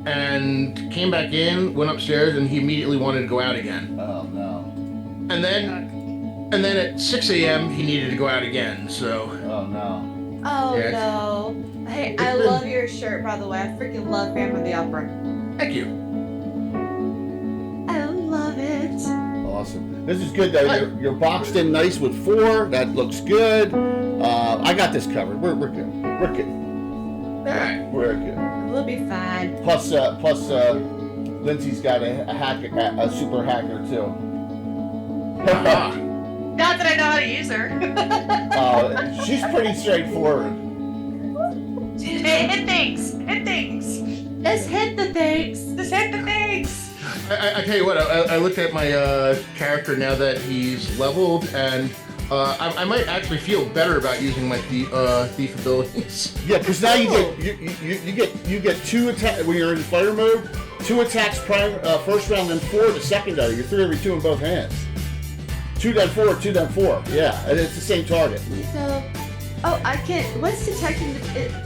and came back in, went upstairs, and he immediately wanted to go out again. Oh no. And then at 6 a.m. he needed to go out again. So. Oh no. Oh Yeah. no. Hey, It's I been- love your shirt, by the way. I freaking love Phantom of the Opera. Thank you. I love it. Awesome. This is good though. You're boxed in nice with 4. That looks good. I got this covered. We're good. We're good. All right. We're good. We'll be fine. Plus, Lindsay's got a super hacker too. Ah. Not that I know how to use her. She's pretty straightforward. Hit things. Hit things. Let's hit the things. Just hit the things. I tell you what, I looked at my character now that he's leveled, and I might actually feel better about using my thief abilities. Yeah, because now you get 2 attacks when you're in fire mode. 2 attacks first round, then 4 the secondary. You're 3 every 2 in both hands. 2 then 4, 2 then 4. Yeah, and it's the same target. So, I can't. What's detecting?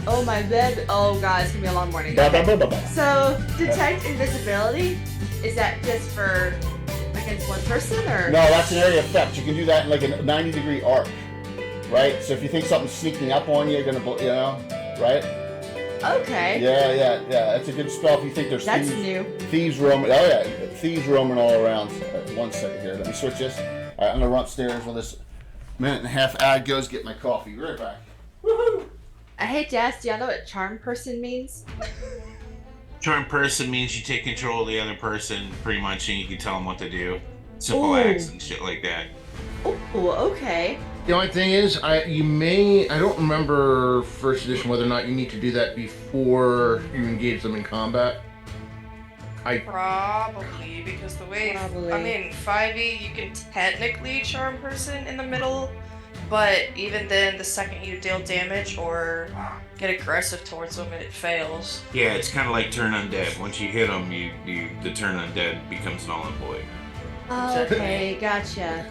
Oh my bed. Oh god, it's gonna be a long morning. Ba, ba, Okay. ba, ba, ba. So, detect invisibility. Is that just for against one person or? No, that's an area effect. You can do that in like a 90-degree arc, right? So if you think something's sneaking up on you, you're gonna, right? Okay. Yeah. That's a good spell if you think there's That's thieves, new. thieves roaming. Oh yeah, thieves roaming all around. 1 second here. Let me switch this. All right, I'm gonna run upstairs while this minute and a half ad goes. Get my coffee. Be right back. Woohoo! I hate to ask, do y'all know what charm person means? Charm person means you take control of the other person, pretty much, and you can tell them what to do. Simple Ooh. acts and shit like that. Oh, okay. The only thing is, I don't remember first edition whether or not you need to do that before you engage them in combat. Probably, because the way, Probably. I mean, 5e, you can technically charm person in the middle, but even then, the second you deal damage or get aggressive towards them, it fails. Yeah, it's kind of like turn undead. Once you hit them, the turn undead becomes null and void. Okay, gotcha.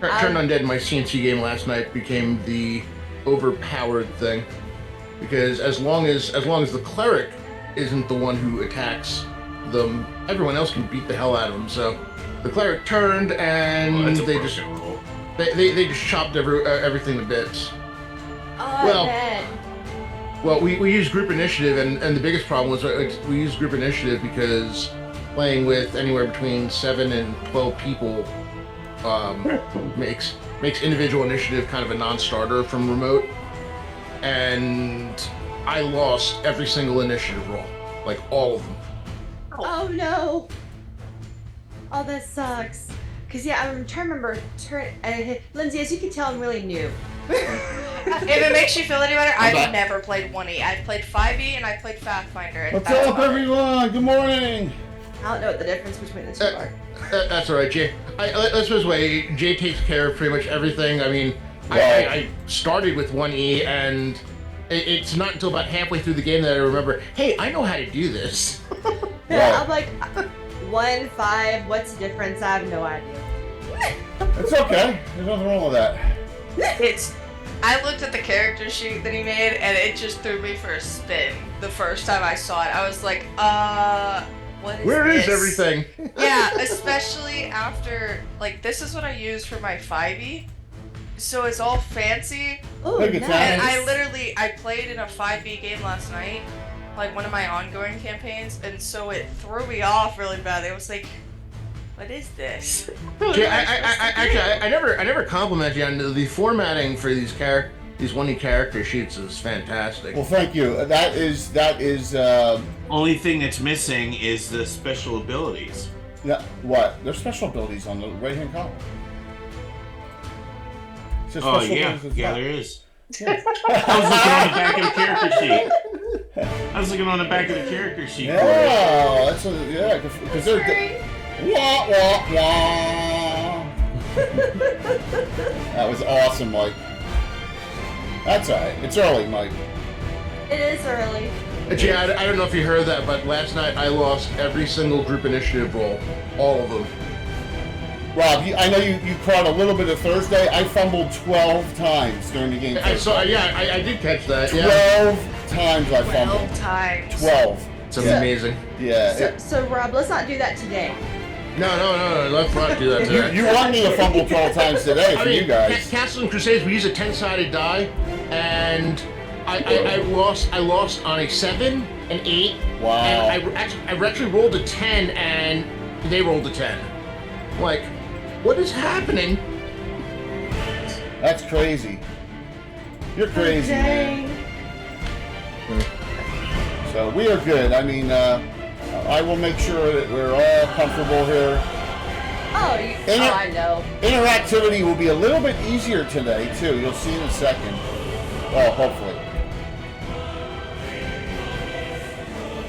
Turn Undead in my CNC game last night became the overpowered thing, because as long as the cleric isn't the one who attacks them, everyone else can beat the hell out of them. So the cleric turned and Well, that's a they just broken rule. they just chopped everything to bits. Oh, Well- I bet. Well, we used group initiative, and the biggest problem was we used group initiative because playing with anywhere between 7 and 12 people makes individual initiative kind of a non-starter from remote, and I lost every single initiative roll, like all of them. Oh no. Oh, that sucks. Cause yeah, I'm trying to remember. Lindsay, as you can tell, I'm really new. If it makes you feel any better, I'm I've back. never played 1e. I've played 5e and I played Pathfinder. And What's that's up, about it. everyone? Good morning. I don't know what the difference between the two are. That's all right, Jay. Let's put it this way, Jay takes care of pretty much everything. I mean, Right. I started with 1E, and it's not until about halfway through the game that I remember, hey, I know how to do this. Yeah, Right. I'm like 1, 5. What's the difference? I have no idea. It's okay. There's nothing wrong with that. I looked at the character sheet that he made and it just threw me for a spin the first time I saw it. I was like, what is Where this? is everything? Yeah, especially after, like, this is what I use for my 5e. So it's all fancy. Oh, Look at nice. that. And I played in a 5e game last night, like one of my ongoing campaigns, and so it threw me off really bad. It was like, what is this? Jay, I never complimented you on the formatting for these 1E character sheets is fantastic. Well, thank you. That is. Only thing that's missing is the special abilities. What? There's special abilities on the right-hand column. It says Oh special yeah, abilities at the yeah, top. there is. I was looking on the back of the character sheet. I was looking on the back of the character sheet. for it. Yeah, that's because they're. Wah wah wah. That was awesome, Mike. That's alright. It's early, Mike. It is early. Jay, I don't know if you heard that, but last night I lost every single group initiative roll. All of them. Rob, I know you caught a little bit of Thursday. I fumbled 12 times during the game. I saw, yeah, I did catch that. 12 Yeah. times I fumbled. 12 times. 12. It's amazing. Yeah. So Rob, let's not do that today. No. Let's not do that today. You want me to fumble 12 times today for you guys. Castles and Crusades, we use a 10-sided die, and I lost on a 7, an 8. Wow. And I actually rolled a 10, and they rolled a 10. Like, what is happening? That's crazy. You're crazy, man. So we are good. I mean, I will make sure that we're all comfortable here. I know. Interactivity will be a little bit easier today, too. You'll see in a second. Well, hopefully.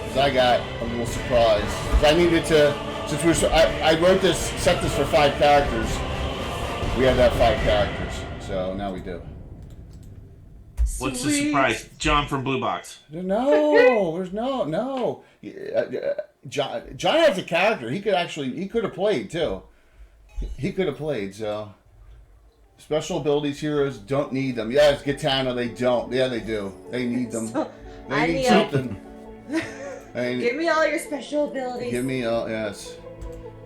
Because I got a little surprised. Because I needed to, since I wrote this, set this for 5 characters. We had to have 5 characters. So now we do. What's the surprise? John from Blue Box. No, there's no. John has a character. He could have played too. He could have played. So special abilities heroes don't need them. Yes, Gitana, they don't. Yeah, they do. They need them. They need something. Give me all your special abilities. Give me all. Yes.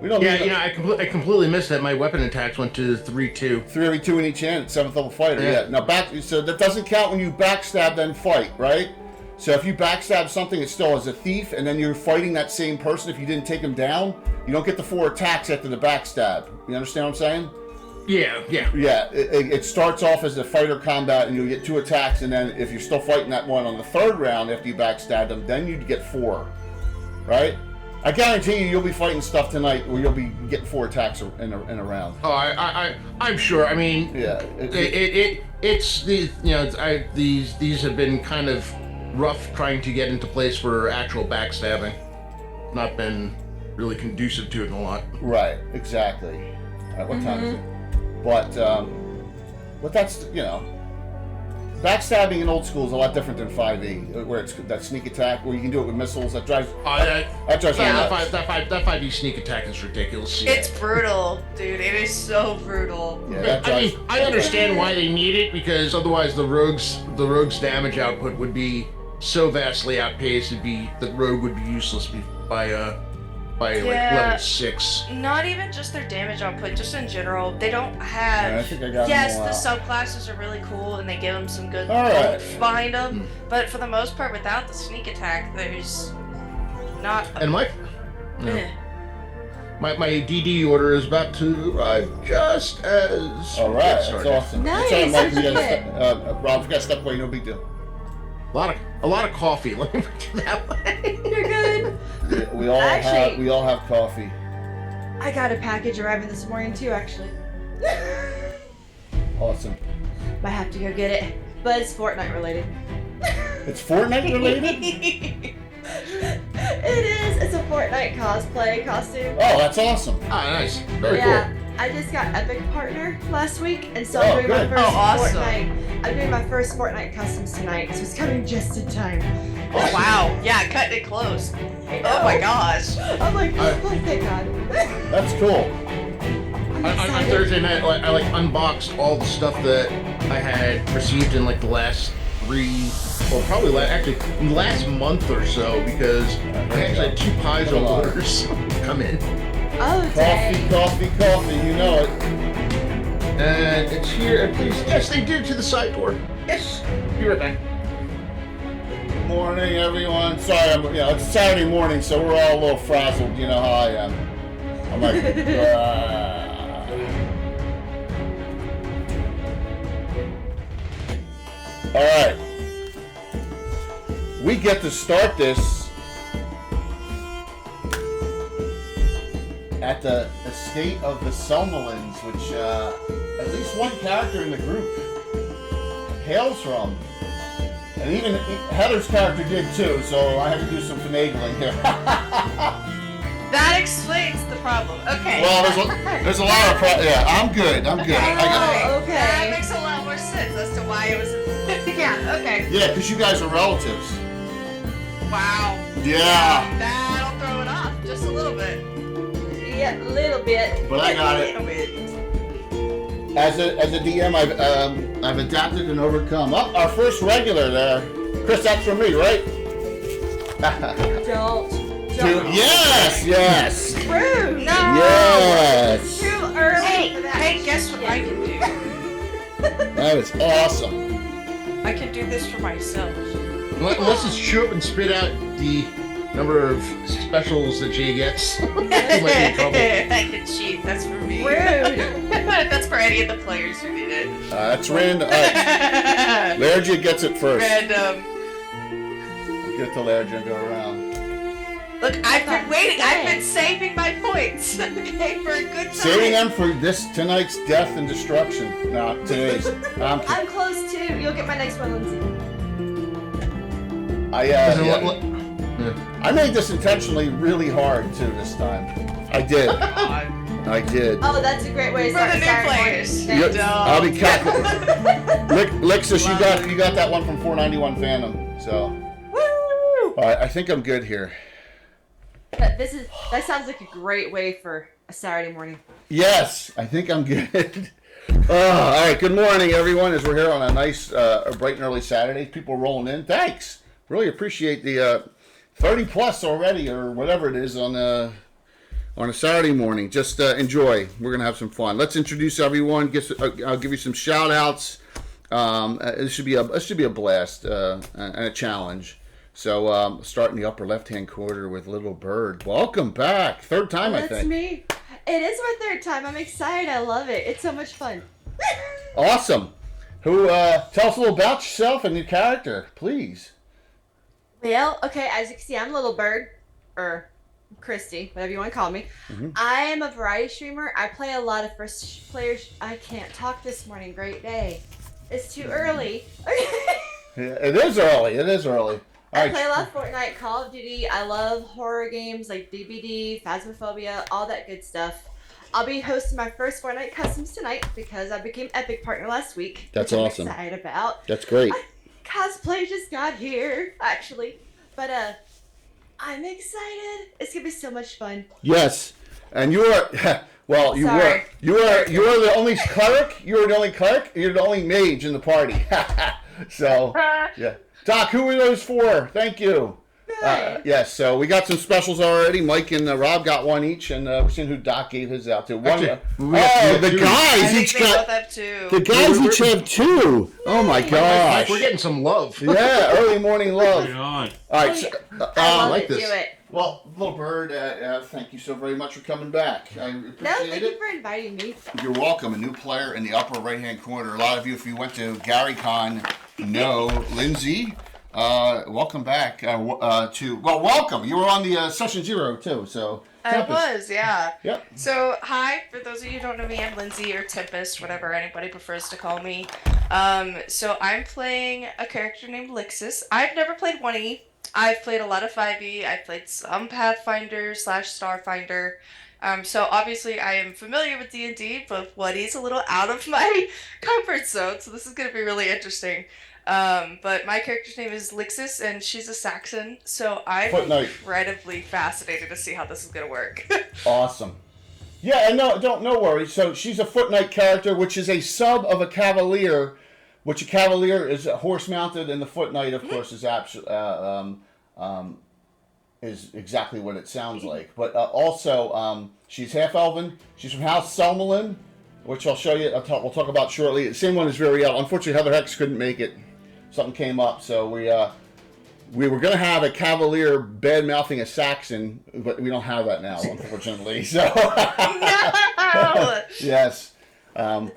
We don't. I completely missed that. My weapon attacks went to 3/2. 3/2 in each hand. 7th level fighter. Yeah. Now so that doesn't count when you backstab then fight, right? So if you backstab something, it's still as a thief, and then you're fighting that same person. If you didn't take him down, you don't get the 4 attacks after the backstab. You understand what I'm saying? Yeah. Yeah. It starts off as a fighter combat, and you'll get 2 attacks, and then if you're still fighting that one on the 3rd round after you backstab them, then you'd get 4, right? I guarantee you'll be fighting stuff tonight where you'll be getting 4 attacks in a round. Oh, I'm sure. I mean, yeah, it's the these have been kind of rough trying to get into place for actual backstabbing. Not been really conducive to it a lot. Right, exactly. What time is it? But that's backstabbing in old school is a lot different than 5e, where it's that sneak attack, where you can do it with missiles. That drives. That drives me nuts. That 5e sneak attack is ridiculous. Yeah. It's brutal, dude. It is so brutal. Yeah, I understand why they need it, because otherwise the rogue's damage output would be so vastly outpaced. The rogue would be useless by like level 6. Not even just their damage output, just in general. They don't have. Yeah, I think I got yes, them all the subclasses are really cool and they give them some good right. oomph behind them. But for the most part, without the sneak attack, there's not. And my DD order is about to arrive just as. All right, that's awesome. Nice. That's all right, Rob, you got to step away. No big deal. A lot of coffee. Let me put it that way. You're good. We all have coffee. I got a package arriving this morning too, actually. Awesome. Might have to go get it, but it's Fortnite related. It's Fortnite related? It is. It's a Fortnite cosplay costume. Oh, that's awesome. Ah, nice. Very Yeah. I just got Epic Partner last week, and so Oh, I'm doing good. my first awesome. Fortnite. I'm doing my first Fortnite customs tonight, so it's coming just in time. Oh wow! Yeah, cutting it close. I know. Oh my gosh! I'm like, thank God. That's cool. On Thursday night, I unboxed all the stuff that I had received in like the last 3, or probably last month or so, because I actually had 2 pies of orders come in. Oh, dang. Coffee, you know it. And it's here, please. Yes, they did, to the side door. Yes. Be right back. Good morning, everyone. Sorry, it's Saturday morning, so we're all a little frazzled. You know how I am. I'm like, All right. We get to start this at the estate of the Selmalins, which at least one character in the group hails from. And even Heather's character did too, so I had to do some finagling here. That explains the problem. Okay. Well, there's a lot of yeah, I'm good. I got Okay. That makes a lot more sense as to why it was. Yeah. Okay. Yeah, because you guys are relatives. Wow. Yeah. That'll throw it off just a little bit. Yeah, a little bit. But I got A it. little bit. As a DM, I've adapted and overcome. Oh, our first regular there. Chris, that's from me, right? Don't. Yes. Rude. No. Yes. Too early Hey, for that. hey, guess what I can do? That is awesome. I can do this for myself. Unless it's chew up and spit out the number of specials that Jay gets. He might be in trouble. I can cheat. That's for me. Rude. That's for any of the players who need it. That's random. Lairgia gets it first. Random. Get to Lairgia and go around. Look, I've been waiting. I've been saving my points. Okay, for a good time. Saving them for tonight's death and destruction. No, today's. I'm close too. You'll get my next one, Lindsay. I made this intentionally really hard too this time. I did. I did. Oh, that's a great way to For start the new Saturday players. morning. Yep, I'll be careful. Lexus, you got that one from 491 Phantom. So, Woo! all right, I think I'm good here. That sounds like a great way for a Saturday morning. Yes, I think I'm good. All right, good morning, everyone. As we're here on a nice, bright and early Saturday, people rolling in. Thanks. Really appreciate the 30 plus already, or whatever it is on a Saturday morning. Just enjoy. We're gonna have some fun. Let's introduce everyone. I'll give you some shout outs. This should be a blast and a challenge. So start in the upper left-hand corner with Little Bird. Welcome back. Third time, I think. That's me. It is my third time. I'm excited. I love it. It's so much fun. Awesome. Tell us a little about yourself and your character, please. Well, okay, as you can see, I'm Little Bird, or Christy, whatever you want to call me. Mm-hmm. I am a variety streamer. I play a lot of first players. I can't talk this morning. Great day. It's too early. Yeah, it is early. All I right. play a lot of Fortnite, Call of Duty. I love horror games like DBD, Phasmophobia, all that good stuff. I'll be hosting my first Fortnite customs tonight because I became Epic Partner last week. That's which awesome. I'm excited about. That's great. Cosplay just got here, actually. But I'm excited. It's gonna be so much fun. Yes, and you are. Well, you Sorry. were. You are the only cleric. You were the only cleric. You're the only mage in the party. So, yeah. Doc, who were those for? Thank you. Yes, so we got some specials already. Mike and Rob got one each, and we're seeing who Doc gave his out to. One. Actually, we have The two. guys I think each they got. both have two. The guys each have two. Oh my gosh. We're getting some love. Yeah, early morning love. Right on. All right. So, I love like it. this. Do it. well, Little Bird, thank you so very much for coming back. I appreciate No, thank it. you for inviting me. You're welcome. A new player in the upper right-hand corner. A lot of you, if you went to GaryCon, know Lindsay. Welcome back welcome. You were on the Session Zero too, so. I Tempest. was, yeah. Yep. So, hi, for those of you who don't know me, I'm Lindsay, or Tempest, whatever anybody prefers to call me. So I'm playing a character named Lixus. I've never played 1E. I've played a lot of 5E. I've played some Pathfinder / Starfinder. So obviously I am familiar with D&D, but 1E is a little out of my comfort zone, so this is going to be really interesting. But my character's name is Lixus, and she's a Saxon, so I'm Footnote. incredibly fascinated to see how this is going to work. Awesome. Yeah, and no worries. So she's a Foot Knight character, which is a sub of a Cavalier, which a Cavalier is horse-mounted, and the Foot Knight, of course, is exactly what it sounds like. But also, she's half-elven. She's from House Selmalin, which I'll show you. We'll talk about shortly. The same one as Viriel. Unfortunately, Heather Hex couldn't make it. Something came up, so we were going to have a Cavalier bad-mouthing a Saxon, but we don't have that now, unfortunately. So No! yes. Well,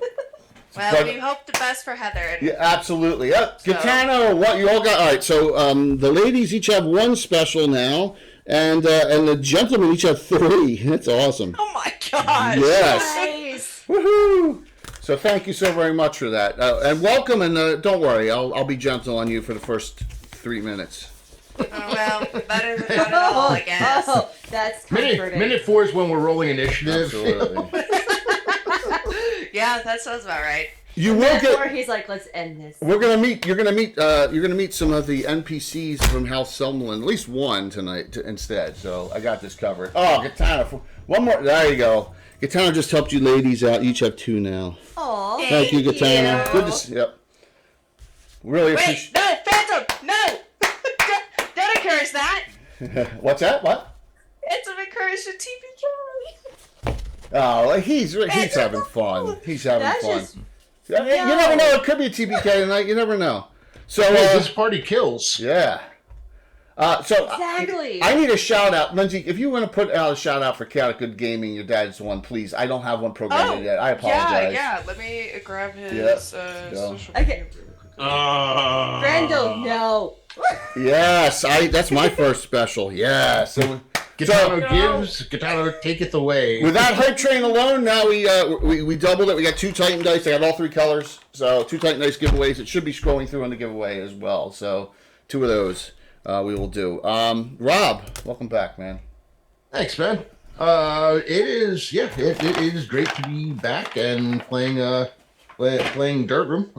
But- we hope the best for Heather. And Yeah, absolutely. Gitano, what you all got? All right, so the ladies each have one special now, and the gentlemen each have three. That's awesome. oh my gosh! Yes. Nice. Woohoo! So thank you so very much for that, and welcome. And don't worry, I'll be gentle on you for the first 3 minutes. Oh, well, better than none at all, I guess. Oh, that's comforting. Minute 4 is when we're rolling initiative. Absolutely. Yeah, that sounds about right. You will Therefore, get. he's like, let's end this. We're gonna meet. You're gonna meet some of the NPCs from House Selmalin. At least one tonight instead. So I got this covered. Oh, Gitana, one more. There you go. Gitana just helped you ladies out. You each have two now. Aw. Thank you, Thank Gitana. you. Good to see. Yep. Really Wait, appreciate. no, Phantom, no! Don't encourage that! What's that? What? It's a recursion TPK. Oh, he's having fun. He's having That's fun. just- You never know. It could be a TPK tonight. You never know. So Hey, this party kills. yeah. Exactly. I need a shout out, Lindsay. If you want to put out a shout out for Chaotic Good Gaming, your dad's one, please. I don't have one programmed yet. I apologize. Yeah. Let me grab his Yep. social Okay. media really quick. Randall, no. Yes, that's my first special. Yes. So, Gitano gives, Gitano taketh away. with that hype train alone, now we doubled it. We got 2 Titan dice. I got all 3 colors. So 2 Titan dice giveaways. It should be scrolling through on the giveaway as well. So 2 of those we will do. Rob, welcome back, man. Thanks, man. It is great to be back and playing Dirt Room.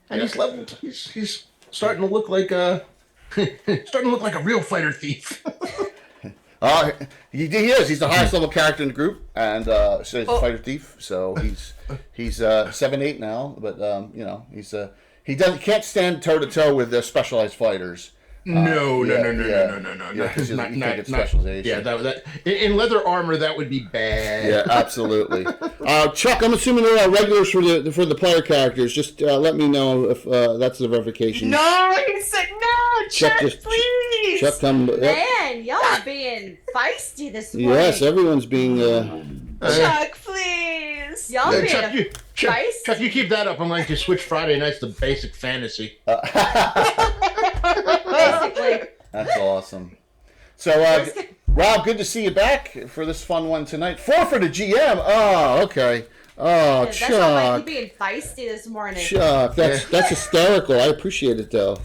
And he's leveled. He's starting to look like a real fighter thief. He is. He's the highest level character in the group, and so he's a fighter thief. So he's 7-8 now, but he can't stand toe to toe with the specialized fighters. No. Yeah, because you can't get specialization. Yeah, that in leather armor that would be bad. Yeah, absolutely. Chuck, I'm assuming there are regulars for the player characters. Just let me know if that's the verification. No, he said no, Chuck, please. Chuck, come. Man, y'all are being feisty this morning. Yes, everyone's being. Chuck, please. Y'all being Chuck, feisty. you keep that up. I'm going to switch Friday nights to basic fantasy. Basically. That's awesome. So, Rob, good to see you back for this fun one tonight. 4 for the GM. Oh, okay. Oh, That's not like Chuck. you being feisty this morning. Chuck, that's hysterical. I appreciate it though.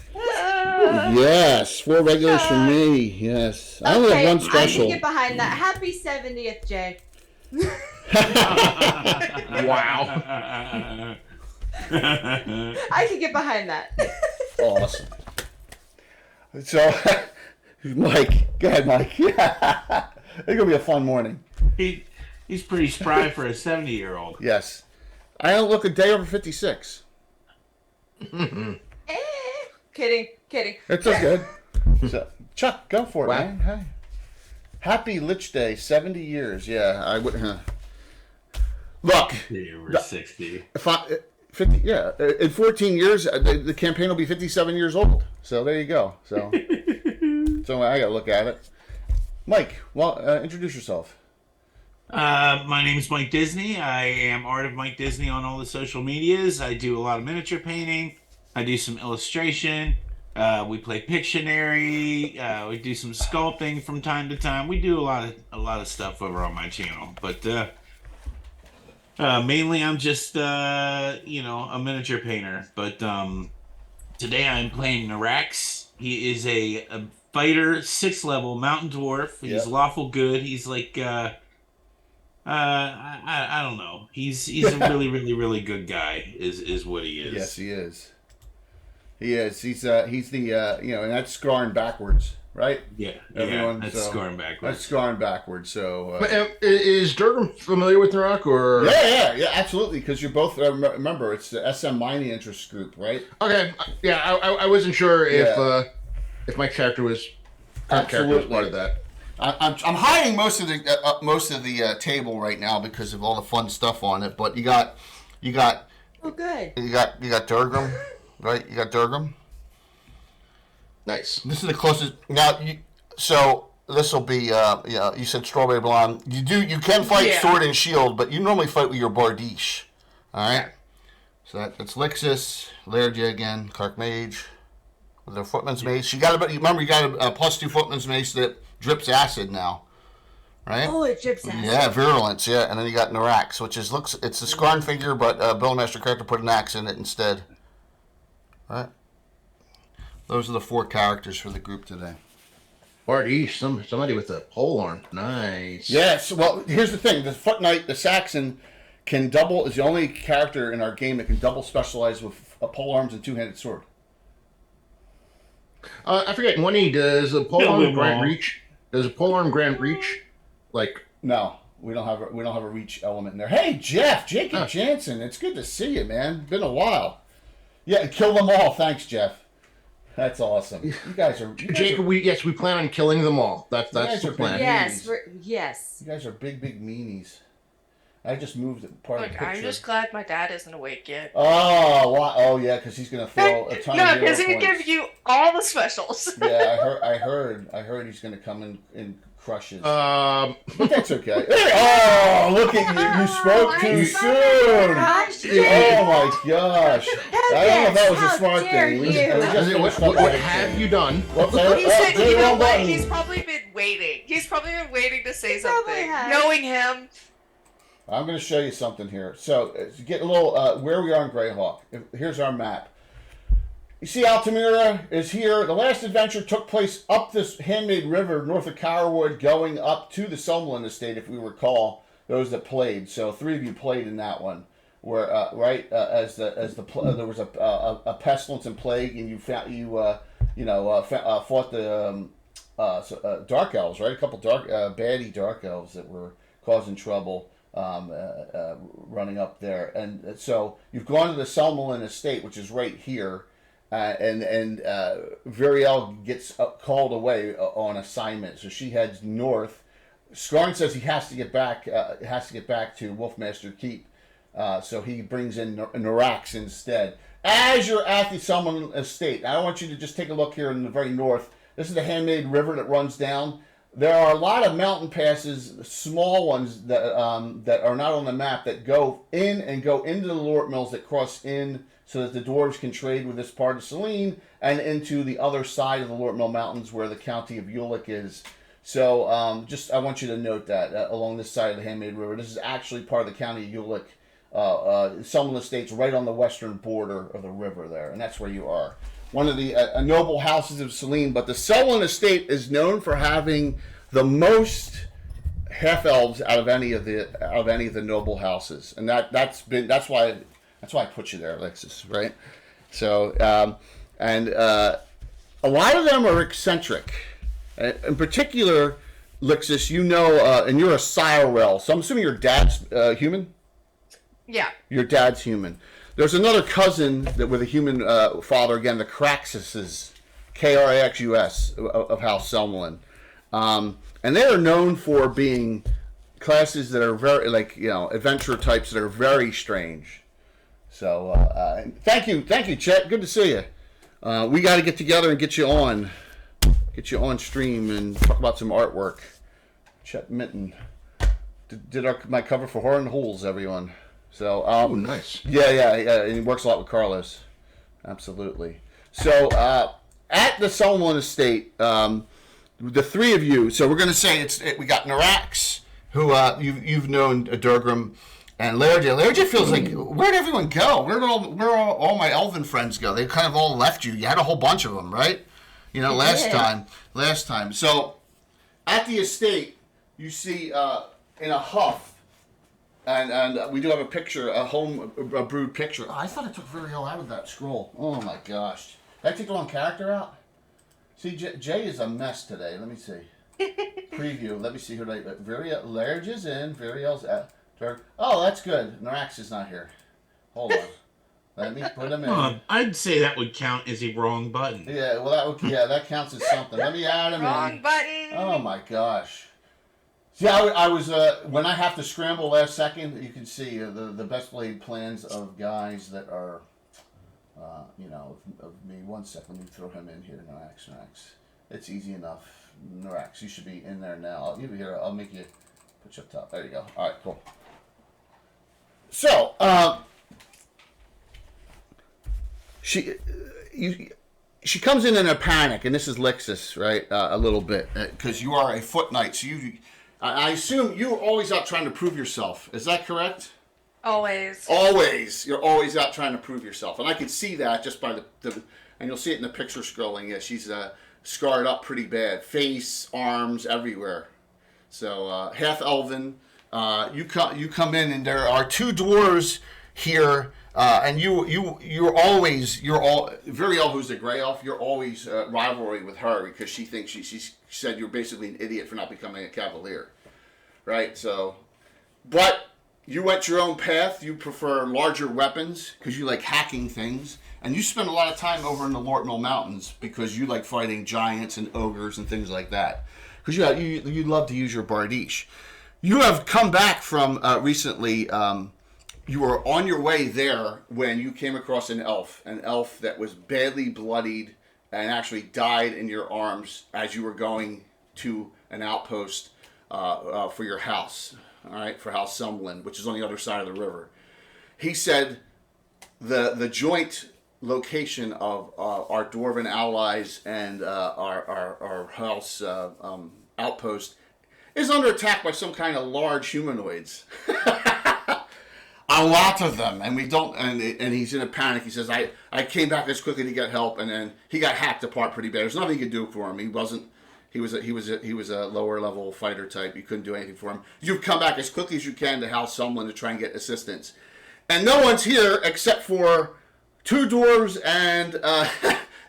Yes, 4 regulars for me. Yes, I only have one I special. can get behind that. Happy 70th, Jay. Wow. I can get behind that. Awesome. So, Mike, go ahead, Mike. Yeah, it's gonna be a fun morning. He's pretty spry for a 70-year-old. Yes, I don't look a day over 56. Kidding. It's all good. So, Chuck, go for it, Wow. man. Hey. Happy Lich Day, 70 years. Yeah, I would. Look, Over 60. if 50, yeah, in 14 years, the campaign will be 57 years old. So there you go. So, so I got to look at it. Mike, well, introduce yourself. My name is Mike Disney. I am Art of Mike Disney on all the social medias. I do a lot of miniature painting. I do some illustration. We play Pictionary. We do some sculpting from time to time. We do a lot of stuff over on my channel. But mainly, I'm just a miniature painter. But today I'm playing Narax. He is a fighter, 6th level mountain dwarf. He's lawful good. He's like I don't know. He's a really, really, really good guy. Is what he is. Yes, he is. He is. He's the and that's scarring backwards, right? Yeah. Everyone, That's scoring backwards. That's scarring backwards. So. Is Durham familiar with Narak or? Yeah, absolutely. Because you're both remember it's the SM Mining Interest Group, right? Okay. Yeah, I wasn't sure if my character was part of that. I'm hiding most of the table right now because of all the fun stuff on it. But you got Oh, good. you got Durgam, right? You got Durgam. Nice. This is the closest now. So this will be you said Strawberry Blonde. You can fight sword and shield, but you normally fight with your Bardiche. All right. So that's Lixus, Lairdia again, Clark Mage, with their Footman's Mace. You got a +2 Footman's Mace that drips acid now, right? Oh, it drips acid. Yeah, virulence. Yeah, and then you got Narax, which it's a Skarn figure, but Billmaster character put an axe in it instead. Right. Those are the 4 characters for the group today. Bardiche, somebody with a polearm. Nice. Yes. Well, here's the thing: the Foot Knight, the Saxon, can double. Is the only character in our game that can double specialize with a polearms and 2-handed sword. I forget. Does a polearm grant reach? Does a polearm grant reach? Like No, we don't have a reach element in there. Hey, Jacob Jansen, it's good to see you, man. Been a while. Yeah, kill them all. Thanks, Jeff. That's awesome. You guys are Jacob, we plan on killing them all. That's guys the are plan. big. Yes, Meanies. yes. You guys are big meanies. I just moved part of the Look, picture. I'm just glad my dad isn't awake yet. Oh, wow. Oh yeah, because he's gonna throw a ton No, of because hero he points. gives you all the specials. Yeah, I heard he's gonna come in and crushes. Um, But that's okay. Oh, look at you! You spoke too soon. Gosh, Oh my gosh! I don't know if that was a How smart dare thing. you. what have you done? Whoops, He said, there's you the know wrong what? button. He's probably been waiting. He's probably been waiting to say probably something. has. Knowing him. I'm going to show you something here. So, to get a little where we are in Greyhawk. Here's our map. You see, Altamira is here. The last adventure took place up this Handmaid River north of Carwood, going up to the Summerlin Estate, if we recall. Those that played. So, 3 of you played in that one. Where as there was a pestilence and plague, and you fought the dark elves, right? A couple baddie dark elves that were causing trouble. Running up there, and so you've gone to the Selmalin Estate, which is right here, and Viriel gets called away on assignment, so she heads north. Scarn says he has to get back to Wolfmaster Keep, so he brings in Norax instead. As you're at the Selmalin Estate, I want you to just take a look here in the very north. This is the Handmaid River that runs down. There are a lot of mountain passes, small ones that are not on the map, that go into the Lort Mills, that cross in so that the dwarves can trade with this part of Selene and into the other side of the Lort Mill Mountains where the county of Ulick is. So I want you to note that along this side of the Handmaid River, this is actually part of the county of Ulick. Some of the states right on the western border of the river there, and that's where you are. One of the noble houses of Selene, but the Selwyn Estate is known for having the most half elves out of any of the noble houses, and that's why I put you there, Alexis, right? So a lot of them are eccentric. In particular, Lixus, and you're a Sirel, so I'm assuming your dad's human. Yeah. Your dad's human. There's another cousin that with a human father, again, the Craxuses, Kraxus of House Selmalin. And they are known for being classes that are very, adventure types that are very strange. So, thank you, Chet. Good to see you. We got to get together and get you on stream and talk about some artwork. Chet Minton did my cover for Horror and Holes, everyone. So, nice. Yeah, and he works a lot with Carlos. Absolutely. So, at the Selmalin Estate, the 3 of you. So we're going to say we got Norax, who you've known Durgrim, and Laird. Laird feels like, where'd everyone go? Where'd all my elven friends go? They kind of all left you. You had a whole bunch of them, right? Last time. So at the estate, you see in a huff. And we do have a picture, a brewed picture. Oh, I thought I took Viriel out of that scroll. Oh my gosh. Did I take the wrong character out? See, Jay is a mess today. Let me see. Preview. Let me see who Viriel. Laird is in. Viriel's at. Oh, that's good. Norax is not here. Hold on. Let me put him in. I'd say that would count as a wrong button. Yeah, well, that counts as something. Let me add him in. Wrong button. Oh my gosh. See, I was when I have to scramble last second. You can see the best laid plans of guys that are, of me. 1 second, let me throw him in here. Norax. It's easy enough. Norax, you should be in there now. I'll give you here. I'll make you put you up top. There you go. All right, cool. So, she comes in a panic, and this is Lixus, right? A little bit, because you are a foot knight, so I assume you're always out trying to prove yourself. Is that correct? Always. Always. You're always out trying to prove yourself. And I can see that just by and you'll see it in the picture scrolling. Yeah, she's scarred up pretty bad. Face, arms, everywhere. So, half elven. You come in, and there are 2 dwarves here. And you're always Viriel, who's the Grey Elf. You're always rivalry with her because she thinks she said you're basically an idiot for not becoming a cavalier, right? So, but you went your own path. You prefer larger weapons because you like hacking things. And you spend a lot of time over in the Lortmill Mountains because you like fighting giants and ogres and things like that. Because you love to use your Bardiche. You have come back from recently. You were on your way there when you came across an elf that was badly bloodied and actually died in your arms as you were going to an outpost for your house. All right, for House Sumlin, which is on the other side of the river. He said the joint location of our dwarven allies and our house outpost is under attack by some kind of large humanoids. A lot of them, and we don't. And he's in a panic. He says, "I came back as quickly to get help, and then he got hacked apart pretty bad. There's nothing you could do for him. He wasn't. He was a lower level fighter type. You couldn't do anything for him. You've come back as quickly as you can to House Sumlin to try and get assistance, and no one's here except for 2 dwarves and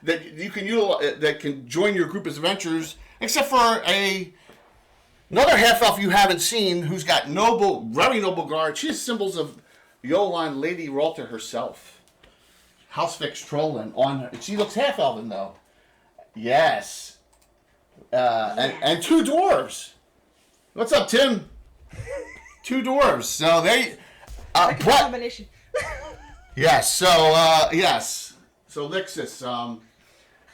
that you can utilize that can join your group as adventurers, except for another half elf you haven't seen who's got very noble guard. She has symbols of Yolan, Lady Ralter herself. House Fix Trollin on her. She looks half elven though. Yes. And 2 dwarves. What's up, Tim? 2 dwarves. So they. Like a combination. Yes. So yes. So Lixus,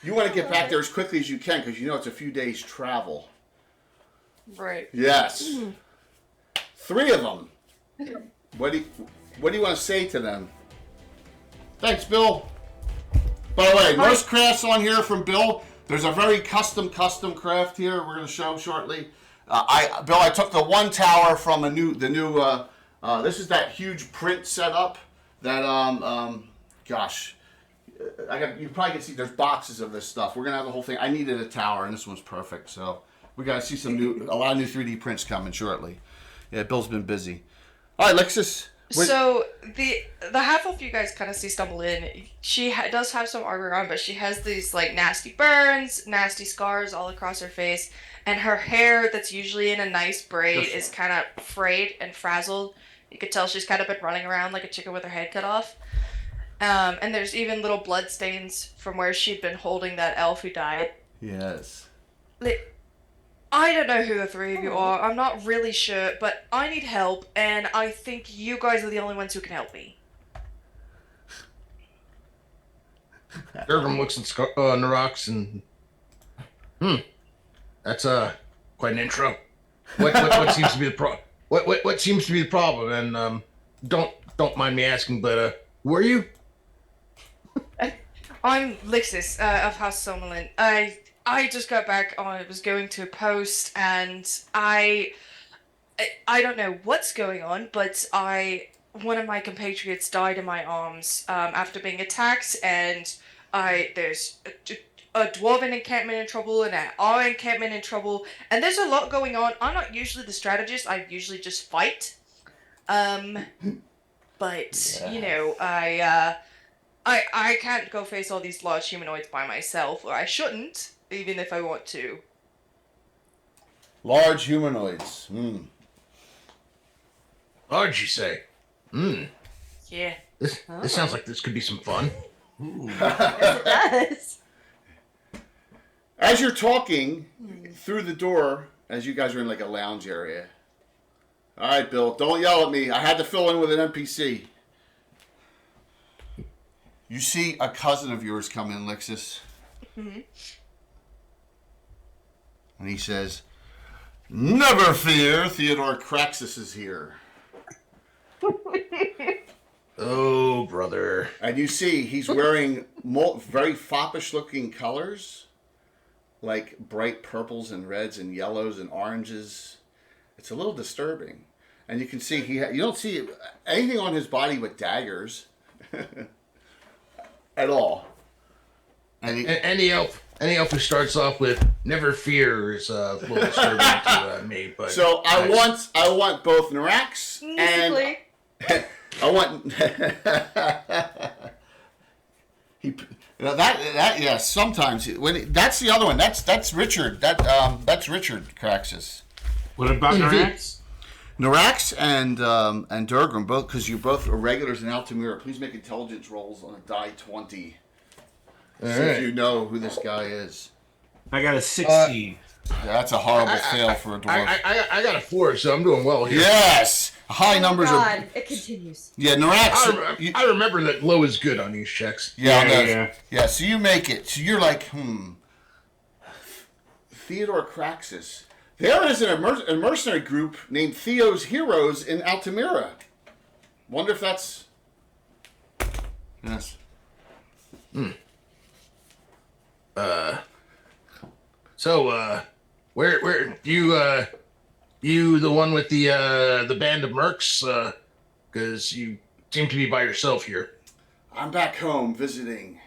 you want to get back there as quickly as you can because you know it's a few days travel. Right. Yes. 3 of them. What do you want to say to them? Thanks, Bill. By the way, most crafts on here from Bill. There's a very custom craft here we're going to show shortly. Bill, I took the one tower from the new. This is that huge print setup that gosh, you probably can see there's boxes of this stuff. We're gonna have the whole thing. I needed a tower, and this one's perfect. So we got to see a lot of new 3D prints coming shortly. Yeah, Bill's been busy. All right, Lexus. So the half elf you guys kind of see stumble in, she does have some armor on, but she has these like nasty burns, nasty scars all across her face, and her hair that's usually in a nice braid is kind of frayed and frazzled. You could tell she's kind of been running around like a chicken with her head cut off. And there's even little blood stains from where she'd been holding that elf who died. Yes. I don't know who the 3 of you are. I'm not really sure, but I need help, and I think you guys are the only ones who can help me. Irvin looks at Narox and that's quite an intro. What seems to be the what seems to be the problem? And don't mind me asking, but who are you? I'm Lixis of House Sommerlin. I just got back. I was going to post, and I don't know what's going on, but one of my compatriots died in my arms after being attacked, and there's a dwarven encampment in trouble, and our encampment in trouble, and there's a lot going on. I'm not usually the strategist. I usually just fight. But you know, I can't go face all these large humanoids by myself, or I shouldn't. Even if I want to. Large humanoids. Large, you say? Yeah. This sounds like this could be some fun. Yes, it does. As you're talking through the door, as you guys are in like a lounge area. All right, Bill, don't yell at me. I had to fill in with an NPC. You see a cousin of yours come in, Lexus. Mm-hmm. And he says, "Never fear, Theodore Craxus is here." Oh, brother. And you see he's wearing very foppish-looking colors, like bright purples and reds and yellows and oranges. It's a little disturbing. And you can see you don't see anything on his body with daggers at all. And any elf who starts off with "never fear" is a little disturbing to me. But so I want both Narax and I want sometimes that's the other one. That's Richard. That's Richard Craxus. What about Narax? Narax and Durgrim, both because you both are regulars in Altamira. Please make intelligence rolls on a die 20. See if you know who this guy is. I got a 16. Yeah, that's a horrible fail for a dwarf. I got a 4, so I'm doing well here. Yes, high numbers God, are. it continues. Yeah, Narax. I remember that low is good on these checks. Yeah. So you make it. So you're like, Theodore Craxus. There is a mercenary group named Theo's Heroes in Altamira. Wonder if that's. Yes. So, where you the one with the band of mercs? Because you seem to be by yourself here. I'm back home visiting,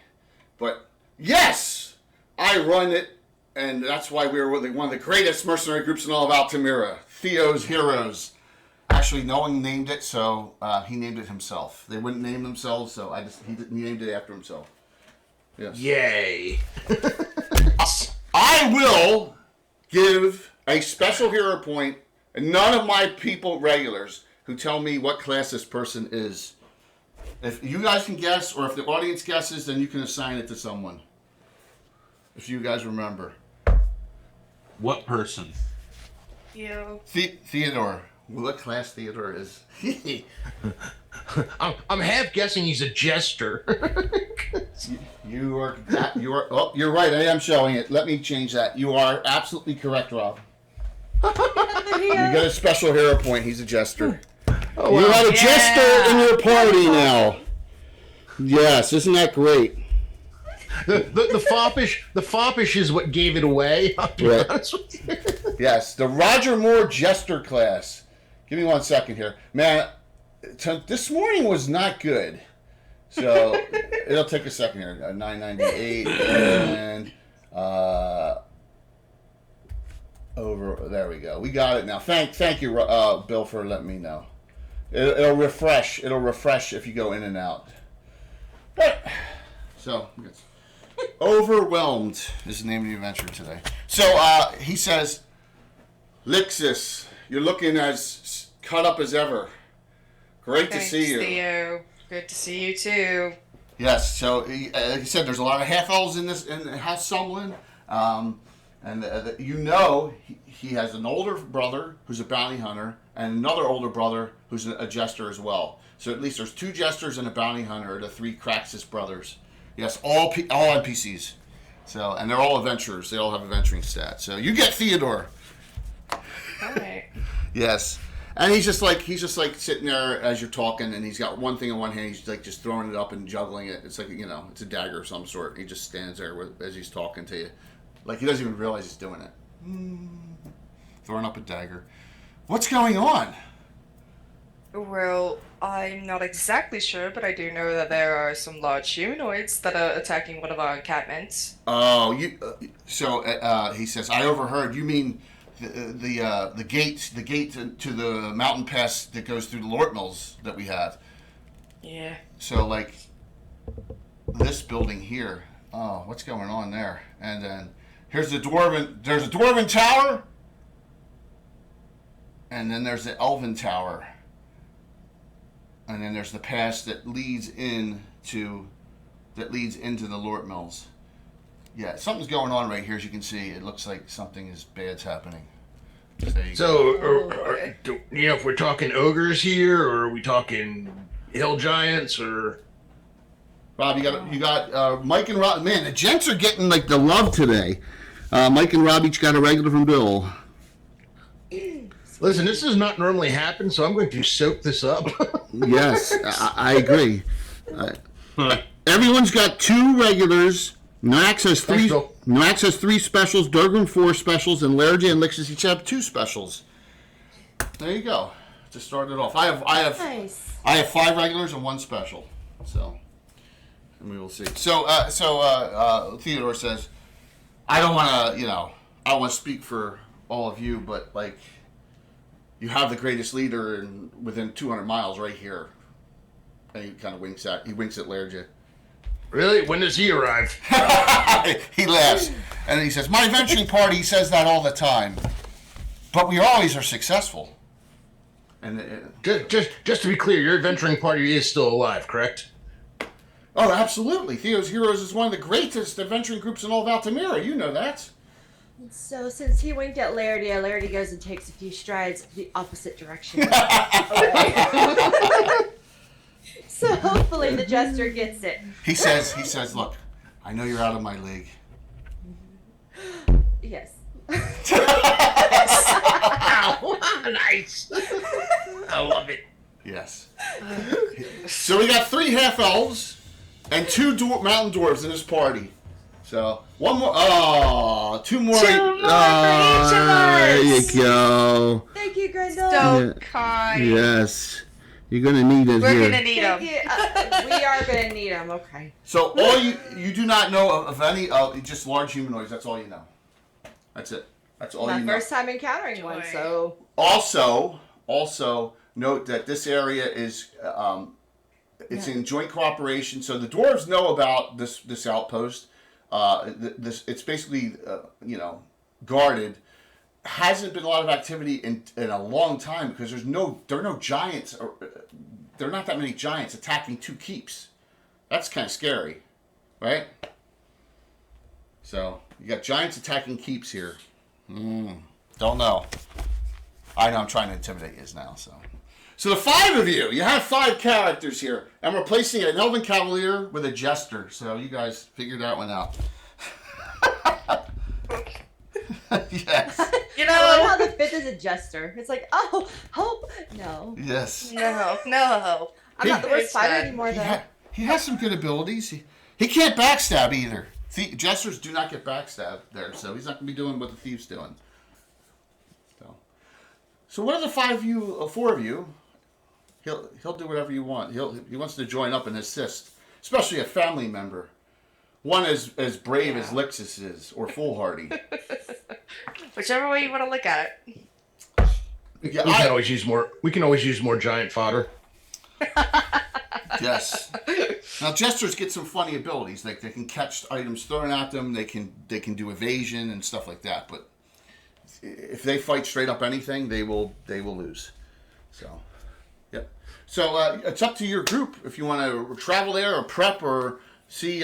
but yes, I run it, and that's why we're one of the greatest mercenary groups in all of Altamira. Theo's Heroes. Actually, no one named it, so he named it himself. They wouldn't name themselves, so he named it after himself. Yes. Yay! I will give a special hero point, and none of my people regulars who tell me what class this person is. If you guys can guess, or if the audience guesses, then you can assign it to someone. If you guys remember. What person? You. Theodore. What class Theodore is? I'm half guessing he's a jester. You are. Oh, you're right. I am showing it. Let me change that. You are absolutely correct, Rob. You get a special hero point. He's a jester. Oh, wow. You have a jester in your party now. Yes, isn't that great? The foppish is what gave it away. I'll be honest with you. Yes, the Roger Moore jester class. Give me 1 second here, man. This morning was not good, so it'll take a second here. 998 and over. There we go. We got it now. Thank you, Bill, for letting me know. It'll refresh. It'll refresh if you go in and out. So, Overwhelmed is the name of the adventure today. So, he says, Lixus, you're looking as cut up as ever. Great to see you. Theo. Good to see you too. Yes, so like he said, there's a lot of half elves in House Sumlin, and he has an older brother who's a bounty hunter, and another older brother who's a jester as well. So at least there's 2 jesters and a bounty hunter, the 3 Craxus brothers. Yes, all NPCs. So, and they're all adventurers. They all have adventuring stats. So you get Theodore. All right. Yes. And he's just like sitting there as you're talking, and he's got one thing in one hand. He's like just throwing it up and juggling it. It's like, it's a dagger of some sort. He just stands there as he's talking to you, like he doesn't even realize he's doing it. Throwing up a dagger. What's going on? Well, I'm not exactly sure, but I do know that there are some large humanoids that are attacking one of our encampments. Oh, he says, I overheard. You mean the gate to the mountain pass that goes through the Lort Mills that we have? Yeah. So like this building here. Oh, what's going on there? And then there's a dwarven tower, and then there's the elven tower. And then there's the pass that leads into the Lort Mills. Yeah, something's going on right here, as you can see. It looks like something bad's happening. If we're talking ogres here, or are we talking hill giants, or Rob, you got Mike and Rob. Man, the gents are getting like the love today. Mike and Rob each got a regular from Bill. Listen, this does not normally happen, so I'm going to soak this up. Yes, I agree. Everyone's got 2 regulars. Noax has 3. Noax has 3 specials. Durgrim 4 specials, and Laird and Lixus each have 2 specials. There you go. To start it off, I have Nice. I have 5 regulars and 1 special. So, and we will see. So Theodore says, I don't want to speak for all of you, but like, you have the greatest leader within 200 miles right here. And he kind of winks at Laird. Really? When does he arrive? He laughs. And he says, my adventuring party says that all the time. But we always are successful. And Just to be clear, your adventuring party is still alive, correct? oh, absolutely. Theo's Heroes is one of the greatest adventuring groups in all of Altamira. You know that. So since he winked at Larity goes and takes a few strides the opposite direction. So hopefully the jester gets it. He says, look, I know you're out of my league. Yes. Ow, nice. I love it. Yes. So we got 3 half elves and 2 mountain dwarves in this party. So one more. Oh, 2 more. Two more for each of us. There you go. Thank you, Grendel. So kind. Yes. You're gonna need it We're here. gonna need them. We are gonna need them. Okay. So all you do not know of any just large humanoids. That's all you know. That's it. That's all My you know. first time encountering one, so Also note that this area is it's in joint cooperation. So the dwarves know about this outpost. It's basically guarded. Hasn't been a lot of activity in a long time because there are no giants. There are not that many giants attacking 2 keeps. That's kind of scary, right? So you got giants attacking keeps here. Don't know. I know I'm trying to intimidate you now. So the 5 of you have 5 characters here. I'm replacing an Elven Cavalier with a Jester. So you guys figure that one out. Yes. You I love know, how the 5th is a jester. It's like, oh, hope. No. Yes. no. I'm not the worst It's fighter bad. anymore, though. He has some good abilities. He can't backstab either. Jesters do not get backstabbed there, so he's not going to be doing what the thief's doing. So what are the 4 of you? He'll do whatever you want. He wants to join up and assist, especially a family member. One as brave as Lixus is, or foolhardy. Whichever way you want to look at it. Yeah, We can always use more. We can always use more giant fodder. Yes. Now jesters get some funny abilities. Like they can catch items thrown at them. They can do evasion and stuff like that. But if they fight straight up anything, they will lose. So, yep. So it's up to your group if you want to travel there or prep or see.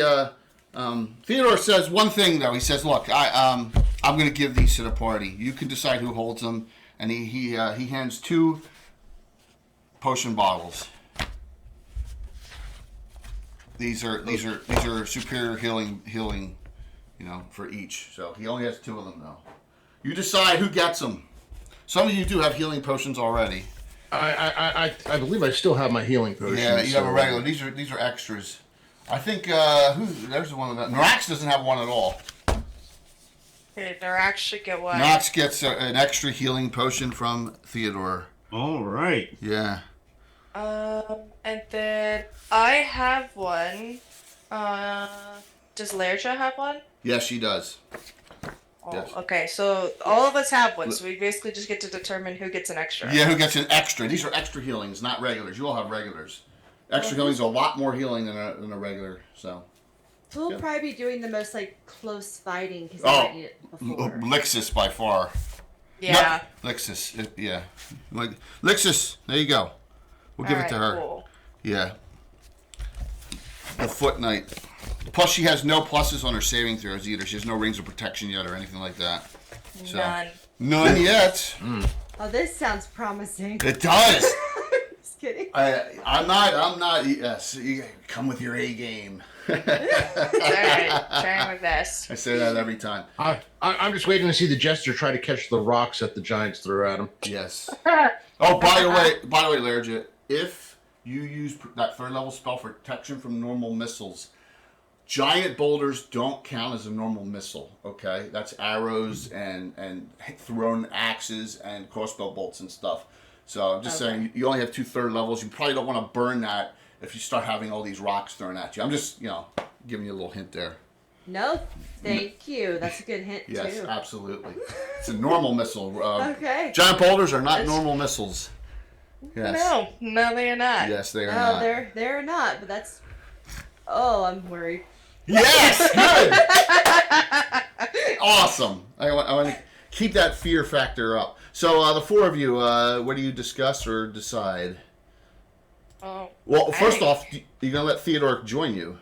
Theodore says one thing though. He says, "Look, I'm going to give these to the party. You can decide who holds them." And he hands 2 potion bottles. These are superior healing, for each. So he only has 2 of them though. You decide who gets them. Some of you do have healing potions already. I believe I still have my healing potion. Yeah, you have a regular. These are extras. I think there's the one that Norax doesn't have one at all. Okay, Norax should get one. Norax gets an extra healing potion from Theodore. All right. Yeah. And then I have one. Does Lerja have one? Yes, she does. Oh, Yes. okay, so all of us have one, so we basically just get to determine who gets an extra. Yeah, who gets an extra? These are extra healings, not regulars. You all have regulars. Extra healing's a lot more healing than a regular. So. We'll Yeah. probably be doing the most close fighting because Oh, I might need it before. Lixus by far. Yeah. No, Lixus. Yeah. Lixus. There you go. We'll give it to her. Cool. Yeah. The Foot Knight. Plus, she has no pluses on her saving throws either. She has no rings of protection yet or anything like that. So, None. None yet. Oh, this sounds promising. It does. Just kidding. I'm not. Yes, you come with your A game. Alright, trying my best. I say that every time. I'm just waiting to see the jester try to catch the rocks that the giants threw at him. Yes. Oh, by the way, Lerja, if you use that 3rd level spell for protection from normal missiles, giant boulders don't count as a normal missile. Okay, that's arrows and thrown axes and crossbow bolts and stuff. So I'm just saying, you only have 2 3rd levels. You probably don't want to burn that if you start having all these rocks thrown at you. I'm just giving you a little hint there. No, thank you. That's a good hint Yes, too. absolutely. It's a normal missile. Okay. Giant boulders are not normal missiles. Yes. No, they are not. Yes, they are No, not. they're not. But that's. Oh, I'm worried. Yes, good. Awesome. I want to keep that fear factor up. So the four of you, what do you discuss or decide? Oh, Well, first off, you're gonna let Theodore join you.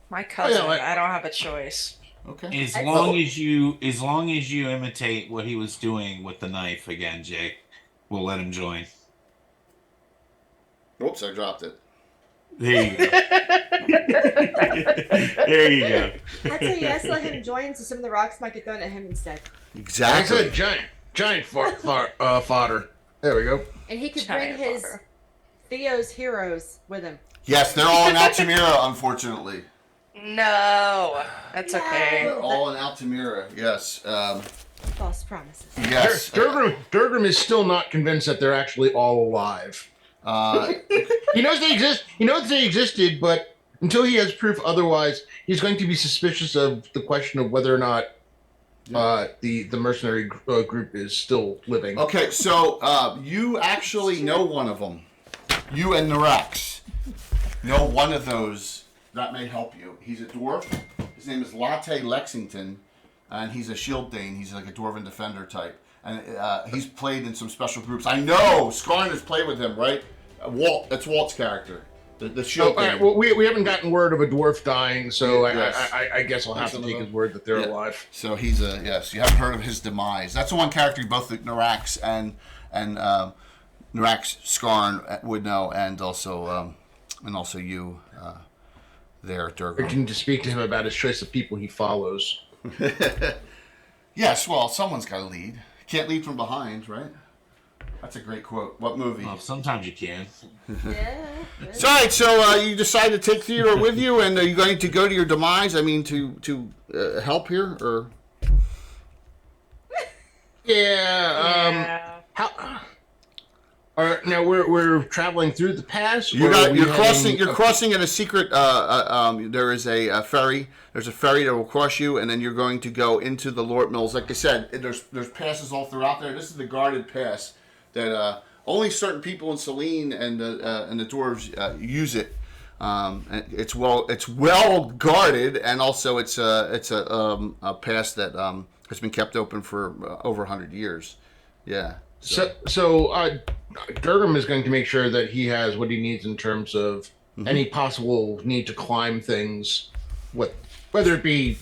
my cousin. like- I don't have a choice. Okay. As long as you imitate what he was doing with the knife again, Jake, we'll let him join. Oops, I dropped it. There you go. There you go. I'd say yes, let him join so some of the rocks might get thrown at him instead. I Exactly. said giant fodder. There we go. And he could Giant bring his fodder. Theo's heroes with him. Yes, they're all in Altamira, unfortunately. No, that's okay. They're all in Altamira. Yes. False promises. Yes. Durgrim is still not convinced that they're actually all alive. He knows they exist. He knows they existed, but until he has proof otherwise, he's going to be suspicious of the question of whether or not the mercenary group is still living. Okay, so you actually know one of them. You and Narax know one of those. That may help you. He's a dwarf. His name is Latte Lexington, and he's a shield Dane. He's like a dwarven defender type, and he's played in some special groups. I know Skarn has played with him, right? Walt. That's Walt's character. The shield all right, Dane. well, we haven't gotten word of a dwarf dying, so Yes. I guess I'll have to take his word that they're alive. So he's a yes. You haven't heard of his demise. That's the one character both Narax and Narax Skarn would know, and also you there, Durgrim. Urging to speak to him about his choice of people he follows. Yes, well, someone's got to lead. Can't lead from behind, right? That's a great quote. What movie? Well, sometimes you can. Yeah. So, all right, so you decide to take Theodore with you, and are you going to go to your demise? I mean, to help here, or Yeah. How? Now we're traveling through the pass. you're or are we crossing. heading- You're crossing at a secret. There is a ferry. There's a ferry that will cross you, and then you're going to go into the Lord Mills. Like I said, there's passes all throughout there. This is the guarded pass that only certain people in Selene and the dwarves use it. And it's well guarded, and also it's a pass that has been kept open for over 100 years. Yeah. So Durgrim is going to make sure that he has what he needs in terms of any possible need to climb things, whether it be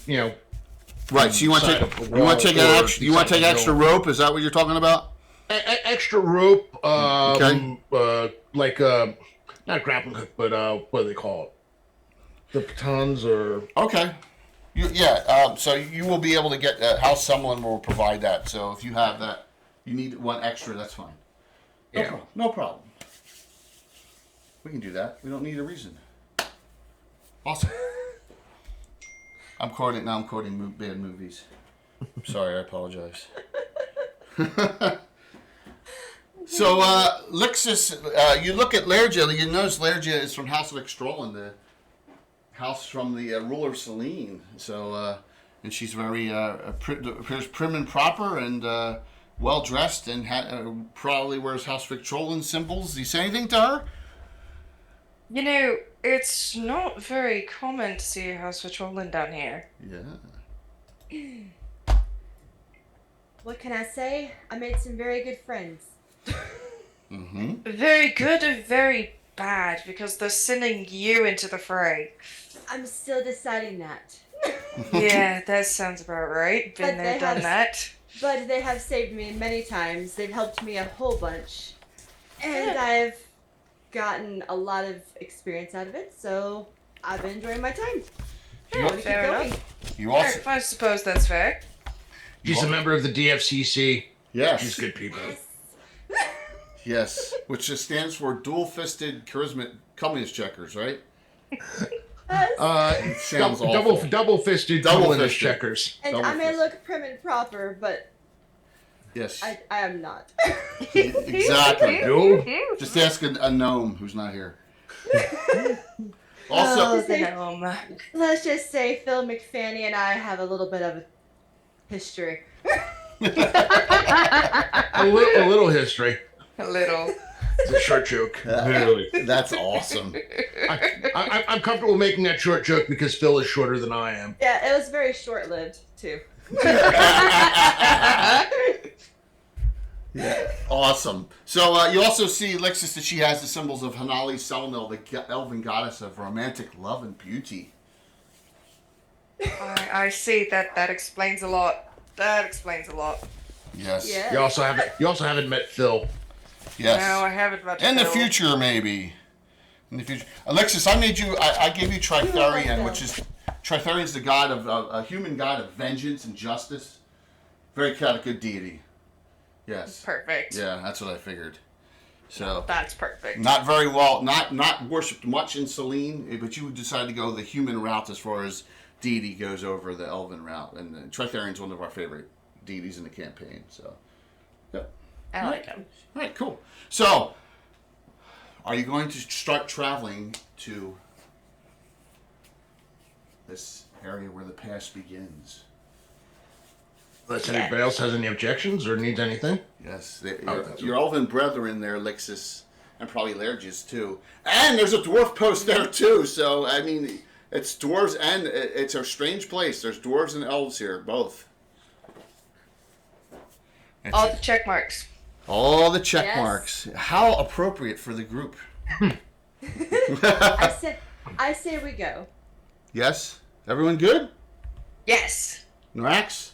Right. So you want side to of the take you want to take wall an or extra, you want to take beside the extra hill. rope? Is that what you're talking about? Extra rope, Okay. like not grappling hook, but what do they call it? The batons or Okay. So you will be able to get House Someone will provide that. So if you have that, you need one extra. That's fine. No problem. We can do that. We don't need a reason. Awesome. I'm quoting bad movies. Sorry, I apologize. So, Lixus, you look at Lergia, you notice Lergia is from House of Extrolin, the house from the ruler of Selene. So, and she's very appears prim and proper and well dressed, and probably wears House of Extrolin symbols. Do you say anything to her? You know, it's not very common to see a house patrolling down here. Yeah. What can I say? I made some very good friends. Mm-hmm. Very good or very bad, because they're sending you into the fray. I'm still deciding that. Yeah, that sounds about right. Been But there, they done have- that. But they have saved me many times. They've helped me a whole bunch. And I've gotten a lot of experience out of it, so I've been enjoying my time. I want to keep fair going. enough. You also I suppose that's fair. he's a member of the DFCC. yes. He's good people. Yes, which just stands for dual-fisted charisma communist checkers, right? It sounds awful. Double-fisted Double-fisted. communist checkers. And I may look prim and proper, but Yes, I am not. exactly. No. Just ask a gnome who's not here. Also, Oh, the gnome. Let's just say Phil McFanny and I have a little bit of a history. A little history. A little. It's a short joke. that's awesome. I'm comfortable making that short joke because Phil is shorter than I am. Yeah, it was very short-lived, too. Yeah, awesome. So you also see Lixis that she has the symbols of Hanali Selnil, the elven goddess of romantic love and beauty. I see that. That explains a lot. That explains a lot. Yes. Yeah. You also haven't met Phil. Yes. No, I haven't much. In the future, maybe. In the future, Alexis, I gave you Tritherion, which is Tritherion, the god of a human god of vengeance and justice. Very kind of good deity. Yes. Perfect. Yeah, that's what I figured. So That's perfect. not very well, not worshipped much in Selene, but you decided to go the human route as far as deity goes over the elven route, and Tritherion's one of our favorite deities in the campaign. So, yep. I like him. All right, cool. So, are you going to start traveling to this area where the past begins? Unless anybody else has any objections or needs anything. Yes, that's your elven brethren there, Lixis, and probably Laerges too. And there's a dwarf post there too. So I mean, it's dwarves and it's a strange place. There's dwarves and elves here, both. All the check marks. All the check Yes. marks. How appropriate for the group. I say we go. Yes, everyone good? Yes. Norax?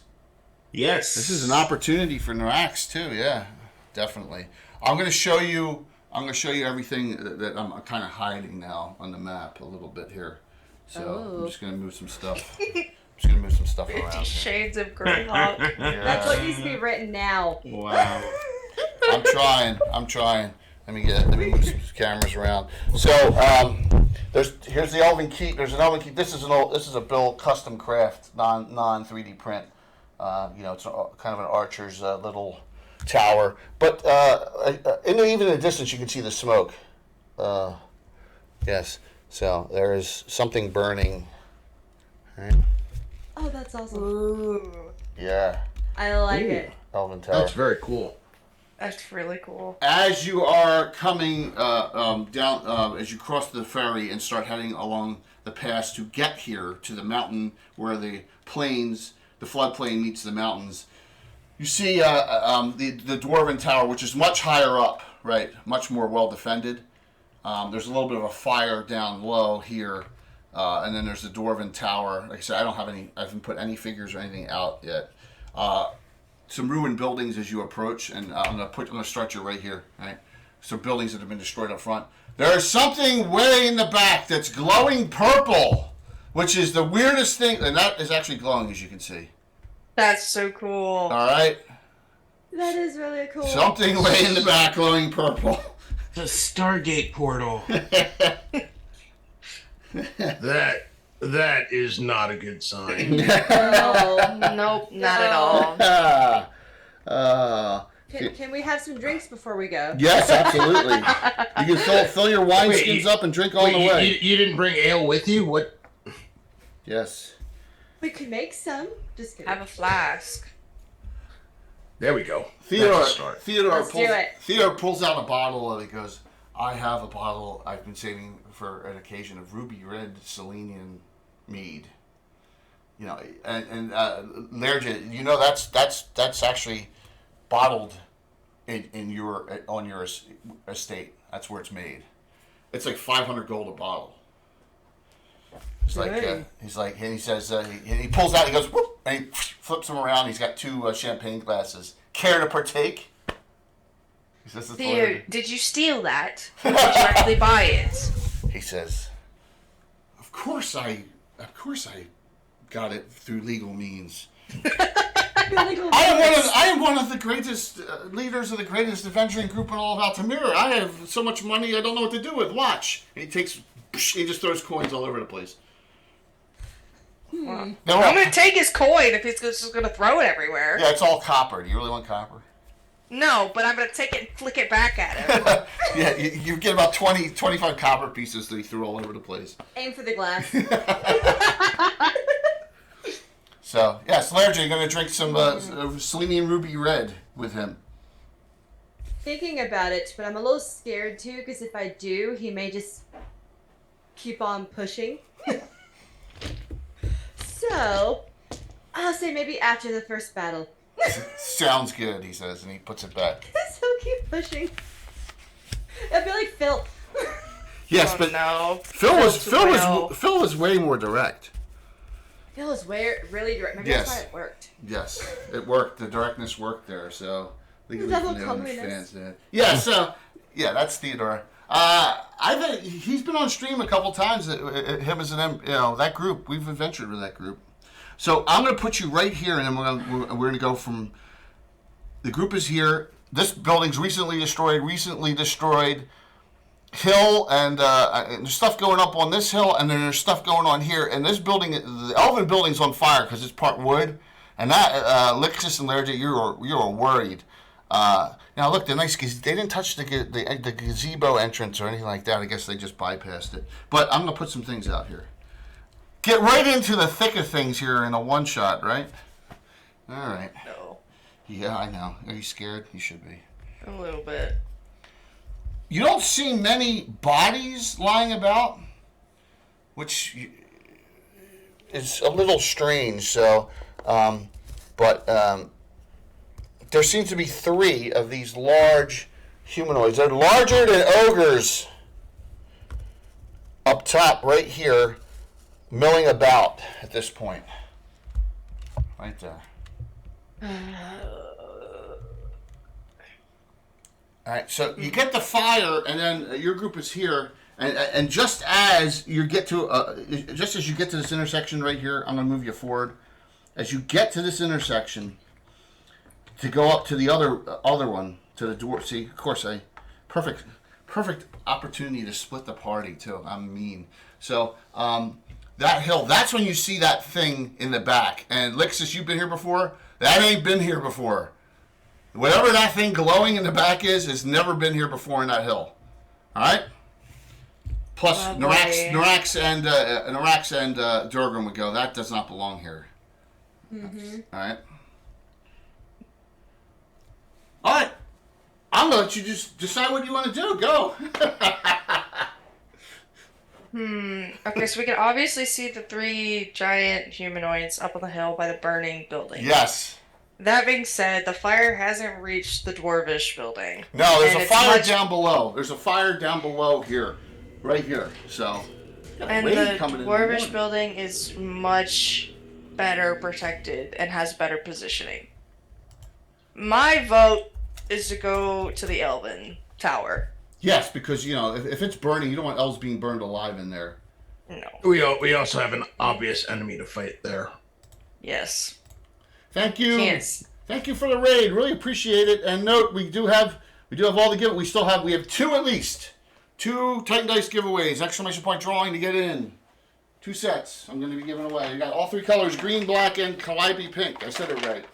Yes. This is an opportunity for Norax too. Yeah, definitely. I'm going to show you everything that I'm kind of hiding now on the map a little bit here. So I'm just going to move some stuff. around. 50 Here. Shades of Greyhawk. That's what needs to be written now. Wow. I'm trying. Let me move some cameras around. So here's the Elven Keep. There's an Elven Keep. This is a Bill custom craft, non 3D print. It's kind of an archer's little tower. But even in the distance, you can see the smoke. Yes. So there is something burning. Right? Oh, that's awesome. Ooh. Yeah. I like it. Elven tower. That's very cool. That's really cool. As you are coming down, as you cross the ferry and start heading along the pass to get here to the mountain where the floodplain meets the mountains, you see the Dwarven Tower, which is much higher up, right? Much more well defended. There's a little bit of a fire down low here, and then there's the Dwarven Tower. Like I said, I haven't put any figures or anything out yet. Some ruined buildings as you approach, and I'm gonna start you right here. Right, some buildings that have been destroyed up front. There is something way in the back that's glowing purple, which is the weirdest thing, and that is actually glowing, as you can see. That's so cool. All right, That is really cool. something way in the back glowing purple. The Stargate portal. That is not a good sign. No. Nope, not at all. Can we have some drinks before we go? Yes, absolutely. You can fill your wineskins up and drink on the way. You didn't bring ale with you? What? Yes. We could make some. Just kidding. Have a flask. There we go. Theodore That's a start. Let's do it. Theodore pulls out a bottle and he goes, I have a bottle I've been saving for an occasion of ruby red Selenian mead. And Laerge, that's actually bottled on your estate. That's where it's made. It's like 500 gold a bottle. It's like Dang. and he says he pulls out. He goes whoop, and he flips them around. He's got two champagne glasses. Care to partake? He says, Theo, did you steal that? Or did you actually buy it? He says, Of course I got it through legal means. I am one of the greatest leaders of the greatest adventuring group in all of Altamira. I have so much money I don't know what to do with. Watch. And he just throws coins all over the place. I'm gonna take his coin if he's just gonna throw it everywhere. Yeah, it's all copper. Do you really want copper? No, but I'm gonna take it and flick it back at him. Yeah, you get about 25 copper pieces that he threw all over the place. Aim for the glass. So, yes, Laerge, you're going to drink some Selenian Ruby Red with him. Thinking about it, but I'm a little scared too, because if I do, he may just keep on pushing. So, I'll say maybe after the first battle. Sounds good, he says, and he puts it back. So keep pushing. I feel like Phil. Yes, Oh, but no. Phil Well. was way more direct. Phil is really direct. Maybe Yes. that's why it worked. Yes, it worked. The directness worked there. So legally Double from the coloriness. fans did. Yeah. So yeah, that's Theodore. He's been on stream a couple times. Him as that group. We've adventured with that group. So I'm going to put you right here, and then we're going to go from. The group is here. This building's recently destroyed. Hill and there's stuff going up on this hill, and then there's stuff going on here. And this building, the Elven building's on fire because it's part wood. And that Lixus and Laird, you're worried. Now look, they're nice because they didn't touch the gazebo entrance or anything like that. I guess they just bypassed it. But I'm gonna put some things out here. Get right into the thick of things here in a one shot, right? All right. No. Yeah, I know. Are you scared? You should be. A little bit. You don't see many bodies lying about, which is a little strange. So, but there seems to be 3 of these large humanoids. They're larger than ogres. Up top, right here, milling about at this point. Right there. All right, so you get the fire, and then your group is here, and just as you get to this intersection right here, I'm gonna move you forward. As you get to this intersection, to go up to the other one, to the door. See, of course, perfect opportunity to split the party too. I'm mean. So that hill, that's when you see that thing in the back. And Lixus, you've been here before. That ain't been here before. Whatever that thing glowing in the back is, has never been here before in that hill. All right. Plus, Norax and Durgrim would go. That does not belong here. Mm-hmm. All right. All right. I'm gonna let you just decide what you want to do. Go. Okay, so we can obviously see the 3 giant humanoids up on the hill by the burning building. Yes. That being said, the fire hasn't reached the Dwarvish building. No, there's And a it's fire much- down below. There's a fire down below here, right here. So. got a And raid the coming in Dwarvish morning. building is much better protected and has better positioning. My vote is to go to the Elven Tower. Yes, because if it's burning, you don't want elves being burned alive in there. No. We also have an obvious enemy to fight there. Yes. Thank you. Yes. Thank you for the raid. Really appreciate it. And note, we do have all the giveaways. We have 2 at least. 2 Titan Dice giveaways. Exclamation point drawing to get in. 2 sets I'm going to be giving away. You got all 3 colors: green, black, and calliope pink. I said it right.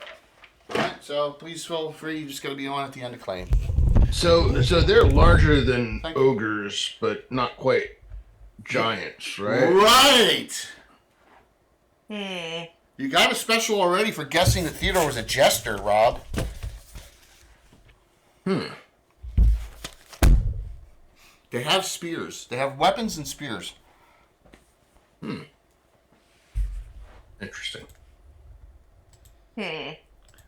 All right. So please feel free. You just got to be on at the end to claim. So they're larger than Thank you. ogres, but not quite giants, right? Right. Hmm. You got a special already for guessing that Theodore was a jester, Rob. They have spears. They have weapons and spears. Interesting.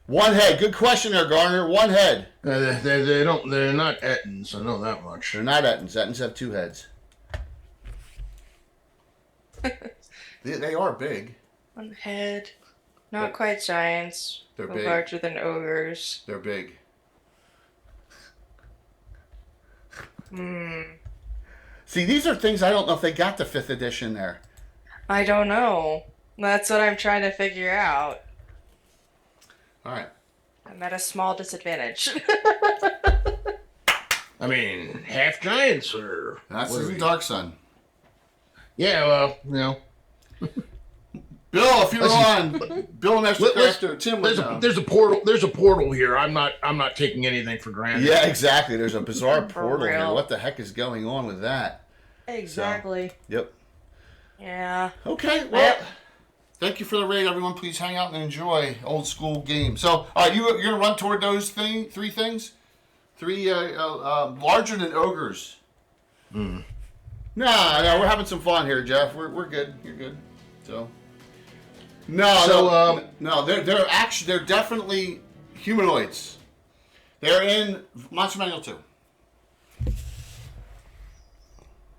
One head. Good question there, Garner. One head. They're not Ettins, I know that much. They're not Ettins. Ettins have 2 heads. They are big. One head. Not quite giants. They're but big. larger than ogres. They're big. See, these are things I don't know if they got the 5th edition there. I don't know. That's what I'm trying to figure out. All right. I'm at a small disadvantage. I mean, half giants or That's what are the we- Dark Sun. Yeah, well, Bill, if you're Listen, on, Bill and Esther Crafter, Tim would know. there's a portal. There's a portal here. I'm not taking anything for granted. Yeah, exactly. There's a bizarre For portal here. real. What the heck is going on with that? Exactly. Yep. Yeah. Okay, well, thank you for the raid, everyone. Please hang out and enjoy old school games. So, all right, you're going to run toward those 3 things? 3 larger than ogres. No, we're having some fun here, Jeff. We're good. You're good. So, No, So, no, they're definitely humanoids. They're in Monster Manual 2.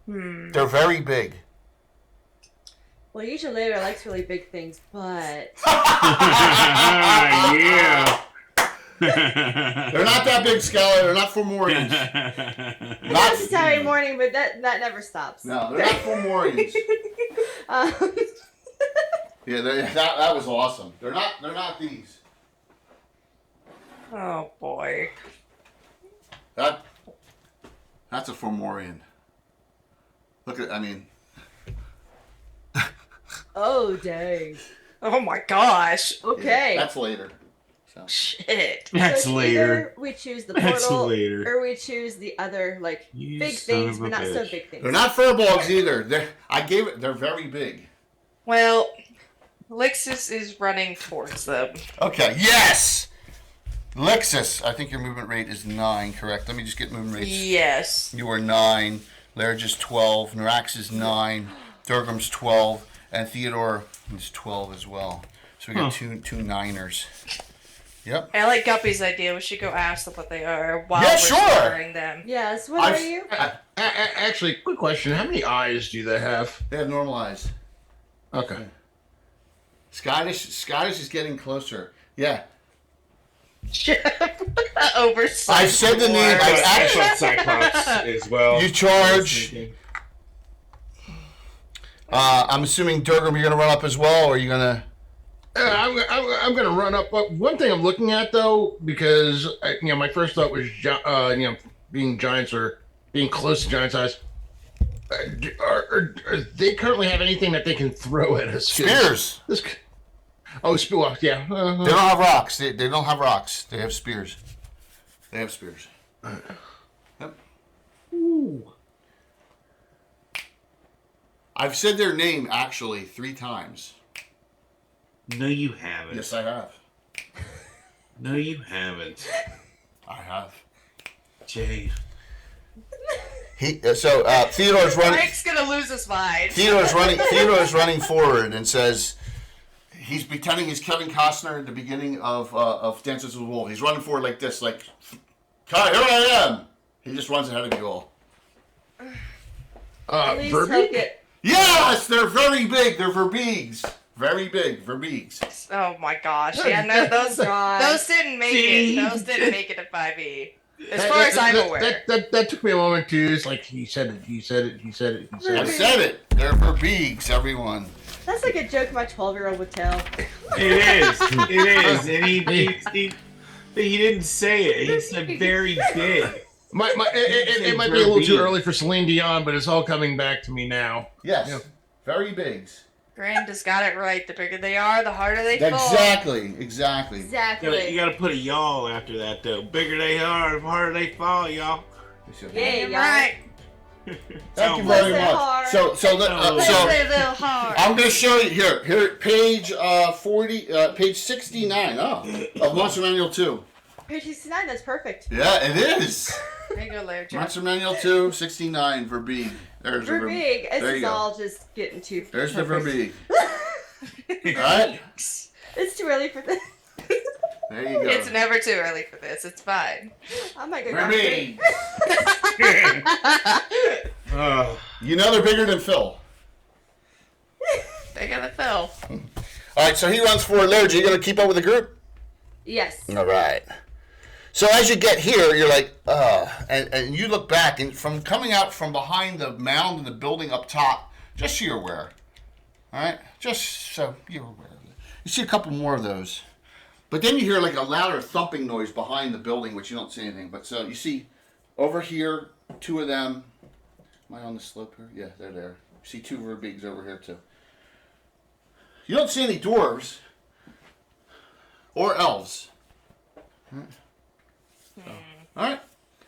They're very big. Well, usually Later likes really big things, but Yeah. They're not that big, Skylar. They're not Fomorians. not Saturday morning, but that never stops. No, they're not Fomorians. Yeah, that was awesome. They're not these. Oh boy. That's a Fomorian. Look at, Oh, dang. Oh my gosh. Okay. yeah, that's later. So. Shit. That's So later. either we choose the That's portal, later. or we choose the other, like, You big son things, of a but not so bitch. big things. They're not furbolgs either. They're very big. Well, Lixus is running towards them. Okay, yes! Lexus, I think your movement rate is 9, correct? Let me just get movement rates. Yes. You are 9, Large is 12, Narax is 9, Durgram's 12, and Theodore is 12 as well. So we got two niners. Yep. I like Guppy's idea. We should go ask them what they are while Yeah, we're sure. slaughtering them. Yes, what are you? Actually, quick question: how many eyes do they have? They have normal eyes. Okay. Scottish is getting closer. Yeah. Oversight. I said the name. I thought Cyclops as well. You charge. I'm assuming Durgram, you're gonna run up as well, or are you gonna? I'm going to run up. But one thing I'm looking at though, because my first thought was being giants or being close to giant size. Are they currently have anything that they can throw at us? Spears. Spear. Yeah. They don't have rocks. They don't have rocks. They have spears. They have spears. Yep. Ooh. I've said their name actually 3 times. No, you haven't. Yes, I have. No, you haven't. I have. Jay. Theodore's running. Frank's gonna lose his mind. Theodore's running forward and says he's pretending he's Kevin Costner at the beginning of Dances with Wolves. He's running forward like this, like, "Hi, here I am." He just runs ahead of you all. At least Verbeek? he'll get. Yes, they're very big. They're Verbeegs. Very big Verbeegs. Oh my gosh. Yeah, no, those God. didn't make See? it. Those didn't make it at 5e. As far as I'm aware. That took me a moment too. It's like he said it. I said it. They're Verbeegs, everyone. That's like a joke my 12-year-old would tell. It is. It is. And he didn't say it. He said very big. It might be a little too early for Celine Dion, but it's all coming back to me now. Yes. Yeah. Very bigs. Grand has got it right. The bigger they are, the harder they fall. Exactly. Exactly. You gotta put a y'all after that though. Bigger they are, the harder they fall, y'all. Yeah, You're y'all. right. Thank you very Listen much. hard. So Play a little hard. I'm going to show you here, page 69 of Monster Manual 2. Page 69, that's perfect. Yeah, it is. There you go, Larry Joe. Monster Manual 2, 69, Verbeeg. There's We're the big. This There is you go. all just getting too. There's the perfect. Verbeeg. Alright? It's too early for this. There you go. It's never too early for this. It's fine. I might go. Verbeeg. Oh. You know they're bigger than Phil. They're gonna fill. Alright, so he runs forward. Larry, are you going to keep up with the group? Yes. Alright. So as you get here, you're like, and you look back, and from coming out from behind the mound in the building up top, just so you're aware. Alright? Just so you're aware of it. You see a couple more of those. But then you hear like a louder thumping noise behind the building, which you don't see anything. But so you see over here, 2 of them. Am I on the slope here? Yeah, they're there. You see 2 Verbeegs over here too. You don't see any dwarves or elves. Alright,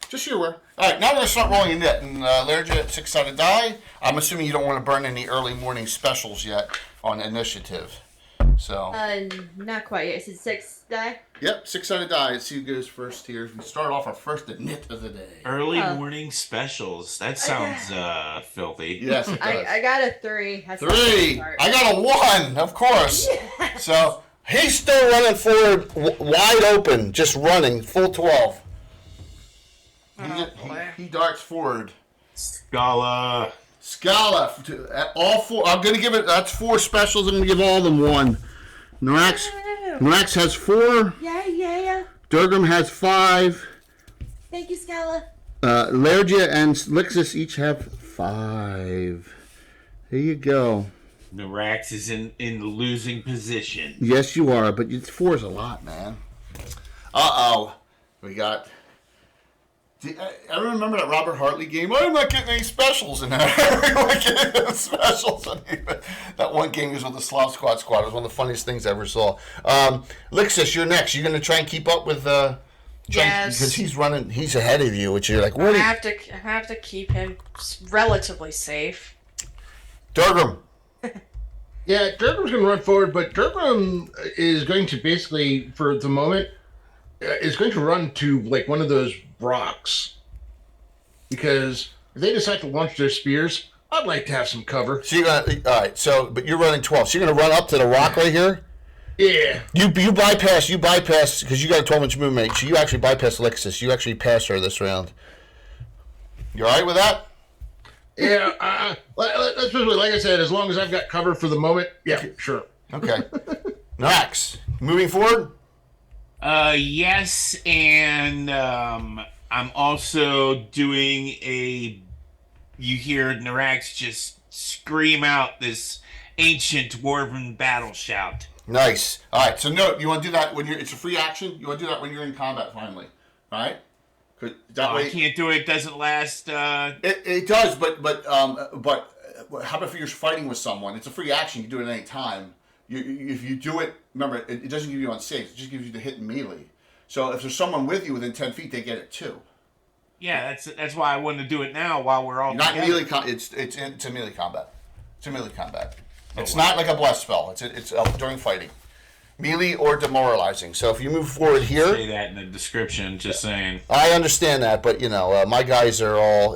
just so you're aware. Alright, now we're going to start rolling a knit. And Larry, 6-sided die. I'm assuming you don't want to burn any early morning specials yet on initiative. So. Not quite yet. Is it 6 die? Yep, 6-sided die. Let's see who goes first here. We start off our first nit of the day. Early morning specials. That sounds filthy. Yes, it does. I got a 3. That's 3. I got a 1, of course. Yes. So he's still running forward, wide open, just running full 12. He darts forward. Scala. All 4. I'm gonna give it. That's 4 specials. I'm gonna give all of them 1. Norax has 4. Yeah. Durgam has 5. Thank you, Scala. Lergia and Lixus each have 5. There you go. Norax is in the losing position. Yes, you are, but 4 is a lot, man. We got. I remember that Robert Hartley game. I'm not getting any specials in there. Everyone getting specials. That one game was with the Slav Squad. It was one of the funniest things I ever saw. Lixus, you're next. You're going to try and keep up with. Yes. Because he's running. He's ahead of you, which you're like, what? I have to keep him relatively safe. Durgam. Yeah, Durgam's going to run forward, but Durgam is going to basically, for the moment, is going to run to like one of those rocks. Because if they decide to launch their spears, I'd like to have some cover. So you're gonna, all right. So, but you're running 12. So you're gonna run up to the rock right here. Yeah. You bypass because you got a 12-inch movement. So you actually bypass Lixus. You actually pass her this round. You all right with that? Yeah. Let's put it like I said, as long as I've got cover for the moment, yeah, sure. Okay. Max, moving forward. Yes, and I'm also doing a. You hear Norax just scream out this ancient dwarven battle shout. Nice. All right. So no, you want to do that when you're. It's a free action. You want to do that when you're in combat. Finally, all right? That way, I can't do it. It doesn't last. It does, but how about if you're fighting with someone? It's a free action. You can do it at any time. If you do it, remember, it doesn't give you on saves. It just gives you the hit and melee. So if there's someone with you within 10 feet, they get it too. Yeah, that's why I wanted to do it now while we're all Not together. melee. It's a melee combat. It's a melee combat. It's not like a bless spell. It's during fighting, melee or demoralizing. So if you move forward here, Say that in the description. Just saying. I understand that, but my guys are all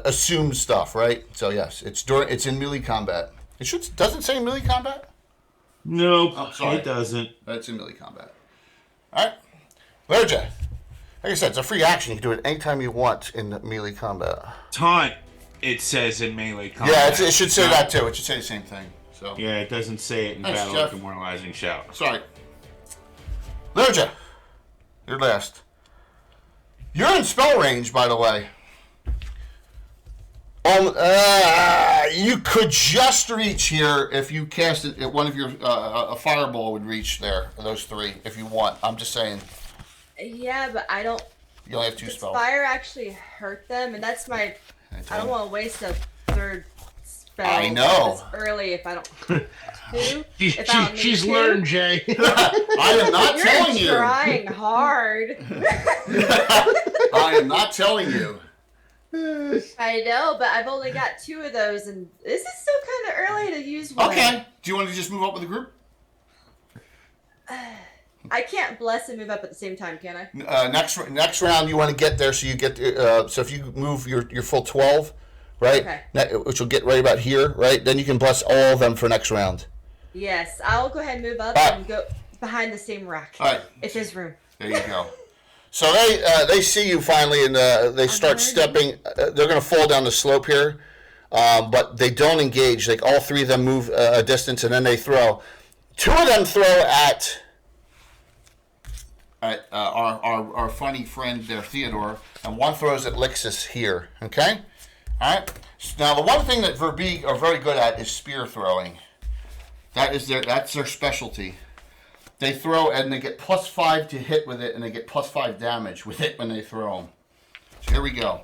assumed stuff, right? So yes, it's in melee combat. Doesn't say melee combat. Nope, Oh, sorry. it doesn't. That's in melee combat. All right, Lerja. Like I said, it's a free action. You can do it anytime you want in melee combat. Taunt, it says in melee combat. Yeah, it should say that too. It should say the same thing. So Yeah, it doesn't say it in Thanks, battle Jeff. of demoralizing shout. sorry, Lerja. You're last. You're in spell range, by the way. You could just reach here if you cast it. One of your a fireball would reach there. Those 3, if you want. I'm just saying. Yeah, but I don't. You only have 2 Does spells. fire actually hurt them? And that's my. I don't want to waste a 3rd spell. I know. This early if I don't. Two? If I don't need She's to. learned, Jay. I am not telling You're you. trying hard. I am not telling you. I know, but I've only got 2 of those, and this is still kind of early to use one. Okay. Do you want to just move up with the group? I can't bless and move up at the same time, can I? Next round, you want to get there, so you get. So if you move your full 12, right? Okay. Which will get right about here, right? Then you can bless all of them for next round. Yes, I'll go ahead and move up All right. and go behind the same rock. All right. If there's room. There you go. So they see you finally, and they start stepping. They're going to fall down the slope here, but they don't engage. Like all 3 of them move a distance, and then they throw. 2 of them throw at our funny friend there, Theodore, and 1 throws at Lixus here. Okay, all right. Now the one thing that Verbeeg are very good at is spear throwing. That's their specialty. They throw and they get +5 to hit with it, and they get +5 damage with it when they throw them. So here we go.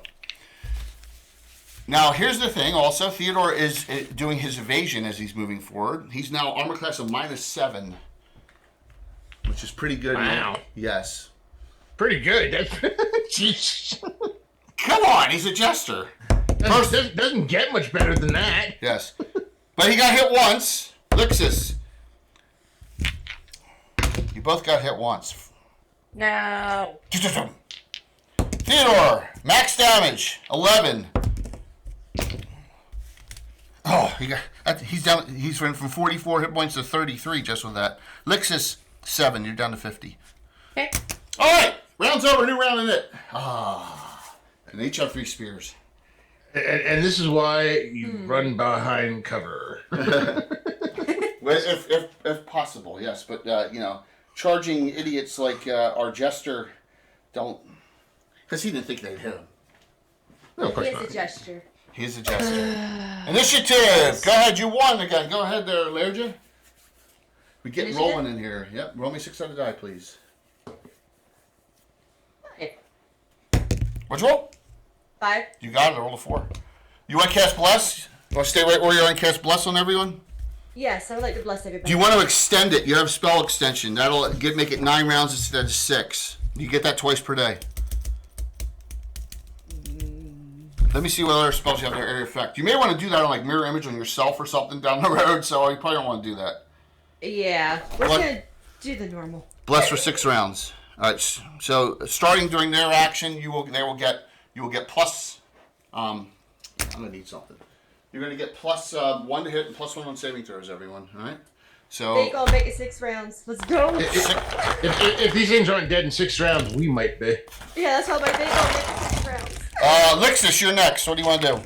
Now here's the thing. Also, Theodore is doing his evasion as he's moving forward. He's now armor class of -7, which is pretty good. Wow. Yes. Pretty good. That's jeez. Come on, he's a jester. Doesn't get much better than that. Yes. But he got hit once. Lixus. both got hit once. No. Theodore, max damage, 11. Oh, he's down. He's went from 44 hit points to 33 just with that. Lixus, 7. You're down to 50. Okay. All right, round's over. New round in it. And they each have 3 spears. And this is why you run behind cover. Well, if possible, yes. But charging idiots like our jester don't, because he didn't think they'd hit him. No, of course He has not. a gesture. He's a jester. Initiative. Go ahead. You won again. Go ahead there, Lairja. We get Initiative? rolling in here. Yep. Roll me 6-sided die, please. 5. What'd you roll? 5. You got it. I rolled a 4. You want to cast bless? You want to stay right where you are and cast bless on everyone? Yes, I would like to bless everybody. Do you want to extend it? You have spell extension. That'll make it 9 rounds instead of 6. You get that twice per day. Let me see what other spells you have their area effect. You may want to do that on like mirror image on yourself or something down the road, so you probably don't want to do that. Yeah, we're What? just gonna do the normal. Bless for 6 rounds. All right. So starting during their action, you will get plus. I'm gonna need something. You're gonna get plus 1 to hit and plus 1 on saving throws, everyone. All right. So. They go make it 6 rounds. Let's go. If these things aren't dead in 6 rounds, we might be. Yeah, that's how my they go make it 6 rounds. Lixus, you're next. What do you want to do?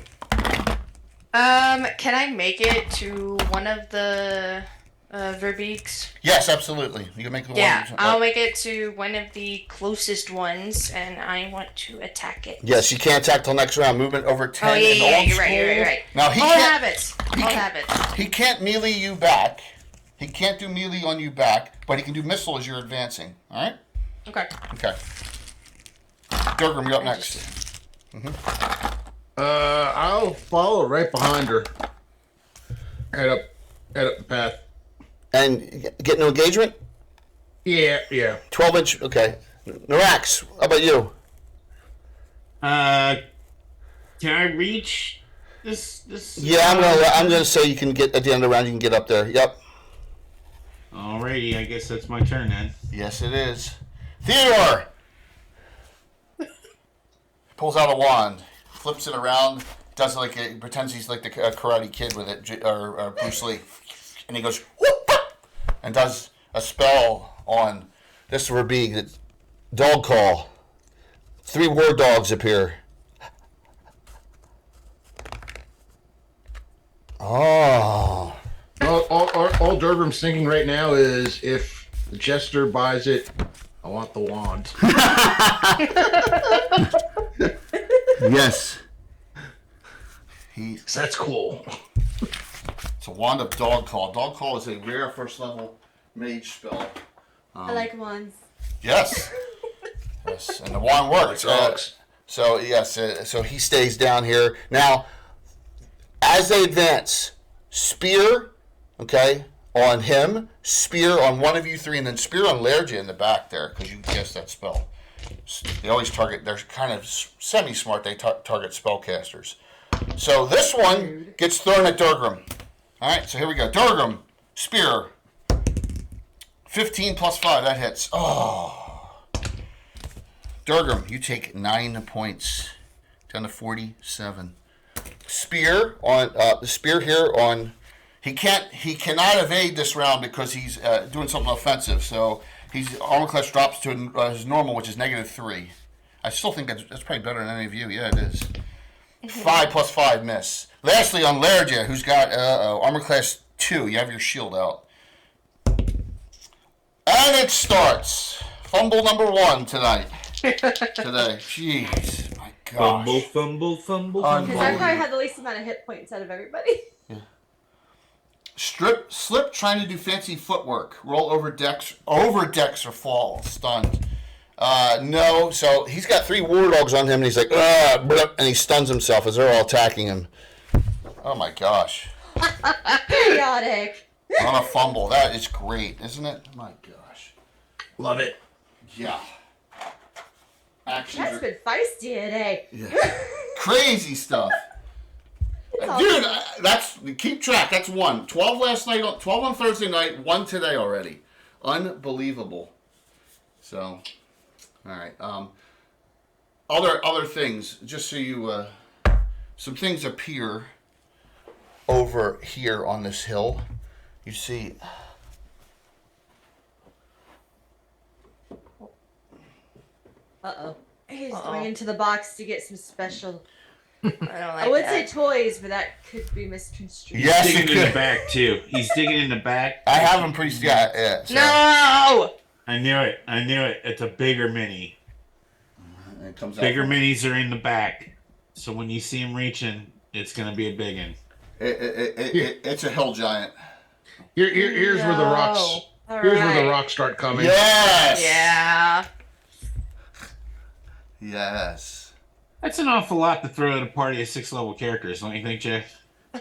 Can I make it to one of the Verbeeks? Yes, absolutely. You can make the Yeah, one. I'll make it to one of the closest ones, and I want to attack it. Yes, you can't attack till next round. Movement over 10. Oh, yeah, in yeah, old you're right, you're right. Now he All can't. habits. All habits. He can't melee you back. He can't do melee on you back, but he can do missile as you're advancing. All right. Okay. Okay. Durgrim, you're up next. I'll follow right behind her. Head up the path. And get no engagement. Yeah. 12-inch. Okay. Narax, how about you? Can I reach this? Yeah, I'm gonna say you can get at the end of the round. You can get up there. Yep. Alrighty, I guess that's my turn then. Yes, it is. Theodore pulls out a wand, flips it around, does pretends he's like the Karate Kid with it, or Bruce Lee, and he goes whoop, and does a spell on this Verbeeg. That dog call. 3 war dogs appear. Oh. All Durgrim's thinking right now is if the jester buys it, I want the wand. Yes. That's cool. It's a wand of dog call. Dog call is a rare first level mage spell. I like wands. Yes. Yes, and the wand works. Dogs. So he stays down here. Now, as they advance, spear, okay, on him, spear on one of you 3, and then spear on Lairja in the back there, because you cast that spell. They always target, they're kind of semi-smart, they target spellcasters. So this one gets thrown at Durgrim. Alright, so here we go. Durgrim, spear. 15 plus 5, that hits. Oh. Durgrim, you take 9 points. Down to 47. Spear on the spear here on he cannot evade this round because he's doing something offensive. So his armor class drops to his normal, which is -3. I still think that's probably better than any of you. Yeah, it is. 5 plus 5 miss. Lastly, on Lairja, who's got armor class 2, you have your shield out. And it starts. Fumble number 1 tonight. Today. Jeez, my gosh. Fumble. Because I probably had the least amount of hit points out of everybody. Slip trying to do fancy footwork. Roll over decks or fall. Stunned. No, so he's got 3 war dogs on him and he's like, and he stuns himself as they're all attacking him. Oh my gosh. Periodic. On a fumble. That is great, isn't it? My gosh. Love it. Yeah. Actions That's are been feisty today. crazy stuff. Dude, keep track. That's 1. 12 last night. 12 on Thursday night. 1 today already. Unbelievable. So, all right. Other things, just so you, some things appear over here on this hill. You see. Uh-oh. He's going into the box to get some special... I don't like I would say that. toys, but that could be misconstrued. Yes, He's you digging in the could. back too. He's digging in the back. I have them pretty. Yeah. So. No! I knew it. It's a bigger mini. It comes out Bigger from- minis are in the back. So when you see him reaching, it's gonna be a big one. It's a hill giant. Here's where the rocks. All Here's where right. the rocks start coming. Yes. Yeah. Yes. That's an awful lot to throw at a party of 6-level characters, don't you think, Jay?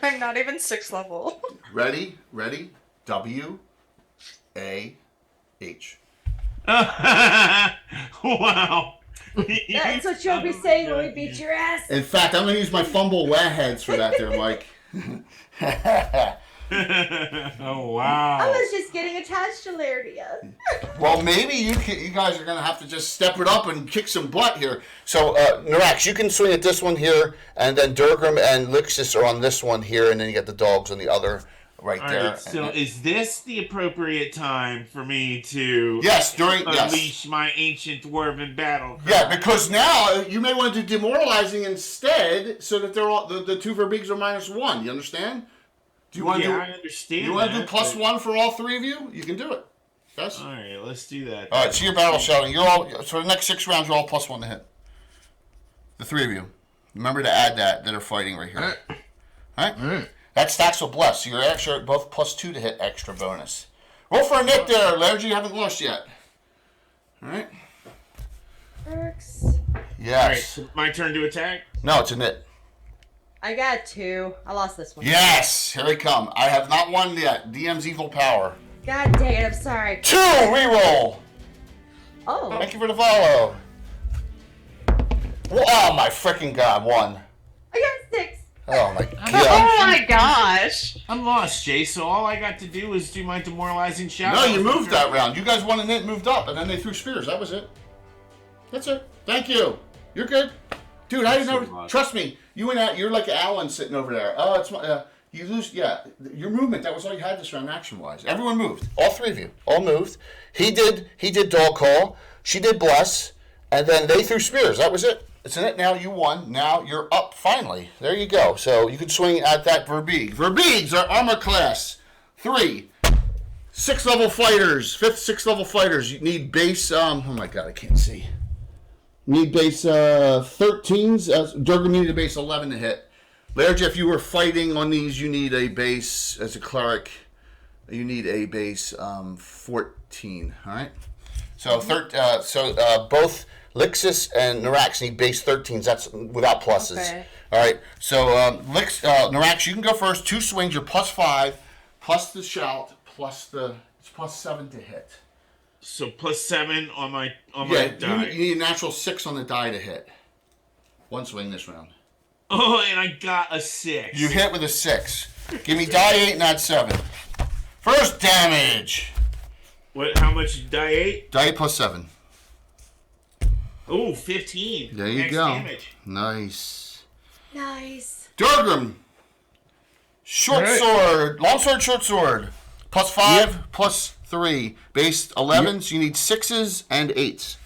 I'm not even 6th level. Ready? W, A, H. Wow. That's what you'll be saying when we beat your ass. In fact, I'm gonna use my fumble heads for that, there, Mike. Oh wow. I was just getting attached to Laertia. Well, maybe you guys are gonna have to just step it up and kick some butt here. So, Narax, you can swing at this one here, and then Durgrim and Lixis are on this one here, and then you get the dogs on the other right All there. right, so is this the appropriate time for me to Yes, unleash my ancient dwarven battle cry? Yeah, because now you may want to do demoralizing instead, so that they're all the two Verbeegs are -1. You understand? Do you want to Yeah, do? I understand. You want to do that, +1 for all three of you? You can do it. Yes. All right, let's do that. All right. So your battle shouting. You're all. So the next 6 rounds, you're all +1 to hit. The three of you. Remember to add that are fighting right here. All right. That stacks with bless. So you're actually both +2 to hit extra bonus. Roll for a nit there, Laird. You haven't lost yet. All right. Works. All right, Yes. so my turn to attack. No, it's a nit. I got 2. I lost this one. Yes. Here they come. I have not won yet. DM's evil power. God dang it, I'm sorry. 2 reroll. Oh. Thank you for the follow. Oh my freaking god! 1. I got 6. Oh my Oh god! my gosh. I'm lost, Jay, so all I got to do was do my demoralizing shout. No, you moved that round. You guys won and it moved up, and then they threw spears. That was it. That's it. Thank you. You're good, dude. I didn't know. Trust me. You and you're like Alan sitting over there. Oh, it's my. You lose. Yeah, your movement. That was all you had this round, action-wise. Everyone moved. All 3 of you. All moved. He did dog call. She did bless, and then they threw spears. That was it. It's in it now. You won. Now you're up. Finally, there you go. So you can swing at that Verbeeg. Verbeegs are armor class 3. 6-level fighters. 5th, 6th-level fighters. You need base. Oh my god, I can't see. Need base 13s. Durgrim, you need a base 11 to hit. Laird, if you were fighting on these, you need a base as a cleric. You need a base 14. All right. So both Lixis and Narax need base 13s. That's without pluses. Okay. All right. So Narax, you can go first. 2 swings. You're +5, plus the shout, plus it's +7 to hit. So +7 on my Yeah, die. you need a natural 6 on the die to hit. 1 swing this round. Oh, and I got a 6. You hit with a 6. Give me die 8 and add 7. First damage. What? How much? Die 8? Die 8 +7. Oh, 15. There you Max go. Damage. Nice. Nice. Durgrim. Short All right. sword. Long sword, short sword. +5, +3. Base 11, so you need 6s and 8s.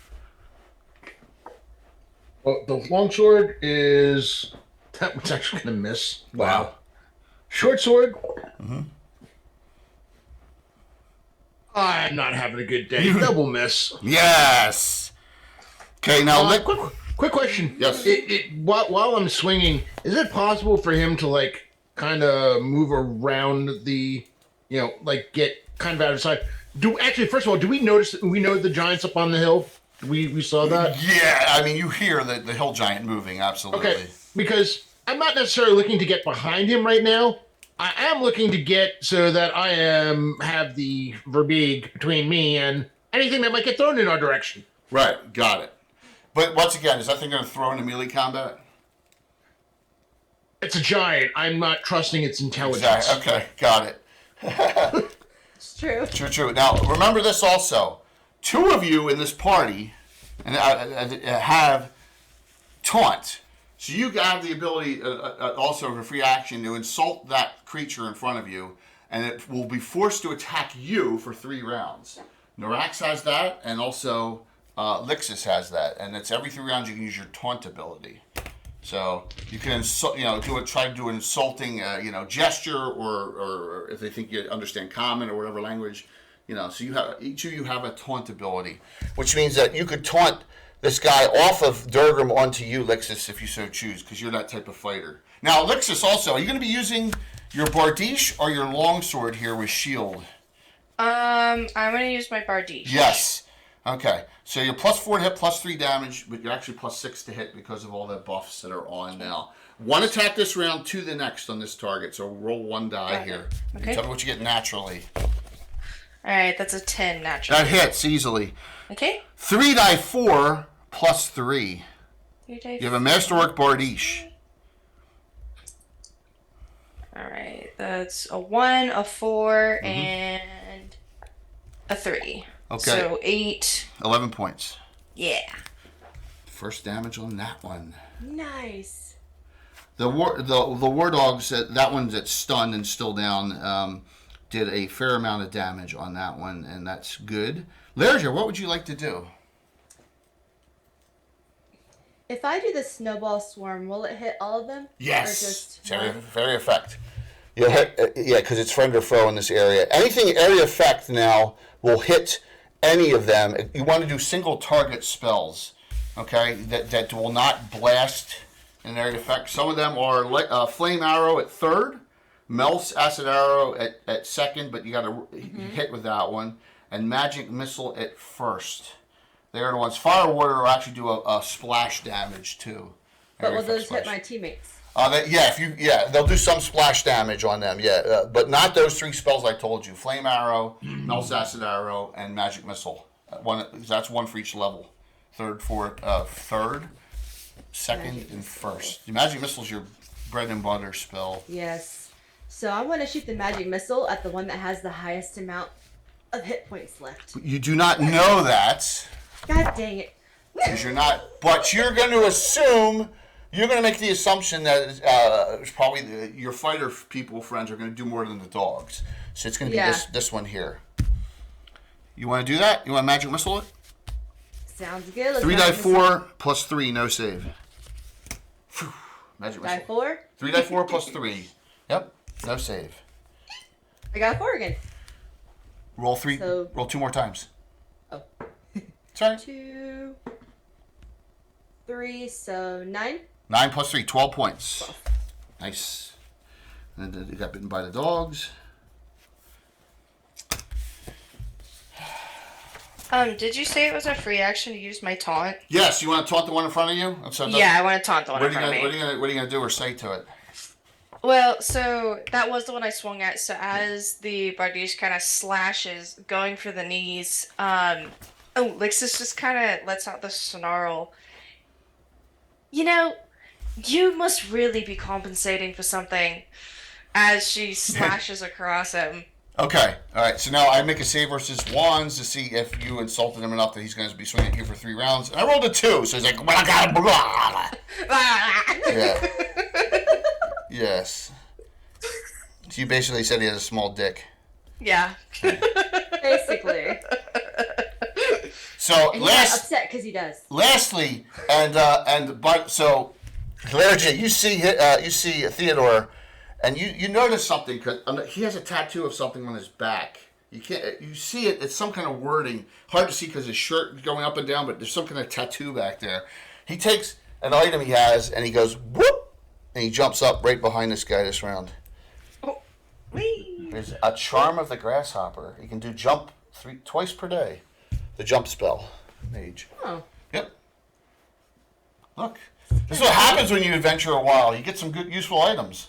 Well, the longsword is that one's actually gonna miss. Wow. Short sword. I'm not having a good day. Double miss. Yes. Okay, now Quick question. Yes. While I'm swinging, is it possible for him to like kind of move around the, like get kind of out of sight? First of all, do we notice? We know the giants up on the hill. We saw that. Yeah, I mean, you hear the hill giant moving, absolutely. Okay, because I'm not necessarily looking to get behind him right now. I am looking to get so that I have the Verbeeg between me and anything that might get thrown in our direction. Right, got it. But once again, is that thing going to throw into melee combat? It's a giant. I'm not trusting its intelligence. Okay, got it. It's true. True. Now, remember this also. 2 of you in this party have taunt. So you have the ability, also of a free action, to insult that creature in front of you, and it will be forced to attack you for 3 rounds. Norax has that, and also Lixus has that, and it's every 3 rounds you can use your taunt ability. So you can insult, try to do an insulting, gesture, or if they think you understand common or whatever language, So each of you have a taunt ability, which means that you could taunt this guy off of Durgrim onto you, Lixus, if you so choose, because you're that type of fighter. Now, Lixus, also, are you going to be using your Bardiche or your longsword here with shield? I'm going to use my Bardiche. Yes. Okay. So you're +4 to hit, +3 damage, but you're actually +6 to hit because of all the buffs that are on now. 1 attack this round, 2 the next on this target. So roll 1 die here. Okay. Tell me what you get naturally. Alright, that's a 10 naturally. That hits easily. Okay. 3 die 4 +3. You have a Masterwork Bardiche. Alright, that's a 1, a 4, and a 3. Okay. So 8. 11 points. Yeah. First damage on that one. Nice. The war dogs, that one that's stunned and still down, did a fair amount of damage on that one, and that's good. Lerger, what would you like to do? If I do the snowball swarm, will it hit all of them? Yes. Or just It's very, one? very effect. You'll hit, because it's friend or foe in this area. Anything area effect now will hit any of them. You want to do single target spells, okay? That will not blast an area effect. Some of them are flame arrow at 3rd, Mel's acid arrow at 2nd, but you got to hit with that one, and magic missile at 1st. They're the ones. Fire water will actually do a splash damage too. But will those hit my teammates? They'll do some splash damage on them. But not those 3 spells I told you: flame arrow, Mel's acid arrow, and magic missile. That's 1 for each level. 3rd, 2nd, and 1st. The magic missile is your bread and butter spell. Yes. So I want to shoot the magic missile at the one that has the highest amount of hit points left. You do not know that. God dang it. Because you're not. But you're going to assume. You're going to make the assumption that probably your fighter friends are going to do more than the dogs. So it's going to be this one here. You want to do that? You want to magic missile it? Sounds good. 3 die 4 +3, no save. Phew. Magic missile. Die 4? 3 die 4 +3. Yep, no save. I got a 4 again. Roll 3. So- Roll 2 more times. Oh. Sorry. 2, 3, so 9. 9 +3, 12 points. Nice. And then you got bitten by the dogs. Did you say it was a free action to use my taunt? Yes, you want to taunt the one in front of you? Yeah, I want to taunt the one What in front of me. are you gonna do or say to it? Well, so that was the one I swung at. So as the Bardiche kind of slashes, going for the knees, Lixus just kind of lets out the snarl. You must really be compensating for something, as she slashes across him. Okay, all right. So now I make a save versus wands to see if you insulted him enough that he's going to be swinging at you for 3 rounds. And I rolled a 2, so he's like, well, I got blah. Yeah. Yes. So you basically said he has a small dick. Yeah. Basically. So And he got upset because he does. lastly, so Lerger, you see Theodore. And you notice something, because he has a tattoo of something on his back. You see it, it's some kind of wording. Hard to see because his shirt is going up and down, but there's some kind of tattoo back there. He takes an item he has and he goes, whoop! And he jumps up right behind this guy this round. Oh, wee. There's a Charm of the Grasshopper. He can do jump twice per day. The jump spell. Mage. Oh. Yep. Look. This is what happens when you adventure a while. You get some good, useful items.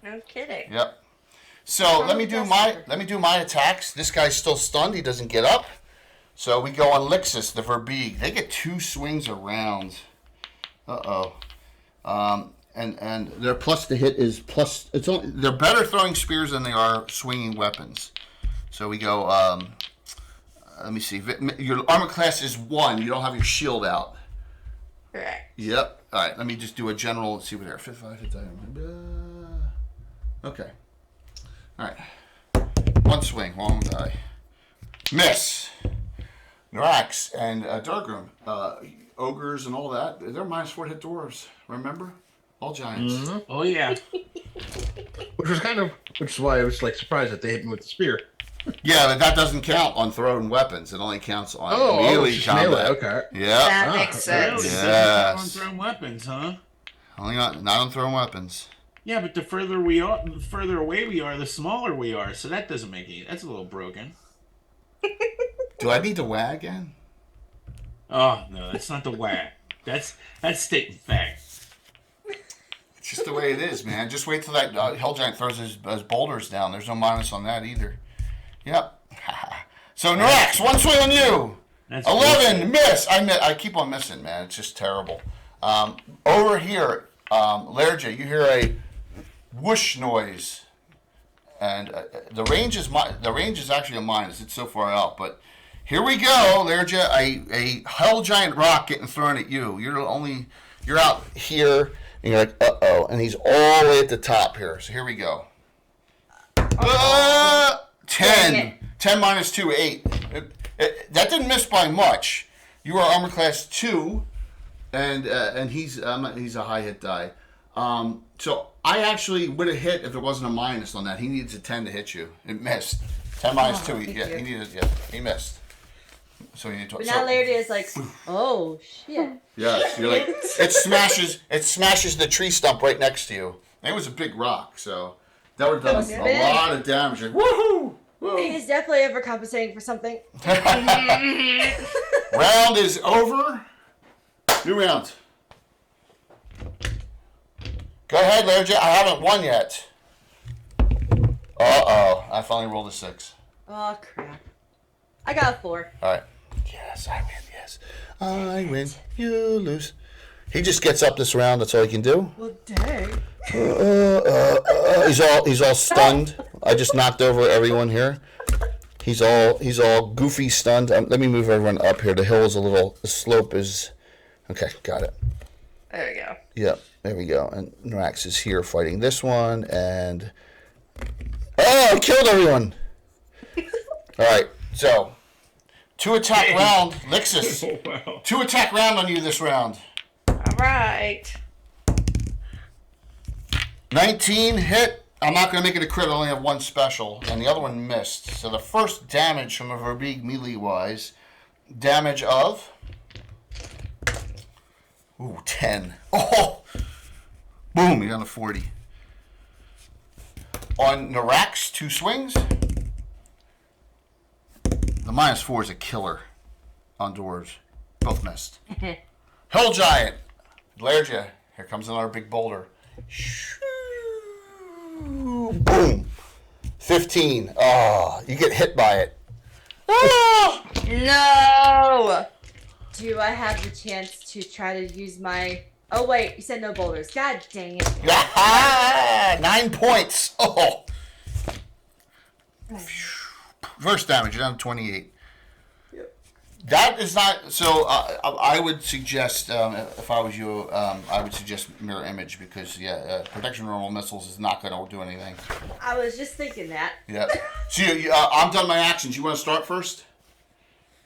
No kidding. Yep. So let me do my attacks. This guy's still stunned. He doesn't get up. So we go on Lixus, the Verbeeg. They get 2 swings around. And their plus to hit is plus. They're better throwing spears than they are swinging weapons. So we go. Let me see. Your armor class is 1. You don't have your shield out. Correct. Yep. All right. Let me just do a general. Let's see what there. 5, hit die. Okay. All right. One swing. Wrong die. Miss. Norax and Darkroom. Ogres and all that. They're -4 hit dwarves. Remember? All giants. Mm-hmm. Oh yeah. Which is why I was like surprised that they hit me with the spear. Yeah, but that doesn't count on thrown weapons. It only counts on melee just combat. melee, okay. Yeah. That makes sense. Really? Yes. On thrown weapons, huh? Only not on thrown weapons. Yeah, but the further away we are, the smaller we are. So that doesn't make any. That's a little broken. Do I need to wag again? Oh no, that's not the whack. That's stating fact. It's just the way it is, man. Just wait till that hell giant throws his boulders down. There's no minus on that either. Yep. So Norax, one swing on you. That's 11, miss. I keep on missing, man. It's just terrible. Over here, Lerja, you hear a whoosh noise, and the range is actually a minus. It's so far out, but here we go, Lerja. A hell giant rock getting thrown at you. You're out here, and you're like, uh-oh, and he's all the way at the top here. So here we go. 10. 10 minus 2, 8. That didn't miss by much. You are armor class 2, and he's a high hit die. So I actually would have hit if there wasn't a minus on that. He needs a 10 to hit you. It missed. 10 minus 2. He missed. So you need to. But now Laird is like, oh shit. Yes, you're like it smashes the tree stump right next to you. It was a big rock, so that would have done a lot of damage. Like, woohoo! Woo. He's definitely overcompensating for something. Round is over. New round. Go ahead, Lerja. I haven't won yet. Uh-oh. I finally rolled a 6. Oh crap. I got a 4. All right. Yes, I win. Yes. I win. You lose. He just gets up this round. That's all he can do. Well, dang. He's all stunned. I just knocked over everyone here. He's all goofy stunned. Let me move everyone up here. The slope is, okay, got it. There we go. Yep, there we go. And Norax is here fighting this one, and I killed everyone. All right, so 2 attack round, Lixus. Oh, wow. 2 attack round on you this round. All right. 19 hit. I'm not going to make it a crit. I only have 1 special, and the other one missed. So the first damage from a Verbeeg melee-wise, damage of 10. Oh, boom! You're on a 40. On Norax, 2 swings. The -4 is a killer on dwarves. Both missed. Hell Giant. Lerja. Here comes another big boulder. Boom. 15. Oh, you get hit by it. Oh! No! Do I have the chance to try to use my... Oh, wait. You said no boulders. God dang it. 9 points. Oh. First damage, you're down to 28. Yep. That is not... So, I would suggest, if I was you, I would suggest mirror image because, protection normal missiles is not going to do anything. I was just thinking that. Yeah. So, I'm done my actions. You want to start first?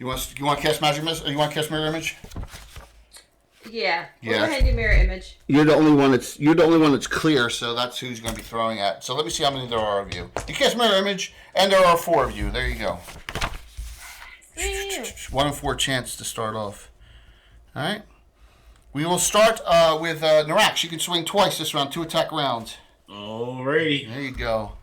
You want to cast magic missile? You want to cast mirror image? Yeah. We'll Yeah. go ahead and do mirror image. You're the only one that's clear, so that's who he's going to be throwing at. So let me see how many there are of you. You cast mirror image, and there are 4 of you. There you go. 1 in 4 chance to start off. All right. We will start with Norax. You can swing twice this round, 2 attack rounds. Alrighty. There you go.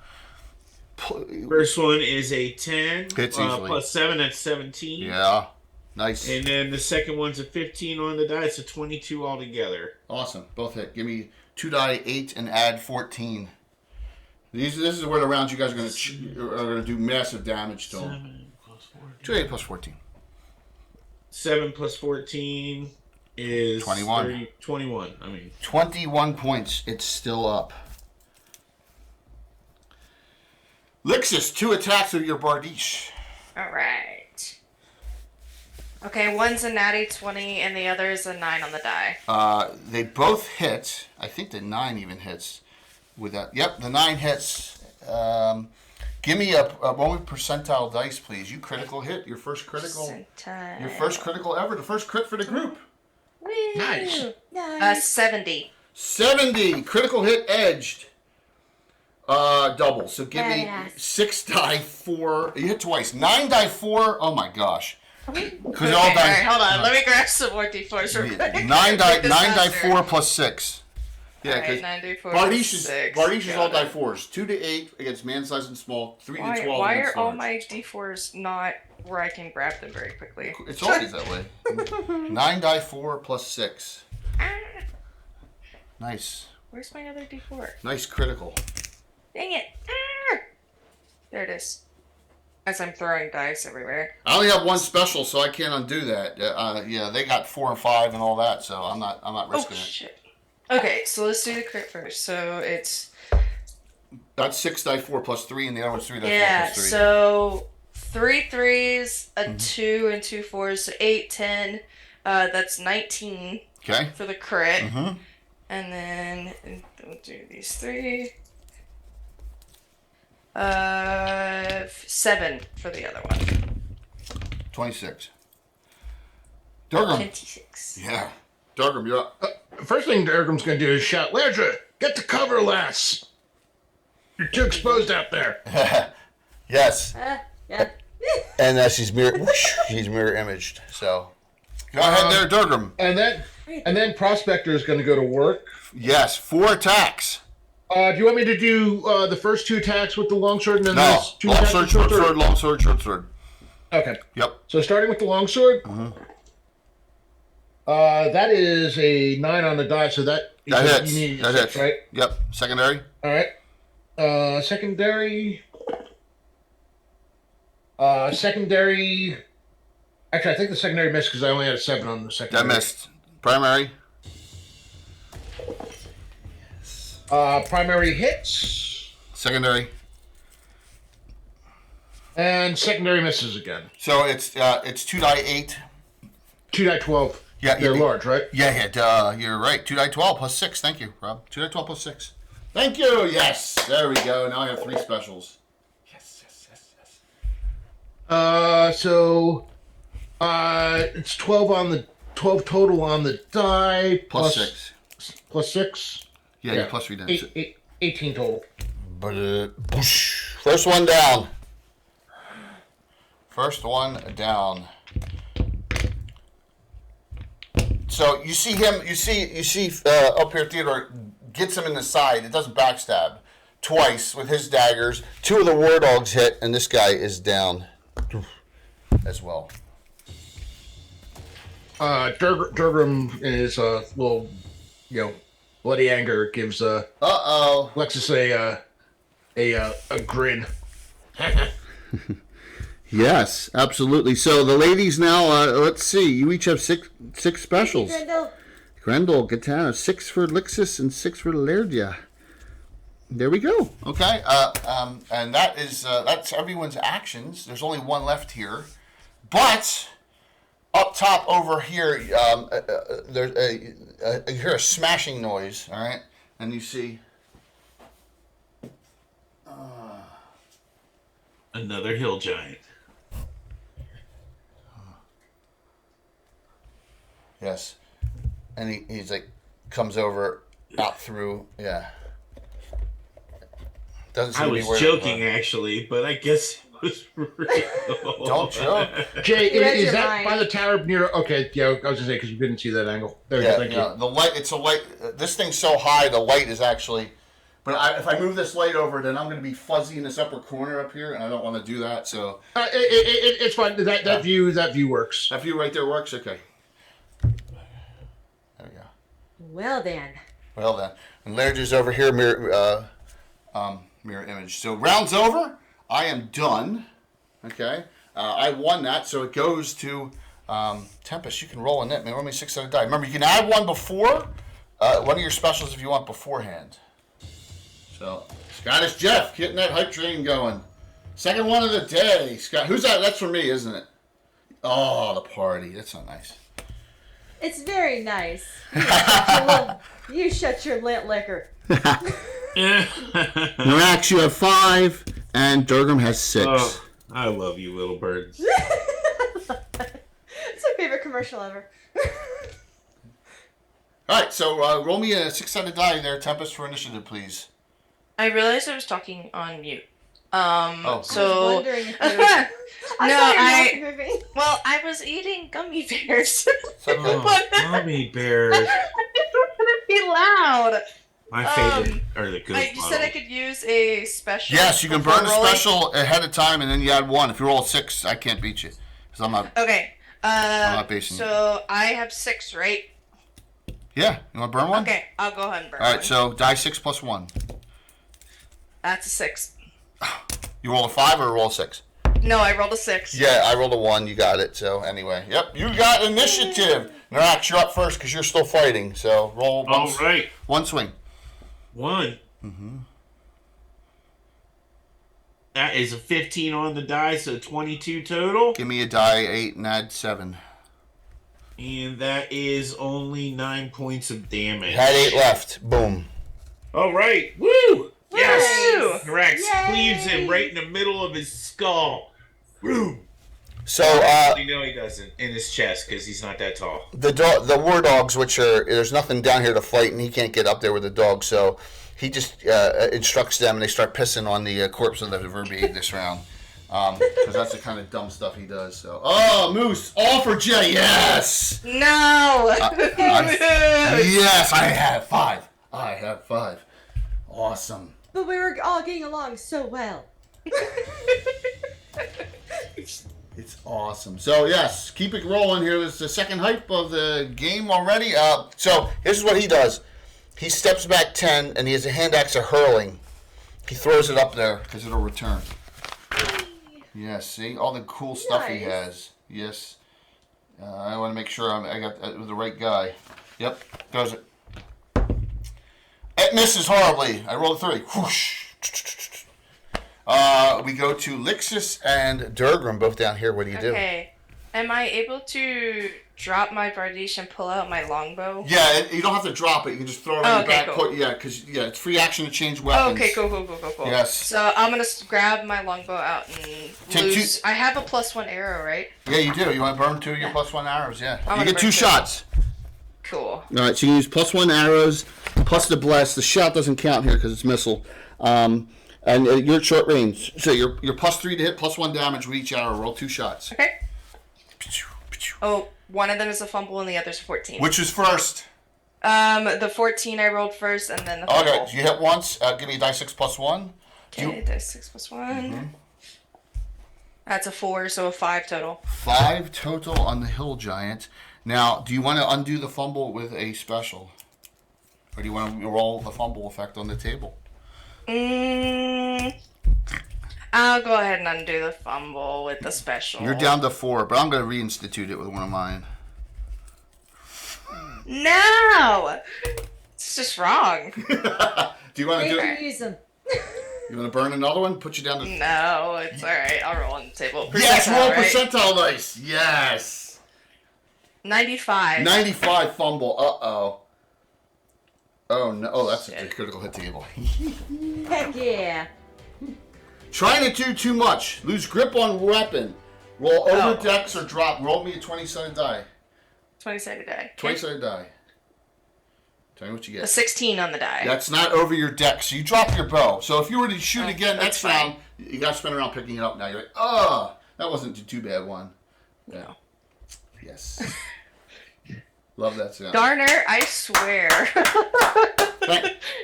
First one is a 10. Hits easily. Plus 7, that's 17. Yeah. Nice. And then the second one's a 15 on the die, so 22 altogether. Awesome. Both hit. Give me 2 die, 8, and add 14. This is where the rounds you guys are going to do massive damage to them. 7 plus 14. 2, 8 plus 14. 7 plus 14 is 21. 21. 21 points. It's still up. Lixus, 2 attacks with your Bardiche. All right. Okay, one's a natty 20 and the other is a 9 on the die. They both hit. I think the 9 even hits with that. Yep, the 9 hits. Give me a 1 percentile dice, please. You critical hit. Your first critical. Your first critical ever. The first crit for the group. Woo. Nice. 70. 70. Critical hit edged. Double. So give me Badass. 6 die 4. You hit twice. 9 die 4. Oh my gosh. Okay, Because they're all die. alright, hold on. Let me grab some more d4s real quick. 9 die Make this 9 die faster. 4 plus 6. Yeah, Alright, because 9 d4 Bardiche is 6. Bardiche is all Got die it. 4s. 2 to 8 against man size and small. 3 to 12 Why against are all large. my d4s not where I can grab them very quickly? It's always that way. 9 die 4 plus 6. Ah, Nice. where's my other d4? Nice critical. Dang it! Ah! There it is. As I'm throwing dice everywhere. I only have 1 special, so I can't undo that. Yeah, they got 4 and 5 and all that, so I'm not Oh risking it. shit. Okay, so let's do the crit first. So it's That's 6 die 4 plus 3, and the other one's 3 die 4 yeah. plus 3. So 3 3s, a 2 and 2 4s, so 8, 10. That's 19 Okay. for the crit, Mm-hmm. and then we'll do these 3. 7 for the other one. 26. Durgam. 26. Yeah. Durgam, you're up. First thing Durgam's going to do is shout, Lairdra, get to cover, lass. You're too exposed out there. Yes. Yeah. And she's mirror imaged. So go ahead there, Durgam. And then Prospector is going to go to work. Yes, 4 attacks. Do you want me to do the first 2 attacks with the longsword and then No. those 2 Long attacks sword, with short short sword, long sword, short sword. Okay. Yep. So starting with the longsword, that is a 9 on the die, so that That hits. You need a That 6, hits. right? Yep. Secondary. All right. Secondary. Secondary. Actually, I think the secondary missed because I only had a 7 on the secondary. That missed. Primary. Primary hits. Secondary. And secondary misses again. So it's 2 die 8. 2 die 12. Yeah, They're large, right? Yeah, you're right. 2 die 12 plus 6. Thank you, Rob. 2 die 12 plus 6. Thank you. Yes. There we go. Now I have 3 specials. Yes. So it's 12 total on the die Plus 6. Plus 6. Yeah, you plus 3 damage. 18 total. But whoosh. First one down. First one down. So you see him. You see up here, Theodore gets him in the side. It doesn't backstab. Twice with his daggers. 2 of the war dogs hit, and this guy is down as well. Durgram in his little, bloody anger gives Uh-oh. Lexus a grin. Yes, absolutely. So the ladies now, let's see. You each have six specials. Grendel. Grendel, Katana, 6 for Lixus and 6 for Lairdia. There we go. Okay, and that's everyone's actions. There's only 1 left here, but up top over here, there's you hear a smashing noise. All right, and you see. Another hill giant. Yes, and he's like comes over out through. Yeah. Doesn't seem I to be was worried joking, about actually, but I guess it was real. Don't joke. Jay, You read is your that mind. by the tower near? Okay, yeah, I was gonna say because you couldn't see that angle. There we go. Yeah, Thank you. the light. It's a light. This thing's so high, the light is actually. But if I move this light over, then I'm going to be fuzzy in this upper corner up here, and I don't want to do that. So It's fine. That view works. that view right there works. Okay. There we go. Well then. Well then, and Laird's over here, mirror image. So round's over. I am done. Okay. I won that, so it goes to Tempest. You can roll in it. Man, roll me 6-sided die. Remember, you can add one before one of your specials if you want beforehand. So Scottish Jeff getting that hype train going. Second one of the day. Scott, who's that? That's for me, isn't it? Oh, the party. That's not nice. It's very nice. You shut your lint liquor. Norax, you have 5, and Durgam has 6. Oh, I love you, little birds. It's my favorite commercial ever. All right, so roll me a 6-sided die there, Tempest, for initiative, please. I realized I was talking on mute. So I was wondering if you were... Well, I was eating gummy bears. Oh, gummy bears. I didn't want to be loud. My favorite are the good You said I could use a special. Yes, you can burn the before rolling? special ahead of time, and then you add 1. If you roll a 6, I can't beat you. Because I'm not... Okay. I'm not basing So I have 6, right? Yeah, you want to burn 1? Okay, I'll go ahead and burn All right, one. so die 6 plus 1. That's a 6. You roll a 5 or roll a 6? No, I rolled a 6. Yeah, I rolled a 1. You got it. So anyway, yep, you got initiative. Norax, you're up first because you're still fighting. So roll one, All right. one swing. 1. That is a 15 on the die, so 22 total. Give me a die 8 and add 7. And that is only 9 points of damage. Had 8 left. Boom. All right. Woo! Yes! Woo! Rex Yay! cleaves him right in the middle of his skull. Woo! So You know he doesn't. In his chest, because he's not that tall. the war dogs, which are there's nothing down here to fight, and he can't get up there with the dog, so he just instructs them, and they start pissing on the corpse of the verbiage this round, because that's the kind of dumb stuff he does. So Moose, all for Jay, yes, No! yes, I have 5. I have 5. Awesome. But we were all getting along so well. It's awesome. So yes, keep it rolling here. This is the second hype of the game already. So here's what he does. He steps back 10, and he has a hand axe of hurling. He throws it up there because it'll return. Yes, see all the cool stuff he Nice. has. Yes. I want to make sure I got the right guy. Yep, does it. It misses horribly. I rolled a 3. Whoosh. We go to Lixus and Durgrim, both down here. What do you do? Okay. Am I able to drop my Vardish and pull out my longbow? Yeah, you don't have to drop it. You can just throw it in Oh, your okay, back. cool. Yeah, because it's free action to change weapons. Okay, cool. Yes. So I'm gonna grab my longbow out and Take lose. I have a +1 arrow, right? Yeah, you do. You want to burn 2 of your +1 arrows? Yeah. I'm You gonna get 2 burn 2. shots. Cool. All right, so you can use +1 arrows, plus the blast. The shot doesn't count here because it's missile. And you're at short range. So you're +3 to hit, +1 damage with each arrow. Roll 2 shots. Okay. Oh, one of them is a fumble and the other's a 14. Which is first? The 14 I rolled first, and then the fumble. Okay, you hit once. Give me a die 6 +1. Okay, that's 6 + 1. That's a 4, so a 5 total. 5 total on the Hill Giant. Now, do you want to undo the fumble with a special? Or do you want to roll the fumble effect on the table? I'll go ahead and undo the fumble with the special. You're down to 4, but I'm going to reinstitute it with one of mine. No! It's just wrong. Do you want to do Maybe it? use them. You want to burn another one? Put you down to... No, it's alright. I'll roll on the table. Yes, Percentile, roll right? percentile dice. Yes. 95. 95 fumble. Uh-oh. Oh, no. Oh, that's a Shit. critical hit table. Heck yeah. Trying to do too much. Lose grip on weapon. Roll over Oh. dex or drop. Roll me a 20-sided die. 20-sided die. 20-sided die. Tell me what you A get. 16 on the die. That's not over your deck, so you drop your bow. So if you were to shoot again that's next round, you got to spend around picking it up now. You're like, oh, that wasn't a too bad one. Yeah. No. Yes. Love that sound. Garner, I swear.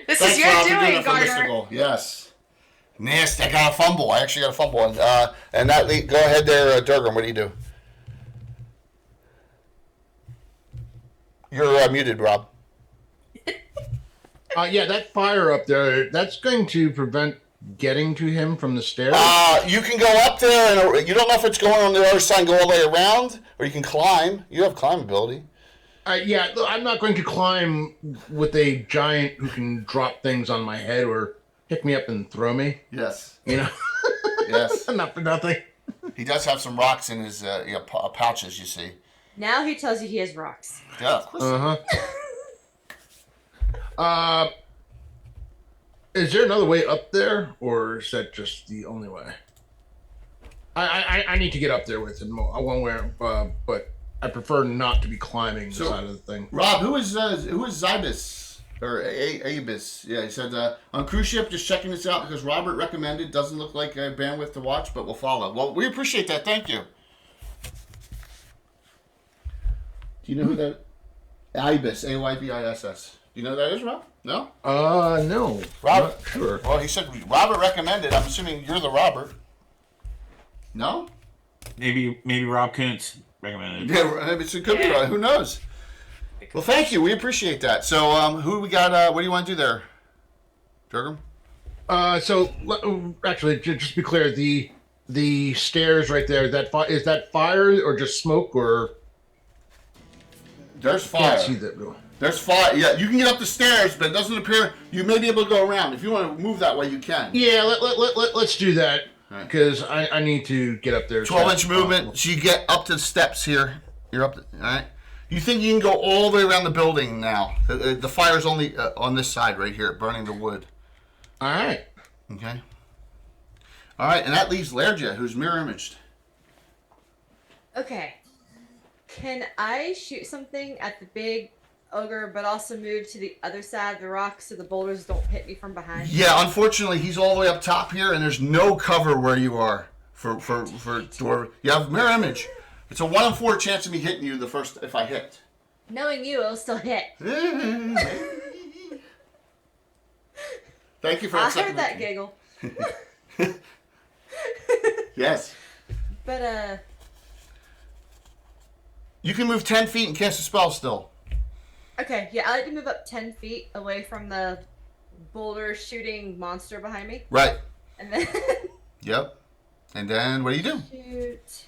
This Thanks, is your Rob, for doing, it for Garner. Mystical. Yes. Nasty. I got a fumble. I actually got a fumble. And that go ahead there, Durgrim. What do you do? You're muted, Rob. Yeah, that fire up there, that's going to prevent getting to him from the stairs. You can go up there, and you don't know if it's going on the other side and go all the way around, or you can climb. You have climb ability. Yeah, look, I'm not going to climb with a giant who can drop things on my head or pick me up and throw me. Yes. You know? Yes. Not for nothing. He does have some rocks in his pouches, you see. Now he tells you he has rocks. Yeah, of course. Is there another way up there, or is that just the only way? I need to get up there with him one way, but I prefer not to be climbing the side of the thing. Rob, who is Zybus? Or Abus? Yeah, he said, on cruise ship, just checking this out because Robert recommended. Doesn't look like a bandwidth to watch, but we'll follow. Well, we appreciate that. Thank you. Do you know who that? Ibis, Aybiss. Do you know who that is, Rob? No? No. Robert? Not sure. Well, he said Robert recommended. I'm assuming you're the Robert. No? Maybe Rob Kuntz recommended it. Yeah, it could be right. Who knows? Well, thank you. We appreciate that. So, who we got? What do you want to do there, Durgam? Actually, just be clear, the stairs right there, is that fire or just smoke, or There's I can't fire. see that. There's fire. Yeah, you can get up the stairs, but it doesn't appear you may be able to go around. If you want to move that way, you can. Yeah, let's do that Right. because I need to get up there. as 12-inch fast as movement. possible. So you get up to the steps here. You're up. All right. You think you can go all the way around the building now? The fire's only on this side right here, burning the wood. All right. Okay. All right, and that leaves Lerja, who's mirror imaged. Okay. Can I shoot something at the big ogre, but also move to the other side of the rock so the boulders don't hit me from behind? Yeah, unfortunately, he's all the way up top here, and there's no cover where you are for Dwarf. You have mirror image. It's a 1 in 4 chance of me hitting you the first if I hit. Knowing you, it'll still hit. Thank you for I accepting heard that giggle. Yes. But, You can move 10 feet and cast a spell still. okay, yeah, I like to move up 10 feet away from the boulder shooting monster behind me. Right. And then Yep. And then what do you do? shoot.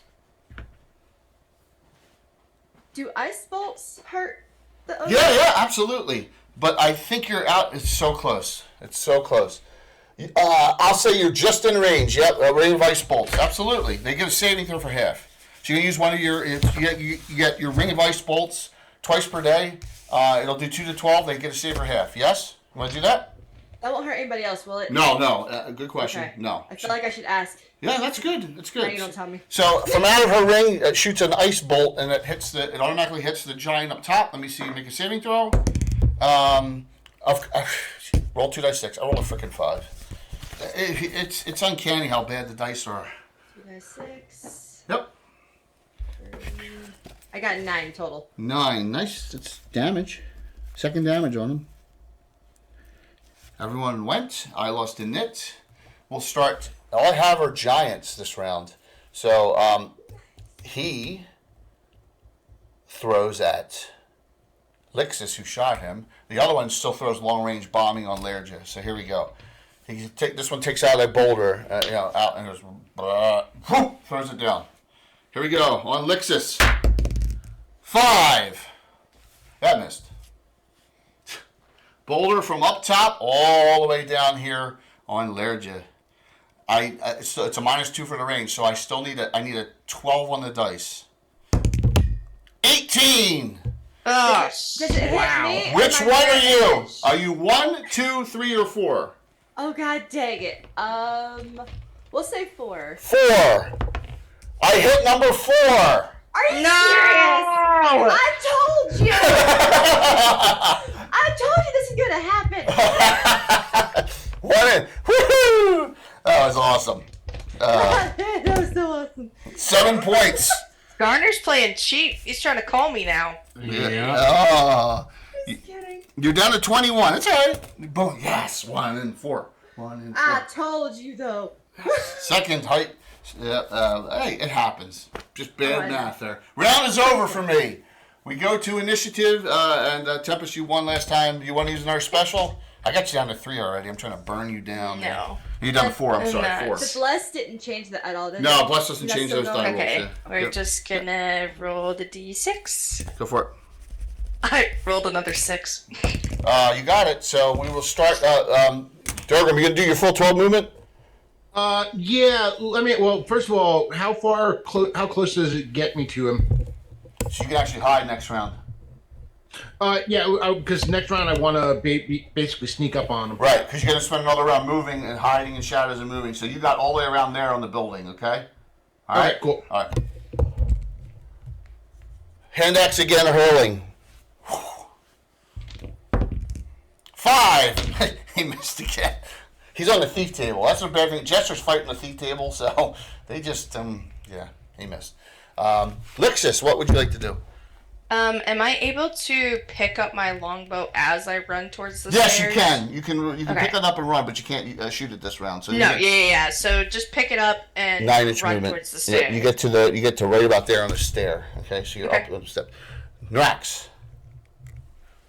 Do ice bolts hurt the ogre? Yeah, absolutely. But I think you're out. It's so close. It's so close. I'll say you're just in range. Yep, ray of ice bolts. Absolutely. They give a saving throw for half. So you can use one of your. You get your ring of ice bolts twice per day. It'll do 2 to 12. They get a save for half. Yes. You want to do that? That won't hurt anybody else, will it? No. Good question. Okay. No. I feel like I should ask. Yeah, that's good. That's good. Now you don't tell me. So from out of her ring, it shoots an ice bolt, and it automatically hits the giant up top. Let me see. Make a saving throw. Roll 2 dice 6. I rolled a freaking 5. It's uncanny how bad the dice are. 2 dice 6. Yep. 3. I got 9 total. 9. Nice. That's damage. Second damage on him. Everyone went. I lost a nit. We'll start. All I have are giants this round. So he throws at Lixus, who shot him. The other one still throws long-range bombing on Lerja. So here we go. This one takes out a boulder, out and goes, whoop, throws it down. Here we go on Lixus. 5. That missed. Boulder from up top all the way down here on Lerja. It's a -2 for the range, so I still need a 12 on the dice. 18. Oh, Does it hit me? Which Am I one are mirror you? image? Are you 1, 2, 3, or 4? Oh god dang it. We'll say 4. 4. I hit number 4. Are you serious? I told you! I told you this is gonna happen! Woohoo! That was awesome. That was so awesome. 7 points. Garner's playing cheap. He's trying to call me now. Yeah. Oh, Just kidding. you're down to 21. That's all right. Boom. Yes. 1 and 4. 1 and 4. I told you though. Second height. Hey, it happens. Just bad Oh, math there. Round is over for me. We go to initiative, and Tempest, you won last time. You want to use another special? I got you down to 3 already. I'm trying to burn you down. No. You're down to 4. I'm sorry, No. 4. The bless didn't change that at all, did it? No, Bless doesn't That's change still those going? die rolls. Okay, Yeah. we're Yep. just gonna roll the d6. Go for it. I rolled another 6. You got it. So we will start. Durgam, you gonna do your full 12 movement? Yeah. Well, first of all, how how close does it get me to him? So you can actually hide next round. Yeah, because next round I want to basically sneak up on him. Right, because you're going to spend another round moving and hiding in shadows and moving. So you got all the way around there on the building, okay? All right, cool. All right. Hand axe again, hurling. 5. He missed again. He's on the thief table. That's a bad thing. Jester's fighting the thief table, so they just, yeah, he missed. Lixus, what would you like to do? Am I able to pick up my longbow as I run towards the Yes, stairs? you can. You can Okay. pick it up and run, but you can't shoot it this round. So No, yeah. So just pick it up and 9-inch run movement. towards the stairs. Yeah, you get to right about there on the stair. Okay, so you're up a step. Nax,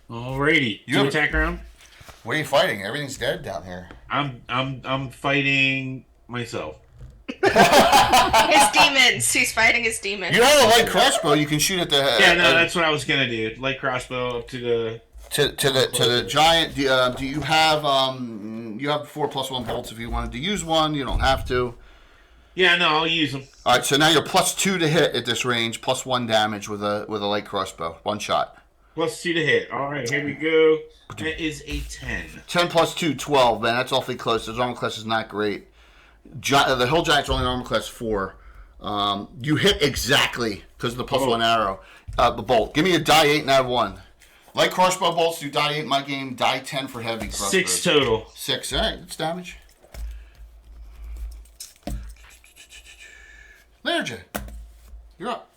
Alrighty. You Two have- attack round. what are you fighting? Everything's dead down here. I'm fighting myself. His demons. He's fighting his demons. You have a light crossbow. You can shoot at the Yeah, no, that's what I was gonna do. Light crossbow up to the. to the giant. Do you have you have 4+1 bolts if you wanted to use one? You don't have to. Yeah, no, I'll use them. All right, so now you're +2 to hit at this range, +1 damage with a light crossbow, one shot. +2 to hit. All right, here we go. That is a 10. 10 + 2, 12. Man, that's awfully close. His armor class is not great. The Hill Giant's only armor class 4. You hit exactly because of the +1 arrow. The bolt. Give me a die 8 and add 1. Light crossbow bolts do die 8 in my game. Die 10 for heavy crossbows. 6 total. 6. All right, that's damage. Lerja, you're up.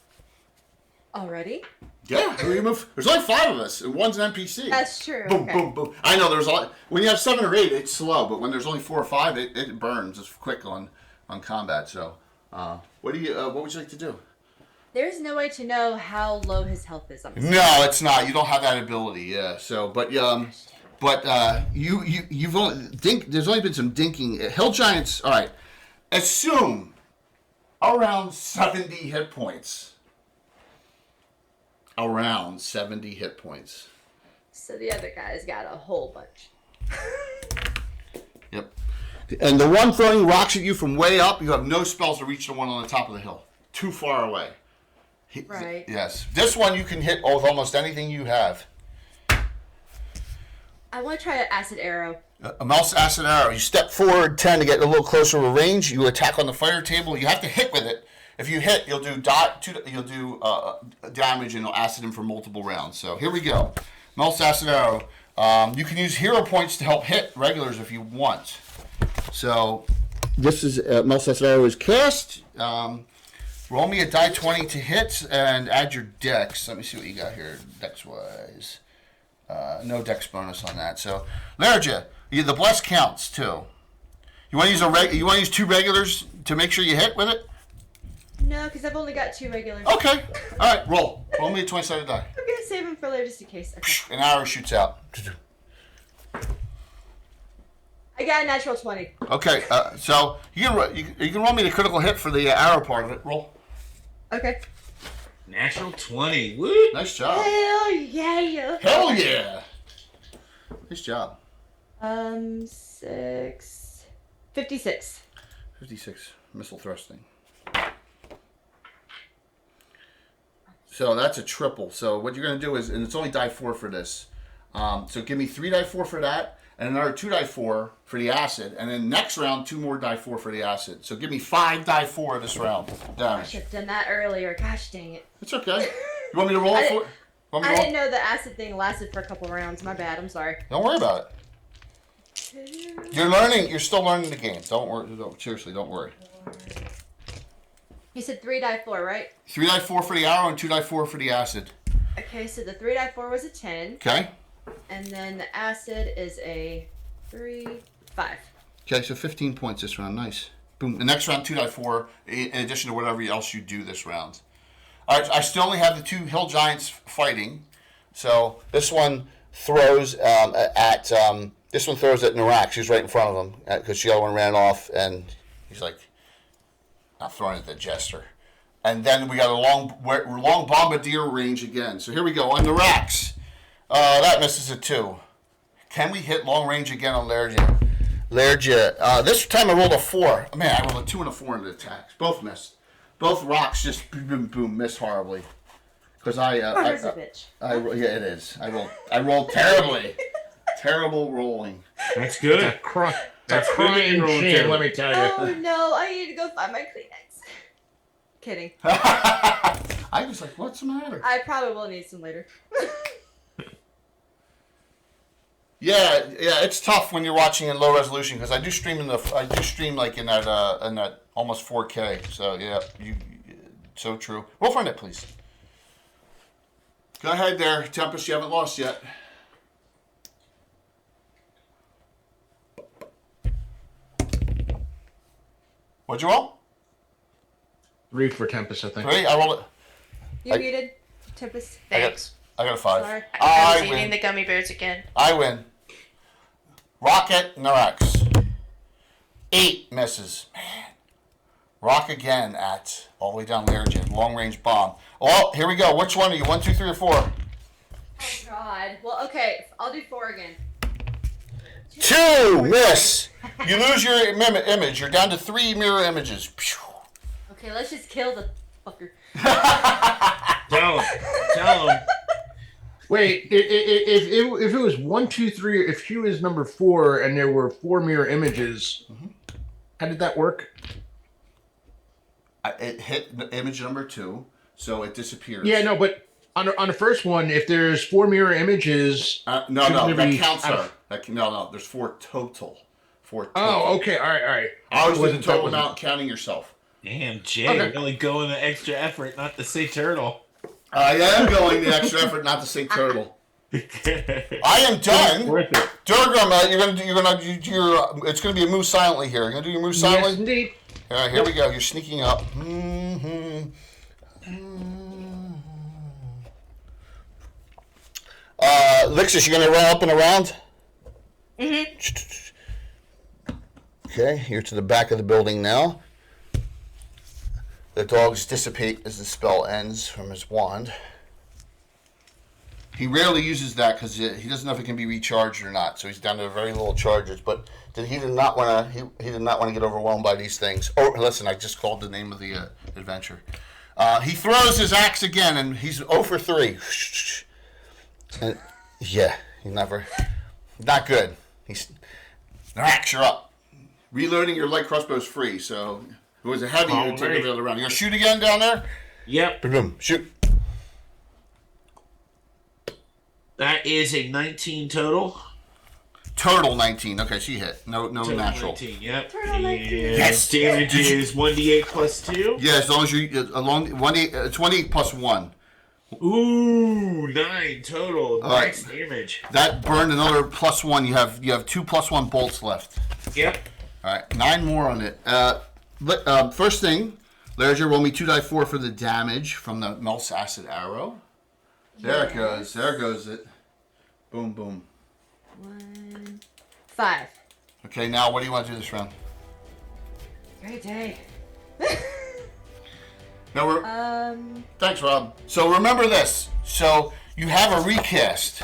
Already? Yeah, we move. There's only 5 of us, and one's an NPC. That's true. Boom, okay. boom, boom. I know there's a lot. When you have 7 or 8, it's slow, but when there's only 4 or 5, it burns. It's quick on combat. So, what would you like to do? There's no way to know how low his health is. I'm No, it's not. You don't have that ability. Yeah. So, you've only there's only been some dinking. Hill Giants. All right. Assume around 70 hit points. Around 70 hit points. So the other guy's got a whole bunch. Yep. And the one throwing rocks at you from way up, you have no spells to reach the one on the top of the hill. Too far away. Right. Yes. This one you can hit with almost anything you have. I want to try an acid arrow. A mouse acid arrow. You step forward 10 to get a little closer to range. You attack on the fire table. You have to hit with it. If you hit, you'll do damage and it'll acid him for multiple rounds. So here we go. Mouse acid arrow. You can use hero points to help hit regulars if you want. So this is mouse acid arrow is cast. Roll me a die 20 to hit and add your dex. Let me see what you got here, dex wise. No dex bonus on that. So, Lerja, the bless counts too. You want to use you want to use 2 regulars to make sure you hit with it? No, because I've only got 2 regulars. Okay. All right. Roll. Roll me a 20-sided die. I'm gonna save him for later just in case. Okay. An arrow shoots out. I got a natural 20. Okay. So you can roll me the critical hit for the arrow part of it. Roll. Okay. Natural 20. Woo! Nice job. Hell yeah. Hell yeah. Nice job. 56. 56 missile thrusting. So that's a triple. So what you're going to do is, and it's only die 4 for this. So give me 3 die 4 for that, and another 2 die 4 for the acid, and then next round 2 more die 4 for the acid. So give me 5 die 4 this round. I Damage. should have done that earlier. Gosh dang it. It's okay. You want me to roll it for? Want me I to roll? didn't know the acid thing lasted for a couple rounds. My bad. I'm sorry. Don't worry about it. You're learning. You're still learning the game. Don't worry. Seriously, don't worry. You said 3 die 4, right? 3 die 4 for the arrow and 2 die 4 for the acid. Okay, so the 3 die 4 was a 10. Okay. And then the acid is a 3, 5. Okay, so 15 points this round. Nice. Boom. The next round, 2 die 4, in addition to whatever else you do this round. All right, I still only have the 2 hill giants fighting. So this one throws this one throws at Narak. She's right in front of him because the other one ran off, and he's like, not throwing at the jester. And then we got a long bombardier range again. So here we go on Narak's. That misses a 2. Can we hit long range again on Lerja? Learjet. This time I rolled a 4. Man, I rolled a 2 and a 4 in the attacks. Both missed. Both rocks just boom, boom, missed horribly. Because Murder's a bitch. Yeah, it is. I rolled terribly. Terrible rolling. That's good. That's That's good crying rolling shame, terrible. let me tell you. Oh no, I need to go find my Kleenex. Kidding. I was like, what's the matter? I probably will need some later. Yeah, it's tough when you're watching in low resolution because I do stream like in that almost 4K. So yeah, so true. Roll for it, please. Go ahead there, Tempest. You haven't lost yet. What'd you roll? 3 for Tempest, I think. 3. I rolled it. You I- muted, Tempest. Thanks. I got a 5. Sorry. I was I eating win. the gummy bears again. I win. Rocket, Norex. 8 misses. Man. Rock again at all the way down Learjet. Long range bomb. Oh, here we go. Which one are you? 1, 2, 3, or 4? Oh God. Well, okay. I'll do 4 again. 2 miss. You lose your image. You're down to 3 mirror images. Phew. Okay, let's just kill the fucker. Tell him. Wait, if it was 1, 2, 3, if she was number 4 and there were 4 mirror images, how did that work? It hit image number 2, so it disappears. Yeah, no, but on the first one, if there's 4 mirror images, No, shouldn't that there be- counts I- her. No, there's 4 total. 4 total. Oh, okay, all right. I was the Wasn't- that total wasn't- amount counting yourself. Damn, Jay, Okay. really going the extra effort not to say turtle. I am going the extra effort not to say turtle. I am done. Worth it. Durgram, it's gonna be a move silently here. You're gonna do your move Yes, silently. indeed. All right, here we go. You're sneaking up. Lixus, you gonna run up and around? Okay, you're to the back of the building now. The dogs dissipate as the spell ends from his wand. He rarely uses that because he doesn't know if it can be recharged or not. So he's down to very little charges. But he did not want to. He did not want to get overwhelmed by these things. Oh, listen! I just called the name of the adventure. He throws his axe again, and he's 0 for 3. And, yeah, he's not good. He's axe. You're up. Reloading your light crossbow is free. So if it was a heavy, you would take Alright. every other round. You gonna shoot again down there? Yep, Boom! Shoot. that is a 19 total. Turtle 19. Okay, she hit. No Total natural. 19, yep. Turtle 19. And Yes. damage Did you- is 1d8 plus 2. Yeah, as long as you along 1 8 plus 1. Ooh, 9 total. right. Max damage. That burned another plus 1. You have 2 plus 1 bolts left. Yep. All right, 9 more on it. First thing, Larger, roll me 2d4 for the damage from the Mel's acid arrow. There it goes. There goes it. Boom, boom. 1, 5. Okay, now what do you want to do this round? Great day. Now we're. Thanks, Rob. So remember this. So you have a recast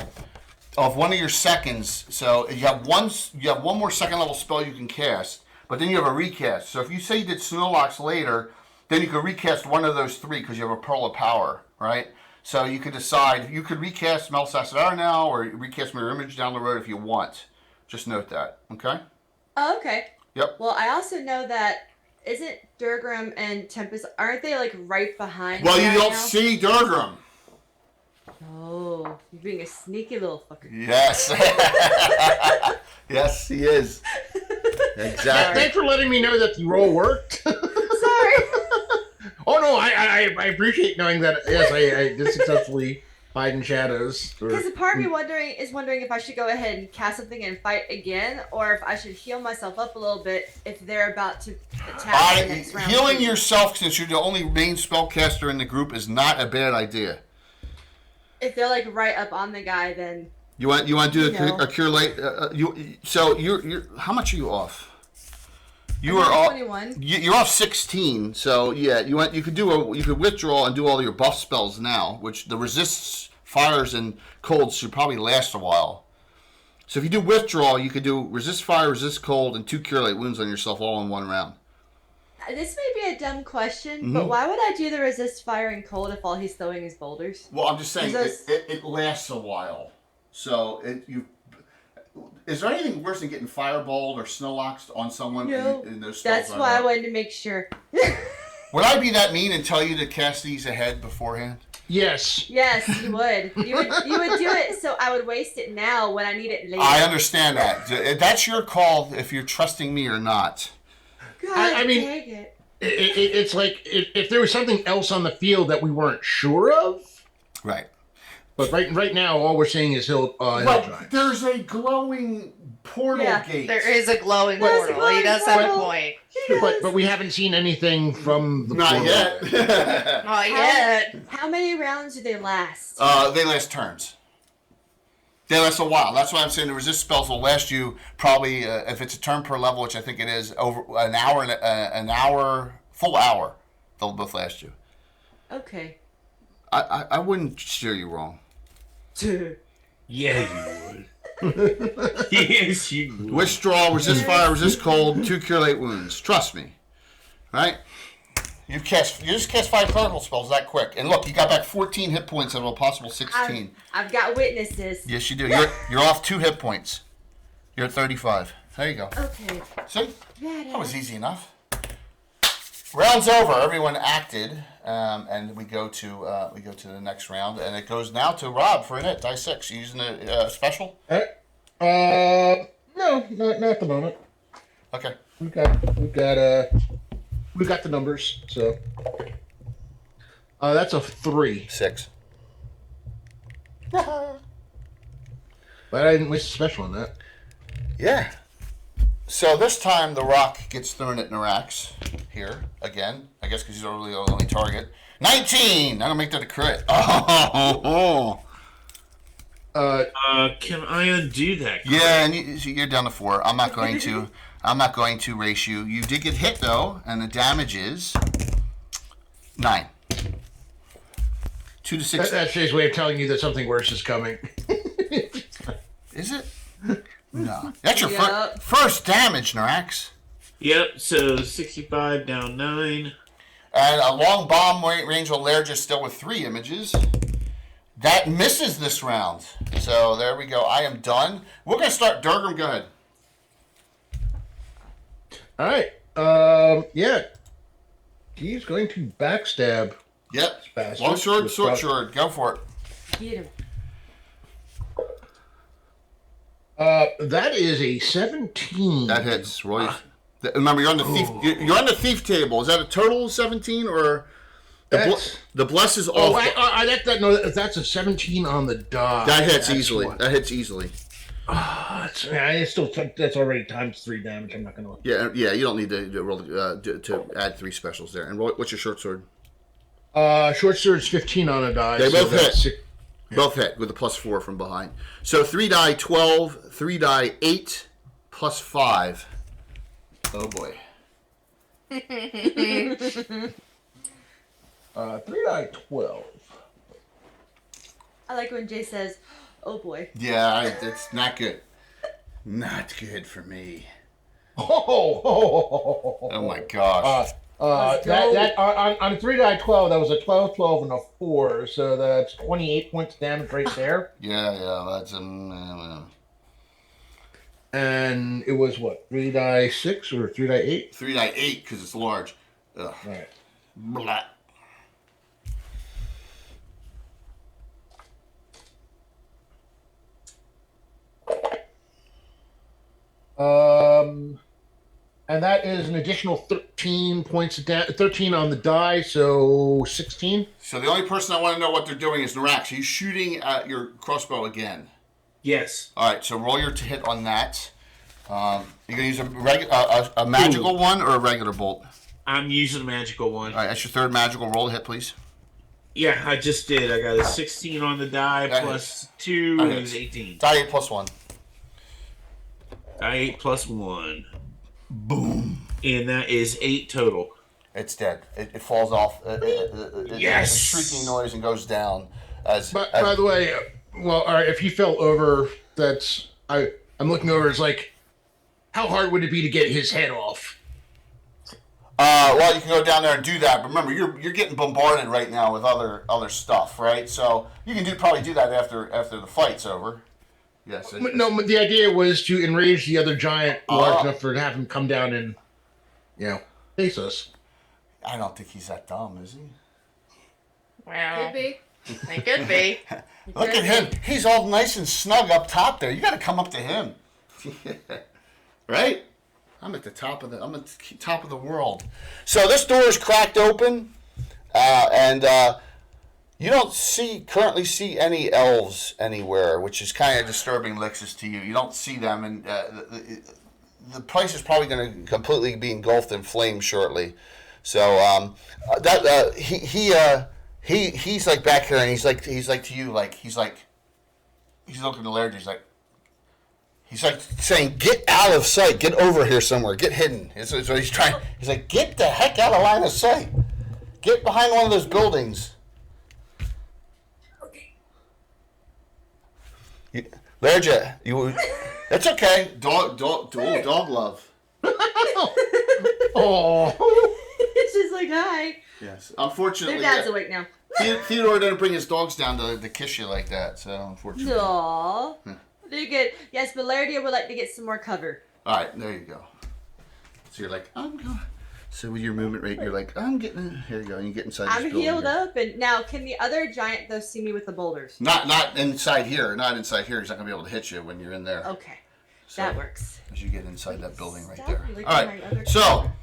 of one of your seconds. So you have one more second level spell you can cast, but then you have a recast. So if you say you did Snowlocks later, then you could recast one of those 3 because you have a Pearl of Power, right? So you could decide you could recast Mel Sassadar now or recast Mirror Image down the road if you want. Just note that, okay? Oh, okay. Yep. Well, I also know that isn't Durgram and Tempest, aren't they like right behind? Well, me you right don't now? see Durgram. Oh, you're being a sneaky little fucker. Yes. Yes, he is. Exactly. Thanks for letting me know that the roll worked. Sorry. Oh no, I appreciate knowing that. Yes, I did successfully hide in shadows. Because a part of me is wondering if I should go ahead and cast something and fight again, or if I should heal myself up a little bit if they're about to attack the next round. Healing yourself since you're the only main spellcaster in the group is not a bad idea. If they're like right up on the guy, then You want to do No. a cure late? You're how much are you off? You I'm are at off. 21. You're off 16. So yeah, you could withdraw and do all your buff spells now, which the resists, fires, and colds should probably last a while. So if you do withdrawal, you could do resist fire, resist cold, and 2 cure light wounds on yourself all in one round. This may be a dumb question, but why would I do the resist fire and cold if all he's throwing is boulders? Well, I'm just saying Those- it lasts a while. So is there anything worse than getting fireballed or snowlocked on someone No, in those spells? that's why I wanted to make sure. Would I be that mean and tell you to cast these ahead beforehand? Yes. Yes, you would. You would do it, so I would waste it now when I need it later. I understand that. That's your call if you're trusting me or not. God I mean- dang it. It's like if there was something else on the field that we weren't sure of. Right. But right now, all we're seeing is hill But giant. there's a glowing portal Yeah, gate. There is a glowing There's a portal. glowing He does have a portal. point. But we haven't seen anything from the Not portal. yet. Not yet. How many rounds do they last? They last turns. They last a while. That's why I'm saying the resist spells will last you probably, if it's a turn per level, which I think it is, over an hour, full hour. They'll both last you. Okay. I wouldn't steer you wrong. Yeah, you would. Yes, you would. Withdraw, resist fire, resist cold, 2 cure light wounds. Trust me. Right? You just cast 5 clerical spells that quick. And look, you got back 14 hit points out of a possible 16. I've got witnesses. Yes, you do. You're off 2 hit points. You're at 35. There you go. Okay. See? That was Badass. easy enough. Round's over. Everyone acted, and we go to the next round, and it goes now to Rob for an hit. Die 6. You using a special? No, not at the moment. Okay. We've got the numbers. So that's a 3. 6. But I didn't waste a special on that. Yeah. So this time the rock gets thrown at Narax here again. I guess because he's really the only target. 19. I'm gonna make that a crit. Oh. Can I undo that? Yeah, and you're down to 4. I'm not going to. I'm not going to race you. You did get hit though, and the damage is 9. 2 to 6. That's Jay's way of telling you that something worse is coming. Is it? No. That's your Yep. first damage, Narax. Yep, so 65 down 9. And a long bomb range will lair just still with 3 images. That misses this round. So there we go. I am done. We're going to start. Durgam, go ahead. All right. Yeah. He's going to backstab. Yep. Bastard. Long sword, With short prob- sword. Go for it. Get him. That is a 17. That hits. Roy. Remember, you're on the thief. You're on the thief table. Is that a total of 17 or the bless is Oh, off? that's a 17 on the die. That hits That's easily. what- That hits easily. it's still that's already times 3 damage. I'm not gonna. Yeah. You don't need to roll to add 3 specials there. And Roy, what's your short sword? Short sword's 15 on a die. They both that's hit. six- Both hit with a +4 from behind. So 3 die 12, 3 die 8, +5. Oh boy. 3 die 12. I like when Jay says, "Oh boy." Yeah, it's not good. Not good for me. Oh my gosh. Let's go. On 3 die 12, that was a 12, 12, and a 4, so that's 28 points of damage right there. Yeah, that's And it was what, 3 die 6 or 3 die 8? 3 die 8 because it's large. Ugh. Right. Blah. And that is an additional 13 points of 13 on the die, so 16. So the only person I want to know what they're doing is Narax. He's shooting at your crossbow again. Yes. All right, so roll your hit on that. You're gonna use a magical one or a regular bolt. I'm using a magical one. All right, that's your third magical. Roll the hit, please. Yeah, I just did. I got a 16 on the die That plus 2 That is hits. 18. Die 8 +1. Die 8 plus 1. Boom. And that is 8 total. It's dead. It falls off. It Yes! makes a shrieking noise and goes down. By the way, well, all right, if he fell over, that's I'm looking over. It's like, how hard would it be to get his head off? Well, you can go down there and do that. But remember, you're getting bombarded right now with other stuff, right? So you can probably do that after the fight's over. Yes. No, but the idea was to enrage the other giant large enough for to have him come down and, face us. I don't think he's that dumb, is he? Well, Could be. it could be. Look at him. He's all nice and snug up top there. You got to come up to him. Right? I'm at the top of the world. So this door is cracked open, and you don't currently see any elves anywhere, which is kind of disturbing, Lixus, to you. You don't see them, and the place is probably going to completely be engulfed in flames shortly. So he's like back here, and he's like to you, like he's looking to Laird. He's like saying, "Get out of sight. Get over here somewhere. Get hidden." So he's trying. He's like, "Get the heck out of line of sight. Get behind one of those buildings." Okay. Laird, that's okay. Dog love. Oh. It's just like, hi. Yes. Unfortunately, Their dad's awake now. Theodore didn't bring his dogs down to kiss you like that. So unfortunately. Aww. They're good. Yes, but Lardia would like to get some more cover. All right, there you go. So you're like, I'm going. So with your movement rate, you're like, I'm getting. Here you go. You get inside. This I'm building healed here. up, and now can the other giant though see me with the boulders? Not inside here. Not inside here. He's not gonna be able to hit you when you're in there. Okay, So, that works. As you get inside that building right Stop there. licking All my right. other So cover.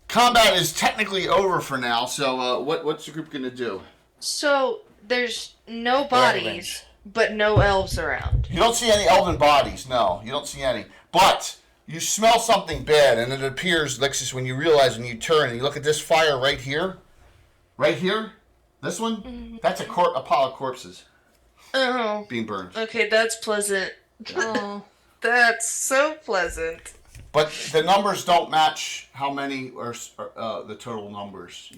combat is technically over for now. So what's the group gonna do? So there's no range. bodies, but no elves around. You don't see any elven bodies. No, you don't see any. But you smell something bad, and it appears, Lexus, when you realize when you turn and you look at this fire right here, this one, that's a pile of corpses Oh, being burned. okay, that's pleasant. Oh, That's so pleasant. But the numbers don't match how many are the total numbers.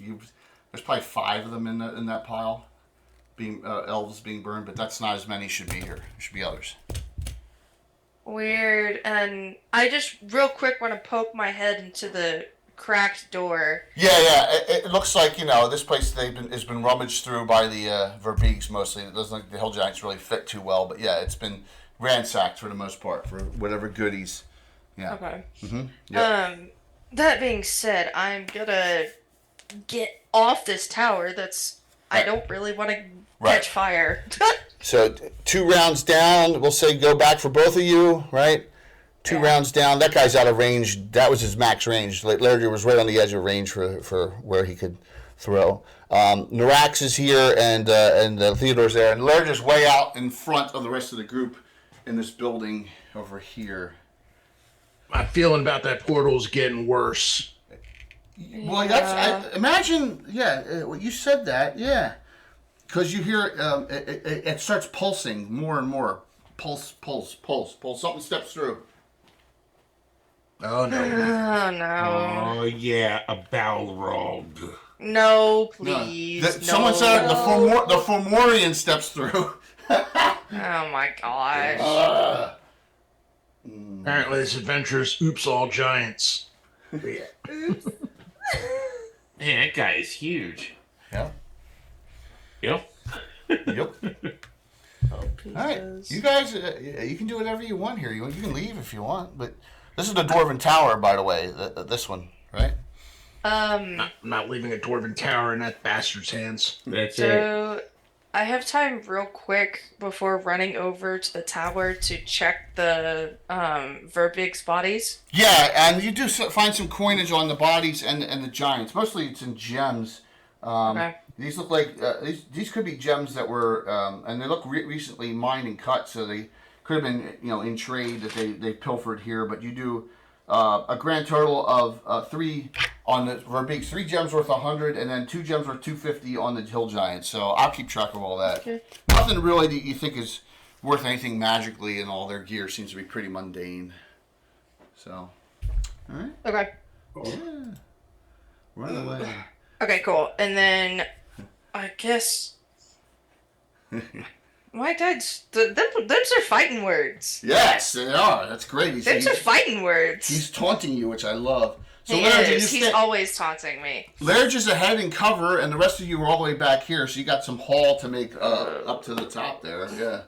There's probably 5 of them in that pile, being elves being burned, but that's not as many should be here. There should be others. Weird. And I just real quick want to poke my head into the cracked door. Yeah. It looks like this place has been rummaged through by the Verbeeks mostly. It doesn't look like the Hill Giants really fit too well, but yeah, it's been ransacked for the most part for whatever goodies. Yeah. Okay. Yep. That being said, I'm gonna get off this tower. I Right. don't really want to Right. catch fire. So 2 rounds down. We'll say go back for both of you, right? 2 rounds down. That guy's out of range. That was his max range. Larry was right on the edge of range for where he could throw. Narax is here, and Theodore's there, and Larry is way out in front of the rest of the group in this building over here. My feeling about that portal's getting worse. Well, imagine, what you said that, yeah. Because you hear it starts pulsing more and more. Pulse. Something steps through. Oh no. Oh no. Oh yeah, a Balrog. No, please. No. Someone said the Fomorian steps through. Oh my gosh. Apparently this adventure's oops all giants. oops. Man, that guy is huge. Yeah. Yep. Yep. Oh, please. All right, you guys, you can do whatever you want here. You can leave if you want, but this is the Dwarven Tower, by the way. This one, right? I'm not leaving a dwarven tower in that bastard's hands. That's it. So I have time real quick before running over to the tower to check the Verbig's bodies. Yeah, and you do find some coinage on the bodies and the giants. Mostly it's in gems. Okay. These look like these could be gems that were, and they look recently mined and cut, so they could have been in trade that they pilfered here. But you do a grand total of 3 on the Verbeeks, 3 gems worth 100, and then 2 gems worth 250 on the Hill Giants. So I'll keep track of all that. Okay. Nothing really that you think is worth anything magically, and all their gear seems to be pretty mundane. So, all right. Okay. Yeah. Run away. Okay, cool. And then I guess My God, those are fighting words. Yes, they are. That's great. Those are fighting words. He's taunting you, which I love. So He Laird, is. He's always taunting me. Laird is ahead in cover, and the rest of you are all the way back here, so you got some haul to make up to the top there. Yeah.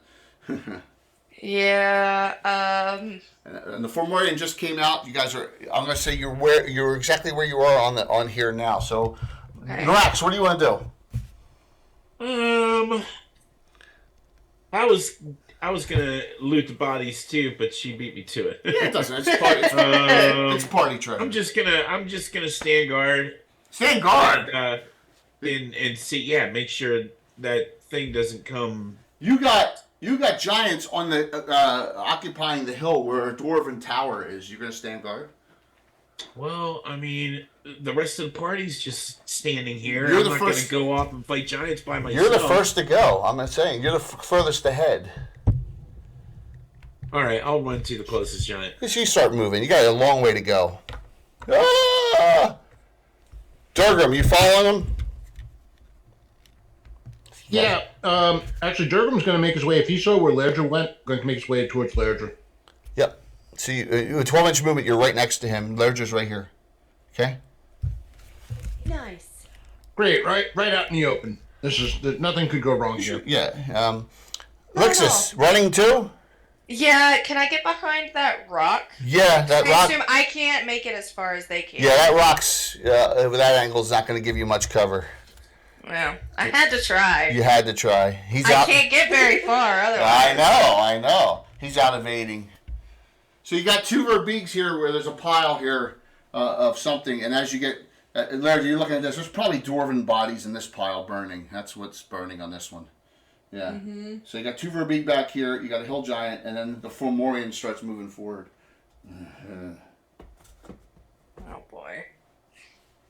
Yeah. And the Formorian just came out. You guys are. I'm gonna say you're exactly where you are on here now. So, Okay. Norax, what do you want to do? I was gonna loot the bodies too, but she beat me to it. Yeah, it doesn't. It's party. It's party trick. I'm just gonna stand guard. Stand guard. And see, yeah, make sure that thing doesn't come. You got giants on the occupying the hill where a dwarven tower is. You're gonna stand guard. Well, I mean, the rest of the party's just standing here. You're I'm the not first- gonna go off and fight giants by myself. You're the first to go. I'm not saying you're the furthest ahead. All right, I'll run to the closest giant. You start moving. You got a long way to go. Ah! Durgam, you following him? Yeah. Actually, Durgam's going to make his way. If he saw where Lairdra went, going to make his way towards Lairdra. Yep. See, a 12-inch movement. You're right next to him. Lairdra's right here. Okay. Nice. Great. Right out in the open. Nothing could go wrong here. Yeah. Lixus, running too? Yeah. Can I get behind that rock? Yeah, that I rock. assume I can't make it as far as they can. Yeah, that rock's with that angle is not going to give you much cover. Well, I had to try. You had to try. He's I out. can't get very far otherwise. I know. He's out evading. So you got two verbeeks here where there's a pile here of something, and as you get, Larry, you're looking at this. There's probably dwarven bodies in this pile burning. That's what's burning on this one. Yeah. Mm-hmm. So you got two verbeek back here. You got a hill giant, and then the Formorian starts moving forward. Oh boy.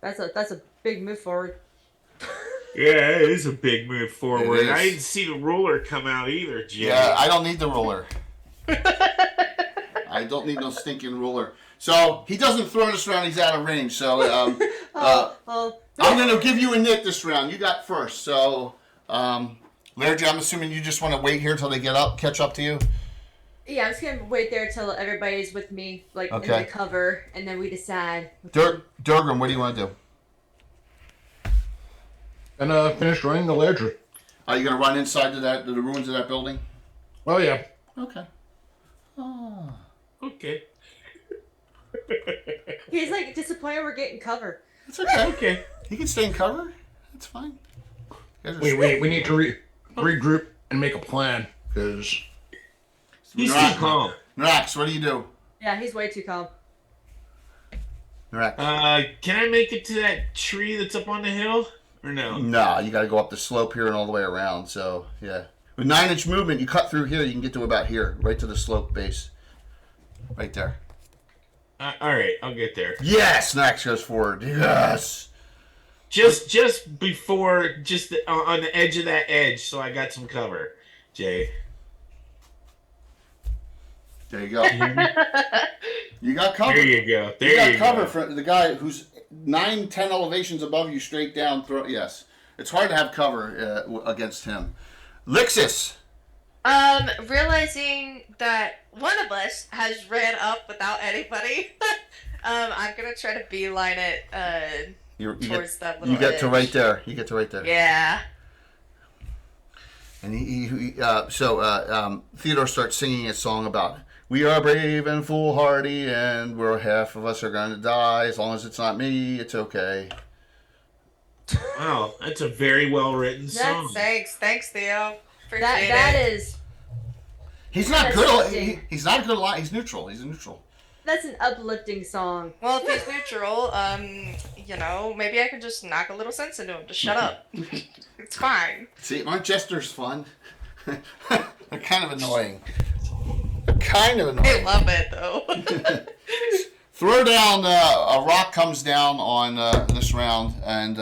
That's a big move forward. Yeah, it is a big move forward. It is. I didn't see the ruler come out either, Jay. Yeah, I don't need the ruler. I don't need no stinking ruler. So he doesn't throw this round. He's out of range. So I'm going to give you a nit this round. You got first. So Laird, I'm assuming you just want to wait here until they catch up to you. Yeah, I'm just gonna wait there till everybody's with me, like in Okay. the cover, and then we decide. Durgam, what do you want to do? And finish running the Lairdra. Are you going to run inside to the ruins of that building? Oh, yeah. Okay. Oh. Okay. He's like disappointed we're getting cover. It's okay. Okay. He can stay in cover. That's fine. You guys are We need to regroup and make a plan, because... He's too calm. Narax, what do you do? Yeah, he's way too calm. Narax. Can I make it to that tree that's up on the hill? Or no? No, you got to go up the slope here and all the way around. So, yeah. With 9-inch movement, you cut through here, you can get to about here, right to the slope base. Right there. Alright, I'll get there. Yes! Narax goes forward. Yes! Just before, on the edge of that edge, so I got some cover, Jay. There you go. You got cover. There you go. There You got you cover go. for the guy who's 9-10 elevations above you, straight down. Yes. It's hard to have cover against him. Lixus! Realizing that one of us has ran up without anybody, I'm gonna try to beeline it towards that little You get to edge. right there. You get to right there. Yeah. And Theodore starts singing a song about, we are brave and foolhardy, and half of us are going to die. As long as it's not me, it's okay. Wow, that's a very well written song. Thanks, Theo. Appreciate That it. is He's not That's good. interesting. He's not good. He's neutral. He's a neutral. that's an uplifting song. Well, if he's neutral, maybe I can just knock a little sense into him. Just shut up. It's fine. See, aren't jesters fun? They're kind of annoying. They're kind of I annoying. love it though. Throw down. A rock comes down on this round, and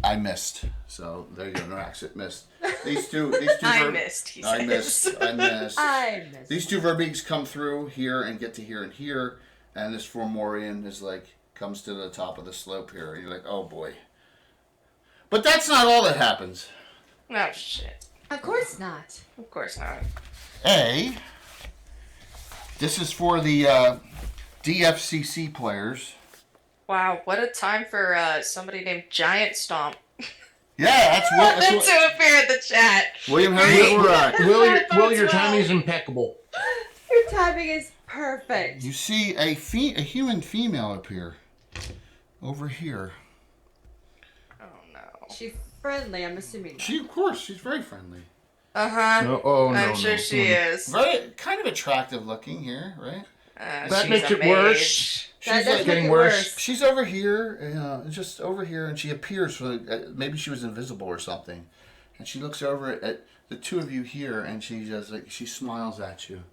I missed. So there you go. Narax, it missed. These two. I missed. He says. I missed. I miss. These two verbeeks come through here and get to here and here, and this Formorian is comes to the top of the slope here. You're like, oh boy. But that's not all that happens. Oh, shit. Of course not. Of course not. A. This is for the DFCC players. Wow, what a time for somebody named Giant Stomp Yeah, that's what. to appear in the chat. William Henry Correct. Will, your well. timing is impeccable. Your timing is perfect. You see a human female appear over here. Oh, no. She's friendly, I'm assuming. Of course, she's very friendly. Uh-huh. No, oh no, I'm sure no. she is. Very kind of attractive looking here, right? That she's makes a it mage. worse. That She's does like make getting it worse. She's over here, just over here, and she appears. Maybe she was invisible or something, and she looks over at the two of you here, and she just like she smiles at you.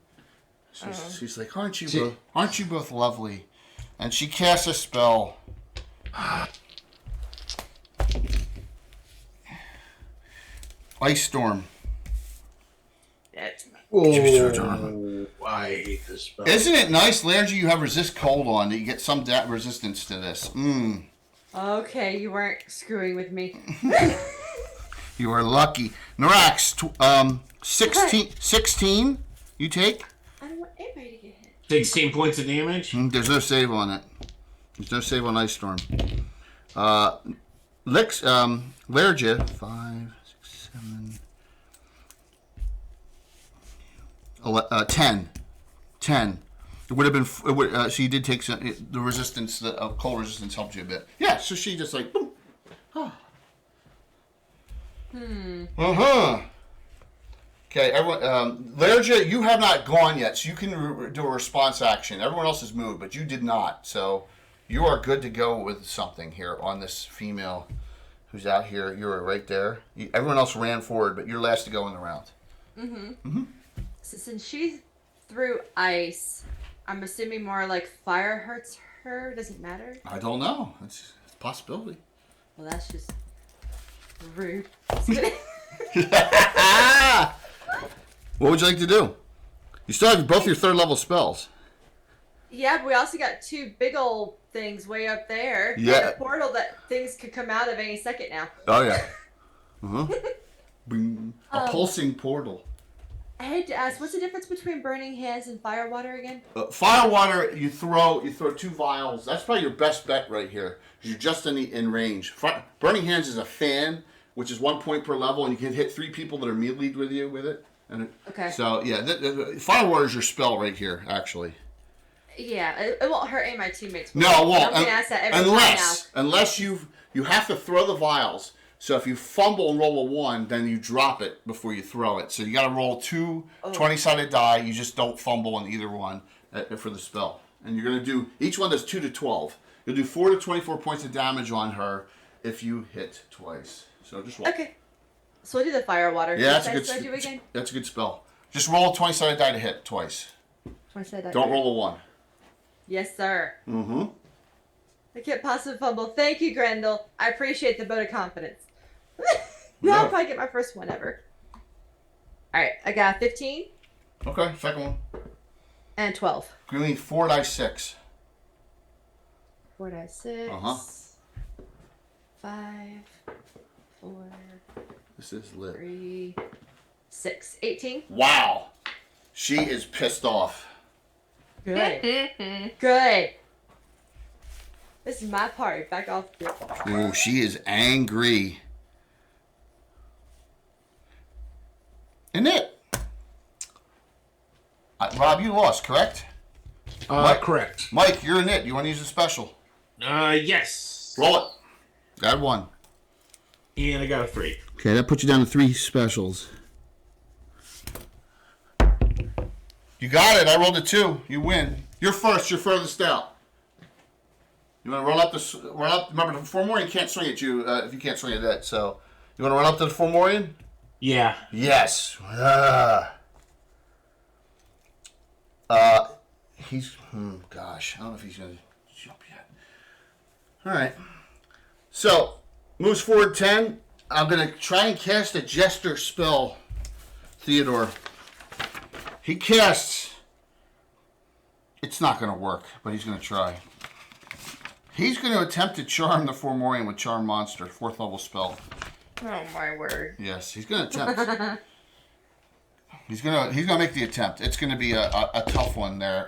She's like, "Aren't you both lovely?" And she casts a spell. Ice storm. That's Oh, I hate this spell. Isn't it nice, Larry? You have resist cold on that you get some resistance to this. Okay, you weren't screwing with me. You are lucky. Narax, 16. You take. I don't want anybody to get hit. 16 points of damage. There's no save on it. There's no save on Ice Storm. Lerja, 5, 6, 7, 10. 10. It would have been. So you did take some. The resistance, the cold resistance helped you a bit. Yeah. So she just like boom. Okay, everyone. Lerja, you have not gone yet, so you can do a response action. Everyone else has moved, but you did not. So you are good to go with something here on this female who's out here. You're right there. Everyone else ran forward, but you're last to go in the round. So since she threw ice, I'm assuming more like fire hurts her. Doesn't matter. I don't know. It's a possibility. Well, that's just rude. What would you like to do? You still have both your third level spells. Yeah, but we also got two big old things way up there. Yeah. And a portal that things could come out of any second now. Oh yeah. Bing. A pulsing portal. I hate to ask, what's the difference between burning hands and fire water again? Fire water, you throw 2 vials. That's probably your best bet right here. You're just in range. Burning hands is a fan, which is 1 point per level, and you can hit 3 people that are melee with you with it. Okay. So yeah, fire water is your spell right here, actually. Yeah, it won't hurt any of my teammates. No, it won't. I'm gonna ask that every time now. Unless you have to throw the vials. So if you fumble and roll a 1, then you drop it before you throw it. So you got to roll 2 20-sided die. You just don't fumble in either one for the spell. And you're going to do, each one does 2 to 12. You'll do 4 to 24 points of damage on her if you hit twice. So just roll. Okay. So we'll do the fire water. Yeah, that's What a do again? that's a good spell. Just roll a 20-sided die to hit twice. Don't roll a 1. Yes, sir. Mm-hmm. I can't possibly fumble. Thank you, Grendel. I appreciate the vote of confidence. Yeah. I'll probably get my first one ever. Alright, I got 15 Okay, second one. and 12. You need 4 dice 6. 4 dice 6. 5, 4, This is lit. 3, 6. 18. Wow. She is pissed off. Good. Good. This is my party. Back off. Ooh, she is angry. Isn't it? Rob, you lost, correct? Correct. Mike, you're in it. You want to use a special? Yes. Roll it. Got 1. And I got a 3. Okay, that puts you down to 3 specials. You got it. I rolled a 2. You win. You're first. You're furthest out. You want to run up the Remember, the Formorian can't swing at you if you can't swing at that. So, you want to run up to the Formorian? Yeah. Yes. He's. Gosh, I don't know if he's gonna jump yet. All right. So, moves forward 10. I'm gonna try and cast a Jester spell. Theodore. He casts. It's not gonna work, but he's gonna try. He's going to attempt to charm the Formorian with Charm Monster, 4th level spell. Oh my word. Yes, he's gonna attempt. He's gonna make the attempt. It's gonna be a tough one there.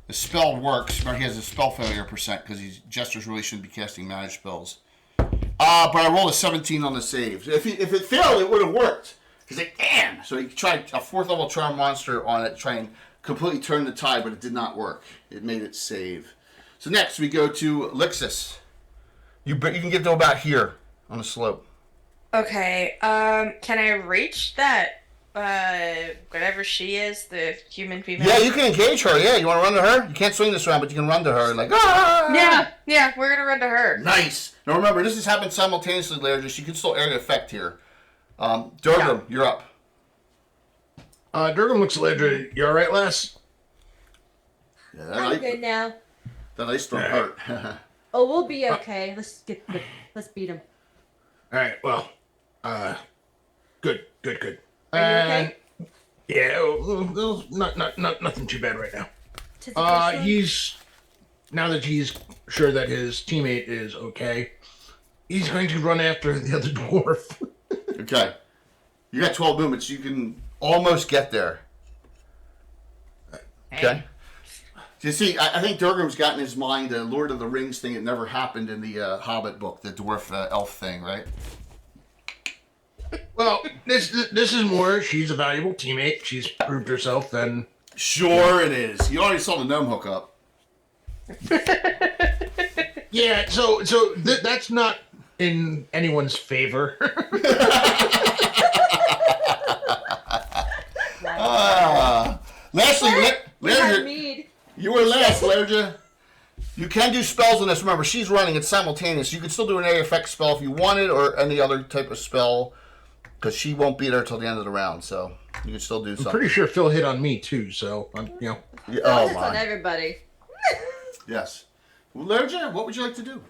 The spell works, but he has a spell failure percent because jesters really shouldn't be casting magic spells. But I rolled a 17 on the save. If it failed, it would have worked. He's like, damn! So he tried a 4th level charm monster on it to try and completely turn the tide, but it did not work. It made it save. So next we go to Lixus. You can get to about here on the slope. Okay, can I reach that, whatever she is, the human female? Yeah, you can engage her. Yeah, you want to run to her? You can't swing this around, but you can run to her. Like, ah! Yeah, we're gonna run to her. Nice. Now remember, this has happened simultaneously, Laird. She can still area effect here. Durgam, you're up. Durgam looks at Ledra. You alright, lass? Yeah, I'm good now. That ice storm hurt. Oh, we'll be okay. Let's beat him. Alright, well, good. Are you okay? Yeah, not nothing too bad right now. Tis the first one? Now that he's sure that his teammate is okay, he's going to run after the other dwarf. Okay. You got 12 movements. You can almost get there. Okay. You see, I think Durgam's got in his mind the Lord of the Rings thing. It never happened in the Hobbit book, the dwarf elf thing, right? Well, this is more. She's a valuable teammate. She's proved herself. Then Sure it is. You already saw the gnome hookup. yeah. So that's not in anyone's favor. Lastly, We had Laird, mead. you were last, Laird. You can do spells on this. Remember, she's running. It's simultaneous. You can still do an area effect spell if you wanted, or any other type of spell, because she won't be there till the end of the round. So you can still do I'm something. pretty sure Phil hit on me too. So Yeah, Oh, oh on my. everybody. Yes. Well, Laird, what would you like to do?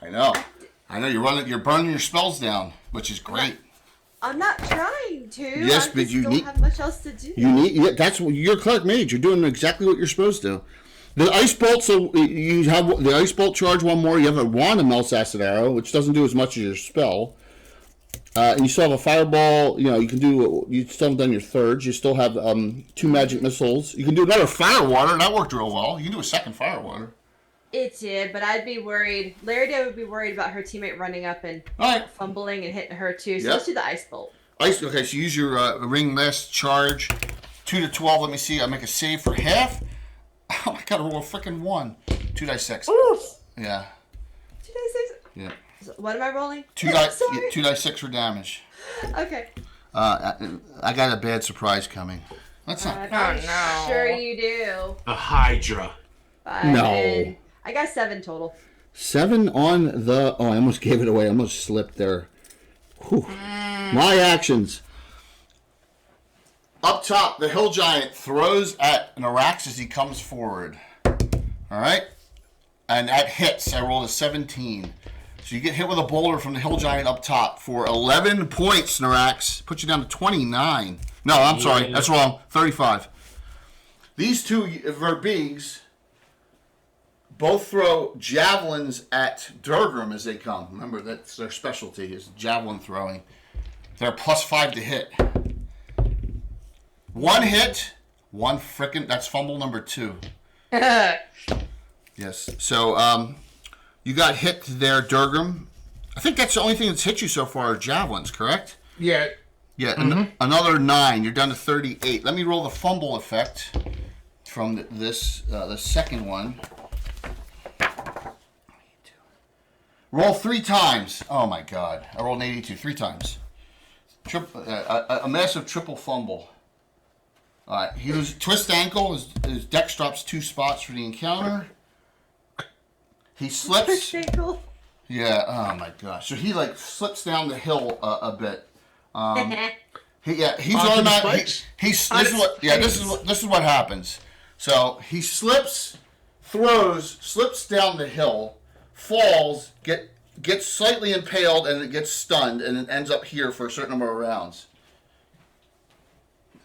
I know. You're burning your spells down, which is great. I'm not trying to. Yes, I but just you don't need- have much else to do. That's what you're cleric mage. You're doing exactly what you're supposed to. The ice bolt. So you have the ice bolt charge one more. You have a wand of melts acid arrow, which doesn't do as much as your spell. And you still have a fireball. You can do. You still haven't done your thirds. You still have 2 magic missiles. You can do another fire water. That worked real well. You can do a second fire water. It did, but I'd be worried. Larida would be worried about her teammate running up and All right. fumbling and hitting her too. So Yep. let's do the ice bolt. Ice. Okay, so use your ring last charge. 2 to 12. Let me see. I make a save for half. Oh, I gotta roll a freaking 1. 2 dice 6. Oof. Yeah. 2d6. Yeah. So what am I rolling? 2 dice. Sorry. 2 dice 6 for damage. Okay. I got a bad surprise coming. That's not. I'm no. sure you do. A Hydra. And I got 7 total. 7 on the. Oh, I almost gave it away. I almost slipped there. Whew. My actions. Up top, the hill giant throws at Narax as he comes forward. All right? And that hits. I rolled a 17. So you get hit with a boulder from the hill giant up top for 11 points, Narax. Puts you down to 29. No, I'm sorry. That's wrong. 35. These two Verbeegs both throw javelins at Durgam as they come. Remember, that's their specialty, is javelin throwing. They're +5 to hit. 1 hit, 1 frickin', that's fumble number 2. Yes, so you got hit there, Durgam. I think that's the only thing that's hit you so far are javelins, correct? yeah. Yeah, another 9. You're down to 38. Let me roll the fumble effect from the second one. Roll 3 times. Oh my god. I rolled an 82 3 times. A massive triple fumble. Alright, he was twist ankle. His dex drops 2 spots for the encounter. He slips. Yeah, oh my gosh. So he slips down the hill a bit. He's Onto the automatic. spikes? This is what happens. So he slips, slips down the hill, falls, gets slightly impaled, and it gets stunned, and it ends up here for a certain number of rounds.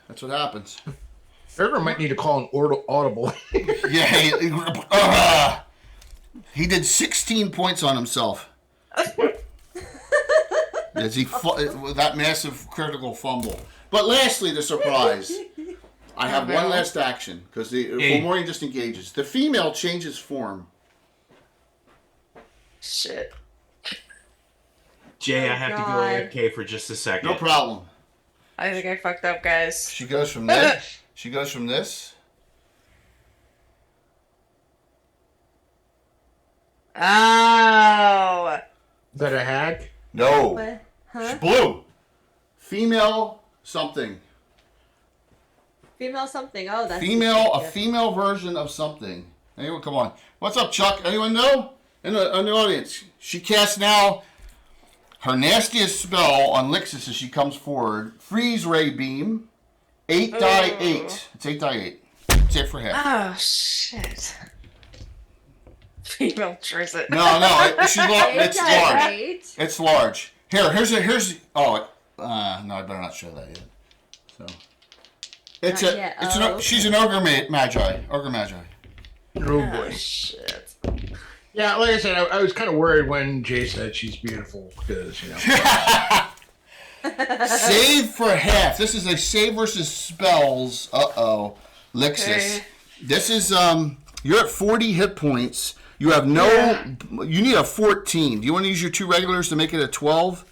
That's what happens. Durgam might need to call an audible. Yeah. He did 16 points on himself. As he with that massive critical fumble. But lastly, the surprise. I have one last action because the Fomorian disengages. The female changes form. Shit. Jay, I Oh, have to God. go AFK for just a second. No problem. I think I fucked up, guys. She goes from this. She goes from this. Oh. Is that a hack? No. What? Huh? She's blue. Female something. Female something. Oh, that's Female, a yeah. female version of something. Anyone, come on. What's up, Chuck? Anyone know? In the audience. She casts now her nastiest spell on Lixus as she comes forward. Freeze Ray Beam. 8 die 8. It's 8 die 8. It's it for half. Oh, shit. Female Trizit. No, it's large. Right. It's large. Here's. Oh, no, I better not show that yet. So, it's Not yet. Okay. She's an ogre magi. Ogre magi. Oh Oh, boy. shit. Yeah, like I said, I was kind of worried when Jay said she's beautiful because Save for half. This is a save versus spells. Lixus. Okay. This is you're at 40 hit points. You have you need a 14. Do you want to use your 2 regulars to make it a 12?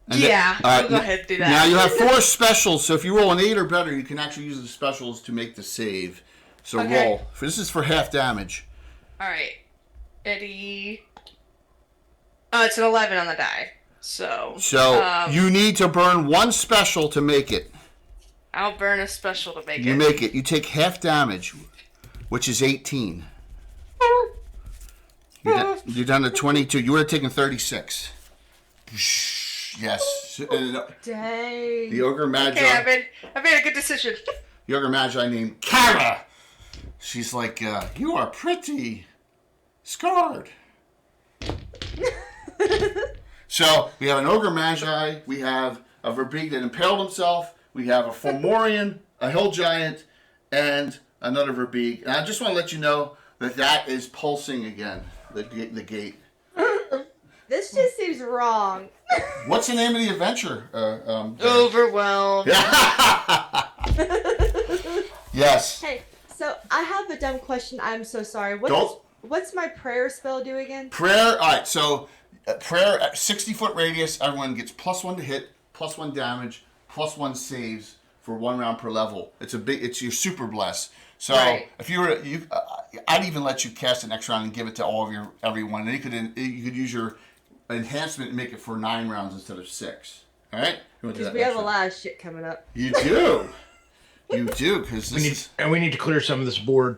Yeah, we'll go ahead and do that. Now you have 4 specials, so if you roll an 8 or better, you can actually use the specials to make the save. So Okay. roll. This is for half damage. Alright. Eddie. Oh, it's an 11 on the die. So You need to burn 1 special to make it. I'll burn a special to make You it. make it. You take half damage, which is 18. You're down to 22. You would have taken 36. Yes. Dang. The ogre magi. Okay, I made a good decision. The ogre magi named Kara. She's like, you are pretty scarred. So we have an ogre magi. We have a Verbeeg that impaled himself. We have a Fomorian, a hill giant, and another Verbeeg. And I just want to let you know that is pulsing again. The gate. This just seems wrong. What's the name of the adventure? Overwhelmed. Yes. Hey, so I have a dumb question. I'm so sorry. What's my prayer spell do again? Prayer. All right. So prayer at 60-foot radius. Everyone gets +1 to hit, +1 damage, +1 saves for 1 round per level. It's your super bless. So Right. if you were, I'd even let you cast it next round and give it to everyone. And you could use your enhancement and make it for 9 rounds instead of 6. All right. Because we have a lot of shit coming up. You do. You do, because we need to clear some of this board.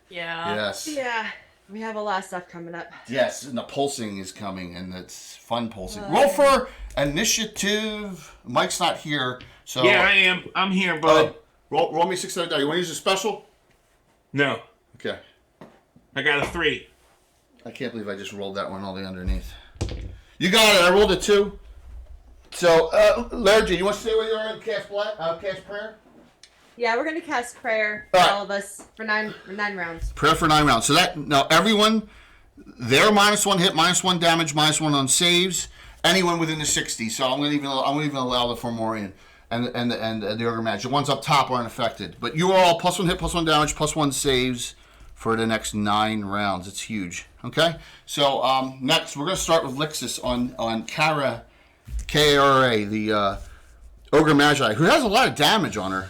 Yeah. Yes. Yeah, we have a lot of stuff coming up. Yes, and the pulsing is coming, and it's fun pulsing. Roll for initiative. Mike's not here, so Yeah, I am. I'm here, bud. roll me 6 die. You want to use a special? No, Okay. I got a 3. I can't believe I just rolled that one all the way underneath. You got it. I rolled a 2. So, Larry, you want to stay where you are and cast prayer? Yeah, we're gonna cast prayer, All right. all of us, for nine rounds. Prayer for 9 rounds. So now everyone, they're -1 hit, -1 damage, -1 on saves. Anyone within the 60. So I'm gonna even allow the Fomorian and the ogre magi. The ones up top are unaffected. But you are all +1 hit, +1 damage, +1 saves for the next 9 rounds. It's huge. Okay. So next we're gonna start with Lixus on Kara, Kara, the ogre magi, who has a lot of damage on her.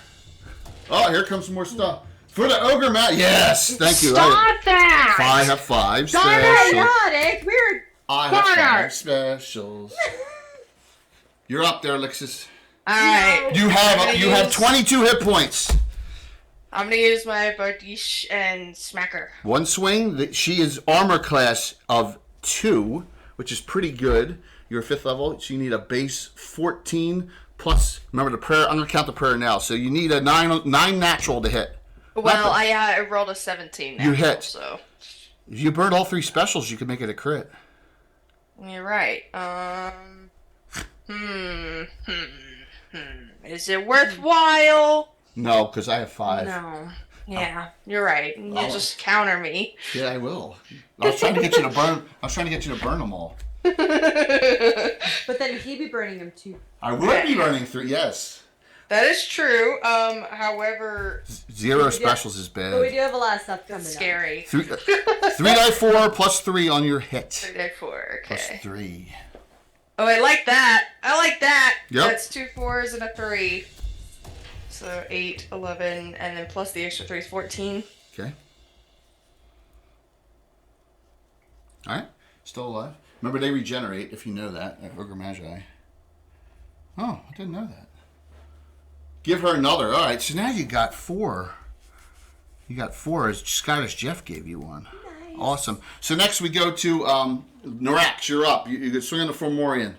Oh, here comes some more stuff. For the ogre yes, thank you. Stop that! I have 5 Darn specials. ironic. We're I have 5 specials. You're up there, Lixus. Alright. You have 22 hit points. I'm gonna use my Bardiche and Smacker. 1 swing. She is armor class of 2, which is pretty good. You're 5th level, so you need a base 14 plus. Remember the prayer. I'm gonna count the prayer now. So you need a 9 natural to hit. Well, I rolled a 17 now. You hit. So. If you burned all 3 specials, you could make it a crit. You're right. Is it worthwhile? No, because I have 5. No. Yeah, you're right. You just counter me. Yeah, I will. I was trying to get you to burn. I was trying to get you to burn them all. But then he'd be burning them too. I would be burning 3. Yes. That is true. However, 0 specials is But we bad. do have a lot of stuff coming it's up. scary. 3 die 4 plus 3 on your hit. 3 die 4. Plus Okay. 3. Oh, I like that. I like that. Yep. That's 2 4s and a 3. So 8, 11, and then plus the extra 3 is 14. Okay. All right. Still alive. Remember, they regenerate, if you know that, at Ogre Magi. Oh, I didn't know that. Give her another. All right, so now you got 4. You got 4 as Scottish Jeff gave you one. Nice. Awesome. So next we go to Norax. You're up. You can swing on the Fomorian.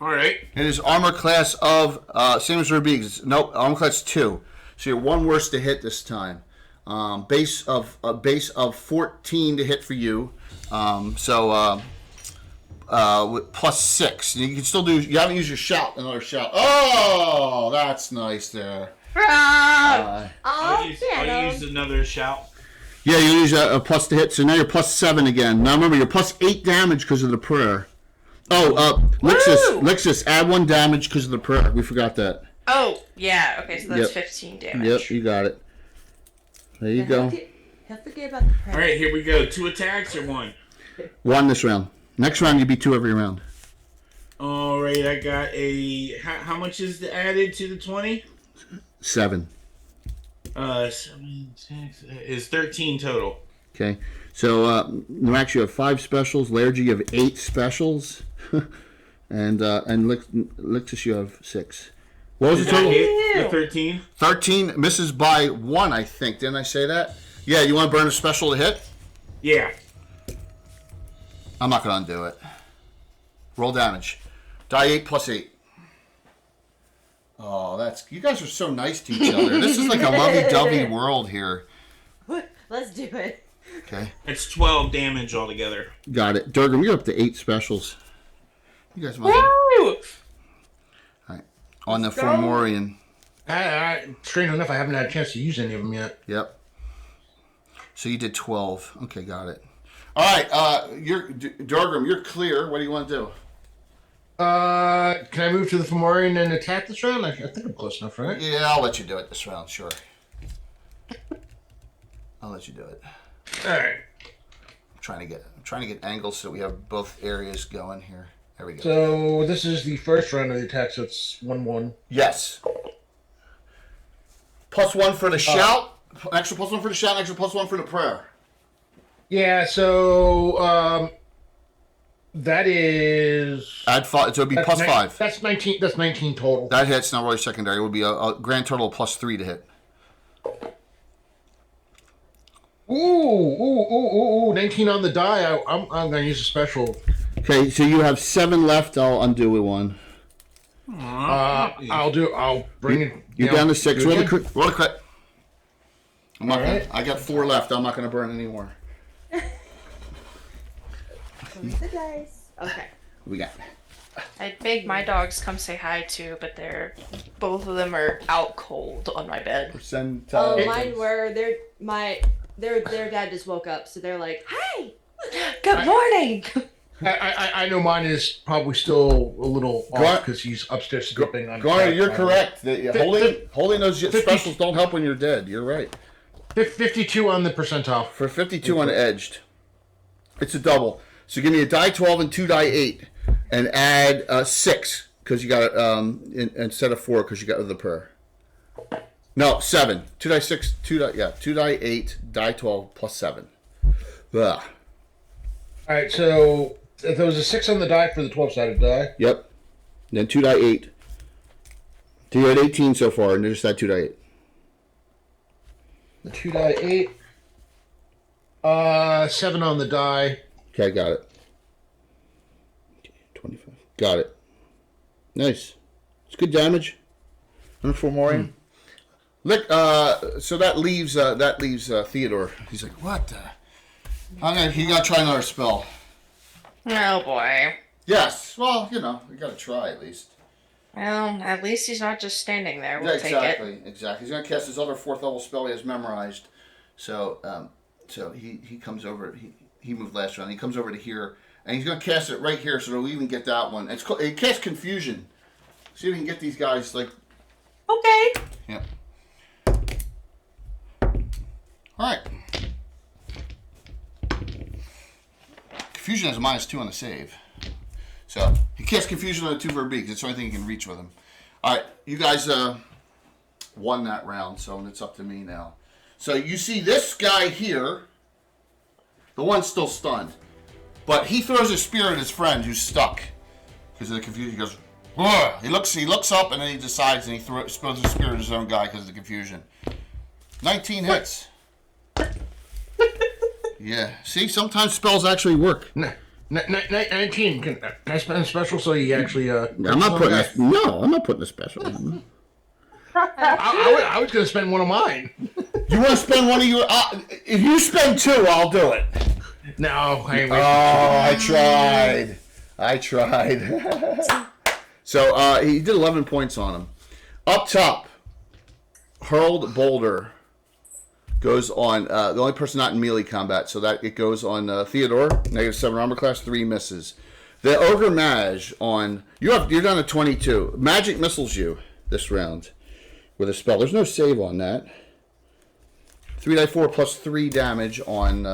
All right. It is armor class of, same as Rubik's. Nope, armor class 2. So you're 1 worse to hit this time. Base of 14 to hit for you. With plus 6. You can still do. You haven't used your shout. Another shout. Oh, that's nice there. Ah! I'll use another shout. Yeah, you use a plus to hit. So now you're plus 7 again. Now remember, you're plus 8 damage because of the prayer. Oh, Lixus, add 1 damage because of the prayer. We forgot that. Oh, yeah. Okay, so that's Yep. 15 damage. Yep, you got it. There you go. Don't forget about the prayer. All right, here we go. 2 attacks or 1? 1 this round. Next round, you be 2 every round. All right, I got a. How much is added to the 20? 7. 7, 6 is 13 total. Okay. So, Norax, you have 5 specials. Laird, you have 8 specials. and Lixus, you have 6. What was Did the that total? hit the 13? 13 misses by 1, I think. Didn't I say that? Yeah, you want to burn a special to hit? Yeah. I'm not going to undo it. Roll damage. Die 8 plus 8. Oh, you guys are so nice to each other. This is like a lovey-dovey world here. Let's do it. Okay. It's 12 damage altogether. Got it. Durgam, you're up to 8 specials. You guys must. Woo! All right. On the Fomorian. Strange enough, I haven't had a chance to use any of them yet. Yep. So you did 12. Okay, got it. All right. Durgam, you're clear. What do you want to do? Can I move to the Fomorian and attack this round? I think I'm close enough, right? Yeah, I'll let you do it this round. Sure. I'll let you do it. All right. I'm trying to get angles so we have both areas going here. There we go. So this is the first round of the attack, so it's 1-1. Yes. +1 for the shout. Extra +1 for the shout. Extra +1 for the prayer. Yeah. So that is. Add 5. So it'd be that's +5. That's 19. That's 19 total. That hits. Not really secondary. It would be a grand total of +3 to hit. Ooh, 19 on the die. I'm going to use a special. Okay, so you have 7 left. I'll undo it 1. I'll bring it. You're down to 6. do Roll it a crit. Roll a crit. I'm not All gonna, right. I got 4 left. I'm not going to burn any more. Roll the dice. Okay. What we got? I'd beg my dogs come say hi too, but both of them are out cold on my bed. Mine were their dad just woke up, so they're like, "Hi." Good morning. I know mine is probably still a little off because he's upstairs sleeping on. Garner, you're on- correct. Holding those specials don't help when you're dead. You're right. 52 on the percentile. For 52 on edged, it's a double. So give me a die 12 and 2 die 8, and add 6 because you got it instead of 4 because you got the prayer. No, 7. 2 die 6. 2 die 8. Die 12 plus 7. Ugh. All right, so if there was a 6 on the die for the 12-sided die. Yep. Then 2 die 8. So you're at 18 so far, and just that 2 die 8. The 2 die 8. 7 on the die. Okay, got it. 25. Got it. Nice. It's good damage. And 4 more. So that leaves Theodore. He's like, what? He got to try another spell. Oh boy. Yes. Well, you got to try at least. Well, at least he's not just standing there. We'll Yeah, take it. exactly. He's gonna cast his other 4th level spell he has memorized. So, he comes over. He moved last round. He comes over to here, and he's gonna cast it right here, so we'll even get that one. It casts confusion. See if we can get these guys like. Okay. Yep. All right. Confusion has a -2 on the save. So he casts confusion on the 2 verb B because it's the only thing he can reach with him. All right, you guys won that round, so it's up to me now. So you see this guy here, the one's still stunned, but he throws a spear at his friend who's stuck because of the confusion. He goes, ugh! He looks up, and then he decides, and he throws a spear at his own guy because of the confusion. 19 hits. Yeah. See, sometimes spells actually work. 19. Can I spend a special so you actually? I'm not putting a, no. I'm not putting a special. I was going to spend one of mine. You want to spend one of your? If you spend 2, I'll do it. No, I tried. So he did 11 points on him. Up top, hurled boulder goes on the only person not in melee combat, so that it goes on Theodore, -7 armor class, 3 misses. The ogre mage on you're down to 22. Magic missiles you this round with a spell. There's no save on that. 3d4 plus 3 damage on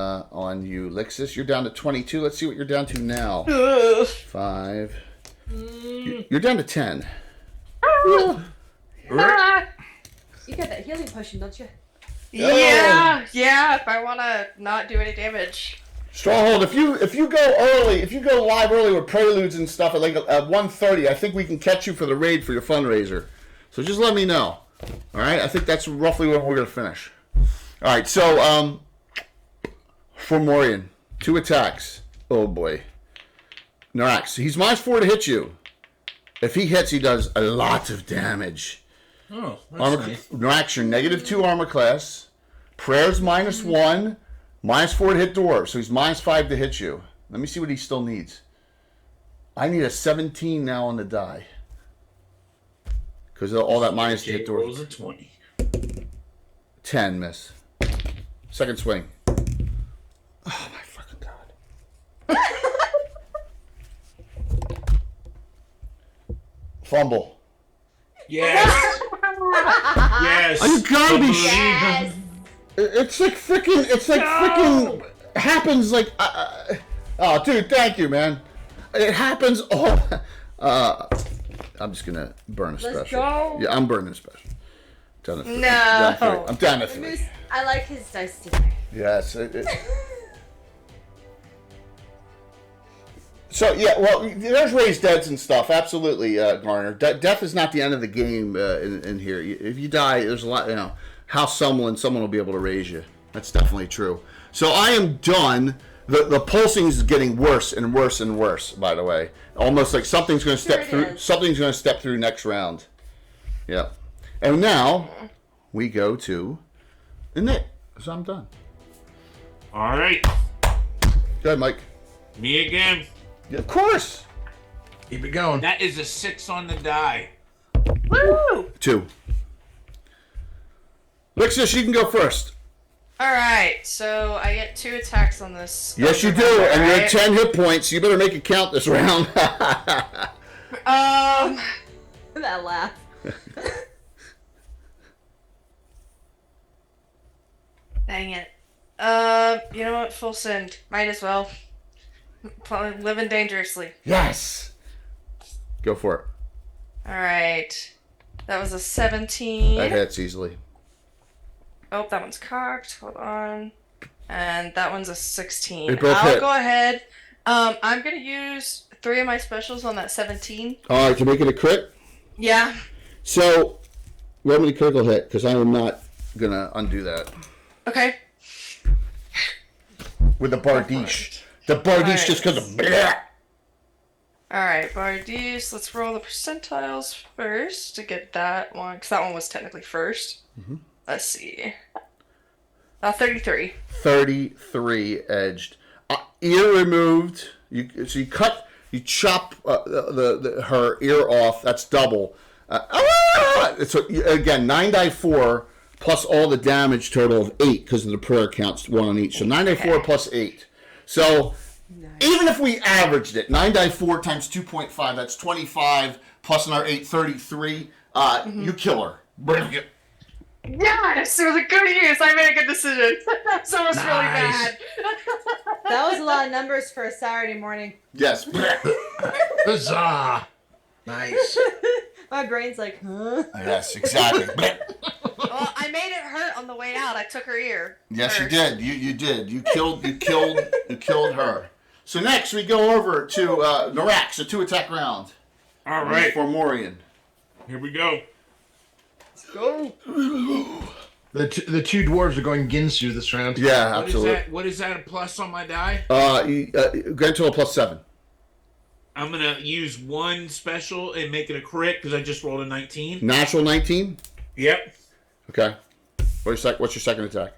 you, Lixis. You're down to 22. Let's see what you're down to now. 5. You're down to 10. You got that healing potion, don't you? Yeah, if I want to not do any damage. Stronghold, if you go live early with preludes and stuff at like at 1:30, I think we can catch you for the raid for your fundraiser. So just let me know. All right, I think that's roughly when we're gonna finish. All right, so for Morian, 2 attacks. Oh boy, Norax, he's -4 to hit you. If he hits, he does a lot of damage. Oh, that's Armor, nice. Norax, you're -2 armor class. Prayer's -1. -4 to hit dwarves, so he's -5 to hit you. Let me see what he still needs. I need a 17 now on the die. Because all that minus to hit Jake rolls dwarves. a 20. 10, miss. Second swing. Oh my fucking god. Fumble. Yes. Yes. You gotta be Yes. It's like freaking happens like oh dude, thank you, man. It happens all I'm just gonna burn a special. Let's go. Yeah, I'm burning a special. Down to 3. No. Down to 3. I'm down to 3. Moose, I like his dice today. Yes. So yeah, well, there's raised deads and stuff. Absolutely, Garner. Death is not the end of the game in here. If you die, there's a lot. House someone will be able to raise you. That's definitely true. So I am done. The pulsing is getting worse and worse and worse. By the way, almost like something's going to step through. is. Something's going to step through next round. Yeah, and now we go to Annette. So I'm done. All right. Go ahead, Mike. Me again. Yeah, of course. Keep it going. That is a 6 on the die. Woo! 2. Lixis, you can go first. Alright, so I get 2 attacks on this. Yes, you do, Remember, and you're right? at 10 hit points. You better make it count this round. That laugh. Dang it. You know what? Full send. Might as well. Probably living dangerously. Yes. Go for it. Alright. That was a 17. That hits easily. Oh, that one's cocked. Hold on. And that one's a 16. They both I'll hit. go ahead. I'm gonna use 3 of my specials on that 17. All right, to make it a crit. Yeah. So, roll me a critical hit, because I am not going to undo that. Okay. With the Bardiche. The Bardiche Alright. just because of bleh. Alright, Bardice. Let's roll the percentiles first to get that one, because that one was technically first. Let's see. 33. 33 edged. Ear removed. So you cut You chop her ear off. That's double. So again, 9 die 4 plus all the damage total of 8 because of the prayer counts 1 on each. So 9 die 4 plus 8. So even if we averaged it, 9 die 4 times 2.5, that's 25 plus another 8, 33. You kill her. Bring it. Yes, it was a good use. I made a good decision. So it was really Nice. bad. That was a lot of numbers for a Saturday morning. Yes. Huzzah! Nice. My brain's like, huh? Yes, exactly. Well, I made it hurt on the way out. I took her ear. Yes, you first. did. You did. You killed her. So next we go over to Norax, a 2-attack round. All right, For Morian. here we go. Go. The two dwarves are going Ginsu this round. Yeah, What is absolutely. that? What is that? A plus on my die? Grand total plus 7. I'm gonna use one special and make it a crit because I just rolled a 19. Natural 19. Yep. Okay. What's your second attack?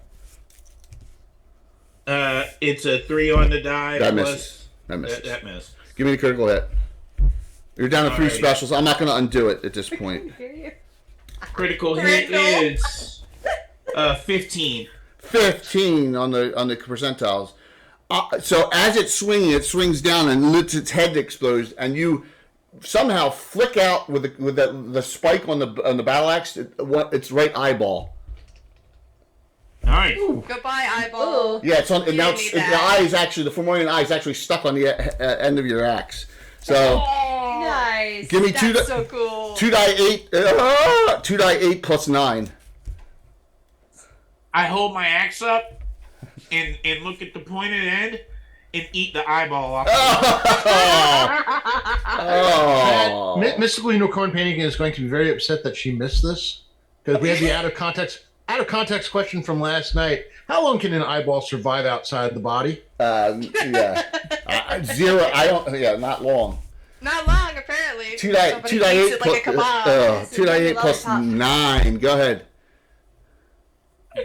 It's a 3 on the die. That plus- misses. That misses. That missed. Give me the critical hit. You're down to 3 Alright. specials. I'm not going to undo it at this point. Hear you. Critical hit Critical. is 15. 15 on the percentiles. So as it's swinging, it swings down and lets its head explode, and you somehow flick out with the spike on the battle axe. Its right eyeball. All right. Goodbye, eyeball. Ooh. Yeah, it's on. You Now need the that. eye is actually the Fomorian eye is actually stuck on the end of your axe. So Oh, Nice. give me that's so cool. 2 die 8. 2 die 8 plus 9. I hold my axe up and look at the pointed end and eat the eyeball off. Oh. Mystical Unicorn Painting is going to be very upset that she missed this because we had the out of context question from last night. How long can an eyeball survive outside the body? Yeah. 0. I don't. Yeah, not long. Not long, apparently. 2 die Somebody 2 die eats 8 it like a kebab. Yes, 2 die 8 plus lollipop. 9. Go ahead.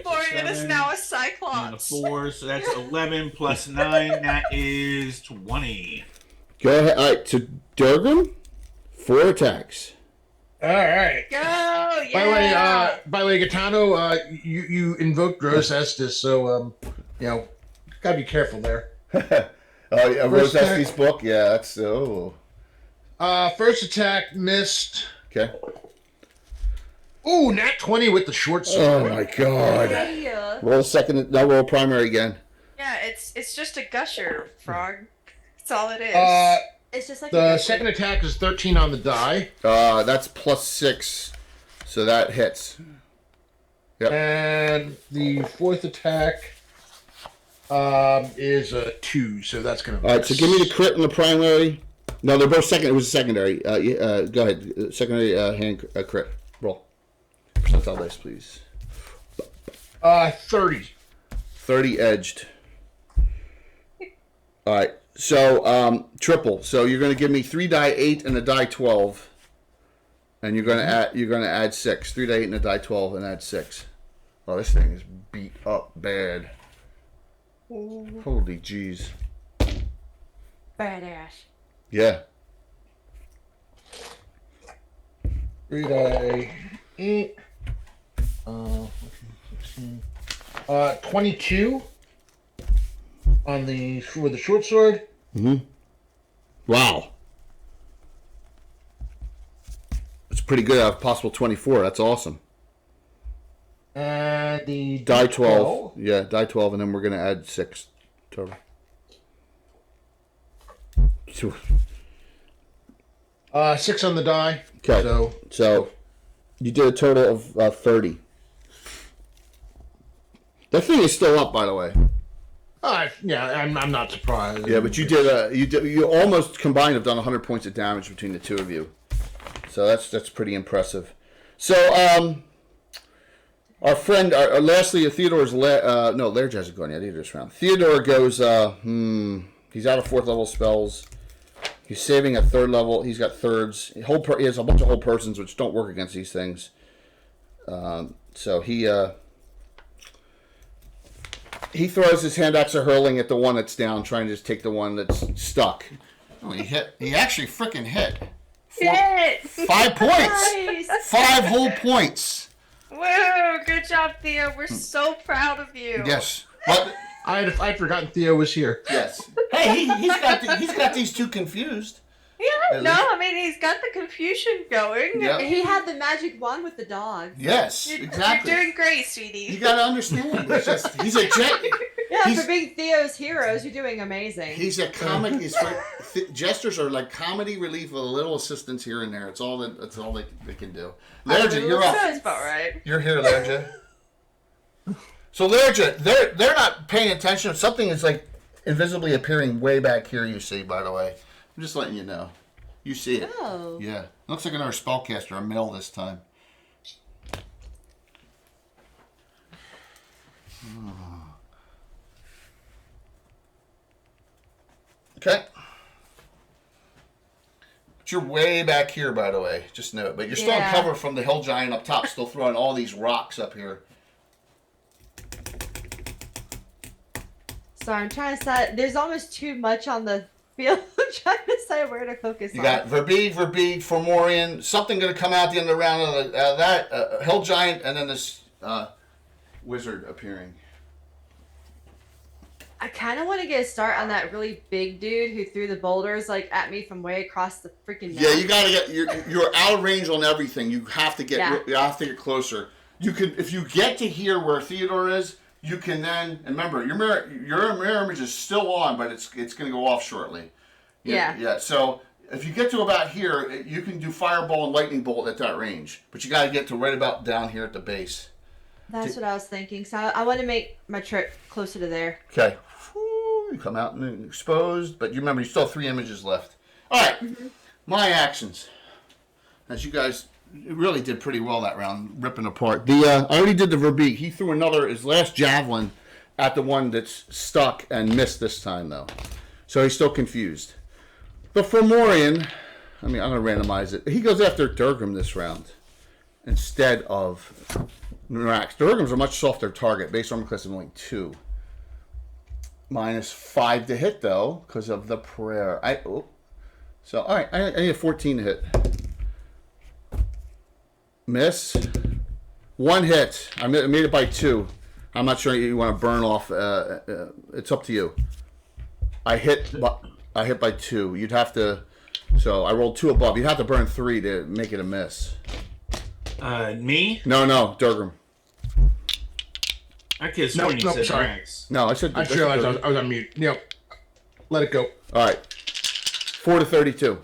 Florian is now a And a cyclops. 4, so that's 11 plus 9. That is 20. Go ahead. All right. To Durgan, 4 attacks. All right. Go, yeah. By the way, Gaetano, you invoked Gross Estus, so gotta be careful there. Oh yeah, Rose First attack. Estes book. Yeah, that's First attack missed. okay. Ooh, nat 20 with the short sword. Oh my god. Yeah. Roll second. No, roll primary again. Yeah, it's just a gusher, frog. That's all it is. It's just like The second attack is 13 on the die, That's plus 6, so that hits. Yep. and the fourth attack is a 2, so that's gonna. All right. So give me the crit and the primary. No, they're both second. It was a secondary. Go ahead. Secondary hand crit. Roll. Percentile dice, please. 30. 30 edged. All right. So triple. So you're going to give me 3 die 8 and a die 12, and you're going to add 6. 3 die 8 and a die 12 and add 6. Oh, this thing is beat up bad. Holy jeez. badass. Yeah. 3 die 8. 22 on with the short sword. Wow. That's pretty good out of possible 24. That's awesome. And the Die 12. Yeah, die 12, and then we're going to add 6 total. 6 on the die. Okay. So You did a total of 30. That thing is still up, by the way. yeah, I'm not surprised. Yeah, but you almost combined have done 100 points of damage between the two of you. So that's pretty impressive. So our friend, lastly, Theodore's Laird hasn't gone yet either this round. Theodore goes. He's out of 4th level spells. He's saving at 3rd level. He's got thirds. He has a bunch of whole persons which don't work against these things. So he throws his hand axe of hurling at the one that's down, trying to just take the one that's stuck. Oh, he hit. He actually freaking hit. Hit! 5 points. Nice. 5 whole points. Woo! Good job, Theo. We're so proud of you. Yes. But I'd forgotten Theo was here. yes. Hey, he's got these two confused. Yeah, At no, least- I mean, he's got the confusion going. Yeah. He had the magic wand with the dog. Yes, You're exactly. doing great, You sweetie. got to understand. He's a jet. Yeah, He's- for being Theo's heroes, you're doing amazing. He's a comic. Jesters are like comedy relief with a little assistance here and there. That's all they can do. Lerja, you're up. Sounds about right. You're here, Lerja. So Lerja, they're not paying attention. Something is like invisibly appearing way back here. You see, by the way, I'm just letting you know. You see it. Oh. Yeah, looks like another spellcaster, a male this time. Okay. But you're way back here, by the way. Just know it. But you're still in Yeah. cover from the hill giant up top, still throwing all these rocks up here. Sorry, I'm trying to decide. There's almost too much on the field. I'm trying to decide where to focus You on. got Verbeeg, Fomorian, something going to come out at the end of the round of that hill giant, and then this wizard appearing. I kind of want to get a start on that really big dude who threw the boulders like at me from way across the freaking map. Yeah, you got to get you're out of range on everything. You have to get Yeah. you have to get closer. You can if you get to here where Theodore is, you can then and remember your mirror image is still on, but it's going to go off shortly. Yeah. Yeah. So if you get to about here, you can do fireball and lightning bolt at that range, but you got to get to right about down here at the base. That's what I was thinking. So I want to make my trip closer to there. Okay. You come out and exposed, but you remember you still have 3 images left. All right. My actions. As you guys really did pretty well that round, ripping apart. I already did the Verbeeg. He threw his last javelin at the one that's stuck and missed this time, though. So he's still confused. The Fomorian, I'm going to randomize it. He goes after Durgrim this round instead of Norax. Durgrim's a much softer target. Base armor class is only 2. -5 to hit, though, because of the prayer. So, all right, I need a 14 to hit. Miss. 1 hit. I made it by 2. I'm not sure you want to burn off. It's up to you. I hit by 2. You'd have to. So I rolled 2 above. You'd have to burn 3 to make it a miss. Me? No, Durgrim. I could have No, sworn you no, said sorry. Max. No, I said. I just realized I was on mute. Yep. Let it go. All right. 4 to 32.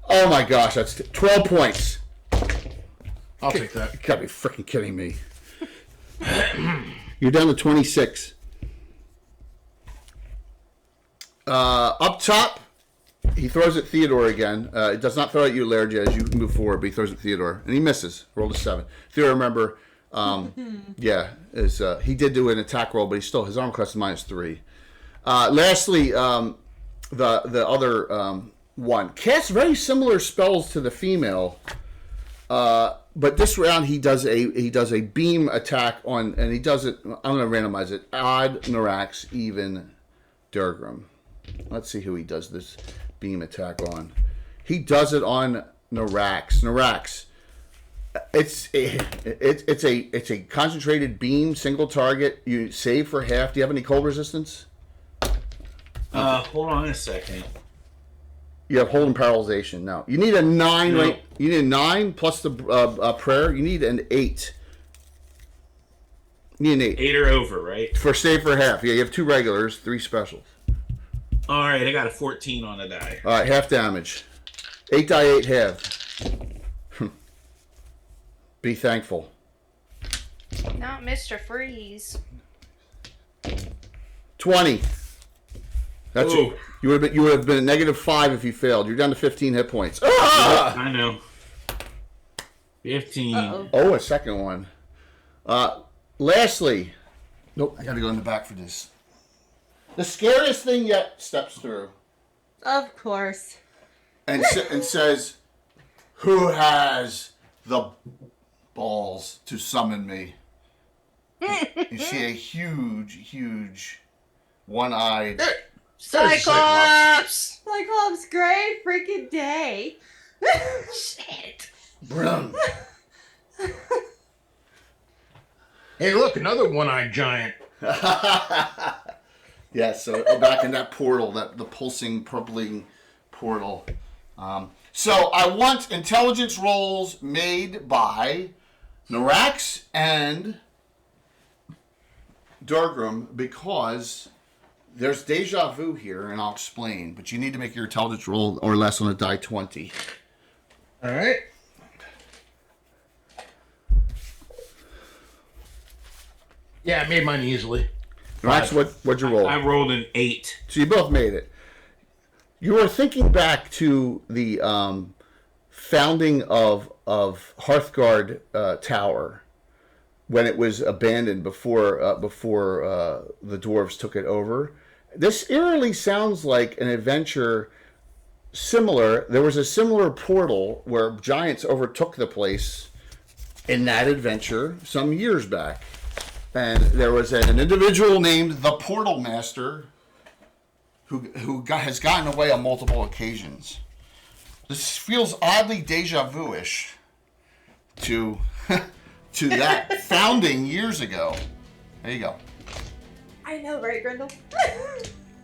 Oh my gosh, that's 12 points. I'll take that. You gotta be freaking kidding me. You're down to 26. Up top, he throws at Theodore again. It does not throw at you, Lerja, as you move forward, but he throws at Theodore. And he misses. Rolled a 7. Theodore, remember, he did do an attack roll, but his armor class is -3. Lastly, the other one casts very similar spells to the female, but this round he does a beam attack on, and he does it. I'm going to randomize it: odd, Norax, even, Durgrim. Let's see who he does this beam attack on. He does it on Norax. Norax. It's a concentrated beam, single target. You save for half. Do you have any cold resistance? Hold on a second. You have hold and paralyzation. No, you need a 9. No. Right? You need a 9 plus the prayer. You need an 8. You need an 8 8 or over, right? for save for half. Yeah, you have 2 regulars, 3 specials. All right, I got a 14 on the die. All right, half damage. 8 die 8 half. Be thankful. Not Mr. Freeze. 20. That's Ooh. it. You would have been at -5 if you failed. You're down to 15 hit points. Ah! I know. 15. Uh-oh. Oh, a second one. Lastly, nope, I got to go in the back for this. The scariest thing yet steps through Of course. and says, "Who has the balls to summon me?" You see a huge one-eyed. Cyclops! Cyclops, great freaking day. Shit. Brum. Hey, look, another one-eyed giant. Yeah, so back in that portal, the pulsing, purpling portal. So I want intelligence rolls made by Narax and Dargrim because there's deja vu here, and I'll explain. But you need to make your intelligence roll or less on a die 20. All right. Yeah, I made mine easily. Narax, what'd you roll? I rolled an 8. So you both made it. You were thinking back to the founding of Hearthguard Tower when it was abandoned before the dwarves took it over. This eerily sounds like an adventure similar. There was a similar portal where giants overtook the place in that adventure some years back. And there was an individual named the Portal Master who has gotten away on multiple occasions. This feels oddly deja vu-ish to that founding years ago. There you go. I know, right, Grindel?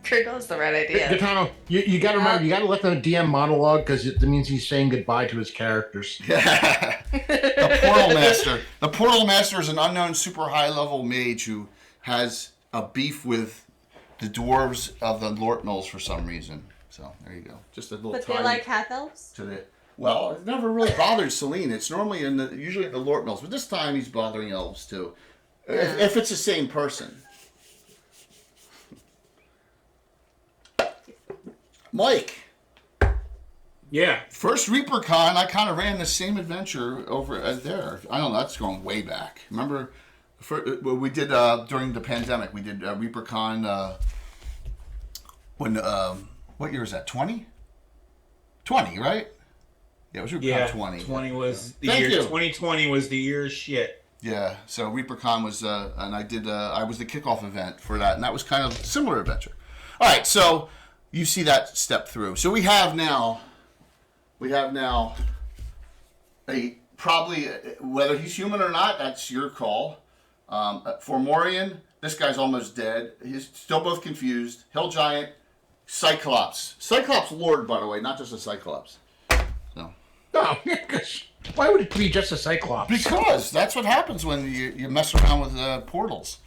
Grindel's the right idea. Gaetano, you got to remember, you got to let the DM monologue because it means he's saying goodbye to his characters. The Portal Master. The Portal Master is an unknown super high-level mage who has a beef with the dwarves of the Lortnals for some reason. So, there you go. Just a little But they tie like half-elves? to the... Well, it never really bothered Celine. It's normally usually the Lortnals. But this time he's bothering elves, too. If it's the same person. Mike. Yeah. First ReaperCon, I kind of ran the same adventure over there. I don't know, that's going way back. Remember, we did during the pandemic, we did ReaperCon when, what year was that, 20? 20, right? Yeah, it was ReaperCon 20. 20 was the Thank year. you. 2020 was the year of shit. Yeah, so ReaperCon was, and I was the kickoff event for that, and that was kind of a similar adventure. All right, so you see that step through. So we have now a probably, whether he's human or not, that's your call. For Morian, this guy's almost dead. He's still both confused. Hill Giant, Cyclops. Cyclops Lord, by the way, not just a Cyclops. So. Oh, why would it be just a Cyclops? Because that's what happens when you mess around with portals.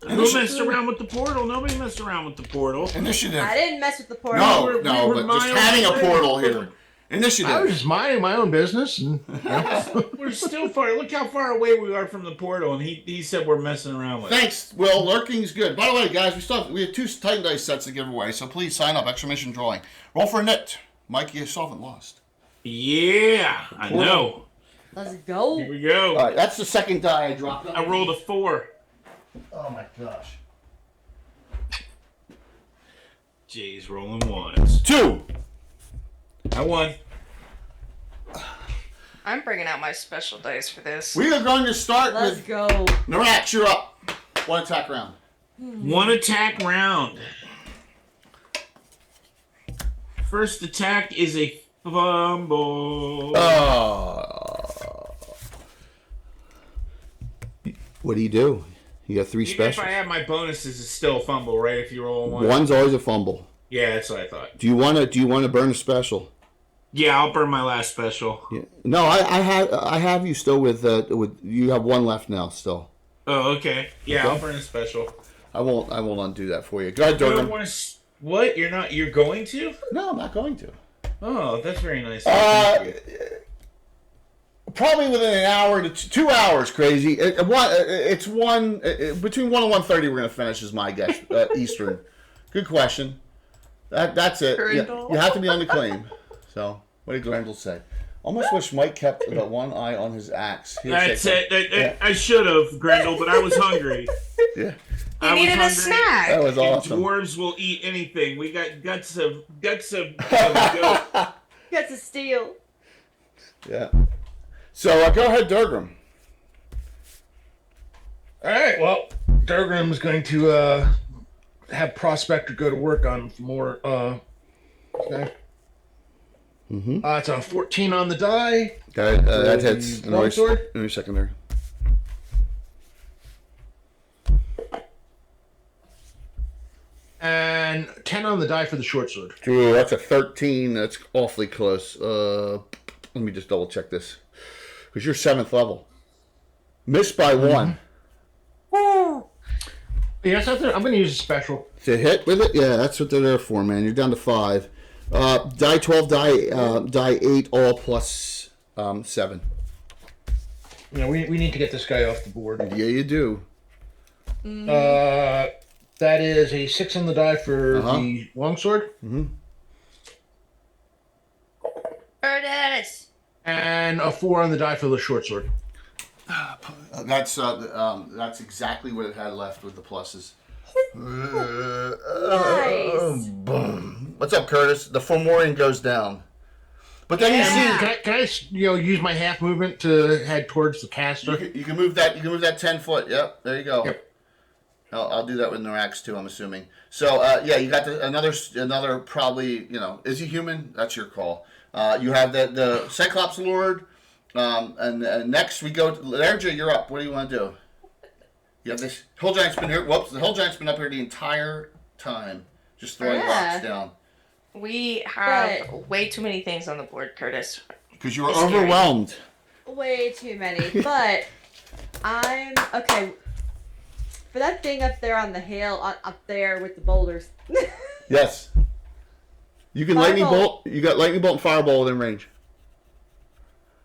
Who messed around with the portal? Nobody messed around with the portal. Initiative. I didn't mess with the portal. No, we were but just miles having a away. portal here. Initiative. I was just minding my own business. And, We're still far. Look how far away we are from the portal, and he said we're messing around with it. Thanks, Will. Lurking's good. By the way, guys, we have 2 Titan Dice sets to give away, so please sign up. Exclamation drawing. Roll for a nit. Mike, you still haven't lost. Yeah, I know. Let's go. Here we go. All right, that's the second die I dropped. I rolled a 4. Oh my gosh. Jay's rolling 1s. 2. I won. I'm bringing out my special dice for this. We are going to start Let's with go. Narax. You're up. 1 attack round. 1 attack round. First attack is a fumble. What do? You got 3 Even specials. if I have my bonuses, it's still a fumble, right? If you roll a 1. One's always a fumble. Yeah, that's what I thought. Do you want to burn a special? Yeah, I'll burn my last special. Yeah. No, I have you still with you have 1 left now still. Oh, okay. Yeah, Okay. I'll burn a special. I won't undo that for you. Go ahead, You don't Durgan. want to... What? You're going to? No, I'm not going to. Oh, that's very nice. Thank you. Probably within an hour to 2 hours. Crazy. It's between 1 and 1:30. We're gonna finish, is my guess. Eastern. Good question. That's it. Grindel. You have to be on the claim. So, what did Grendel say? Almost wish Mike kept the one eye on his axe. That's it. I should have, Grendel, but I was hungry. Yeah. You I was needed a hungry. snack. That was And awesome. dwarves will eat anything. We got guts of goat. Got to steal. Yeah. So go ahead, Durgram. all right, well, Durgrim's going to have Prospector go to work on more. Okay. It's a 14 on the die. Okay, that hits. Longsword. Wait a second there. And 10 on the die for the short sword. Ooh, that's a 13. That's awfully close. Let me just double check this. Because you're 7th level. Missed by 1. Yeah, so I'm going to use a special. To hit with it? Yeah, that's what they're there for, man. You're down to 5. Die 12, die 8, all plus 7. You know, we need to get this guy off the board. Yeah, you do. That is a 6 on the die for the longsword. Curtis! And a 4 on the die for the short sword. That's exactly what it had left with the pluses. Nice. Boom. What's up, Curtis? The Fomorian goes down. But then you see, Can I use my half movement to head towards the caster? you can move that. You can move that 10 foot. Yep, there you go. Yep. I'll do that with Norax too. I'm assuming. So yeah, you got another probably. Is he human? That's your call. You have the Cyclops Lord, and next we go to Lerja. You're up. What do you want to do? You have this Hill Giant's been here. Whoops, the Hill Giant's been up here the entire time, just throwing rocks down. We have way too many things on the board, Curtis. Because you were overwhelmed. Way too many, but I'm okay. For that thing up there on the hill, up there with the boulders. Yes. You can lightning bolt. You got lightning bolt and fireball within range.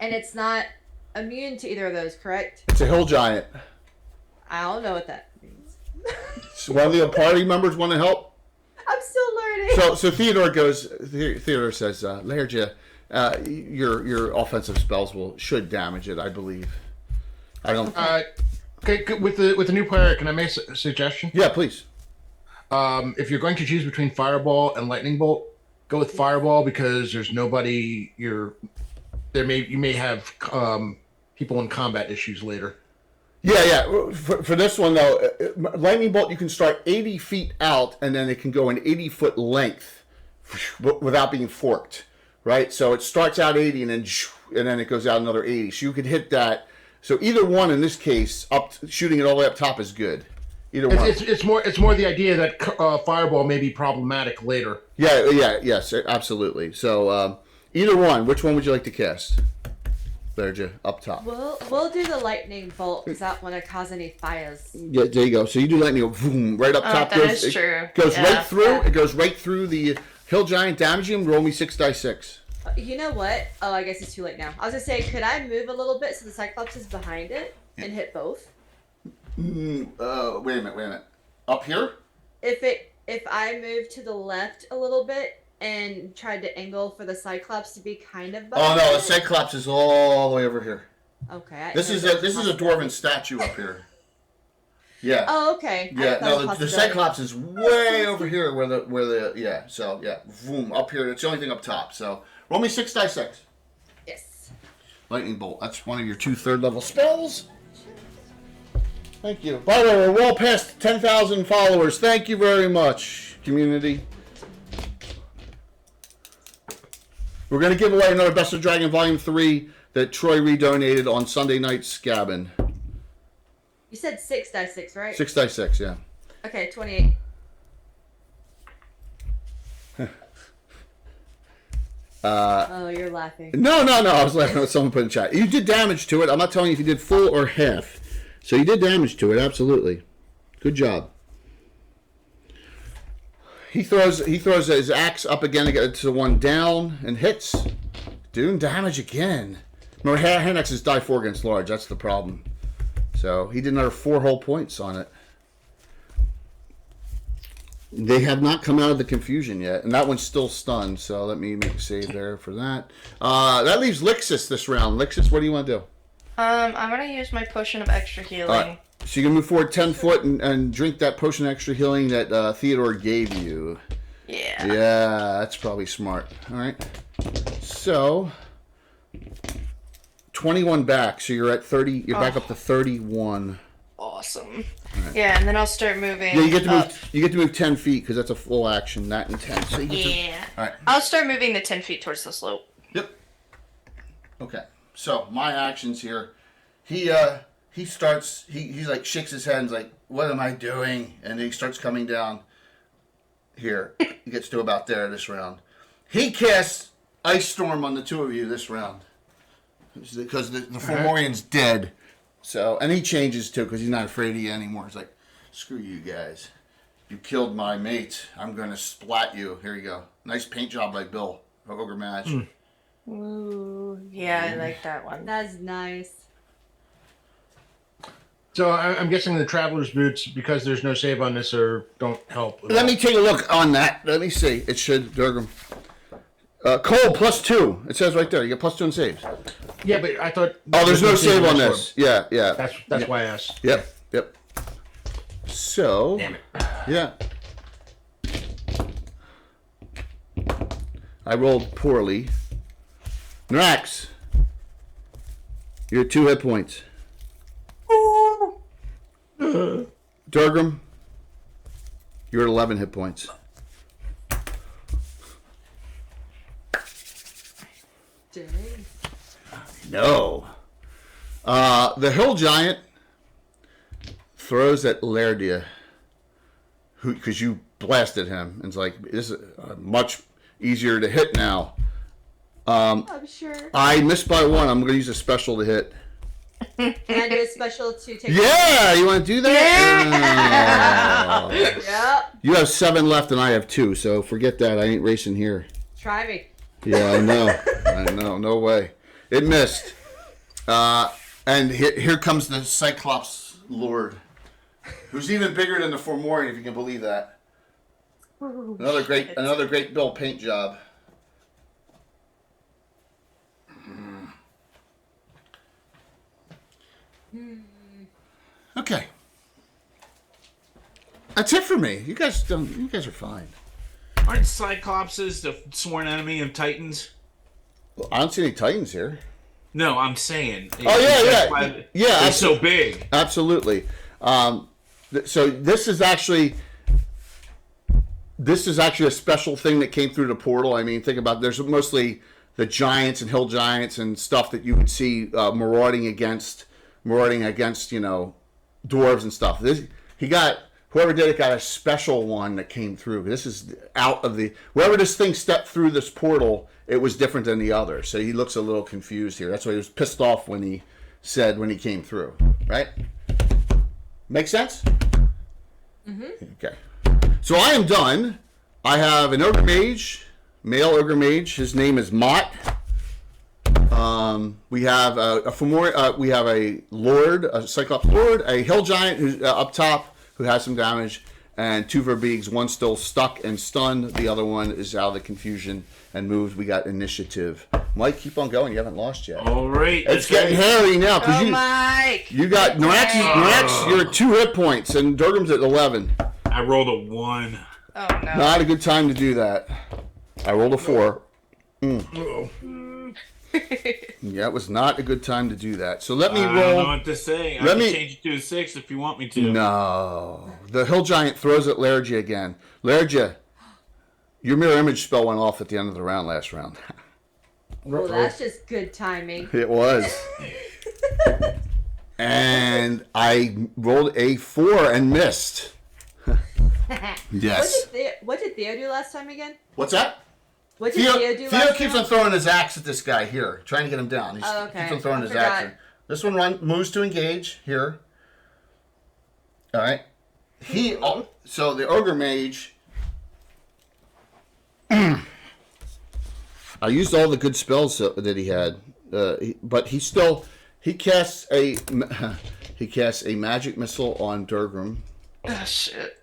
And it's not immune to either of those, correct? It's a Hill Giant. I don't know what that means. So one of the party members want to help. I'm still learning. So Theodore says, Lerja, your offensive spells should damage it, I believe. I don't. Okay, with the new player, can I make a suggestion? Yeah, please. If you're going to choose between Fireball and Lightning Bolt, go with Fireball because there's nobody. You may have people in combat issues later. Yeah. For this one though, Lightning Bolt you can start 80 feet out and then it can go an 80-foot length without being forked, right? So it starts out 80 and then it goes out another 80. So you could hit that. So either one in this case, shooting it all the way up top is good. Either one. It's more the idea that Fireball may be problematic later. Yes, absolutely. So either one. Which one would you like to cast? Lerja, up top. We'll do the lightning bolt because that won't cause any fires. Yeah, there you go. So you do lightning, boom, right up top. That is true. Goes right through. Yeah. It goes right through the Hill Giant, damaging him. Roll me 6 die 6. You know what? Oh, I guess it's too late now. I was gonna say, could I move a little bit so the Cyclops is behind it and hit both? Wait a minute. Up here? If I move to the left a little bit and tried to angle for the Cyclops to be kind of behind the Cyclops is all the way over here. Okay. This is a dwarven statue up here. Yeah. Oh, okay. Yeah. No, the Cyclops is way over here where the So yeah, boom, up here. It's the only thing up top. So roll me 6 die 6. Yes. Lightning bolt. That's one of your 2 3rd level spells. Thank you. By the way, we're well past 10,000 followers. Thank you very much, community. We're going to give away another Best of Dragon Volume 3 that Troy redonated on Sunday night's Gabbin. You said 6 die 6, right? 6 die 6, yeah. Okay, 28. Oh, you're laughing. No. I was laughing at someone put in chat. You did damage to it. I'm not telling you if you did full or half. So you did damage to it, absolutely. Good job. He throws his axe up again to get to the one down and hits. Doing damage again. Remember, hand axes die 4 against large. That's the problem. So he did another 4 whole points on it. They have not come out of the confusion yet, and that one's still stunned. So let me make a save there for that. That leaves Lixus this round. Lixus, what do you want to do? I'm gonna use my potion of extra healing. Right. So you can move forward 10 foot and drink that potion of extra healing that Theodore gave you. Yeah. Yeah, that's probably smart. All right. So 21 back. So you're at 30. You're back up to 31. Awesome. All Yeah, and then I'll start moving. Yeah, you get to up. move. You get to move 10 feet because that's a full action, not in 10. So you get to. Yeah. All right. I'll start moving the 10 feet towards the slope. Yep. Okay. So my actions here. He starts. He like shakes his head and is like, "What am I doing?" And he starts coming down. Here, he gets to about there this round. He casts Ice Storm on the two of you this round because the Fomorian's dead. So, and he changes too because he's not afraid of you anymore. He's like, "Screw you guys! You killed my mate. I'm gonna splat you." Here you go. Nice paint job by Bill, Ogre Match. Ooh, yeah, I like that one. That's nice. So I'm guessing the Traveler's Boots, because there's no save on this, don't help. Let me take a look on that. Let me see. It should, Durgam. Cold +2. It says right there. You get +2 in saves. Yeah, but I thought. Oh, there's no save on this. this. Yeah, yeah. That's why I asked. Yep, yep. So, Damn it. yeah. I rolled poorly. Norax, you're 2 hit points. Durgam, you're at 11 hit points. Dang. No. The hill giant throws at Lairdia, because you blasted him, and it's like, this is much easier to hit now. I'm sure. I missed by 1. I'm going to use a special to hit. Can I do a special to take? Yeah, you want to do that? Yeah. Yep. You have 7 left, and I have 2. So forget that. I ain't racing here. Try me. Yeah, I know. I know. No way. It missed. And here comes the Cyclops Lord, who's even bigger than the Fomorian, if you can believe that. Another great Bill paint job. Okay. That's it for me. You guys are fine. Aren't Cyclopses the sworn enemy of Titans? Well, I don't see any Titans here. No, I'm saying. Oh yeah. They're so big. Absolutely. So this is actually a special thing that came through the portal. I mean, think about there's mostly the giants and hill giants and stuff that you would see marauding against dwarves and stuff. Whoever did it got a special one that came through. This is out of whoever this thing stepped through this portal. It was different than the other, so he looks a little confused here. That's why he was pissed off when he came through. Right? Make sense? Mm-hmm. Okay. So I am done. I have an ogre mage, male ogre mage. His name is Mott. We have we have a lord, a Cyclops lord, a hill giant who's up top who has some damage, and 2 Verbeegs. One still stuck and stunned. The other one is out of the confusion and moved. We got initiative. Mike, keep on going. You haven't lost yet. All right. It's getting hairy now because Mike! you got Norax. You're at 2 hit points, and Durgam's at 11. I rolled a 1. Oh no. Not a good time to do that. I rolled a 4. Yeah, it was not a good time to do that. So let me roll. I don't know what to say. I can change it to a 6 if you want me to. No. The hill giant throws at Lairgia again. Lairgia, your mirror image spell went off at the end of the round last round. Well, that's just good timing. It was. And I rolled a 4 and missed. Yes. What did Theo do last time again? What's that? What did Theo do last Theo keeps time? on throwing his axe at this guy here, trying to get him down. He keeps on throwing his axe. This one moves to engage here. All right. So the ogre mage. I used all the good spells that he had, but he casts a magic missile on Durgram. Oh shit.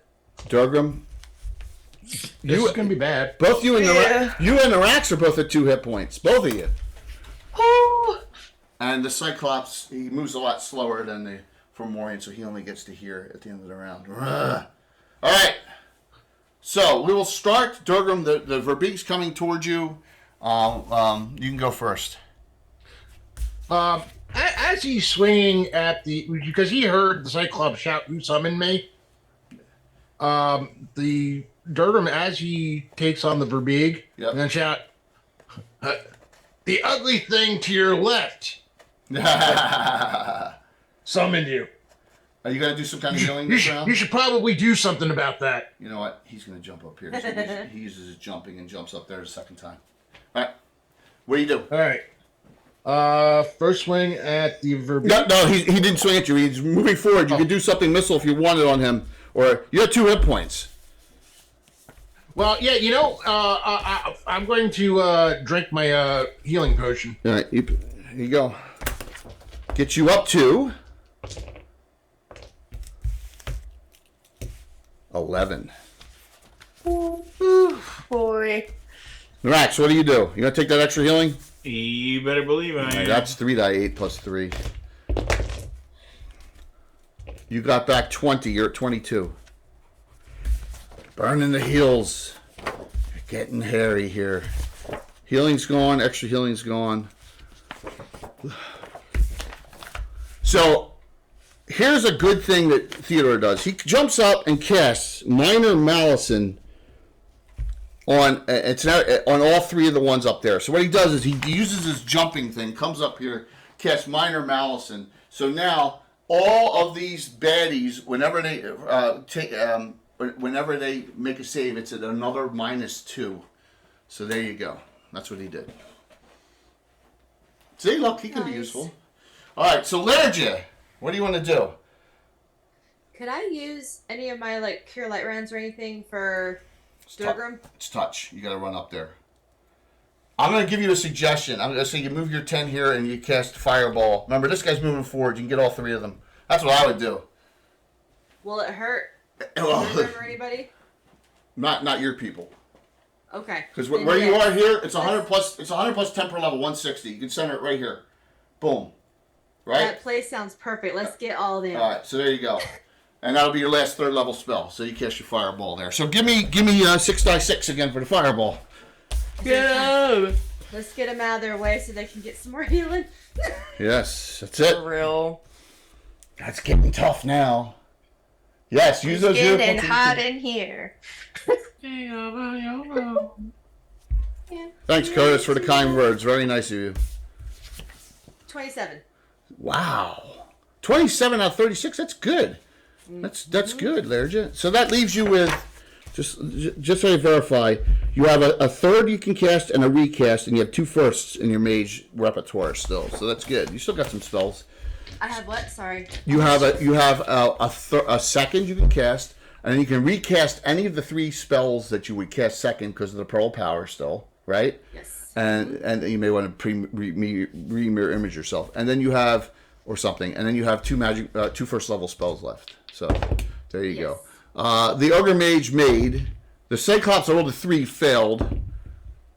Durgram. This is gonna be bad. Both you and the Rax are both at 2 hit points. Both of you. Oh. And the Cyclops, he moves a lot slower than the Fomorian, so he only gets to hear at the end of the round. All right. So we will start. Durgram, the Verbeeg's coming towards you. You can go first. I as he's swinging at because he heard the Cyclops shout, "You summon me." The Durham, as he takes on the Verbeeg, Yep. and then shout, "The ugly thing to your left summoned you." Are you gonna do some kind of healing You this should, round? you should probably do something about that. You know what? He's gonna jump up here. So he uses his jumping and jumps up there the second time. All right. What do you do? All right. First swing at the Verbeeg. No, he didn't swing at you. He's moving forward. You can do something missile if you wanted on him, or you have 2 hit points. Well, yeah, I'm going to drink my healing potion. All right, here you go. Get you up to 11. Boy. Rax, what do? You gonna take that extra healing? You better believe I am. That's 3 plus 3. You got back 20. You're at 22. Burning the heals. You're getting hairy here. Healing's gone. Extra healing's gone. So, here's a good thing that Theodore does. He jumps up and casts Minor Malison on all 3 of the ones up there. So what he does is he uses his jumping thing, comes up here, casts Minor Malison. So now all of these baddies, whenever they make a save, it's at another -2. So there you go. That's what he did. See, look, he can be Nice. useful. All right, so Lergia, what do you want to do? Could I use any of my Cure Light rounds or anything for tou- Durgrim? It's touch. You got to run up there. I'm going to give you a suggestion. I'm going to say you move your 10 here and you cast Fireball. Remember, this guy's moving forward. You can get all 3 of them. That's what I would do. Will it hurt Well, Durgrim or anybody? not your people. Okay. Because Then where you yes. are here, it's 100 plus. It's 100 plus 10 per level, 160. You can center it right here. Boom. Right. That place sounds perfect. Let's get all of them. All right. So there you go. And that'll be your last 3rd level spell. So you cast your Fireball there. So give me 6 again for the Fireball. Go. Let's get them out of their way so they can get some more healing. Yes, that's it. For real. That's getting tough now. Yes, use those. Getting hero points. hot in here. Thanks, Curtis, for the kind words. Very nice of you. 27. Wow. 27 out of 36. That's good. That's good, Lerja. So that leaves you with, just so I verify, you have a 3rd you can cast and a recast, and you have 2 firsts in your mage repertoire still. So that's good. You still got some spells. I have what? Sorry. You have a 2nd you can cast, and then you can recast any of the 3 spells that you would cast second because of the Pearl Power still, right? Yes. And you may want to mirror image yourself, and then you have and then you have 2 first level spells left. So there you Yes. go. The Ogre Mage made the Cyclops. I rolled a 3, failed,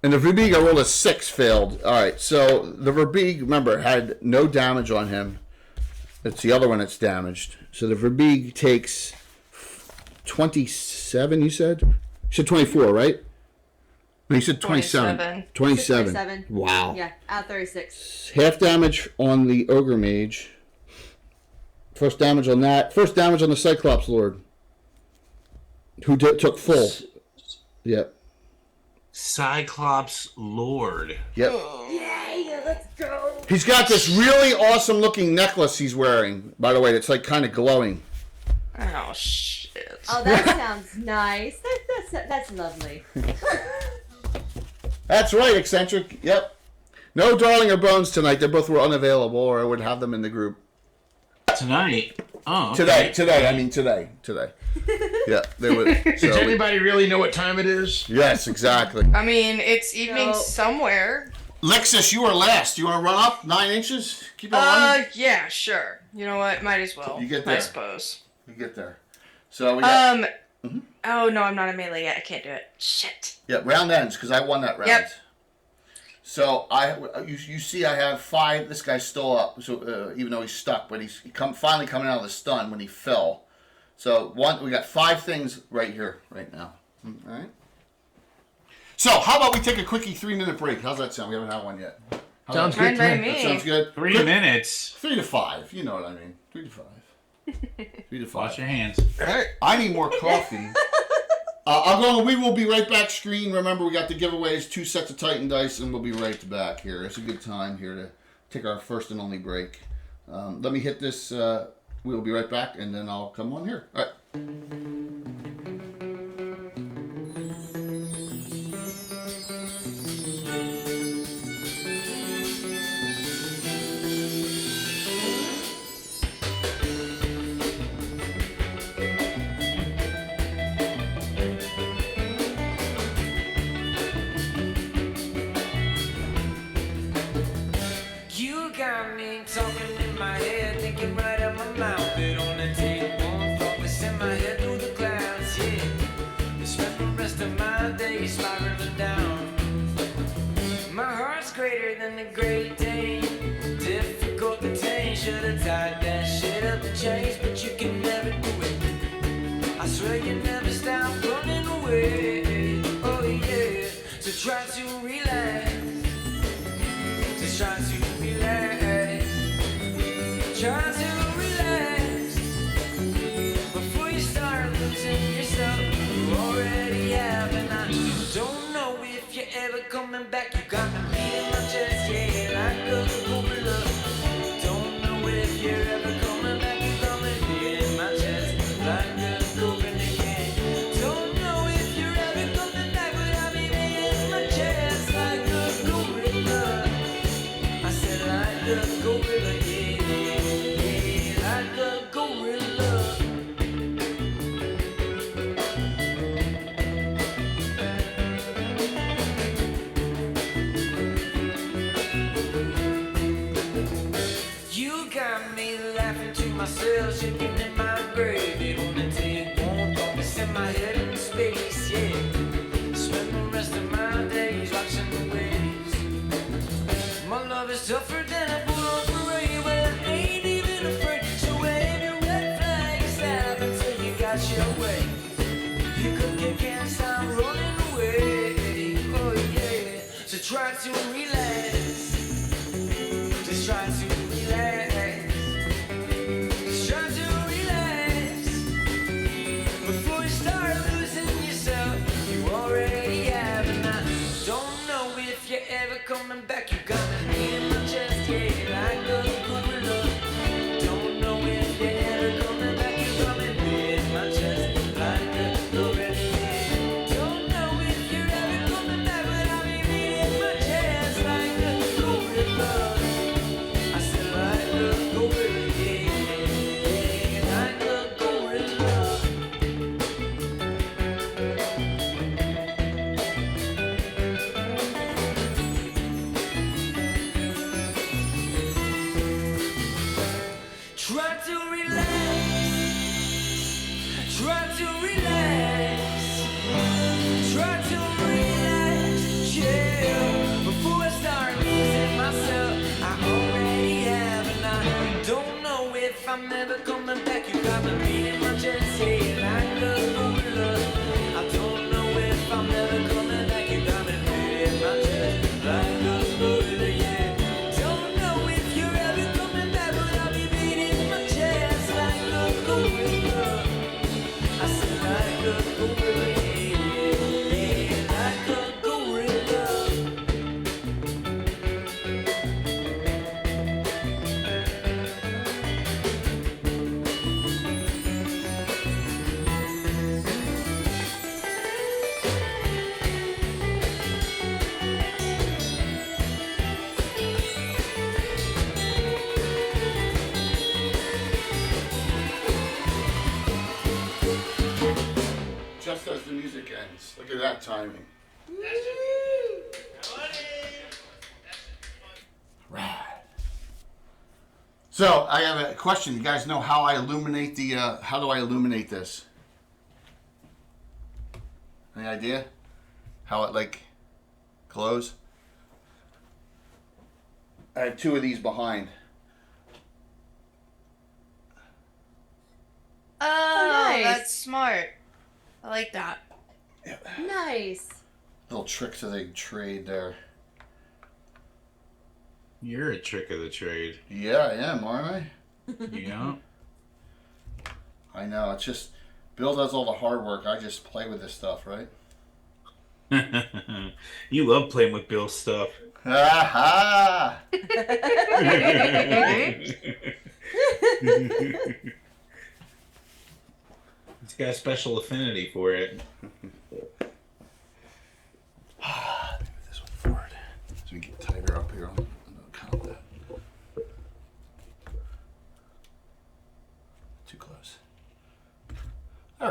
and the Verbeeg I rolled a 6, failed. All right, so the Verbeeg, remember, had no damage on him. It's the other one that's damaged. So the Verbeeg takes 27. You said 24, right? No, you said 27. 27. 27. Wow. Yeah, out of 36. Half damage on the Ogre Mage. First damage on that. First damage on the Cyclops Lord. Who took full. Yep. Cyclops Lord. Yep. Yay, let's go. He's got this really awesome looking necklace he's wearing, by the way, that's kind of glowing. Oh shit. Oh, that sounds nice. That's lovely. That's right, Eccentric. Yep. No Darling or Bones tonight. They both were unavailable, or I would have them in the group. Tonight. Oh. Okay. Today. Yeah, they would. Does So, anybody really know what time it is? yes, exactly. I mean, it's evening No. somewhere. Lexus, you are last. You want to run up 9 inches? Keep on running. Yeah, sure. You know what? Might as well. You get I there. suppose. You get there. So we got Oh no, I'm not a melee yet. I can't do it. Shit. round ends because I won that round. Yep. So you see I have 5. This guy's still up. So even though he's stuck, but he's finally coming out of the stun when he fell. So we got 5 things right here right now. All right. So how about we take a quickie 3-minute break? How's that sound? We haven't had one yet. Sounds Fine good by to me. That me. sounds good. 3 Quick, minutes. 3 to 5. You know what I mean. 3 to 5. 3 to 5. Wash your hands. All right. I need more coffee. We will be right back. Screen. Remember, we got the giveaways, 2 sets of Titan dice, and we'll be right back here. It's a good time here to take our first and only break. Let me hit this. We'll be right back, and then I'll come on here. All right. You got me talking in my head, thinking right out my mouth. It only take one thought to send my head through the clouds, yeah. I spend the rest of my day spiraling down. My heart's greater than the Great Dane, difficult to tame. Should've tied that shit up to change, but you can never do it. I swear you never stop running away. Oh yeah, so try to relax. Just try to relax. Try to relax before you start losing yourself. You already have, and I don't know if you're ever coming back. You got me beating my chest, yeah, like a gorilla. Don't know if you're ever coming back. You got me beating my chest like a gorilla, yeah. Don't know if you're ever coming back, but I'll be beating my chest like a gorilla. I said like a gorilla, yeah, yeah, like a gorilla. You got me laughing to myself, shaking in my grave. It only take one thought to send my head into space, yeah. Spend the rest of my days watching the waves. My love is tougher than a bull on parade, but I ain't even afraid. So wave your red flag, stop until you got your way. You could get can't stop running away. Oh yeah, so try to relax. Just try to relax. Just try to relax before you start losing yourself. You already have, and I don't know if you're ever coming back. You got me in my chest, yeah, like a gorilla. Don't know if you're ever coming back. You got me in my chest like a gorilla. Yeah. Don't know if you're ever coming back, but I'll be beating my chest like a gorilla. I said like a gorilla, yeah, yeah, like a gorilla. Try to relax. Try to relax. Try to relax. Yeah. Before I start losing myself, I already have, and I don't know if I'm ever coming back. You got me beating my chest, yeah, like a gorilla. I don't know if I'm ever coming back. You got me beating my chest like a gorilla, yeah. Don't know if you're ever coming back, but I'll be beating my chest like a gorilla. I said like a gorilla, yeah, yeah, like a gorilla. Just as the music ends. Look at that timing. Rad. So I have a question. You guys know how I illuminate the? How do I illuminate this? Any idea? How it like glows? I have 2 of these behind. Oh, nice. that's smart. I like that. Nice. Little tricks of the trade there. You're a trick of the trade. Yeah, I am, aren't I? Yeah. I know. It's just Bill does all the hard work. I just play with this stuff, right? You love playing with Bill's stuff. Ha ha! He's got a special affinity for it. This one forward. So we get tighter up here on the combat. Too close. All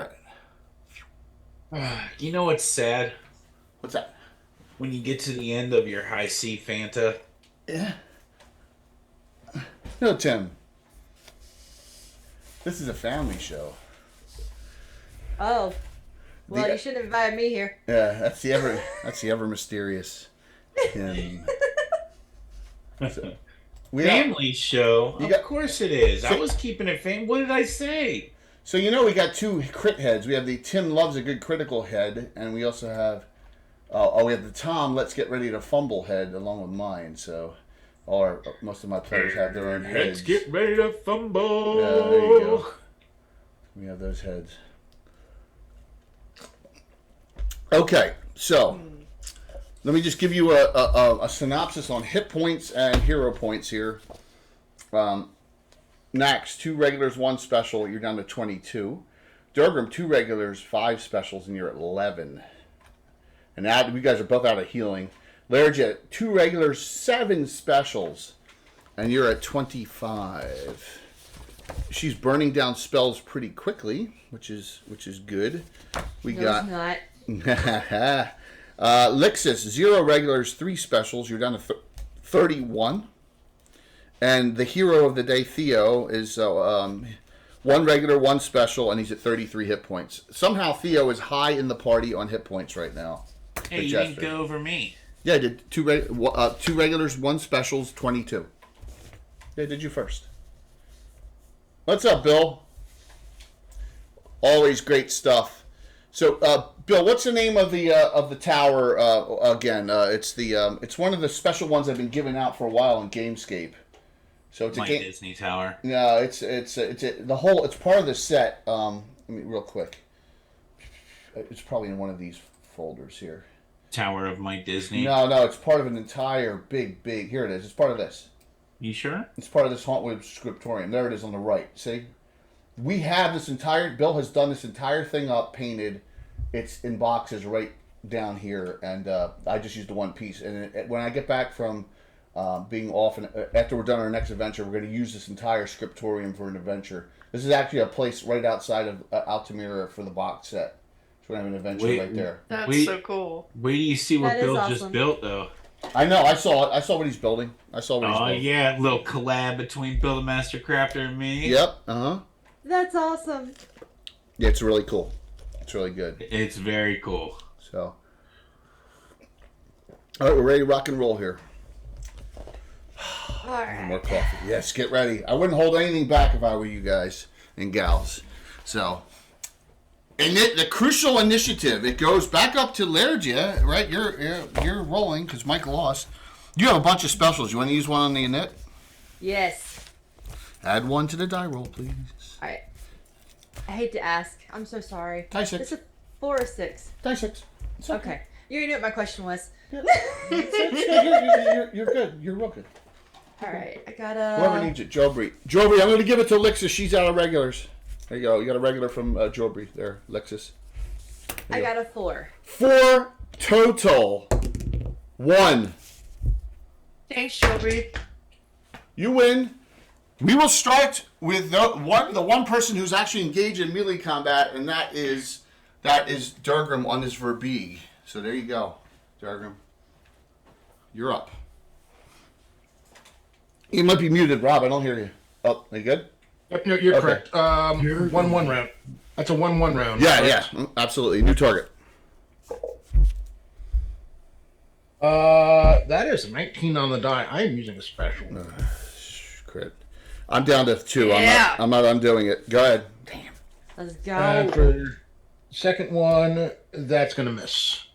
right. You know what's sad? What's that? When you get to the end of your high C Fanta. Yeah. No, Tim. This is a family show. Oh. Well, you shouldn't have invited me here. Yeah, that's the ever mysterious Tim. So, Family show? You Of got- course it is. I So- was keeping it family. What did I say? So we got 2 crit heads. We have the Tim loves a good critical head, and we also have we have the Tom let's get ready to fumble head along with mine. So most of my players have their own heads. Let's get ready to fumble. Yeah, there you go. We have those heads. Okay, so let me just give you a synopsis on hit points and hero points here. Nax, 2 regulars, 1 special, you're down to 22. Durgrim, 2 regulars, 5 specials, and you're at 11. And you guys are both out of healing. Lairja, 2 regulars, 7 specials, and you're at 25. She's burning down spells pretty quickly, which is good. We No, got it's not. Lixus, 0 regulars, 3 specials. You're down to 31. And the hero of the day, Theo, is 1 regular, 1 special, and he's at 33 hit points. Somehow Theo is high in the party on hit points right now. Hey, The you Jester. didn't go over me. Yeah, I did 2 regulars, 1 specials, 22. Yeah, did you first. What's up, Bill? Always great stuff. So, Bill, what's the name of the tower again? It's one of the special ones I've been giving out for a while in Gamescape. So it's My a game. Disney Tower. No, it's part of the set. Real quick. It's probably in one of these folders here. Tower of Mike Disney. No, it's part of an entire big. Here it is. It's part of this. You sure? It's part of this Hauntwood scriptorium. There it is on the right. See? We have this Bill has done this entire thing up, painted. It's in boxes right down here, and I just used the one piece. And when I get back from being off, and after we're done our next adventure, we're going to use this entire scriptorium for an adventure. This is actually a place right outside of Altamira for the box set. So we're going to have an adventure right there. That's so cool. Wait till you see what That is Bill awesome. just built, though. I know. I saw it. I saw what he's building. Oh, yeah. Little collab between Bill the Master Crafter and me. Yep. Uh-huh. That's awesome. Yeah, it's really cool. It's really good. It's very cool. So, all right, we're ready to rock and roll here. All right. More coffee. Yes, get ready. I wouldn't hold anything back if I were you guys and gals. So, and the crucial initiative, it goes back up to Lairgia, right? You're rolling because Mike lost. You have a bunch of specials. You want to use one on the Annette? Yes. Add 1 to the die roll, please. All right. I hate to ask. I'm so sorry. Die 6. It's a 4 or 6. Die 6. It's Okay. You already knew what my question was. You're good. You're real good. All right. I got Whoever a. needs it, Jobri. Jobri, I'm going to give it to Lixus. She's out of regulars. There you go. You got a regular from Jobri there, Lexus. I got a 4. 4 total. 1. Thanks, Shelby. You win. We will start with the one person who's actually engaged in melee combat, and that is Durgrim on this Verbeeg. So there you go, Durgrim. You're up. You might be muted, Rob. I don't hear you. Oh, are you good? Yep, you're Okay. correct. 1-1 round. That's a 1-1 round. Yeah, correct? yeah, absolutely. New target. That is a 19 on the die. I am using a special. Crit. I'm down to 2. Yeah. I'm not undoing it. Go ahead. Damn. Let's And go. for the second one, that's going to miss.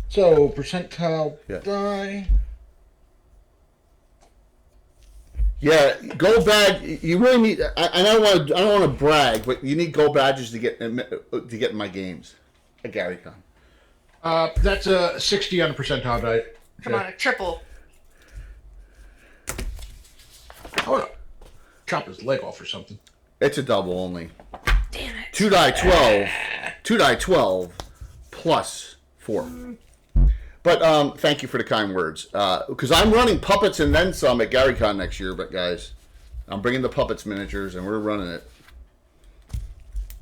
So, percentile Yeah. die. Yeah, gold badge. You really need. I don't want to brag, but you need gold badges to get in my games at GaryCon. That's a 60 on a percentile die. Come on, a triple. I want to chop his leg off or something. It's a double only. Damn it. 2 die 12. 2 die 12 plus 4. But thank you for the kind words. Because I'm running puppets and then some at GaryCon next year. But guys, I'm bringing the puppets miniatures and we're running it.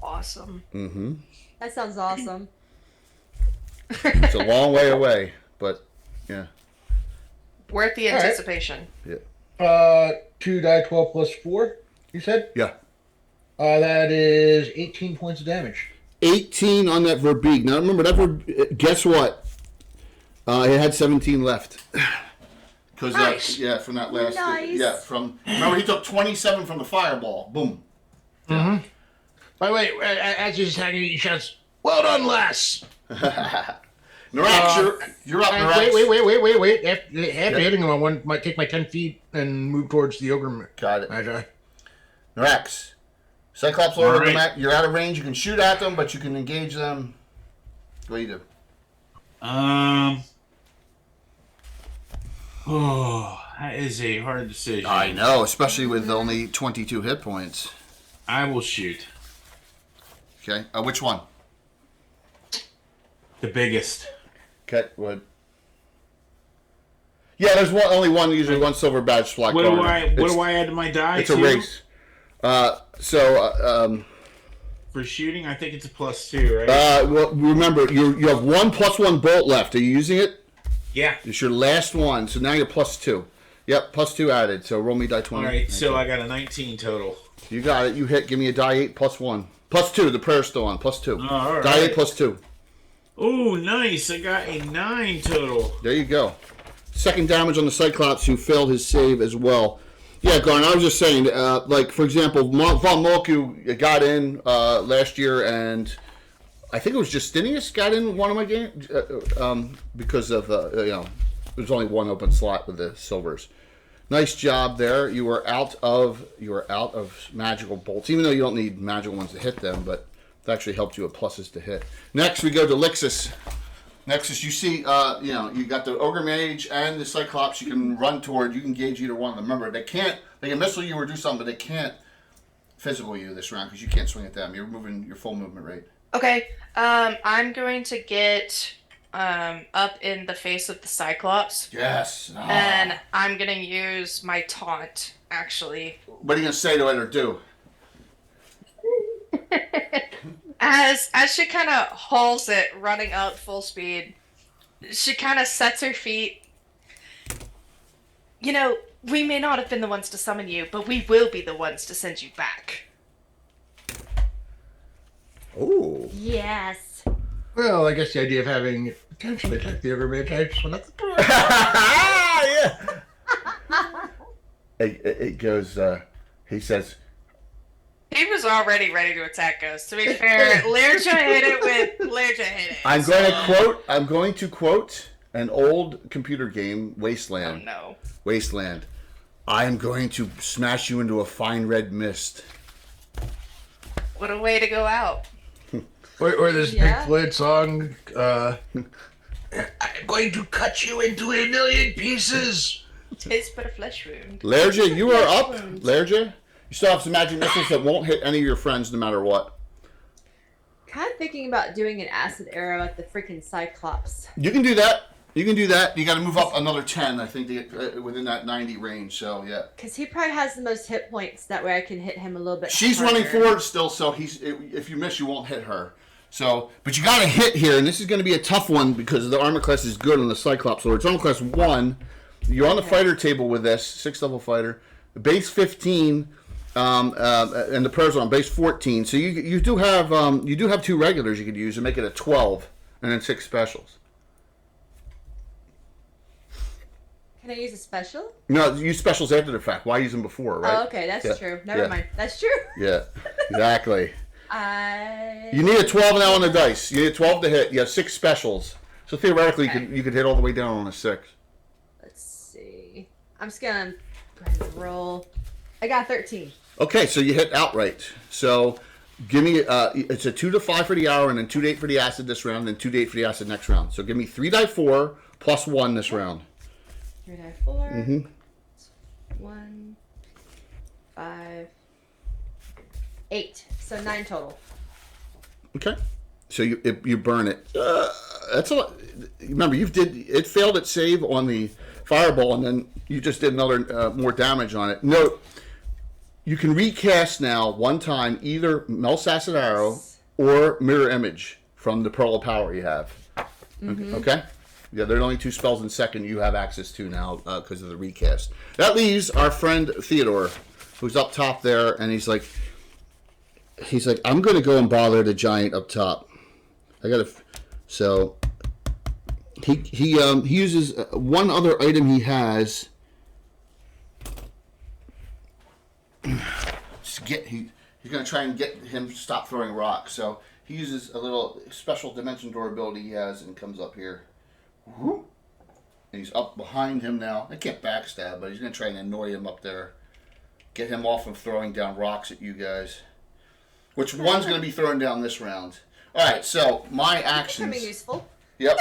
Awesome. Mm-hmm. That sounds awesome. It's a long way away, but yeah. Worth the right. anticipation. Yeah. 2 die 12 plus 4, you said? Yeah. That is 18 points of damage. 18 on that Verbeeg. Now remember that guess what? It had 17 left. Because Nice. from that last Nice. remember he took 27 from the fireball. Boom. Mm-hmm. By the way, as he's hanging, he shouts, "Well done, lass!" Narax, you're up, Narax. Wait. After hitting him, I might take my 10 feet and move towards the ogre. Got it. Magi. Narax. Cyclops Lord, All right. you're out of range. You can shoot at them, but you can engage them. What do you do? Oh, that is a hard decision. I know, especially with only 22 hit points. I will shoot. Okay, which one? The biggest. Okay, what? Yeah, there's only one, usually one silver badge flag. What do I add to my die? It's a race. For shooting, I think it's a +2, right? Well, remember, you have 1 + 1 bolt left. Are you using it? Yeah. It's your last one, so now you're +2. Yep, +2 added. So roll me die 20. All right, so I got a 19 total. You got it. You hit. Give me a die 8 + 1. +2. The prayer's still on. +2. Oh, all right. Die 8 +2. Oh, nice. I got a 9 total. There you go. Second damage on the Cyclops, who failed his save as well. Yeah, Garn, I was just saying, like, for example, Von Molku got in last year, and I think it was Justinius got in one of my games because of, there's only one open slot with the silvers. Nice job there. You are out of magical bolts, even though you don't need magical ones to hit them, but it actually helped you with pluses to hit. Next, we go to Lixus. Nexus, you see, you got the Ogre Mage and the Cyclops you can run toward. You can gauge either one of them. Remember, they can missile you or do something, but they can't physical you this round because you can't swing at them. You're moving your full movement rate. Okay, I'm going to get up in the face of the Cyclops. Yes. Ah. And I'm going to use my taunt, actually. What are you going to say to it or do? As she kind of hauls it, running up full speed, she kind of sets her feet. You know, we may not have been the ones to summon you, but we will be the ones to send you back. Oh. Yes. Well, I guess the idea of having potentially attack the ogre mage, I just went up the door. Yeah. It goes. He says. He was already ready to attack us. To be fair, Lerja hit it. I'm going to quote an old computer game, Wasteland. Oh no. Wasteland. I am going to smash you into a fine red mist. What a way to go out. Or this Yeah. Pink Floyd song, I'm going to cut you into 1,000,000 pieces. Tis but a flesh wound. Lerja, you are up. Wound. Lerja, you still have some magic missiles that won't hit any of your friends no matter what. Kind of thinking about doing an acid arrow at the freaking Cyclops. You can do that. You got to move up another 10, I think, to get within that 90 range. So, yeah. Because he probably has the most hit points. That way I can hit him a little bit She's harder. running forward still, so if you miss, you won't hit her. So, but you got to hit here, and this is going to be a tough one because the armor class is good on the Cyclops. So it's armor class 1. You're on the fighter table with this 6th level fighter. Base 15, and the prayers are on base 14. So you do have 2 regulars you could use and make it a 12, and then 6 specials. Can I use a special? No, use specials after the fact. Why use them before, right? Oh, okay, that's Yeah. true. Never Yeah. mind. That's true. Yeah, exactly. I... You need a 12 now on the dice. You need a 12 to hit. You have 6 specials. So theoretically, Okay. you could hit all the way down on a 6. Let's see. I'm just gonna Go ahead and roll. I got 13. Okay, so you hit outright. So give me, it's a 2 to 5 for the hour, and then 2 to 8 for the acid this round, and 2 to 8 for the acid next round. So give me 3 die 4 plus 1 this round. 3 die 4. Mm-hmm. 1, 5, 8. So 9 total. Okay. So you burn it. That's a lot. Remember, it failed its save on the fireball, and then you just did another more damage on it. Note, you can recast now one time either Mel's Acid Arrow or Mirror Image from the Pearl of Power you have. Mm-hmm. Okay? Yeah, there are only 2 spells in second you have access to now because of the recast. That leaves our friend Theodore, who's up top there, and he's like, I'm going to go and bother the giant up top. So he uses one other item he has. He's going to try and get him to stop throwing rocks. So he uses a little special dimension door ability he has and comes up here. And he's up behind him now. I can't backstab, but he's going to try and annoy him up there. Get him off of throwing down rocks at you guys. Which one's going to be thrown down this round? All right, so my actions. Becoming useful. Yep,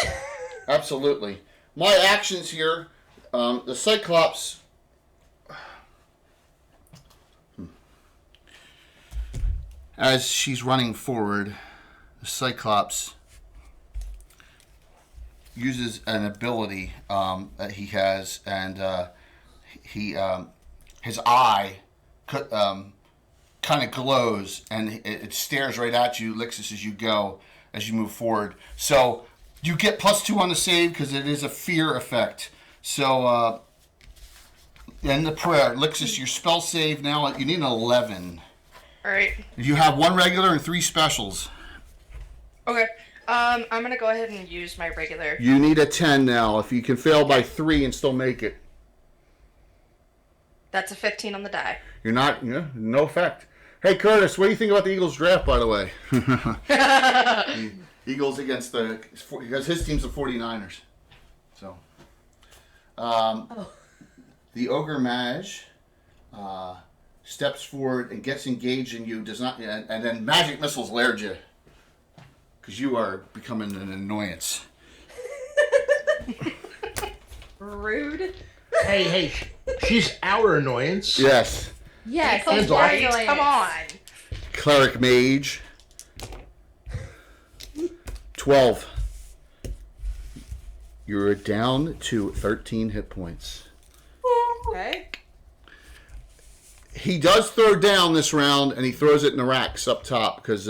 absolutely. My actions here, the Cyclops. As she's running forward, the Cyclops uses an ability that he has, and his eye kind of glows, and it stares right at you, Lixus, as you go, as you move forward. So you get +2 on the save because it is a fear effect. So in the prayer, Lixus, your spell save now, you need an 11. All right. You have 1 regular and 3 specials. Okay. I'm gonna go ahead and use my regular. You need a 10 now. If you can fail by 3 and still make it. That's a 15 on the die. You're not, no effect. Hey, Curtis, what do you think about the Eagles draft, by the way? Eagles because his team's the 49ers. So, the Ogre Mage steps forward and gets engaged in you, and then Magic Missiles laired you. Because you are becoming an annoyance. Rude. Hey, she's our annoyance. Yes. Yes, Come he's on, very annoying. Come on. Cleric Mage. 12. You're down to 13 hit points. Okay. He does throw down this round, and he throws it in the racks up top because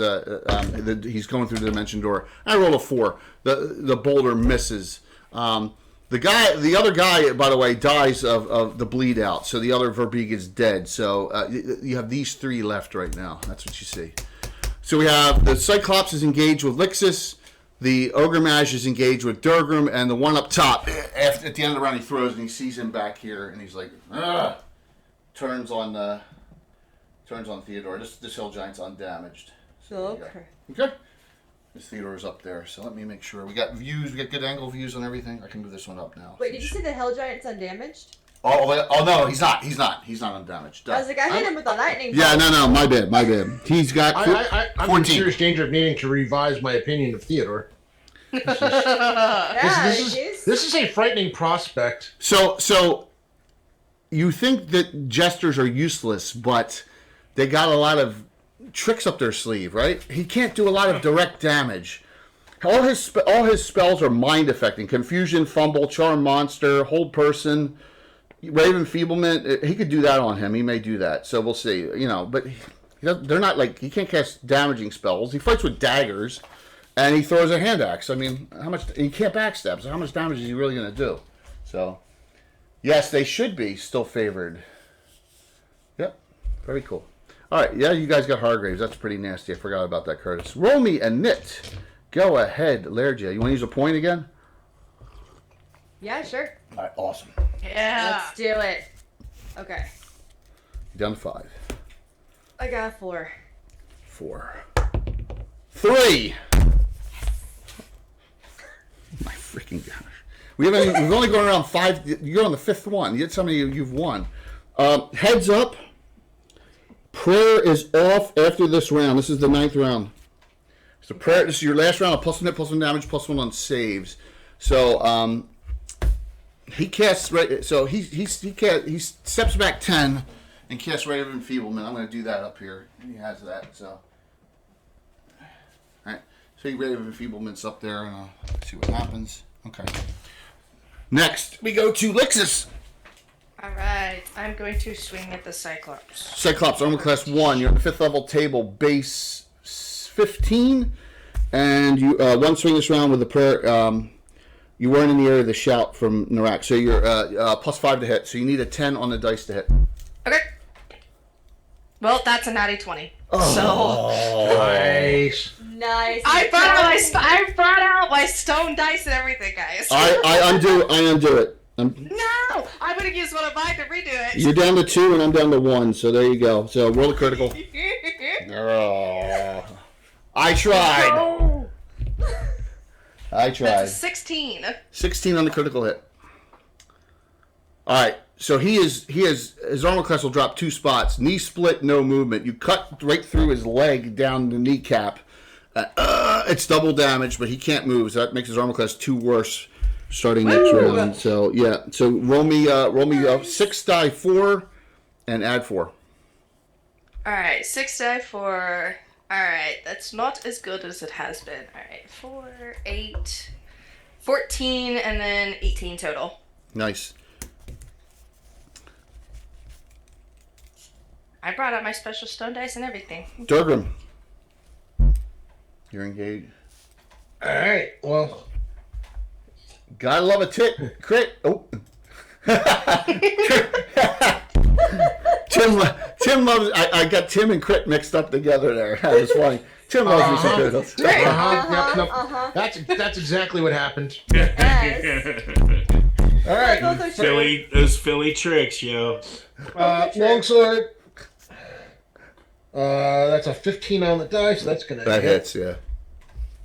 he's going through the dimension door. I rolled a 4. The boulder misses. The other guy, by the way, dies of the bleed out. So the other Verbeeg is dead. So you have these 3 left right now. That's what you see. So we have the Cyclops is engaged with Lixus. The Ogre Mage is engaged with Durgrim, and the one up top, at the end of the round, he throws and he sees him back here, and he's like, ugh. Turns on Theodore. This hill giant's undamaged. So okay. This Theodore's up there. So let me make sure. We got views. We got good angle views on everything. I can move this one up now. Wait, did you say the Hell Giant's undamaged? Oh no, he's not. He's not undamaged. I was like, I hit him with a lightning bolt. Yeah, no. My bad. He's got. I'm in serious danger of needing to revise my opinion of Theodore. This is a frightening prospect. So. You think that jesters are useless, but they got a lot of tricks up their sleeve, right? He can't do a lot of direct damage. All his spells are mind affecting. Confusion, Fumble, Charm Monster, Hold Person, Raven Feeblement. He could do that on him. He may do that. So we'll see. But they're not like, he can't cast damaging spells. He fights with daggers, and he throws a hand axe. I mean, he can't backstab. So how much damage is he really going to do? So. Yes, they should be still favored. Yep. Very cool. All right. Yeah, you guys got Hargraves. That's pretty nasty. I forgot about that, Curtis. Roll me a nit. Go ahead, Lairgia. You want to use a point again? Yeah, sure. All right. Awesome. Yeah. Let's do it. Okay. Down to 5. I got a 4. 4. 3. My freaking gosh. We've only gone around 5. You're on the 5th one. Yet some of you've won. Heads up. Prayer is off after this round. This is the 9th round. So prayer. This is your last round of +1 hit, +1 damage, +1 on saves. So he casts right. So he steps back 10 and casts Rite of Enfeeblement. I'm going to do that up here. He has that. So all right. So Rite of Enfeeblement's up there, and let's see what happens. Okay. Next we go to Lixus. All right, I'm going to swing at the Cyclops. Cyclops, armor class 1. You're on the 5th level table, base 15. And you one swing this round with the prayer. You weren't in the area of the shout from Narak. So you're +5 to hit. So you need a 10 on the dice to hit. Okay. Well, that's a natty 20. Nice. Nice. I brought out my stone dice and everything, guys. I undo it. No! I'm going to use one of mine to redo it. You're down to 2 and I'm down to 1. So there you go. So roll a critical. Oh, I tried. No. I tried. That's a 16. 16 on the critical hit. All right. So his armor class will drop 2 spots. Knee split, no movement. You cut right through his leg down the kneecap. It's double damage, but he can't move. So that makes his armor class 2 worse starting next round. So yeah. So roll me 6 die 4 and add 4. All right, 6 die 4. All right, that's not as good as it has been. All right, 4, 8, 14, and then 18 total. Nice. I brought out my special stone dice and everything. Durgrim. You're engaged. All right. Well, Gotta love a crit. Oh. Tim loves. I got Tim and crit mixed up together there. That was funny. Tim loves me some crittals. That's exactly what happened. Yes. All right. Both are true. Those Philly tricks, yo. Longsword. That's a 15 on the dice. So that's gonna That hit. hits, yeah.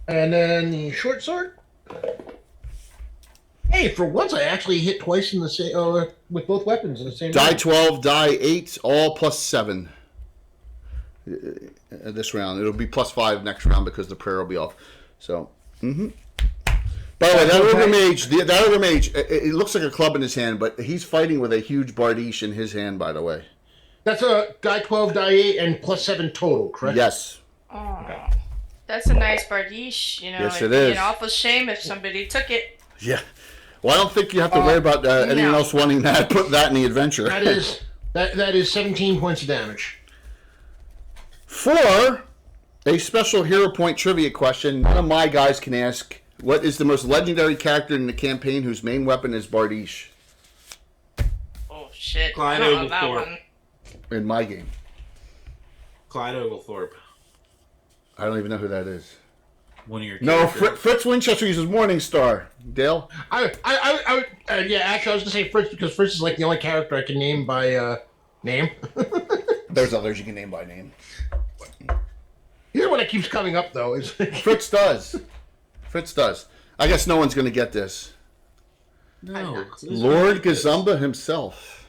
And then the short sword. Hey, for once I actually hit twice in the same with both weapons in the same. Die round. 12, die 8, all +7. This round. It'll be +5 next round because the prayer will be off. So, By the way, that ogre mage, it looks like a club in his hand, but he's fighting with a huge bardiche in his hand, by the way. That's a die 12, die 8, and +7 total, correct? Yes. Oh, that's a nice bardiche. You know, Yes, it'd it be is. an awful shame if somebody took it. Yeah. Well, I don't think you have to worry about anyone no. else wanting that. Put that in the adventure. That is 17 points of damage. For a special hero point trivia question, none of my guys can ask, what is the most legendary character in the campaign whose main weapon is bardiche Oh shit! Clyde I don't know that Oglethorpe. one. in my game? Clyde Oglethorpe. I don't even know who that is. One of your No, characters. Fritz Winchester uses Morningstar. Dale? Yeah, actually, I was gonna say Fritz because Fritz is like the only character I can name by name. There's others you can name by name. Here's one that keeps coming up though is Fritz does. Fritz does. I guess no one's going to get this. No. Lord Gazumba himself.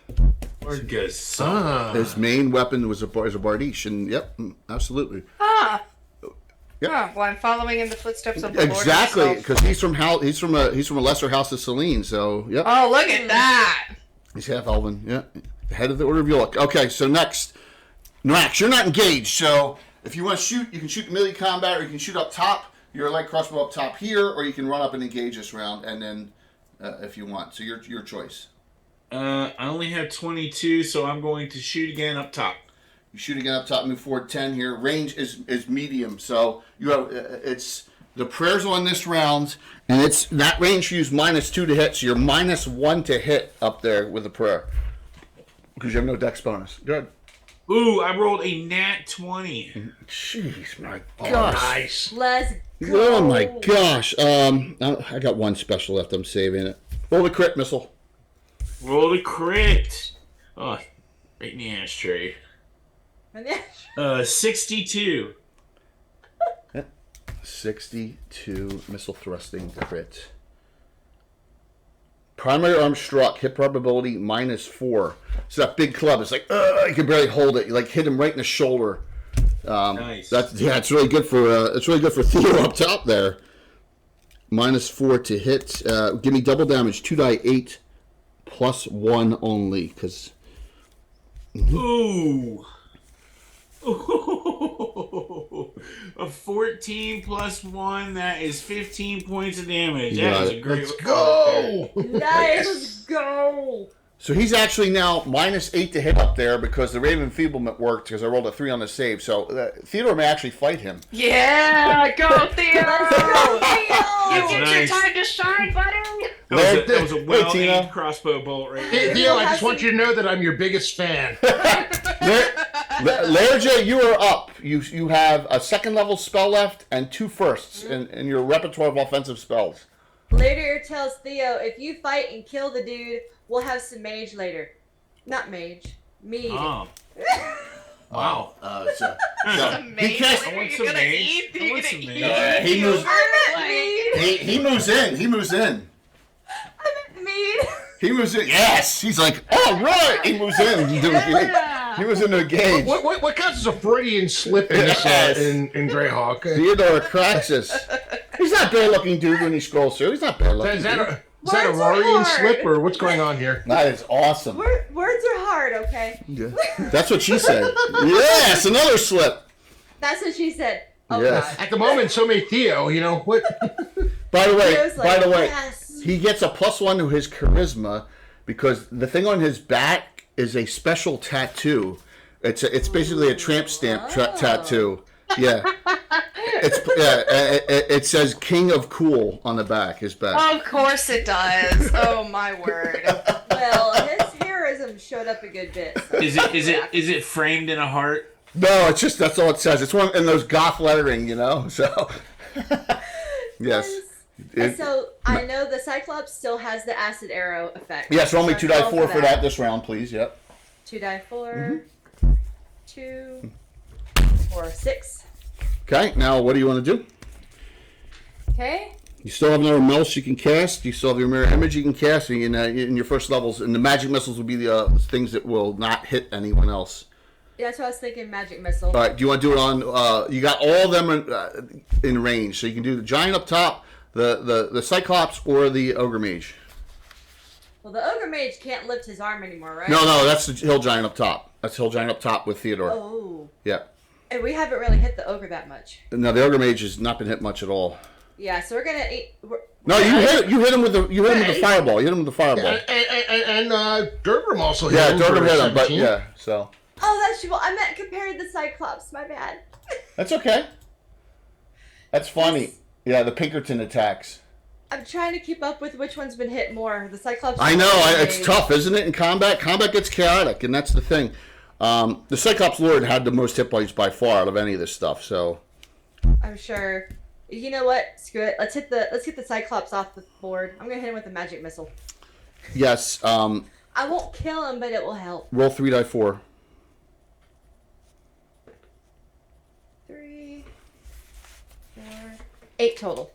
Lord Gazumba. His main weapon was a bardiche, and yep, absolutely. Ah. Yep. Huh, well, I'm following in the footsteps of the Lord Exactly, himself. because he's from a lesser house of Selene, so yep. Oh, look at that! He's half elven. Yeah, head of the Order of York. Okay, so next, Noax, you're not engaged. So if you want to shoot, you can shoot melee combat, or you can shoot up top. Your light crossbow up top here, or you can run up and engage this round, and then if you want. So your choice. I only have 22, so I'm going to shoot again up top. You shoot again up top, move forward 10 here. Range is medium, so you have it's the prayers on this round, and it's that range you use -2 to hit, so you're -1 to hit up there with the prayer because you have no dex bonus. Good. Ooh, I rolled a nat 20. Jeez, my oh, gosh. nice. Let's go. Oh my gosh. I got one special left. I'm saving it. Roll the crit missile. Rolled a crit. Oh, right in the ashtray. 62. 62 missile thrusting crit. Primary arm struck, hit probability -4. So that big club, it's like, you can barely hold it. You like hit him right in the shoulder. Nice. It's really good for Theo up top there. -4 to hit. Give me double damage. 2d8 +1 only, because. Ooh. Ooh. A 14 + 1. That is 15 points of damage. That is a great. Let's go! Nice, let's go. So he's actually now -8 to hit up there because the Raven Enfeeblement worked because I rolled a 3 on the save. So Theodore may actually fight him. Yeah, go Theo! You get Nice. your time to shine, buddy. That was a Wait, well-aimed Tina. crossbow bolt right Hey, there. Theo, I just want you to know that I'm your biggest fan. Lairja, you are up. You have a 2nd level spell left and 2 firsts in your repertoire of offensive spells. Later tells Theo, if you fight and kill the dude, we'll have some mage later. Not mage. Mead. Oh. Wow. So Some he mage. cast. I want You some gonna mage. eat? I You want gonna some eat? mage. He moves. I meant mead. He moves in. He moves in. I meant mead. He moves in. Yes. He's like, all right. He moves in. He was into a gauge. What counts as a Freudian slip in this Yes. in Greyhawk? Theodore Craxus. He's not bad looking dude when he scrolls through. He's not bad looking. Is that dude. is that a Words are Rorian hard. slip or what's going on here? That is awesome. Words are hard, okay? Yeah. That's what she said. Yes, another slip. That's what she said. Oh, Yes. God. At the moment, so may Theo. You know what? By the Theo's like, way, yes. he gets a +1 to his charisma because the thing on his back is a special tattoo. It's basically a tramp stamp tattoo. Yeah. It says King of Cool on the back, his back. Of course it does. Oh my word. Well, his heroism showed up a good bit. So. Is it framed in a heart? No, it's just that's all it says. It's one in those goth lettering, you know. So yes. And so I know the Cyclops still has the acid arrow effect. Yes, roll me So 2d4 for that this round, please. Yep. 2 die 4, 2, 4, 6. Okay, now what do you want to do? Okay. You still have another mouse you can cast. You still have your mirror image you can cast in your first levels. And the magic missiles will be the things that will not hit anyone else. Yeah, that's what I was thinking. Magic missile. All right, do you want to do it on? You got all of them in range, so you can do the giant up top, the Cyclops, or the Ogre Mage. Well, the ogre mage can't lift his arm anymore, right? No, that's the Hill Giant up top. That's Hill Giant up top with Theodore. Oh. Yeah. And we haven't really hit the ogre that much. No, the Ogre Mage has not been hit much at all. Yeah, so we're gonna eat. No, you hit him with the fireball. You hit him with the fireball. And Durgrim also hit Yeah, him Durgrim for hit him, but 17. yeah, so Oh, that's well. I meant compared to the Cyclops. My bad. that's okay. That's funny. Yeah, the Pinkerton attacks. I'm trying to keep up with which one's been hit more. The Cyclops. I know, it's Mage. tough, isn't it, in combat? Combat gets chaotic, and that's the thing. The Cyclops Lord had the most hit points by far out of any of this stuff, so... I'm sure. You know what? Screw it. Let's get the Cyclops off the board. I'm gonna hit him with a magic missile. Yes, I won't kill him, but it will help. roll 3 die 4. 3, 4, 8 total.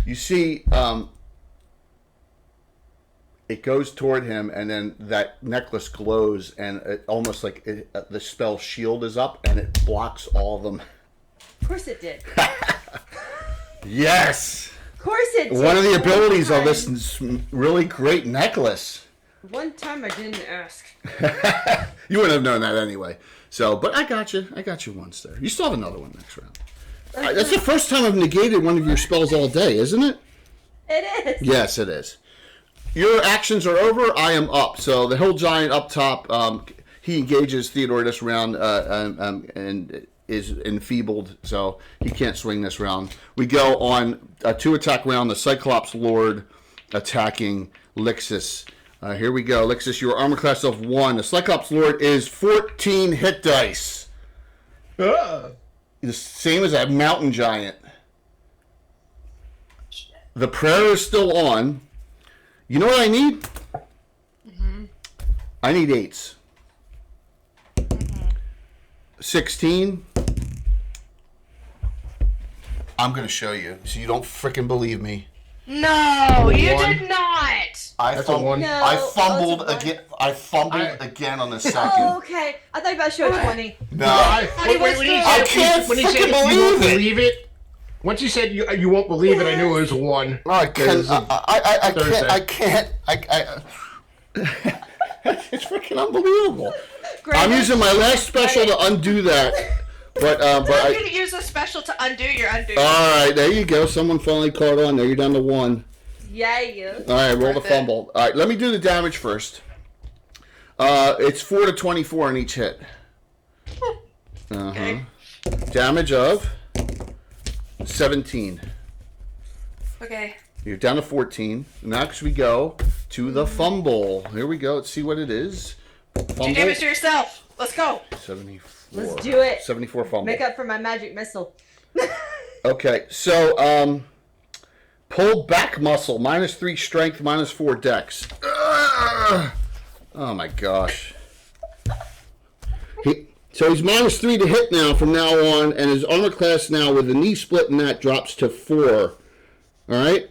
You see, it goes toward him, and then that necklace glows, and it almost like the spell shield is up, and it blocks all of them. Of course it did. Yes! Of course it did. One of the One abilities of time- this really great necklace. One time I didn't ask. You wouldn't have known that anyway. So, but I got you. I got you once there. You still have another one next round. That's the first time I've negated one of your spells all day, isn't it? It is. Yes, it is. Your actions are over. I am up. So the Hill Giant up top, he engages Theodore this round and is enfeebled, so he can't swing this round. We go on a 2-attack round. The Cyclops Lord attacking Lixus. Here we go. Lixus, your armor class of 1. The Cyclops Lord is 14 hit dice. The same as a mountain giant. The prayer is still on. You know what I need? I need 8s. 16. I'm going to show you so you don't frickin' believe me. No, you One. did not. I That's a one. No. I fumbled Oh, it's a one. again. I fumbled again on the second. Oh, okay. I thought you about to show 20. No. I can't when he said fucking you won't believe it. believe it. Once you said you won't believe it, I knew it was a one. I can't. I Thursday. can't. It's freaking unbelievable. Greg, I'm using my last special to undo that. But I'm going to use a special to undo your undo. all right, there you go. Someone finally caught on there. You're down to 1. Yeah, you. All right, roll the Worth it. fumble. All right, let me do the damage first. It's 4 to 24 on each hit. Okay. Damage of 17. Okay. You're down to 14. Next we go to the fumble. Here we go. Let's see what it is. Do Fumble. damage to yourself. Let's go. 74. Let's do it. 74 fumble. Make up for my magic missile. Okay, so pull back muscle, -3 strength, -4 dex. Ugh. Oh my gosh. So he's -3 to hit now from now on, and his armor class now with the knee split and that drops to 4. All right,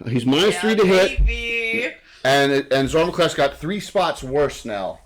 he's -3 to hit, Baby. and his armor class got 3 spots worse now.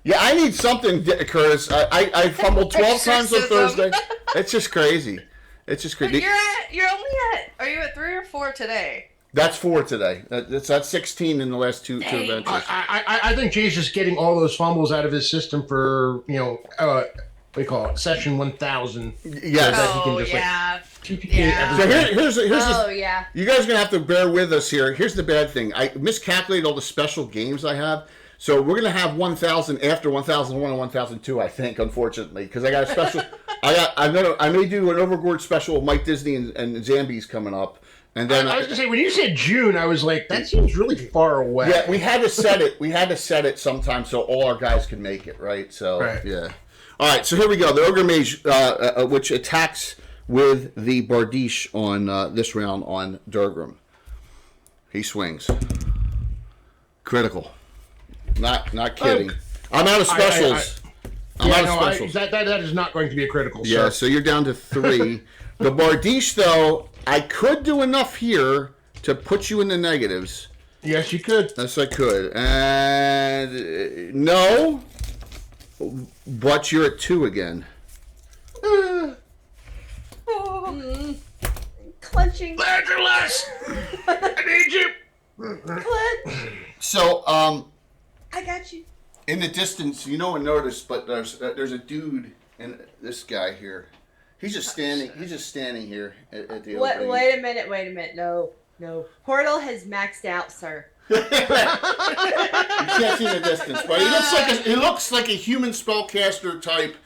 Yeah, I need something, Curtis. I fumbled 12 times on Thursday. It's just crazy. It's just But crazy. you're only at. Are you at 3 or 4 today? That's 4 today. That's 16 in the last two adventures. I think Jay's just getting all those fumbles out of his system for what do you call it, session 1000. Yes. that he can Oh just, yeah. TPK Yeah. So everything. here's Oh, the, yeah. you guys are gonna have to bear with us here. Here's the bad thing. I miscalculated all the special games I have. So we're gonna have 1000 after 1001 and 1002, I think, unfortunately, because I got a special. I may do an Overgord special with Mike Disney and Zambies coming up, and then I was gonna say, when you said June, I was like, that seems really far away. yeah, we had to set it. We had to set it sometime so all our guys could make it, right? So Right. yeah. All right, so here we go. The Ogre Mage, which attacks with the Bardiche on this round on Durgrim. He swings. Critical. Not kidding. I'm out of specials. I'm out of specials. That is not going to be a critical. Yeah, sir. so you're down to 3. The Bardiche, though, I could do enough here to put you in the negatives. Yes, you could. Yes, I could. And no, but you're at 2 again. Clenching. Larger, less. I need you. Clench. So, I got you. in the distance, you no one noticed, but there's a dude and this guy here. He's just standing. He's just standing here at the opening. Wait a minute. No. Portal has maxed out, sir. You can't see the distance, but he looks like a human spellcaster type.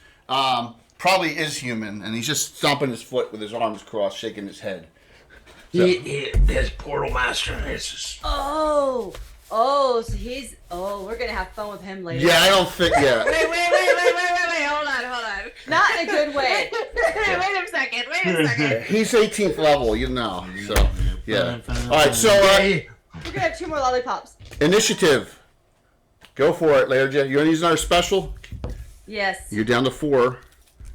Probably is human, and he's just stomping his foot with his arms crossed, shaking his head. So, There's Portal Master. So he's. Oh, we're gonna have fun with him later. yeah, I don't think. Yeah. Wait. Hold on. Not in a good way. Wait a second. He's 18th level, you know. So yeah. All right. So We're gonna have 2 more lollipops. initiative. Go for it, Lairja. You want to use another special? Yes. You're down to 4.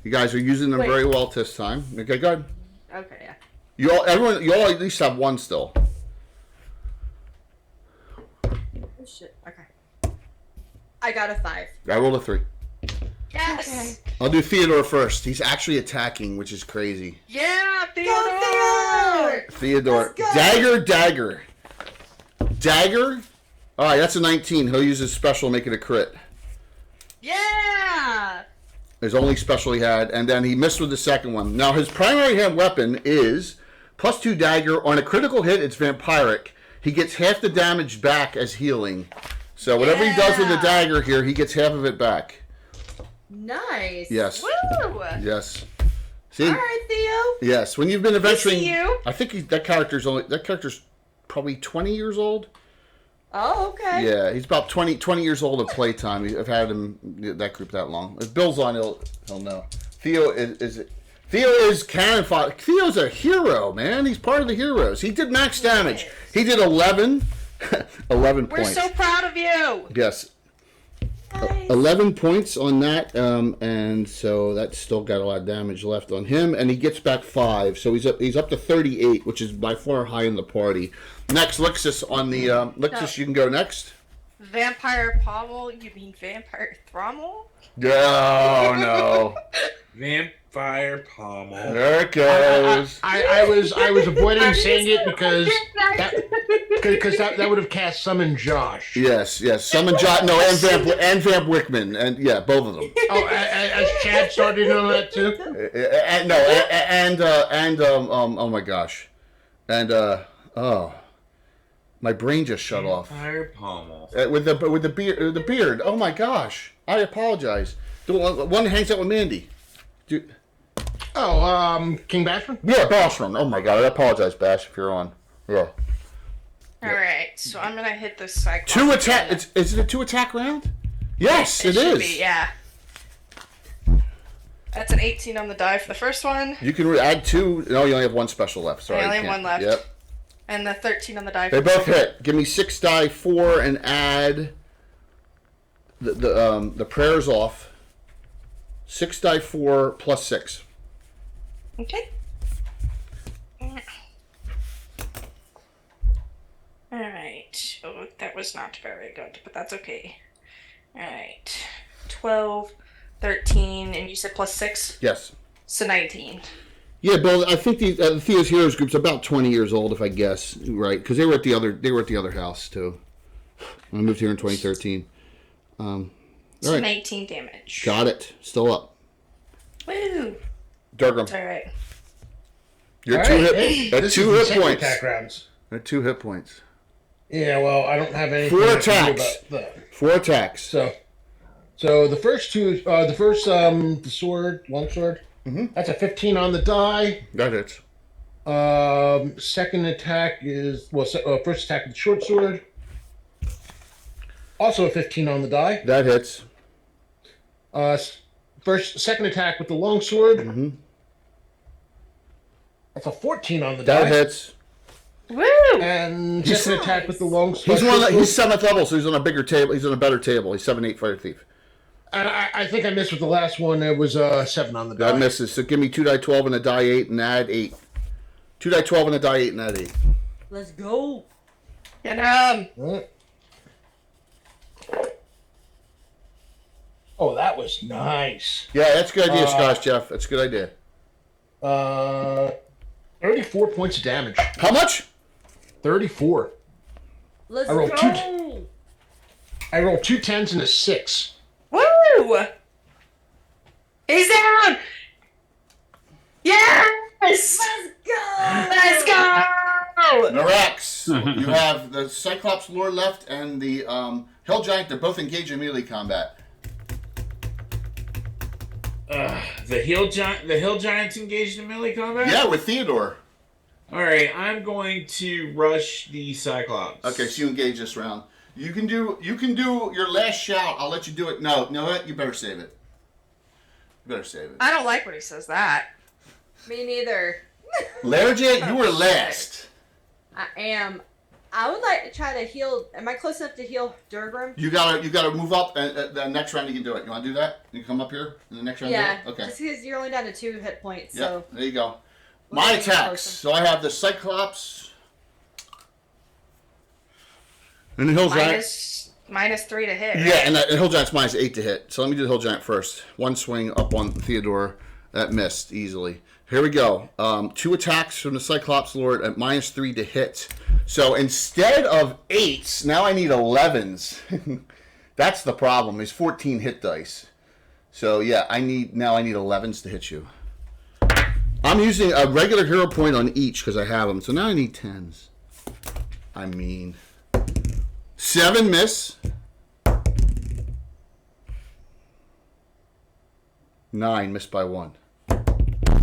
You guys are using them Wait. very well this time. Okay, go ahead. Okay, yeah. You all at least have 1 still. Oh shit. Okay. I got a 5. I rolled a 3. Yes. Okay. I'll do Theodore first. He's actually attacking, which is crazy. Yeah, Go Theodore. Theodore. Let's go. Dagger. All right, that's a 19. He'll use his special, make it a crit. Yeah. His only special he had, and then he missed with the second one. Now, his primary hand weapon is +2 dagger. On a critical hit, it's vampiric. He gets half the damage back as healing. So whatever he does with the Yeah. dagger here, he gets half of it back. Nice. Yes. Woo. Yes. See? All right, Theo. Yes. When you've been adventuring, see you. I think that character's probably 20 years old. Oh, okay. Yeah, he's about 20 years old at playtime. I've had him that group that long. If Bill's on, he'll know. Theo is cannon fodder. Theo's a hero, man. He's part of the heroes. He did max damage. He did 11 We're points. so proud of you. Yes. Nice. 11 points on that, and so that's still got a lot of damage left on him, and he gets back 5, so he's up to 38, which is by far high in the party. Next, Lixus on the Lixus, you can go next. Vampire pommel? You mean vampire thrommel? Oh no! Vampire pommel. There it goes. I was avoiding saying it because that would have cast Summon Josh. Yes. Summon John. No, and Vamp Wickman, and yeah, both of them. Oh, as Chad started on that too. Oh my gosh, my brain just shut off. Vampire pommel. With the beard. Oh my gosh, I apologize. The one hangs out with Mandy. Dude. Oh, King Bashman? Yeah, Bashman. Oh my god, I apologize, Bash, if you're on. Yeah. Alright, so I'm gonna hit this Cyclops. 2 attack. Is it a 2 attack round? Yes, it should is. be, yeah. That's an 18 on the die for the first one. You can add 2. No, you only have 1 special left. Sorry. I only you have can't. 1 left. Yep. And the 13 on the die They for the both second. hit. Give me 6 die 4 and add the prayers off. 6 die 4 plus 6. Okay. Alright. Oh, that was not very good, but that's okay. Alright. 12, 13, and you said plus 6? Yes. So 19. Yeah, Bill. I think the Theo's Heroes group's about 20 years old, if I guess, right? Because they were at the other house too. I moved here in 2013. All So right. 19 damage. Got it. Still up. Woo! Durgam, It's alright. you're All 2 right, hit. hey, At this 2 is the hit second points. attack rounds. At 2 hit points. Yeah, well, I don't have anything 4 I can do attacks. about that. 4 attacks. So the first two, the sword, longsword, that's a 15 on the die. That hits. Second attack is first attack with the short sword, also a 15 on the die. That hits. Second attack with the longsword, Mm-hmm. that's a 14 on the die. That hits. Woo! And He's- second attack with the longsword. He's 7th level, so he's on a bigger table. He's on a better table. He's 7-8 Fire Thief. I think I missed with the last one. It was 7 on the die. That misses. So give me 2 die 12 and a die 8 and add 8. 2 die 12 and a die 8 and add 8. Let's go. And Oh, that was nice. Yeah, that's a good idea, Scotch Jeff. That's a good idea. 34 points of damage. How much? 34. Let's I rolled go. I rolled 2 10s and a 6. woo! He's down! Yes! Let's go. Let's go! Narax, you have the Cyclops lore left and the Hill Giant. They're both engaged in melee combat. The hill giants engaged in melee combat. Yeah, with Theodore. All right, I'm going to rush the Cyclops. Okay, so you engage this round. You can do your last shout. I'll let you do it. No, what? You better save it. You better save it. I don't like when he says that. Me neither. Larajay, you were last. I am. I would like to try to heal. Am I close enough to heal Durgrim? You gotta move up, and the next round you can do it. You want to do that? You come up here in the next round. Yeah. Do it? Okay. Just because you're only down to 2 hit points, Yeah. so. There you go. We're My getting attacks. closer. So I have the Cyclops. And the Hill Giant. Minus 3 to hit. Yeah, and the Hill Giant's minus 8 to hit. So let me do the Hill Giant first. 1 swing up on Theodore. That missed easily. Here we go. 2 attacks from the Cyclops Lord at minus 3 to hit. So instead of 8s, now I need 11s. That's the problem. There's 14 hit dice. So yeah, I need 11s to hit you. I'm using a regular hero point on each because I have them. So now I need 10s. I mean, 7 miss. 9 missed by 1.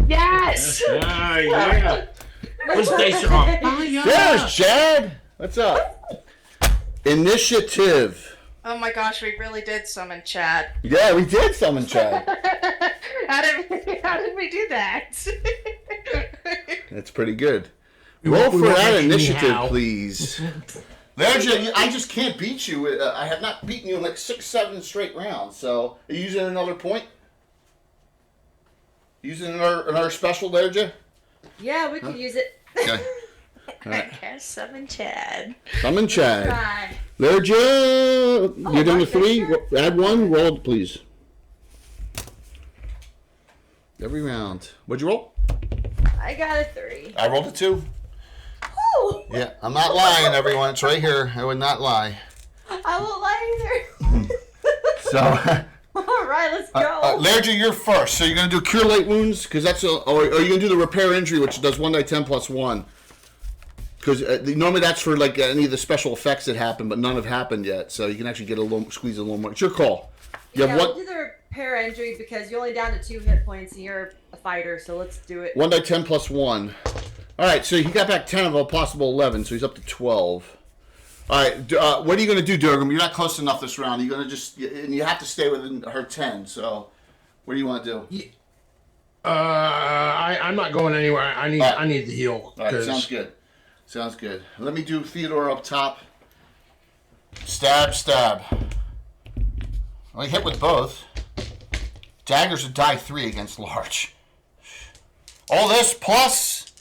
Yes! Ah, yeah. Those dice are on fire. There's Chad. What's up? Initiative. Oh my gosh, we really did summon Chad. Yeah, we did summon Chad. How did we do that? That's pretty good. We Roll won't for that mention initiative, how. please. Lerja, I just can't beat you. I have not beaten you in like 6-7 straight rounds. So, are you using another point? Using another special, Lerja? Yeah, we could use it. Okay. I guess summon Chad. Summon Chad. Try. Lerja, you're down to okay, 3. sure. Add 1. Roll, please. Every round. What'd you roll? I got a 3. I rolled a 2. Ooh, Yeah, I'm not lying, everyone. It's right here. I would not lie. I won't lie either. So, All right, let's go. Lerja, you're first. So you're gonna do cure late wounds, because that's or you're gonna do the repair injury, which does 1d10 plus 1. Because normally that's for like any of the special effects that happen, but none have happened yet. So you can actually get squeeze a little more. It's your call. You have we'll do the repair injury because you're only down to 2 hit points and you're a fighter, so let's do it. 1d10 plus 1. All right, so he got back 10 of a possible 11, so he's up to 12. All right, what are you going to do, Durgam? You're not close enough this round. You're going to just, and you have to stay within her 10. So, what do you want to do? I'm not going anywhere. I need the heal. All right, sounds good. Sounds good. Let me do Theodore up top. Stab, stab. Well, he hit with both. Daggers would die 3 against large. All this plus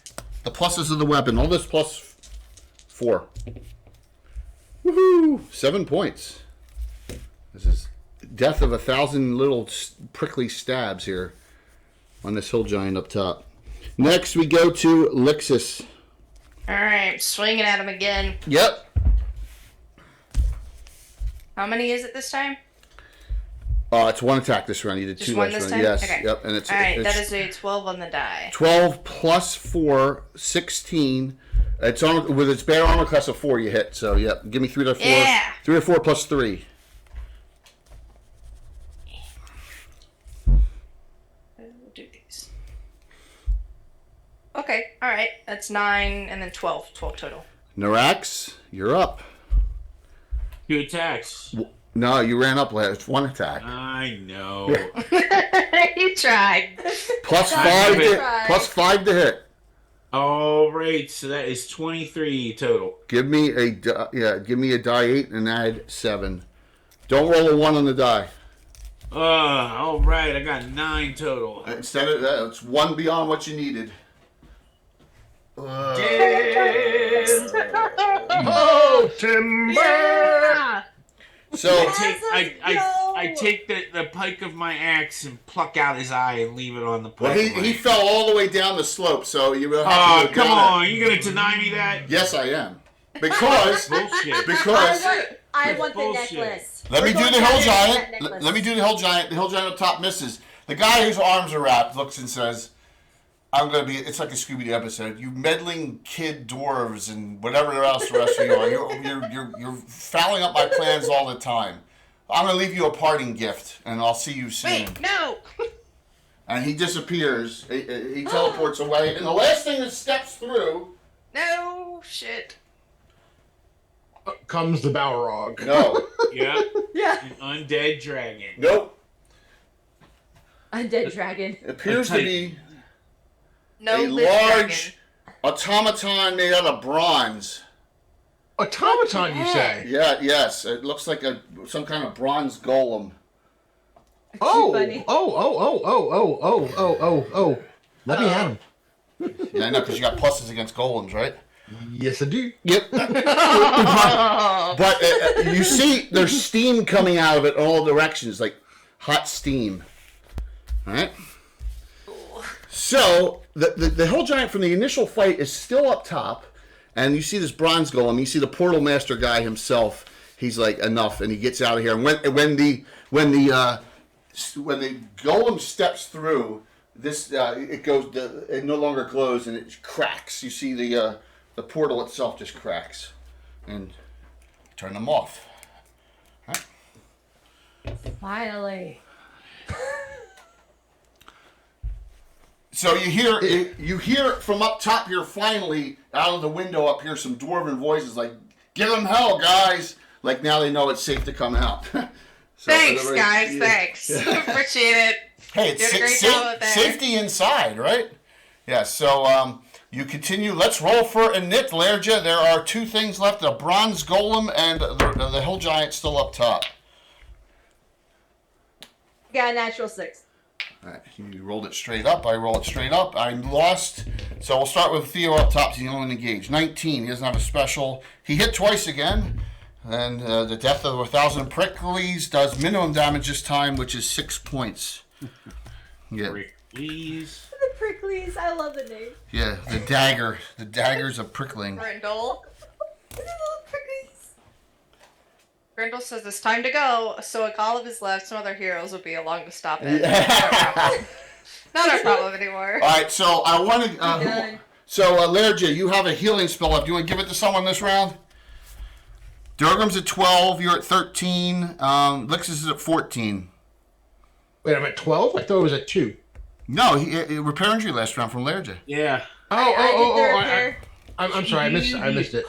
the pluses of the weapon. All this plus 4. Woohoo! 7 points. This is death of 1,000 little prickly stabs here on this hill giant up top. Next, we go to Lixus. Alright, swinging at him again. Yep. How many is it this time? It's 1 attack this round. You did Just 2 one last this round. time? Yes. Okay. Yep. And it's Alright, it's that is a 12 on the die. 12 plus 4, 16. It's on with its bare armor class of 4. You hit. So yep. Give me 3 to 4. Yeah. 3 or 4 plus 3. We'll do these. Okay, alright. That's 9 and then 12. 12 total. Narax, you're up. 2 attacks. No, you ran up last. 1 attack. I know. You tried. Plus That's 5 to, right. plus 5 to hit. All right, so that is 23 total. Give me a give me a die 8 and add 7. Don't roll a 1 on the die. All right, I got 9 total. Instead of that, it's 1 beyond what you needed. Oh, timber! Yeah. So Yes, I take the pike of my axe and pluck out his eye and leave it on the well, pike. he fell all the way down the slope, so you will have Oh, to go come down on! You gonna deny me that? it. Yes, I am. Because Bullshit. because I want the Bullshit. necklace. let me We're do going the down hill there to giant. get that necklace. Let me do the hill giant. The hill giant up top misses. The guy whose arms are wrapped looks and says, "I'm gonna be." It's like a Scooby-Doo episode. You meddling kid dwarves and whatever else the rest of you are. You're fouling up my plans all the time. I'm gonna leave you a parting gift, and I'll see you soon. Wait, no. And he disappears. He teleports away, and the last thing that steps through. No shit. Comes the Balrog. No. Yeah, Yeah. an undead dragon. Nope. Undead dragon. Appears to be No a lit large dragon. automaton made out of bronze. Automaton, you Heck? say? Yeah, yes. It looks like some kind of bronze golem. Oh, bunny. oh. Let me have him. Yeah, I know, because you got pluses against golems, right? Yes, I do. Yep. But you see there's steam coming out of it in all directions, like hot steam. All right? So, the hill giant from the initial fight is still up top, and you see this bronze golem. You see the portal master guy himself. He's like, enough, and he gets out of here. And when the golem steps through, this it no longer glows and it cracks. You see the portal itself just cracks, and turn them off. All right. Finally. So you hear from up top here, finally out of the window up here, some dwarven voices like, "Give them hell, guys!" Like now they know it's safe to come out. So Thanks, everybody- guys. yeah. Thanks. Appreciate it. Hey, it's Did a great sa- job with that. safety inside, right? Yeah. So You continue. Let's roll for a Nick Lerja. There are 2 things left: a bronze golem and the hill giant still up top. Got a natural 6. All right, you rolled it straight up. I roll it straight up. I lost. So we'll start with Theo up top. He's the only one engaged. 19. He doesn't have a special. He hit twice again. And the death of 1,000 pricklies does minimum damage this time, which is 6 points. Yeah. Pricklies. The pricklies. I love the name. Yeah, the dagger. The daggers of prickling. Grindel. The little pricklies. Grindel says it's time to go, so a golem is left. Some other heroes will be along to stop it. Not our problem anymore. All right, so I want to. Done. So, Lerja, you have a healing spell up. Do you want to give it to someone this round? Durgam's at 12. You're at 13. Lixus is at 14. Wait, I'm at 12? I thought it was at 2. No, he repair injury last round from Lerja. Yeah. I did the repair. I'm sorry, I missed it.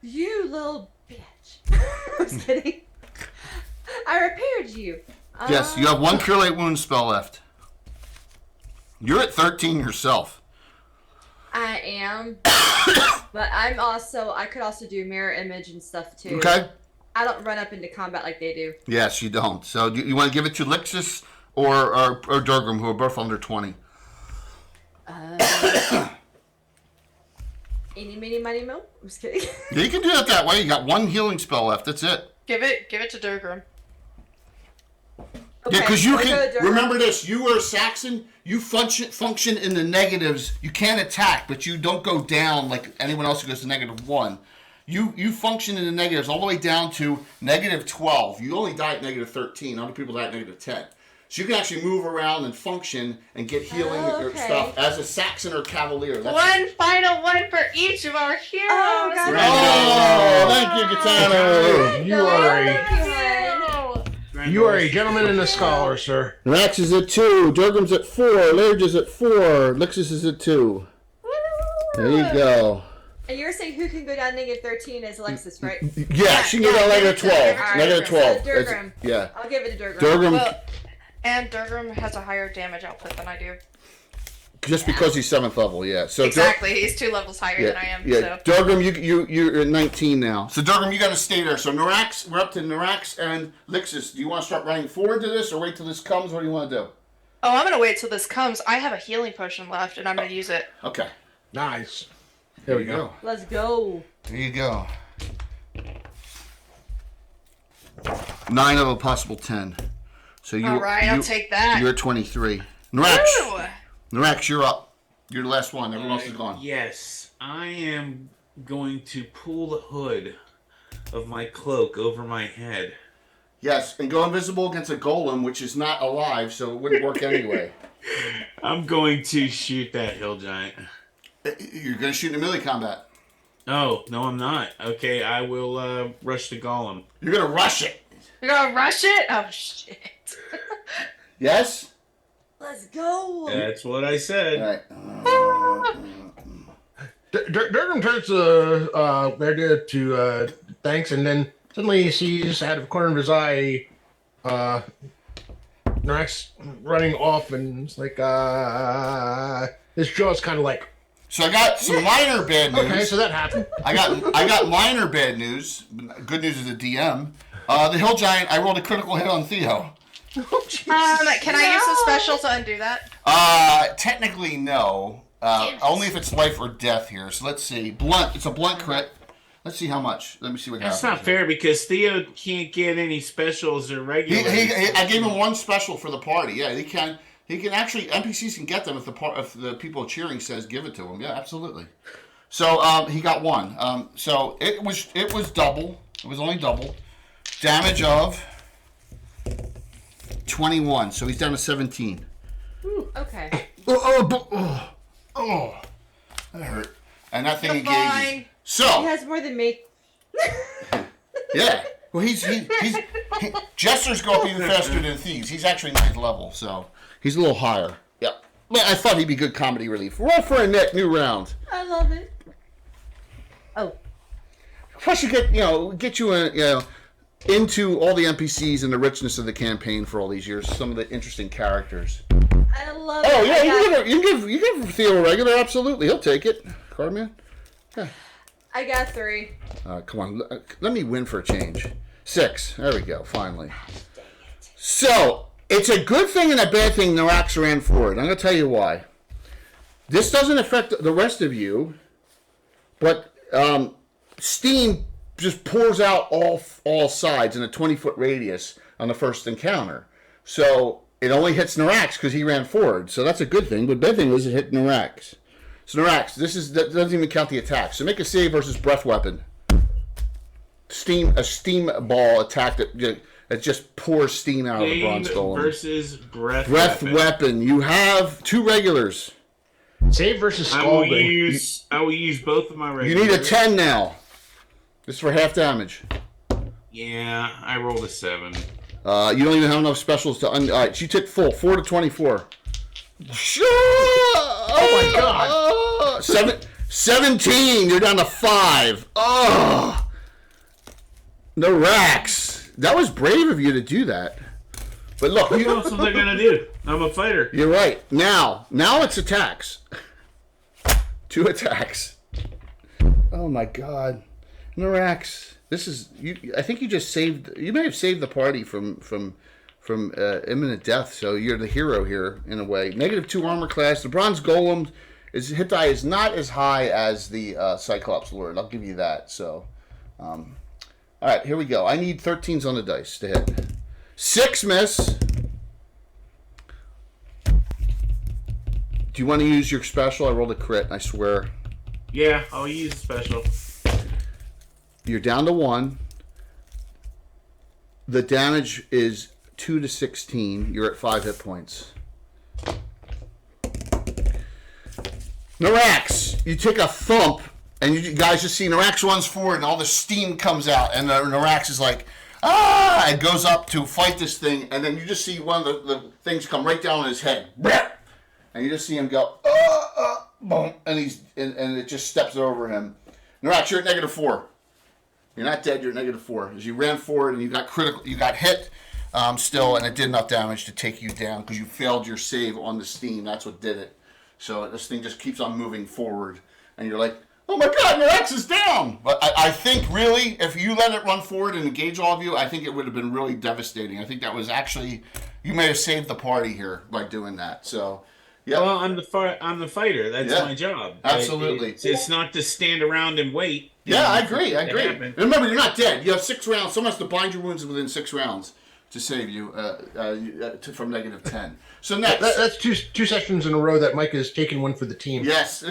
You little bitch. I was kidding. I repaired you. Yes, you have 1 Cure Light Wound spell left. You're at 13 yourself. I am. But I could also do mirror image and stuff too. Okay. I don't run up into combat like they do. Yes, you don't. So you want to give it to Lixus or Durgam, who are both under 20? Eeny, meeny, miny, mo. I'm just kidding. Yeah, you can do it that way. You got 1 healing spell left. That's it. Give it to Durgrim. Yeah, because you I'll go can Durgam. remember this. You were a Saxon. You function in the negatives. You can't attack, but you don't go down like anyone else who goes to -1. You function in the negatives all the way down to -12. You only die at -13. Other people die at -10. So you can actually move around and function and get healing or Okay. stuff as a Saxon or Cavalier. That's One final one for each of our heroes. Oh, God. Oh, thank you, Katana. You are Thank a gentleman and a scholar, sir. Rax is at 2. Durgam's at 4. Lerja's at 4. Lixus is at 2. There you go. And you're saying who can go down -13 is Alexis, right? Yeah, she can go down yeah, -12. alright, -12. so Durgrim. Yeah. I'll give it to Durgrim. Durgam, Well, and Durgrim has a higher damage output than I do. just because he's 7th level, yeah. So Exactly, he's 2 levels higher than I am. Yeah. So Durgam, you're at 19 now. So Durgam, you got to stay there. So Narax, we're up to Narax and Lixus. Do you want to start running forward to this, or wait till this comes? What do you want to do? oh, I'm gonna wait till this comes. I have a healing potion left, and I'm gonna use it. Okay. Nice. There we go. Let's go. There you go. 9 of a possible 10. So you. All right, I'll take that. You're at 23. Narax, Woo! Narax, you're up. You're the last one. Everyone else is gone. Yes, I am going to pull the hood of my cloak over my head. Yes, and go invisible against a golem, which is not alive, so it wouldn't work anyway. I'm going to shoot that hill giant. You're going to shoot in melee combat. Oh, no, I'm not. Okay, I will rush the golem. You're going to rush it. You're gonna rush it? Oh shit! Yes? Let's go. That's what I said. All right. Durgam turns to Lerja to thanks, and then suddenly he sees out of the corner of his eye Narax running off, and it's like his jaw's kind of like. So I got some minor bad news. Okay, so that happened. I got minor bad news. Good news is the DM. The hill giant. I rolled a critical hit on Theo. Can I use a special to undo that? Technically no. Only if it's life or death here. So let's see. Blunt. It's a blunt crit. Let's see how much. Let me see what happens. That's not fair because Theo can't get any specials or regulars. I gave him 1 special for the party. Yeah, he can. He can actually. NPCs can get them if the people cheering says give it to him. Yeah, absolutely. So he got 1. So it was double. It was only double. Damage of 21. So he's down to 17. Okay. Oh, that hurt. And that thing You're engages. fine. He So has more than me. yeah. Well, jesters go up even faster than thieves. He's actually 9th level, so he's a little higher. Yep. Man, I thought he'd be good comedy relief. Roll for a net, new round. I love it. Oh. Plus, you get you into all the NPCs and the richness of the campaign for all these years. Some of the interesting characters. I love Oh it. yeah, I you can give Theo a regular. Absolutely, he'll take it. Cardman. I got 3. Come on, let me win for a change. 6. There we go. Finally. So it's a good thing and a bad thing. Norax ran forward. I'm going to tell you why. This doesn't affect the rest of you, but steam just pours out all sides in a 20-foot radius on the first encounter. So it only hits Norax because he ran forward. So that's a good thing. But the bad thing is it hit Norax. So Norax, that doesn't even count the attack. So make a save versus breath weapon. A steam ball attack that just pours steam out of the bronze golem. Versus breath weapon. You have 2 regulars. Save versus scalding. I will use both of my regulars. You need a 10 now. This is for half damage. Yeah, I rolled a 7. You don't even have enough specials to... Alright, she took full. 4 to 24. Oh my god. 17. You're down to 5. Oh. No racks. That was brave of you to do that. But look. What else was I going to do? I'm a fighter. You're right. Now it's attacks. 2 attacks. Oh my god. Norax. This is... I think you just saved... You may have saved the party from imminent death, so you're the hero here in a way. -2 armor class. The bronze golem hit die is not as high as the Cyclops Lord. I'll give you that. So, all right, here we go. I need 13s on the dice to hit. 6 miss. Do you want to use your special? I rolled a crit. I swear. Yeah, I'll use a special. You're down to 1. The damage is 2 to 16. You're at 5 hit points. Norax, you take a thump, and you guys just see Norax runs forward, and all the steam comes out, and Norax is like, ah, and goes up to fight this thing, and then you just see one of the things come right down on his head, and you just see him go, boom, and it just steps over him. Norax, you're at -4. You're not dead. You're at -4. As you ran forward and you got hit still, and it did enough damage to take you down because you failed your save on the steam. That's what did it. So this thing just keeps on moving forward, and you're like, oh my god, your X is down! But I think really, if you let it run forward and engage all of you, I think it would have been really devastating. I think that was actually, you may have saved the party here by doing that. So, yeah. Well, I'm the fighter. That's my job. Absolutely. It's not to stand around and wait. Yeah, I agree. And remember, you're not dead. You have 6 rounds. Someone has to bind your wounds within 6 rounds to save you from -10. So next, that's two sessions in a row that Mike has taken one for the team. yes, Oh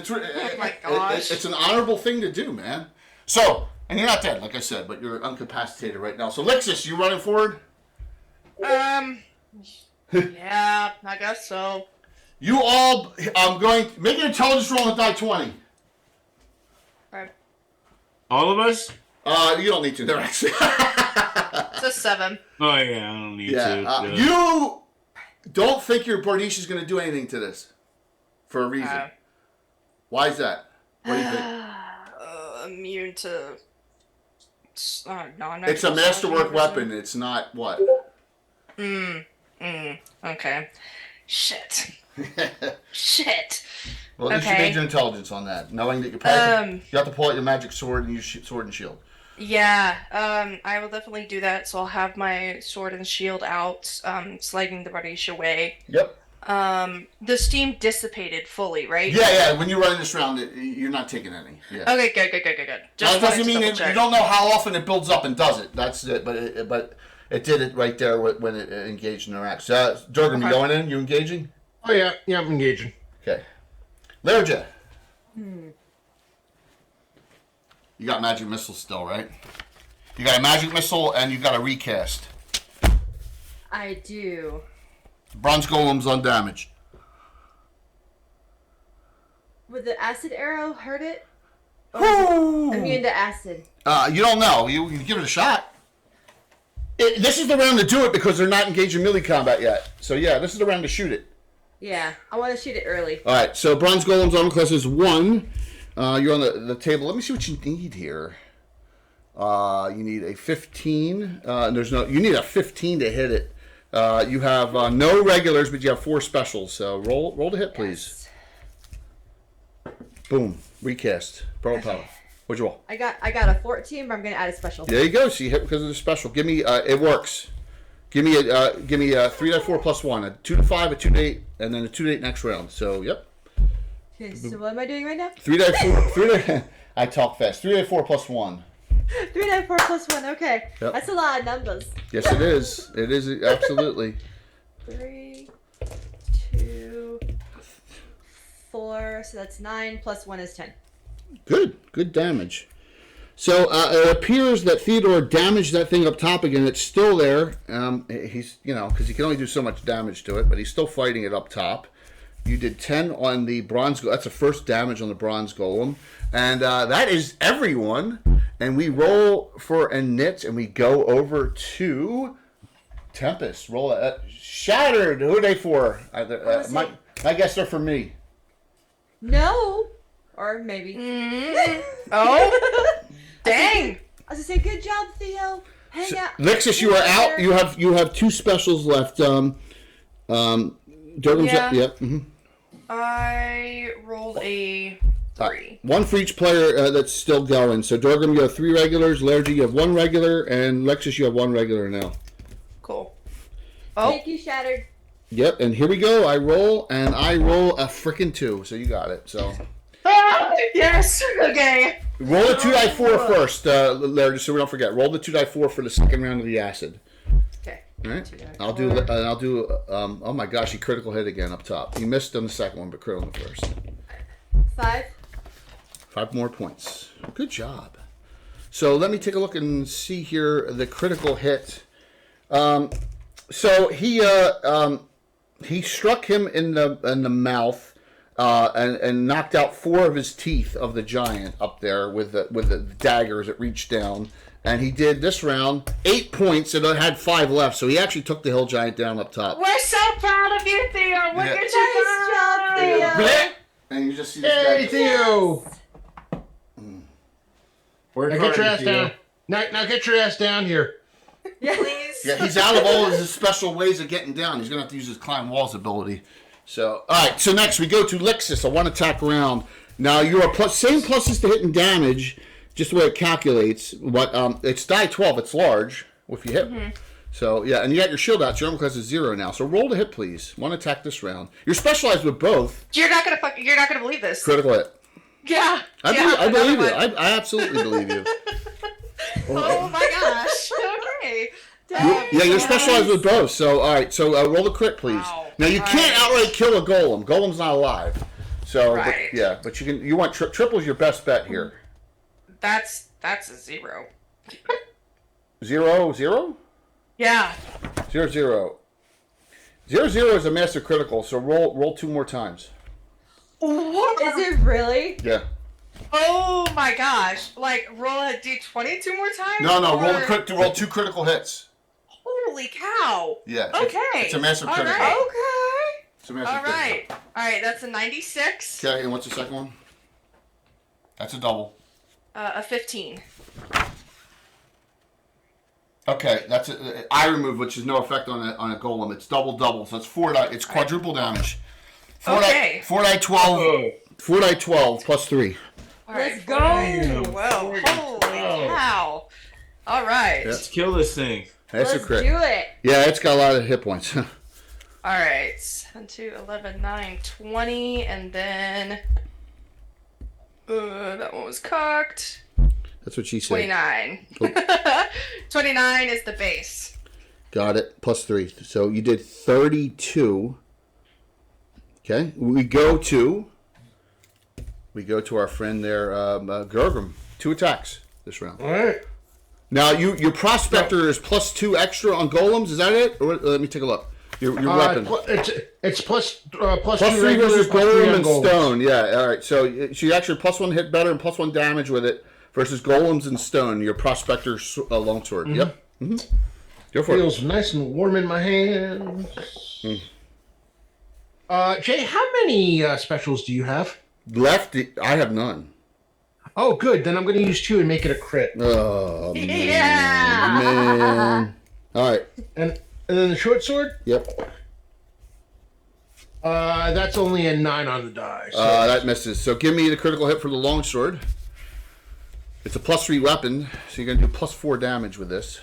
my gosh. it's an honorable thing to do, man. So, and you're not dead, like I said, but you're incapacitated right now. So, Lexus, you running forward? Yeah, I guess so. You all, I'm going to make an intelligence roll on die 20. Alright. All of us? You don't need to. They're actually. It's a 7. Oh yeah, I don't need to. You don't think your Bordisha is going to do anything to this for a reason. Why is that? What do you think? Immune to non-magical. It's a masterwork weapon. It's not what? Okay. Shit. Shit. Well, you should Okay. make your intelligence on that, knowing that you have to pull out your magic sword and use sword and shield. Yeah, I will definitely do that. So I'll have my sword and shield out, sliding the Bardisha away. Yep. The steam dissipated fully, right? Yeah. When you're running this round, you're not taking any. Yeah. Okay, good. That doesn't mean you don't know how often it builds up and does it. That's it. But it did it right there when it engaged in Iraq. Durgan, you going in? You engaging? Oh yeah, I'm engaging. Okay. Lerja. You got magic missile still, right? You got a magic missile and you got a recast. I do. Bronze golem's undamaged. Would the acid arrow hurt it? Woo! Immune to acid. You don't know. You can give it a shot. This is the round to do it because they're not engaged in melee combat yet. So yeah, this is the round to shoot it. Yeah, I want to shoot it early. All right, so bronze golem's armor class is 1. You're on the table. Let me see what you need here. You need a 15. You need a 15 to hit it. You have no regulars, but you have 4 specials. So roll the hit, please. Yes. Boom. Recast. Pro power. What'd you roll? I got a 14, but I'm gonna add a special. There you go. So you hit because of the special. Give me. It works. Give me a 3 die 4 plus 1, a 2 to 5, a 2 to 8, and then a 2 to 8 next round. So yep. Okay, so what am I doing right now? 3 die 4. 3 die. I talk fast. 3 die 4 plus 1. 3 die 4 plus 1. Okay, Yep. that's a lot of numbers. Yes, it is. It is absolutely. 3, 2, 4. So that's 9 plus 1 is 10. Good damage. So it appears that Theodore damaged that thing up top again. It's still there. He's, because he can only do so much damage to it, but he's still fighting it up top. You did 10 on the bronze golem. That's the first damage on the bronze golem. And that is everyone. And we roll for a nit, and we go over to Tempest. Roll it. Shattered. Who are they for? My guess are for me. No, or maybe. Oh, dang! I was gonna say, good job, Theo. Hang out. Lexus, you are out. You have 2 specials left. Durgan's Yeah. up. Yep. Mm-hmm. I rolled a 3. 1 for each player that's still going. So Durgam, you have 3 regulars. Largy, you have 1 regular, and Lexus, you have 1 regular now. Cool. Oh, Thank you, Shattered. Yep. And here we go. I roll a frickin' 2. So you got it. So yes. Okay. roll the 2 die 4 first, Larry, so we don't forget. Roll the 2 die 4 for the second round of the acid. Okay. All right. 2 die I'll 4. do. Oh my gosh, he critical hit again up top. You missed on the second one, but crit on the first. 5. 5 more points. Good job. So let me take a look and see here the critical hit. So he struck him in the mouth and knocked out 4 of his teeth of the giant up there with the daggers that reached down. And he did this round 8 points and had 5 left. So he actually took the hill giant down up top. We're so proud of you, Theo. Look Yeah. at Nice you. job, Theo. Blech! And you just see this Hey, guy. Theo! Work Now get harder, your ass Theo. down. Now get your ass down here. Please. Yeah, he's out of all of his special ways of getting down. He's going to have to use his climb walls ability. So, all right. So next we go to Lixus, a 1 attack round. Now you are same pluses to hit and damage, just the way it calculates. But it's die 12. It's large if you hit. Mm-hmm. So yeah, and you got your shield out. So your armor class is 0 now. So roll to hit, please. 1 attack this round. You're specialized with both. You're not gonna believe this. Critical hit. Yeah. I believe you. another one. I absolutely believe you. Oh my gosh. Okay. Yeah, you're specialized with both. So, all right. So, roll the crit, please. Wow. Now, you can't outright kill a golem. Golem's not alive. So, Right. but you can. You want triple's your best bet here. That's a 0. 0, 0, Yeah. 0, 0. 0, 0 is a master critical. So roll 2 more times. What? Is it really? Yeah. Oh my gosh. Like, roll a d20 2 more times? No. Roll Or- roll 2 critical hits. Holy cow. Yeah. Okay. It's a master All critical. right. Okay. It's a master All critical. right. All right. That's a 96. Okay. And what's the second one? That's a double. A 15. Okay, that's an iron move, which has no effect on a golem. It's double, so it's 4 die. It's quadruple damage. 4 Okay. die 12. 4 die 12 plus 3. All Let's right. go. Whoa. Holy cow. All right. Yeah. Let's kill this thing. That's Let's a crit. do it. Yeah, it's got a lot of hit points. All right. 10, 2, 11, 9, 20, and then that one was cocked. That's what she said. 29. 29 is the base. Got it. Plus 3. So you did 32. Okay. We go to our friend there, Gergrim. 2 attacks this round. All right. Now, your prospector is plus 2 extra on golems. Is that it? Or let me take a look. Your weapon. It's plus Plus 2 3 regular, versus plus 3 golem on and gold. stone. Yeah, all right. So you actually plus 1 hit better and plus 1 damage with it versus golems and stone. Your prospector longsword. Yep. Mm-hmm. Go for it. Feels nice and warm in my hands. Jay, how many specials do you have? Left. I have none. Oh, good. Then I'm going to use 2 and make it a crit. Oh man. Yeah. Man. All right. And And then the short sword. Yep. That's only a 9 on the die. So That misses. So give me the critical hit for the longsword. It's a +3 weapon, so you're gonna do +4 damage with this.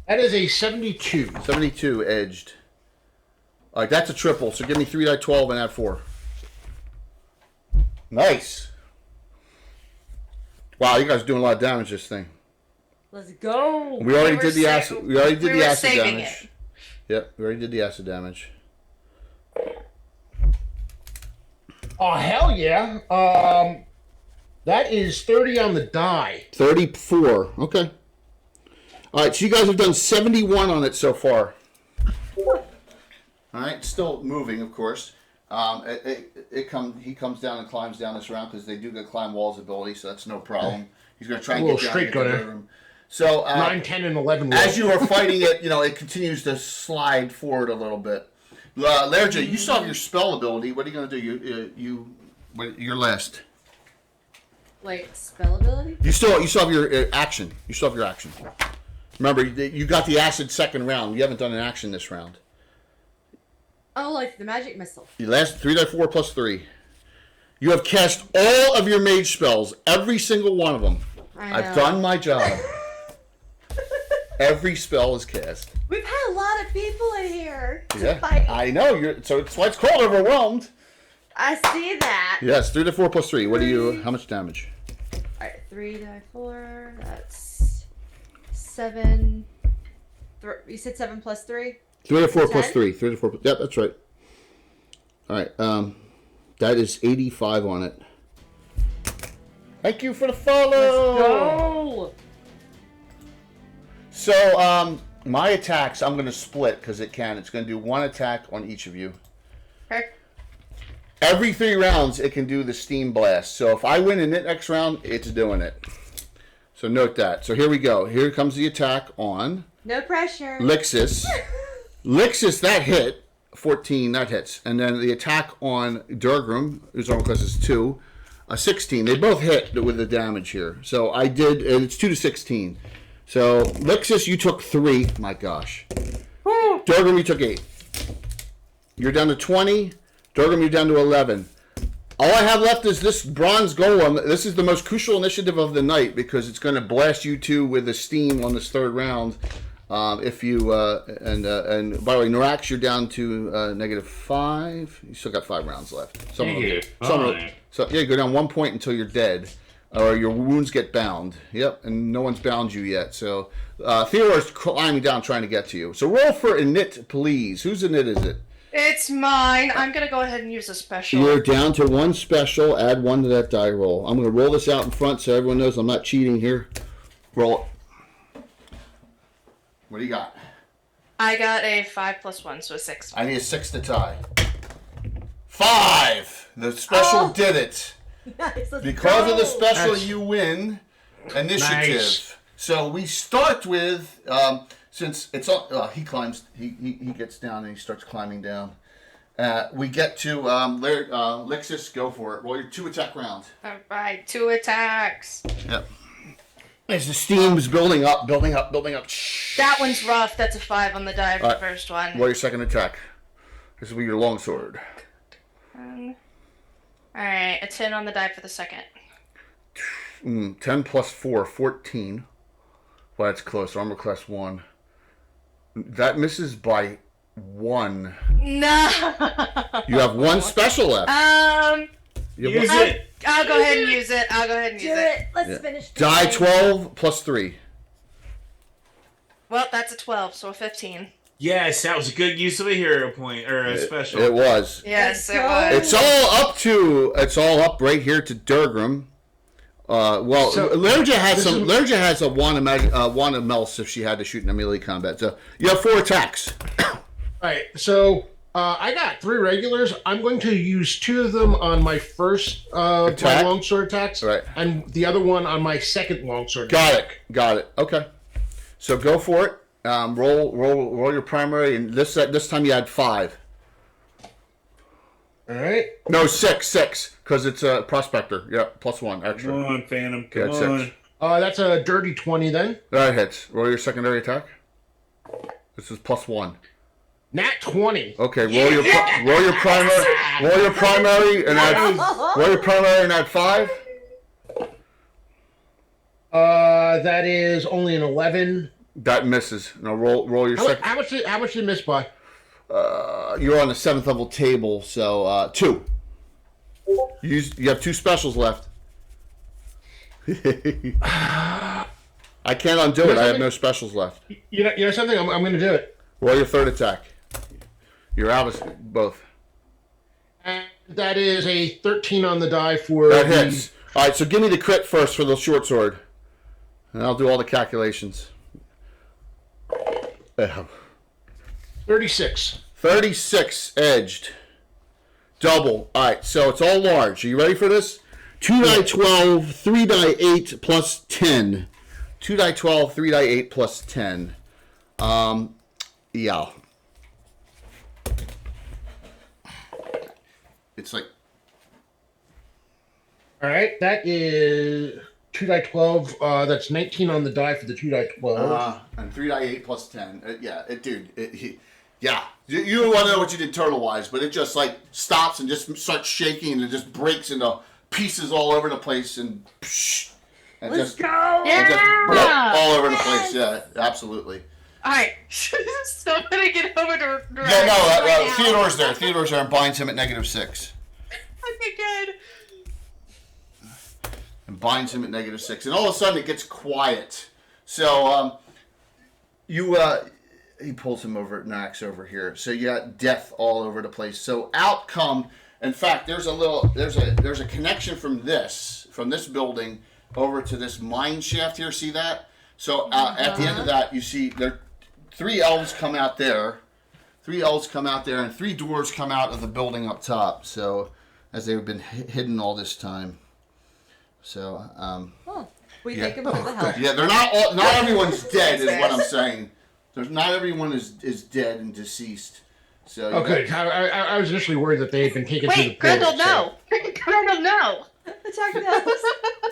that is a 72. 72 edged. All right, that's a triple. So give me 3 die 12 and add 4. Nice. Wow, you guys are doing a lot of damage this thing. Let's go. We already were did the sa- acid. We already did we the were acid saving damage. it. Yep, we already did the acid damage. Oh hell yeah! That is 30 on the die. 34. Okay. All right, so you guys have done 71 on it so far. All right, still moving, of course. He comes down and climbs down this round because they do get climb walls ability, so that's no problem. He's going to try and A little get down straight and get to the gunner. room. So 9, 10, and 11. as you are fighting it, it continues to slide forward a little bit. Lerja, you still have your spell ability. What are you going to do? You're last. Like spell ability? You still have your action. You still have your action. Remember, you got the acid second round. You haven't done an action this round. Oh, like the magic missile. You last 3 die 4 plus 3. You have cast all of your mage spells, every single one of them. I've done my job. Every spell is cast. We've had a lot of people in here to Yeah, fight. I know. So it's why it's called overwhelmed. I see that. Yes, 3 to 4 plus 3. What do you? How much damage? Alright, 3 die 4. That's 7. You said 7 plus 3? 3 to 4 plus 10? 3. 3 to 4. Yep, that's right. All right. That is 85 on it. Thank you for the follow. Let's go. So, my attacks, I'm going to split because it can. It's going to do 1 attack on each of you. Okay. Every 3 rounds, it can do the steam blast. So if I win in the next round, it's doing it. So note that. So here we go. Here comes the attack on No pressure. Lixis. Lixis, that hit. 14, that hits. And then the attack on Durgrim, whose armor class is 2, 16. They both hit with the damage here. So I did, and it's 2 to 16. So Lixis, you took 3. My gosh. Durgrim, you took 8. You're down to 20. Durgrim, you're down to 11. All I have left is this bronze golem. This is the most crucial initiative of the night because it's going to blast you two with the steam on this 3rd round. If you and by the way, Norax, you're down to -5. You still got 5 rounds left. So yeah, you go down 1 point until you're dead, or your wounds get bound. Yep, and no one's bound you yet. So Theodore's climbing down trying to get to you. So roll for init, please. Whose init is it? It's mine. I'm gonna go ahead and use a special. You're down to 1 special. Add 1 to that die roll. I'm going to roll this out in front so everyone knows I'm not cheating here. Roll it. What do you got? I got a 5 plus 1, so a 6. I need a 6 to tie. 5! The special did it. Nice, let's Because of the go. special, Nice. you win initiative. Nice. So we start with, since it's all, he climbs, he gets down and he starts climbing down. We get to Lixis, go for it. Roll your 2 attack round. Alright, 2 attacks. Yep. As the steam's building up. That one's rough. That's a 5 on the die for the first one. Roll your second attack. This will be your longsword. Alright, a 10 on the die for the second. 10 plus 4, 14. Well, that's close. Armor class 1. That misses by 1. No! You have 1 special left. You have Use one- it. I'll go ahead and use it. Do it. Let's finish this Die thing. 12 plus 3. Well, that's a 12, so a 15. Yes, that was a good use of a hero point or a special. It was. Yes, it Let's go. was. It's all up right here to Durgrim. Well, So, Lerja has this some. is- Lerja has a wand of Mels if she had to shoot in a melee combat. So you have 4 attacks. Alright, so I got 3 regulars. I'm going to use 2 of them on my first my Attack? longsword attacks, Right. and the other one on my second longsword. Got it. Okay. So go for it. Roll your primary, and this time you had 5. Alright. No, 6, because it's a prospector. Yeah, plus 1 Come extra. on, Phantom. Come Yeah, on. 6. That's a dirty 20 then. That hits. Roll your secondary attack. This is +1. Nat 20. Okay, roll your primary and add 5. That is only an 11. That misses. Now roll your second. How much did you miss by? You're on the 7th level table, so 2. You have 2 specials left. I can't undo it. I have no specials left. You know something? I'm going to do it. Roll your 3rd attack. You're out of both. And that is a 13 on the die for That hits. All right, so give me the crit first for the short sword, and I'll do all the calculations. 36. 36 edged. Double. All right, so it's all large. Are you ready for this? 2 die 12, 3 die 8 plus 10. 2 die 12, 3 die 8 plus 10. Yeah. It's like... All right, that is 2 die 12. That's 19 on the die for the 2 die 12. And 3 die 8 plus 10. Yeah. You want to know what you did turtle-wise, but it just, like, stops and just starts shaking and it just breaks into pieces all over the place and... Let's go! And just all over the place. Yeah, absolutely. Alright, somebody get over to Yeah, no, Theodore's there. Theodore's there and binds him at -6. Okay, good. And binds him at -6. And all of a sudden it gets quiet. So, he pulls him over, Nax over here. So you got death all over the place. So out come, in fact, there's a connection from this building over to this mine shaft here. See that? So at the end of that, you see there 3 elves come out there. 3 elves come out there, and 3 doors come out of the building up top. So as they've been hidden all this time. So We thank him for the help. yeah, they're not everyone's dead is what I'm saying. Not everyone is dead and deceased. So Okay, I was initially worried that they had been taken to the Wait, Grendel, portal, no! Grendel, no! Attack the elves.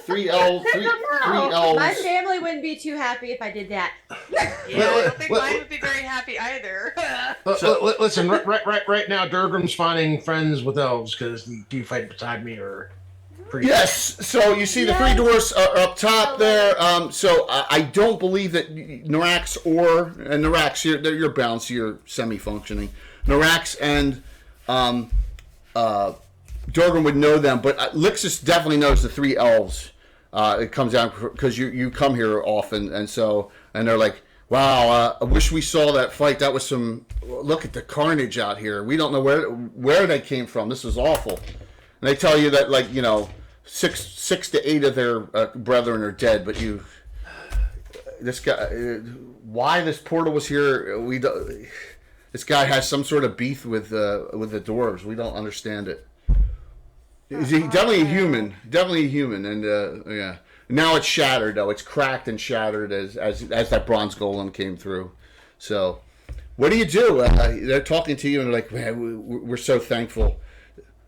3 elves. 3 elves. My family wouldn't be too happy if I did that. Yeah, I don't think mine would be very happy either. Listen, right now, Durgrim's finding friends with elves because the two fight beside me are pretty. Yes. So you see the 3 doors are up top there. So I don't believe that Narax Narax, you're balanced, you're semi-functioning. Narax and Durgrim would know them, but Lixus definitely knows the 3 elves. It comes out because you come here often, and they're like, wow, I wish we saw that fight. That was some. Look at the carnage out here. We don't know where they came from. This is awful. And they tell you that, like, 6 to 8 of their brethren are dead, but this guy, why this portal was here? This guy has some sort of beef with the dwarves. We don't understand it. He's definitely a human, and yeah. Now it's shattered though. It's cracked and shattered as that bronze golem came through. So, what do? They're talking to you and they're like, "Man, we're so thankful."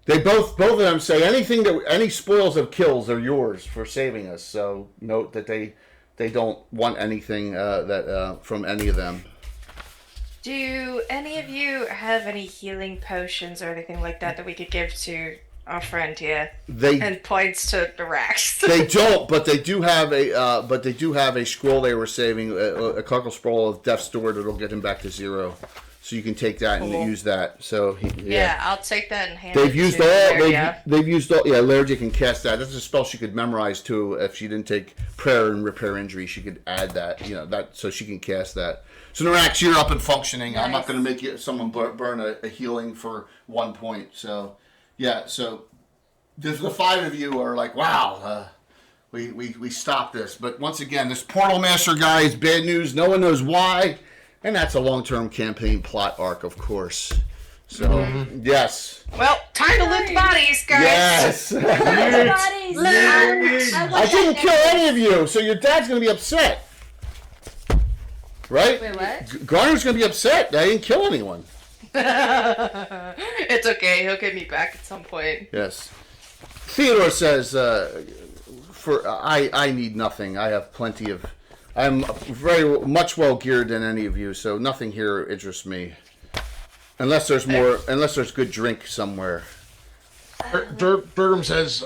They both of them say any spoils of kills are yours for saving us. So note that they don't want anything from any of them. Do any of you have any healing potions or anything like that we could give to our friend here? And points to the racks. They don't, but they do have a scroll they were saving, a Cuckle scroll of Death's Door that'll get him back to 0. So you can take that and use that. So yeah, I'll take that and hand they've it used to Laria. They've used all. Yeah, Laria can cast that. That's a spell she could memorize too. If she didn't take prayer and repair injury, she could add that. That so she can cast that. So Narax, you're up and functioning. Nice. I'm not going to make someone burn a healing for 1 point. So yeah, so the 5 of you are like, wow, we stopped this. But once again, this Portal Master guy is bad news. No one knows why. And that's a long-term campaign plot arc, of course. So, yes. Well, time to loot bodies, guys. Yes. Bodies. I didn't kill any of you, so your dad's going to be upset. Right? Wait, what? Garner's going to be upset. I didn't kill anyone. It's okay. He'll get me back at some point. Yes. Theodore says, I need nothing. I have plenty of I'm very much well geared than any of you, so nothing here interests me. Unless there's good drink somewhere. Durham says,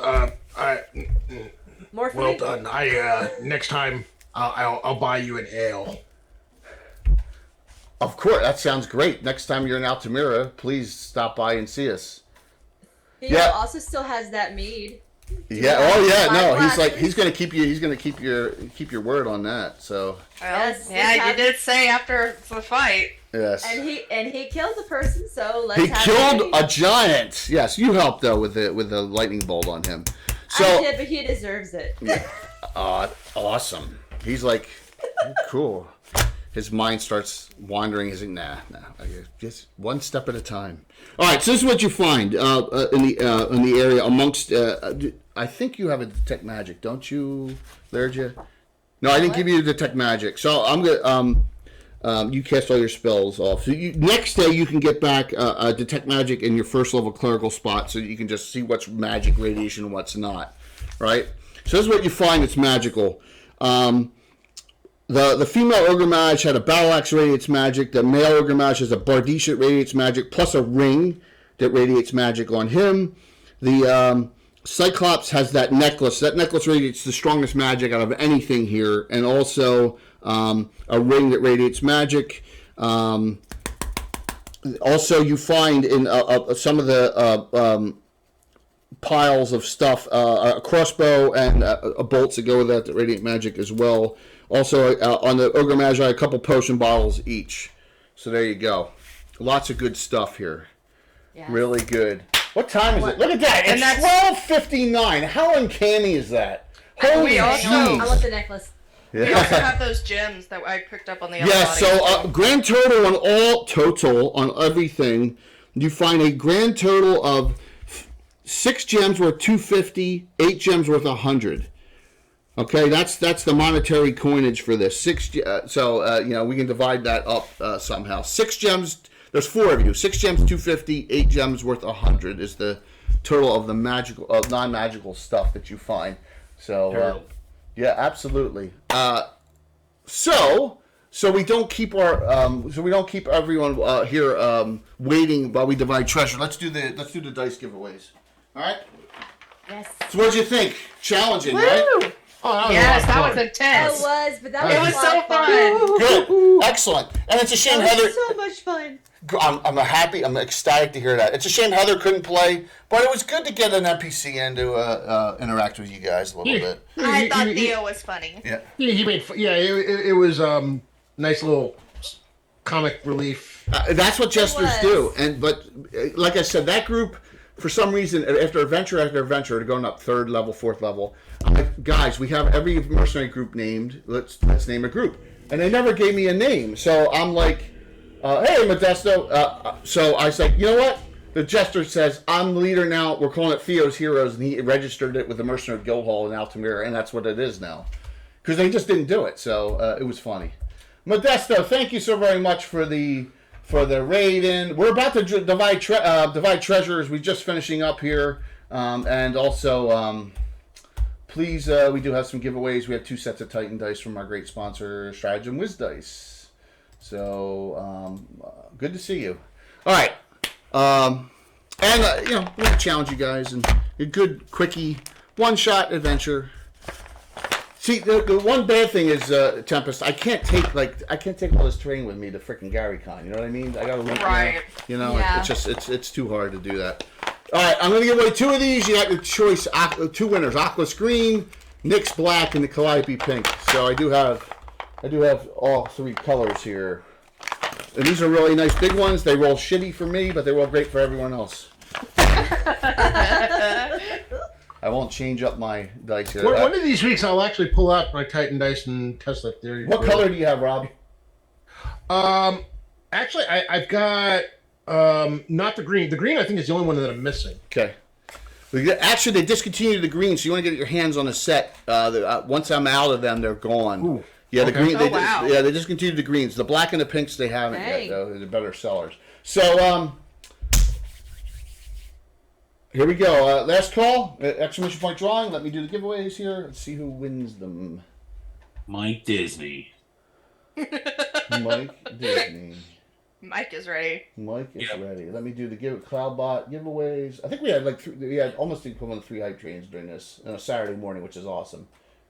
More for well me? done. Next time I'll buy you an ale. Of course, that sounds great. Next time you're in Altamira, please stop by and see us. He Yeah. also still has that mead. Yeah. Oh yeah. No, he's glasses. gonna keep you. He's gonna keep your word on that. So Well, Yes, yeah, let's you did say after the fight. yes. And he killed the person, so let's He have killed it. a giant. Yes, you helped though with the lightning bolt on him. So I did, but he deserves it. awesome. He's like, oh, cool. His mind starts wandering. He's like, nah. Just one step at a time. All right. So this is what you find in the area amongst. I think you have a detect magic, don't you, Lergia? No, I didn't give you detect magic. So I'm gonna. You cast all your spells off. So next day you can get back detect magic in your first level clerical spot, so you can just see what's magic radiation and what's not. Right. So this is what you find that's magical. The female ogre mage had a battle axe that radiates magic. The male ogre mage has a bardiche that radiates magic, plus a ring that radiates magic on him. The Cyclops has that necklace. That necklace radiates the strongest magic out of anything here, and also a ring that radiates magic. Also, you find in some of the piles of stuff a crossbow and bolts that go with that radiate magic as well. Also, on the Ogre Magi, a couple potion bottles each. So there you go. Lots of good stuff here. Yes. Really good. What time is it? Look at that. And It's that's- 12:59. How uncanny is that? Holy We also- I want jeez. the necklace. We also have those gems that I picked up on the other Yeah, body. so grand total on everything, you find a grand total of 6 gems worth 250, 8 gems worth 100. Okay, that's the monetary coinage for this. We can divide that up somehow. 6 gems. There's 4 of you. 6 gems, 250, 8 gems worth 100 is the total of the non-magical stuff that you find. So, yeah, absolutely. So we don't keep everyone here waiting while we divide treasure. Let's do the dice giveaways. All right. Yes. So what'd you think? Challenging, right? Oh, Yes, that that was was intense. It was, but that It was was a so lot of fun. Good, excellent. And it's a shame That Heather. was so much fun. I'm ecstatic to hear that. It's a shame Heather couldn't play, but it was good to get an NPC in to interact with you guys a little bit. I thought Theo was funny. Yeah. He made. It was nice little comic relief. That's what jesters was. do. But like I said, that group, for some reason, after adventure, they're going up 3rd level, 4th level. I'm like, guys, we have every mercenary group named. Let's name a group. And they never gave me a name. So I'm like, hey, Modesto. So I was like, you know what? The jester says, I'm the leader now. We're calling it Theo's Heroes. And he registered it with the Mercenary Guild Hall in Altamira. And that's what it is now. Because they just didn't do it. So it was funny. Modesto, thank you so very much for the raid in. We're about to divide treasures. We're just finishing up here. And also, please, we do have some giveaways. We have 2 sets of Titan dice from our great sponsor, Stratagem Wiz Dice. So, good to see you. All right. We're going to challenge you guys. And a good, quickie, one-shot adventure. See, the one bad thing is, Tempest, I can't take all this terrain with me to frickin' GaryCon. You know what I mean? I gotta leave. Right. Yeah. It's too hard to do that. All right, I'm gonna give away 2 of these. You got your choice. 2 winners: Aquas Green, Nyx Black, and the Calliope Pink. So I do have all 3 colors here, and these are really nice big ones. They roll shitty for me, but they roll great for everyone else. I won't change up my dice here. One of these weeks, I'll actually pull out my Titan dice and test that theory. What color do you have, Rob? Actually, I've got not the green. The green, I think, is the only one that I'm missing. Okay. Actually, they discontinued the green, so you want to get your hands on a set. Once I'm out of them, they're gone. Ooh. Yeah, the Okay. green. Oh, wow. They discontinued the greens. The black and the pinks they haven't Dang. yet. Though they're better sellers. So here we go. Last call. Exclamation point drawing. Let me do the giveaways here. Let's see who wins them. Mike Disney. Mike Disney. Mike is ready. Mike is Yep. ready. Let me do the Cloudbot giveaways. I think we had we had almost the equivalent of 3 hype trains during this on a Saturday morning, which is awesome.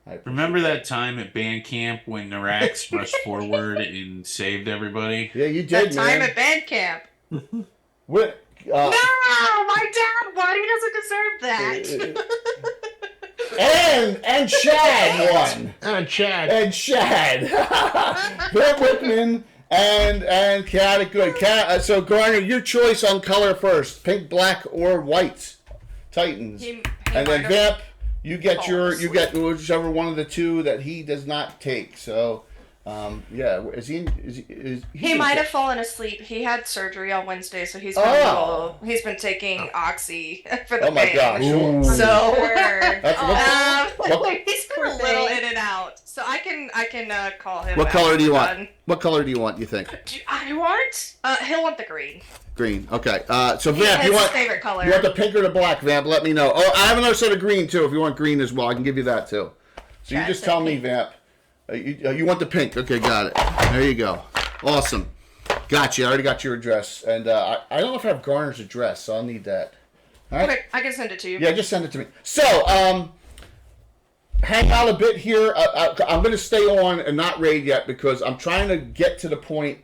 I appreciate Remember that time at band camp when Narax rushed forward and saved everybody? Yeah, you That did, time man. at band camp. What, No, my dad. Why he doesn't deserve that? and Chad won. Chad. And Chad. Bill Whitman and Chaotic Good. So Garner, your choice on color first: pink, black, or white. Titans. He And then might have- Vamp, you get fallen you get whichever one of the two that he does not take. So, yeah, He might have fallen asleep. He had surgery on Wednesday, so he's been he's been taking Oxy for the Oh my pain. gosh. Ooh. So That's he's been a little in and out. So I can call him. What color do you want? done. What color do you want? You think I want? He'll want the green. green? Okay. So Vamp, His you want favorite color. you want the pink or the black? Vamp, let me know. Oh, I have another set of green too. If you want green as well, I can give you that too. So you Yeah, just so tell me, pink. Vamp. You want the pink? Okay, got it. There you go. Awesome. Gotcha. I already got your address, and I don't know if I have Garner's address, so I'll need that. All right. Okay, I can send it to you. Yeah, just send it to me. So, hang out a bit here. I'm going to stay on and not raid yet because I'm trying to get to the point.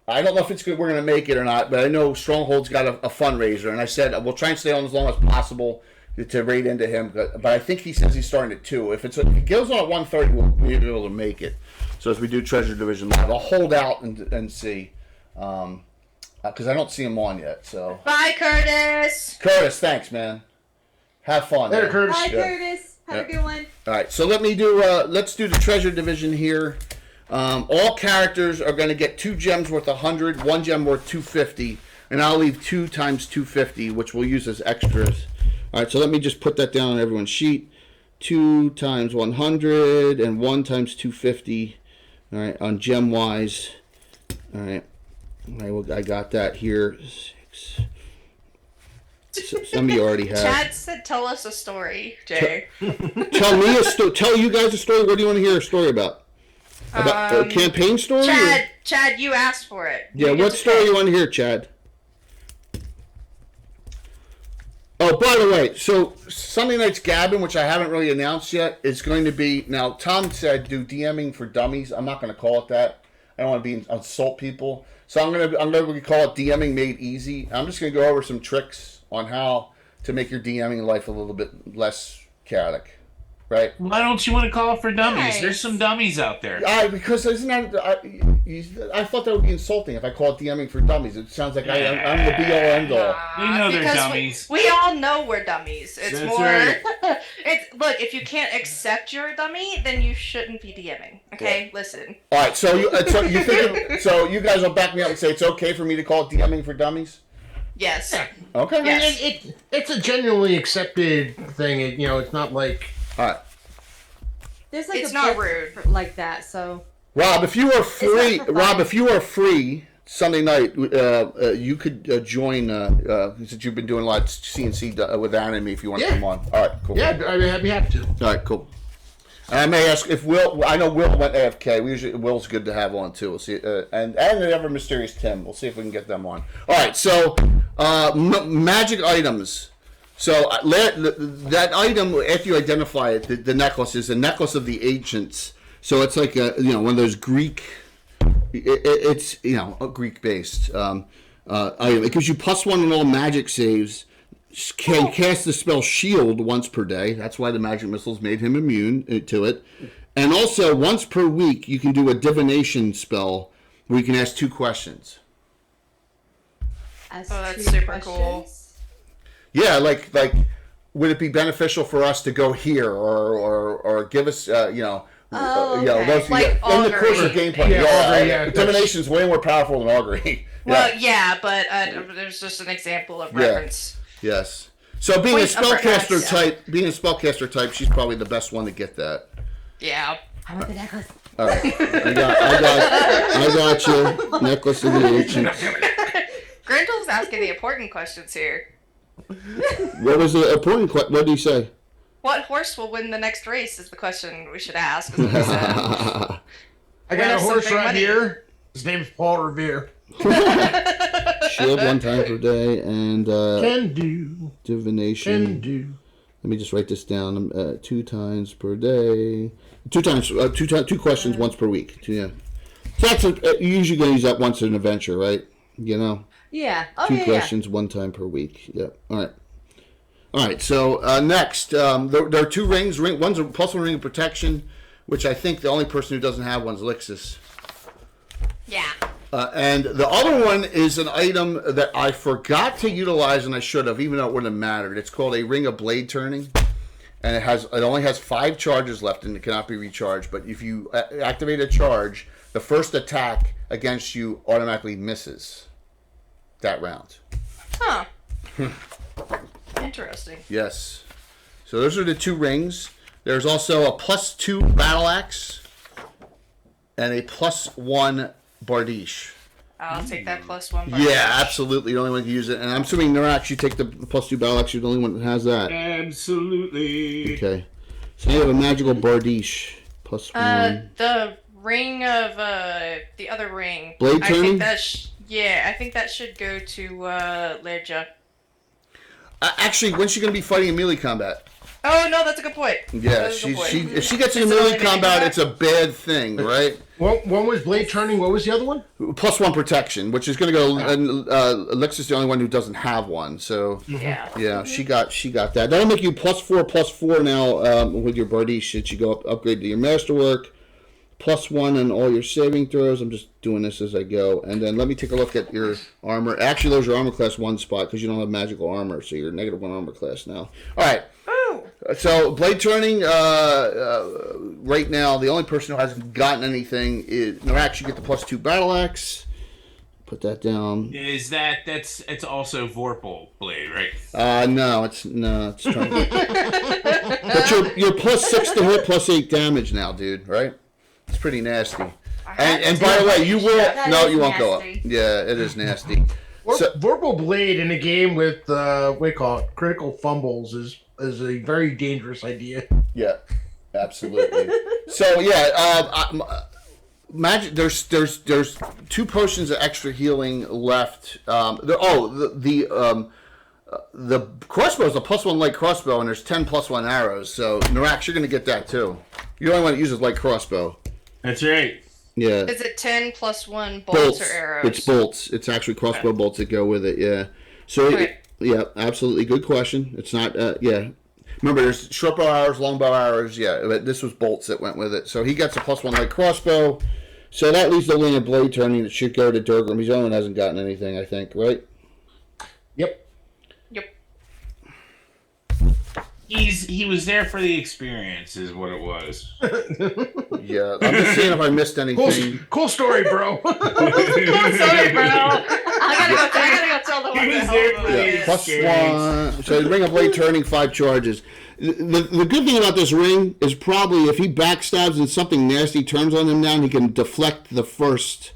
I don't know if it's good. We're going to make it or not, but I know Stronghold's got a fundraiser, and I said we'll try and stay on as long as possible to raid into him. But I think he says he's starting at 2. If it goes on at 1:30, we'll be able to make it. So as we do Treasure Division Live, I'll hold out and see. Because I don't see him on yet. So Bye, Curtis. Curtis, thanks, man. Have fun. Later, man. Curtis. Hi, Yeah. Curtis. Have Yeah. a good one. All right, so let's do the treasure division here. All characters are going to get 2 gems worth 100, 1 gem worth 250, and I'll leave 2 times 250, which we'll use as extras. All right, so let me just put that down on everyone's sheet. 2 times 100 and 1 times 250. All right, on gem wise. All right, I got that here. 6. Some of you already have. Chad said, "Tell us a story, Jay." Tell me a story. Tell you guys a story. What do you want to hear a story about? About a campaign story? or- Chad, you asked for it. Yeah, You get what to story pick. you want to hear, Chad? Oh, by the way, so Sunday night's Gabbing, which I haven't really announced yet, is going to be now. Tom said do DMing for dummies. I'm not going to call it that. I don't want to insult people. So I'm going to call it DMing made easy. I'm just going to go over some tricks on how to make your DMing life a little bit less chaotic. Right? Why don't you want to call it for dummies? Nice. There's some dummies out there. Because isn't that I thought that would be insulting if I call it DMing for dummies. It sounds like I'm the be all end all. We know they're Because dummies. We all know we're dummies. It's That's more. right. Look. If you can't accept you're a dummy, then you shouldn't be DMing. Okay, listen. All right, so you think so you guys will back me up and say it's okay for me to call it DMing for dummies? Yes. Okay. Yes. It's a genuinely accepted thing. It's not like All right, There's like It's a not book rude. like that, so Rob, if you are free, not for fun. Sunday night, you could join. Since you've been doing a lot of CNC with anime, if you want to Yeah. come on. All right, cool. yeah, I'd be happy to. All right, cool. And I may ask if Will. I know Will went AFK. Will's good to have on too. We'll see. And the ever mysterious Tim. We'll see if we can get them on. All right. So magic items. So that item after you identify it, the necklace is a necklace of the ancients. So it's like one of those Greek. It's a Greek based item. It gives you +1 on all magic saves. Can cast the spell Shield once per day. That's why the magic missiles made him immune to it. And also, once per week, you can do a divination spell where you can ask 2 questions. as that's 2 super questions. cool. Yeah, like would it be beneficial for us to go here or give us okay. those Like in the course of augury. gameplay? Yeah, augury, yeah. Divination's way more powerful than augury. Well, yeah, but there's just an example of reference. Yes. So being a Point of spellcaster reference, type, she's probably the best one to get that. Yeah. I want the necklace. All right, I got you. Necklace of the ancients. Grendel's asking the important questions here. What was the important question? What did he say? What horse will win the next race is the question we should ask. As we said. I Win got a us some horse big right money. here. His name is Paul Revere. Shield 1 time per day and Can do. divination. Can do. Let me just write this down. 2 times per day. 2 times. 2 questions once per week. Yeah. So that's you're usually going to use that once in an adventure, right? You know. Yeah. Oh, 2 yeah, questions, 1 time per week. Yep. All right. All right. So next, there are 2 rings. One's a +1 ring of protection, which I think the only person who doesn't have one's Lixus. Yeah. And the other one is an item that I forgot to utilize, and I should have, even though it wouldn't have mattered. It's called a Ring of Blade Turning, and it only has 5 charges left, and it cannot be recharged. But if you activate a charge, the first attack against you automatically misses that round. Huh. Interesting. Yes. So those are the 2 rings. There's also a +2 battle axe and a +1 bardiche. I'll take that +1. Yeah, absolutely. The only one to use it. And I'm assuming Narax, you take the +2 battle axe. You're the only one that has that. Absolutely. Okay. So you have a magical bardiche +1. The ring of the other ring. Blade I turning? think that I think that should go to Lerja. Actually, when's she going to be fighting in melee combat? Oh no, that's a good point. Yeah, That's a good point. if she gets into Is it melee only combat, melee it's a bad thing, right? One was Blade Turning. What was the other one? +1 protection, which is going to go. And Alexis, the only one who doesn't have one, so Yeah. yeah, she got that. That'll make you +4 now with your bardiche. Should you go upgrade to your masterwork? +1 on all your saving throws. I'm just doing this as I go, and then let me take a look at your armor. Actually, those are armor class 1 spot because you don't have magical armor, so you're -1 armor class now. All right. Ooh. So blade turning, right now, the only person who hasn't gotten anything is Narax. You get the +2 battle axe. Put that down. Is it's also Vorpal blade, right? No, it's trying. But you're +6 to hit, +8 damage now, dude. Right? It's pretty nasty. And by the way, you will. That No, is you won't go up. nasty. Yeah, it is nasty. So, Vorpal Blade in a game with what do you call it, critical fumbles is a very dangerous idea. yeah, absolutely. So yeah, magic. There's 2 potions of extra healing left. The crossbow is a +1 light crossbow, and there's 10 +1 arrows. So Narax, you're gonna get that too. You only want to use a light crossbow. That's right. Yeah. Is it 10 +1 bolts or arrows? It's bolts. It's actually crossbow bolts that go with it. Yeah. So Okay. yeah, absolutely good question. It's not. Yeah. Remember, there's short bow arrows, long bow arrows. Yeah, but this was bolts that went with it. So he gets a +1 light crossbow. So that leaves the lane of blade turning. It should go to Durgrim. He's the only one who hasn't gotten anything, I think. Right? Yep. Yep. He was there for the experience, is what it was. Yeah. I'm just seeing if I missed anything. Cool story, bro. Sorry, bro. I gotta go tell the one He was that there helped for me. the Yeah, +1. So ring of blade turning, 5 charges. The good thing about this ring is probably if he backstabs and something nasty turns on him down, he can deflect the first.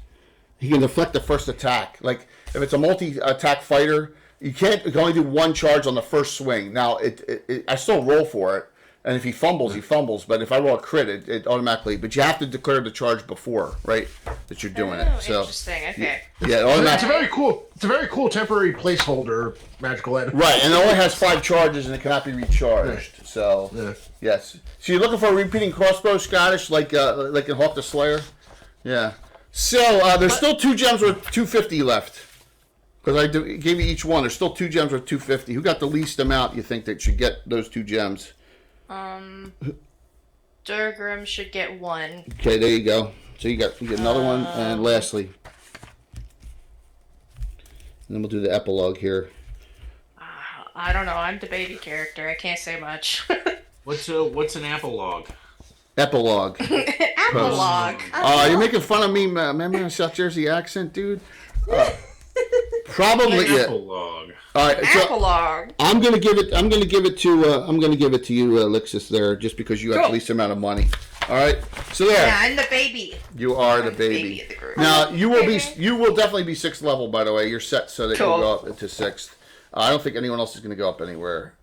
He can deflect the first attack. Like if it's a multi-attack fighter, you can only do 1 charge on the first swing. Now I still roll for it, and if he fumbles, he fumbles. But if I roll a crit, it automatically. But you have to declare the charge before, right? That you're doing Oh, it. So interesting. Okay. yeah, it It's a automatically. very cool temporary placeholder magical item. Right, and it only has 5 charges and it cannot be recharged. So Yeah. yes. So you're looking for a repeating crossbow, Scottish, like in Hawk the Slayer? Yeah. So there's still 2 gems worth 250 left. Because I gave you each one. There's still 2 gems worth 250. Who got the least amount you think that should get those 2 gems? Durgrim should get 1. Okay, there you go. So you get another one, and lastly. And then we'll do the epilogue here. I don't know. I'm the baby character. I can't say much. What's an apple log? Epilogue. Apolog. You're making fun of me, man, my South Jersey accent, dude. Probably yeah. Apple log. All right, so Apolog. I'm gonna give it to you, Alexis, there, just because you have the Cool. least amount of money. All right, so there, Yeah, I'm the baby. you are I'm the baby. of the group. Now you will definitely be 6th level. By the way, you're set so that Cool. you'll go up to 6th. I don't think anyone else is gonna go up anywhere.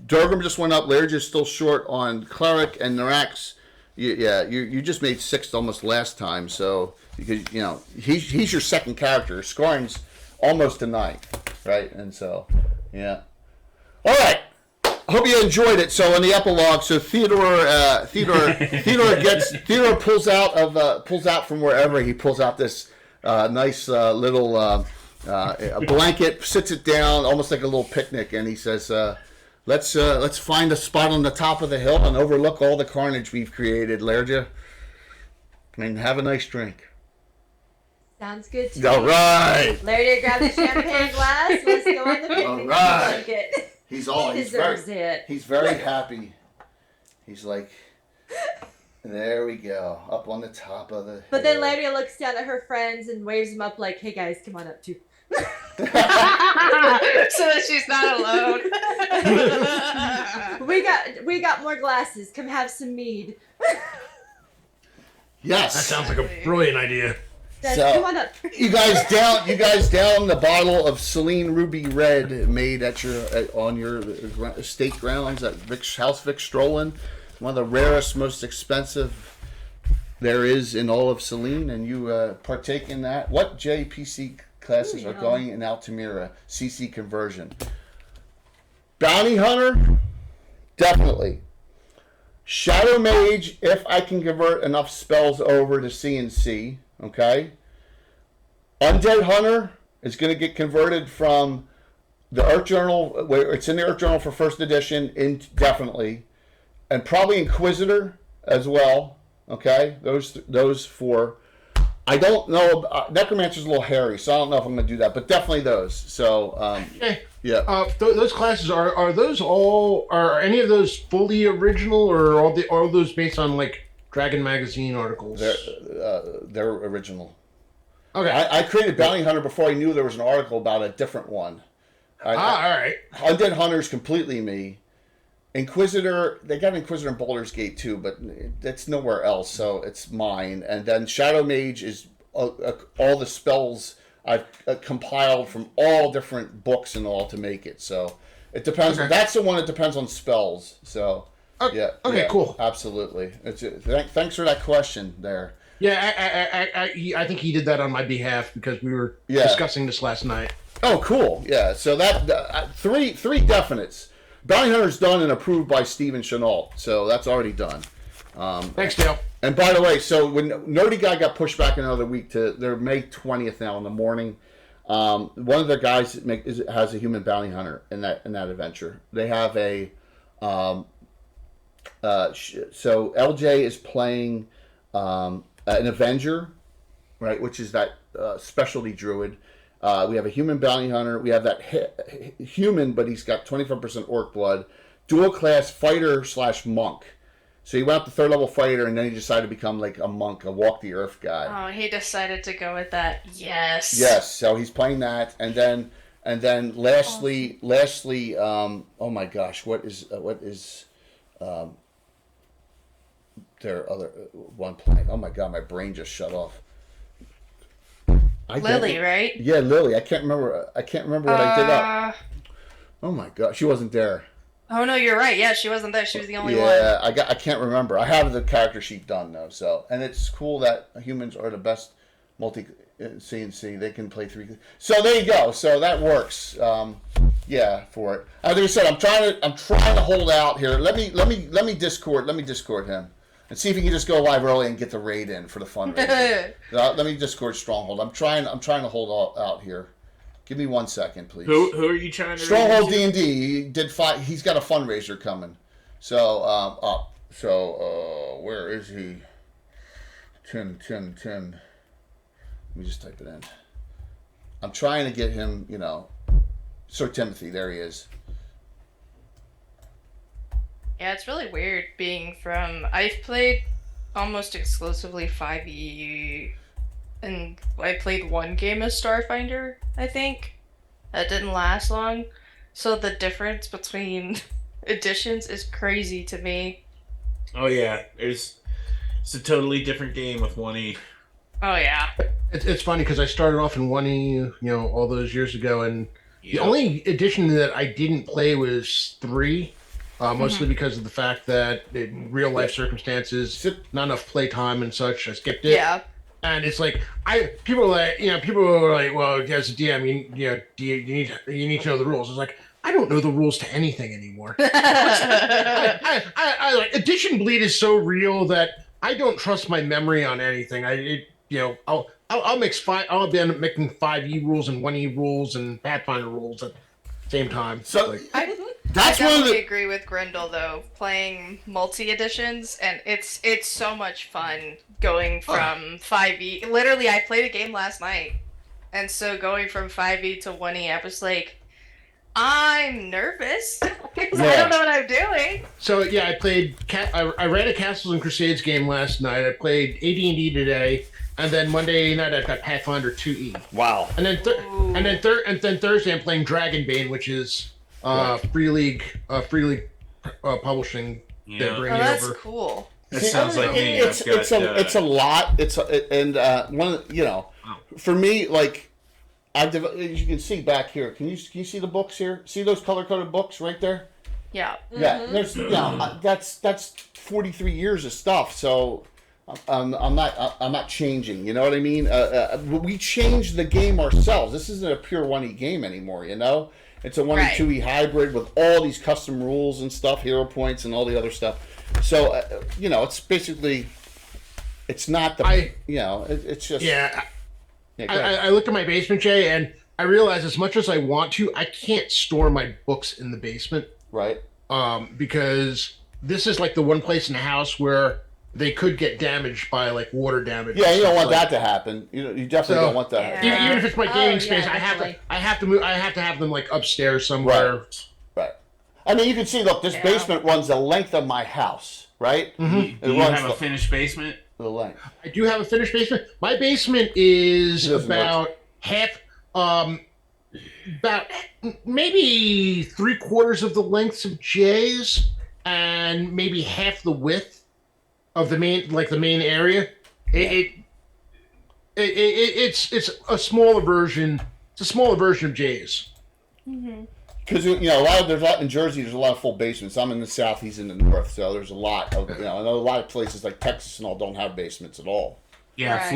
Durgam just went up. Laird is still short on Cleric and Narax. You just made 6th almost last time, so because he's your second character. Scoring's almost a 9, right? And so, yeah. All right. Hope you enjoyed it. So in the epilogue, so Theodore pulls out from wherever he pulls out this nice little a blanket, sits it down, almost like a little picnic, and he says, "Let's find a spot on the top of the hill and overlook all the carnage we've created, Laird, and have a nice drink." Sounds good to me. All right. Larry, grab the champagne glass. Let's go on the picnic All right. blanket. He deserves it. He's very happy. He's like, there we go, up on the top of the But then hill. Larry looks down at her friends and waves them up like, "Hey guys, come on up too." So that she's not alone. We got more glasses. Come have some mead. Yes. That sounds like a brilliant idea. Guys, So- come on up. You guys down the bottle of Celine Ruby Red made at on your estate grounds at House Vic Strolin, one of the rarest, most expensive there is in all of Celine, and you partake in that. What JPC classes are going in Altamira? CC conversion. Bounty Hunter, definitely. Shadow Mage, if I can convert enough spells over to CNC. Okay. Undead Hunter is going to get converted from the Earth Journal, where it's in the Earth Journal for 1st edition, indefinitely, and probably Inquisitor as well. Okay, those 4. I don't know. Necromancer's a little hairy, so I don't know if I'm going to do that, but definitely those. So, yeah. Those classes are any of those fully original, or are all those based on like Dragon Magazine articles? They're original. Okay. I created Bounty Hunter before I knew there was an article about a different one. all right. Undead Hunter's completely me. Inquisitor, they got Inquisitor in Baldur's Gate too, but it's nowhere else, so it's mine. And then Shadow Mage is all the spells I've compiled from all different books and all to make it. So it depends. Okay. That's the one that depends on spells. So Okay. yeah. Okay. Yeah, Cool. Absolutely. Thanks for that question there. Yeah, I think he did that on my behalf because we were discussing this last night. Oh, cool. Yeah. So that three definites. Bounty Hunter's done and approved by Steven Chenault, so that's already done. Thanks, Dale. And by the way, so when Nerdy Guy got pushed back another week to their May 20th now in the morning, one of their guys has a human bounty hunter in that adventure. They have a so LJ is playing an Avenger, right, which is that specialty druid. We have a human bounty hunter. We have that human, but he's got 25% orc blood. Dual class fighter / monk. So he went up to 3rd level fighter, and then he decided to become like a monk, a walk the earth guy. Oh, he decided to go with that. Yes. Yes. So he's playing that, and then lastly, oh my gosh, what is their other one playing? Oh my god, my brain just shut off. Lily, right? Yeah, Lily. I can't remember what I did up. Oh my god, she wasn't there. Oh no, you're right. Yeah, she wasn't there. She was the only one. Yeah, I can't remember. I have the character sheet done though. So, and it's cool that humans are the best multi CNC. They can play 3. So there you go. So that works. Yeah, for it. Like I said, I'm trying to hold out here. Let me Discord him. And see if he can just go live early and get the raid in for the fundraiser. Let me Discord Stronghold. I'm trying to hold out here. Give me 1 second, please. Who are you trying to? Stronghold D&D he's got a fundraiser coming. So up. So where is he? Tim. Let me just type it in. I'm trying to get him. Sir Timothy. There he is. Yeah, it's really weird being from. I've played almost exclusively 5e, and I played 1 game of Starfinder, I think. That didn't last long. So the difference between editions is crazy to me. Oh yeah, it's a totally different game with 1e. Oh yeah. It's funny because I started off in 1e, all those years ago, and the Yeah. only edition that I didn't play was 3. mostly because of the fact that in real life circumstances, not enough playtime and such. I skipped it. Yeah. And it's like people are like, well, as a DM, you need to know the rules. It's like I don't know the rules to anything anymore. I like addition bleed is so real that I don't trust my memory on anything. I'll mix five. I'll be making 5e rules and 1e rules and Pathfinder rules at the same time. So Like, that's I one of definitely the. agree with Grindel though, playing multi editions, and it's so much fun going from 5e. Literally, I played a game last night, and so going from 5e to 1e, I was like, I'm nervous because I don't know what I'm doing. so yeah, I played. I ran a Castles and Crusades game last night. I played AD&D today, and then Monday night I've got Pathfinder 2e. Wow. And then Thursday I'm playing Dragonbane, which is Free League publishing. Yeah. They're Oh, bringing that's over. cool. That sounds like me. I've got, It's a lot. One for me like as you can see back here. Can you see the books here? See those color coded books right there? Yeah. Yeah. There's that's 43 years of stuff. So I'm not changing. You know what I mean? We changed the game ourselves. This isn't a pure 1E game anymore. You know, it's a 1E Right. 2E hybrid with all these custom rules and stuff, hero points and all the other stuff. So it's basically, it's not the it's just Yeah, go ahead. I looked at my basement, Jay, and I realized as much as I want to, I can't store my books in the basement. Right. Because this is like the one place in the house where they could get damaged by like water damage. Yeah, you don't want Like, that to happen. You definitely don't want that. to happen. Even if it's my gaming yeah, space, definitely. I have to have them like upstairs somewhere. Right. I mean, you can see. Look, this Yeah. basement runs the length of my house. Right. Do you runs have a finished basement? the length. I do have a finished basement. My basement is It doesn't about half, about maybe 3/4 of the length of Jay's, and maybe half the width of the main area. It's a smaller version. It's a smaller version of Jay's. Because there's a lot in Jersey. There's a lot of full basements. I'm in the south. He's in the north. So there's a lot of I know a lot of places like Texas and all don't have basements at all. Yeah, Right.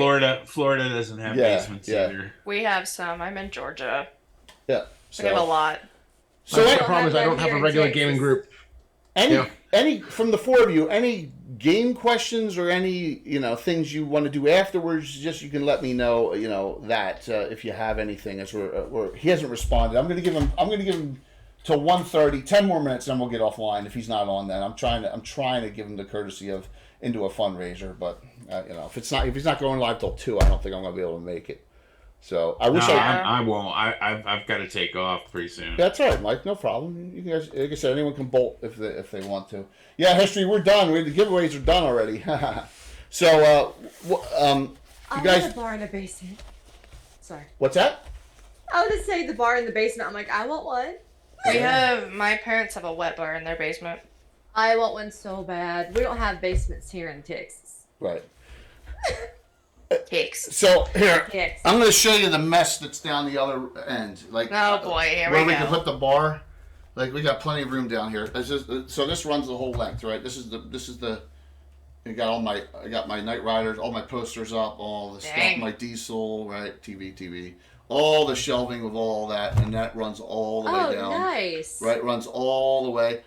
Florida doesn't have Yeah, basements yeah. either. We have some. I'm in Georgia. Yeah. We have a lot. So My don't problem have is I them don't have here a in regular Texas. gaming group. Any Yeah. from the four of you, any game questions or any things you want to do afterwards? Just you can let me know. That if you have anything, as he hasn't responded. I'm gonna give him till 1:30, 10 more minutes, and then we'll get offline. If he's not on, then I'm trying to give him the courtesy of into a fundraiser. But if he's not going live till 2, I don't think I'm gonna be able to make it. So I wish I won't. I've got to take off pretty soon. That's all right, Mike. No problem. You guys, like I said, anyone can bolt if they want to. Yeah, history. We're done. The giveaways are done already. So, you I guys, want a bar in a basement. Sorry. what's that? I would just say the bar in the basement. I'm like, I want one. My parents have a wet bar in their basement. I want one so bad. We don't have basements here in Texas. Right. Cakes. So here, Yes. I'm going to show you the mess that's down the other end. Like, Oh boy, here where we we go. can put the bar. Like we got plenty of room down here. So this runs the whole length, right? This is the. I got my Knight Riders, all my posters up, all the stuff, Dang. my diesel, right? TV, all the shelving with all that, and that runs all the way down. Nice. Right, runs all the way.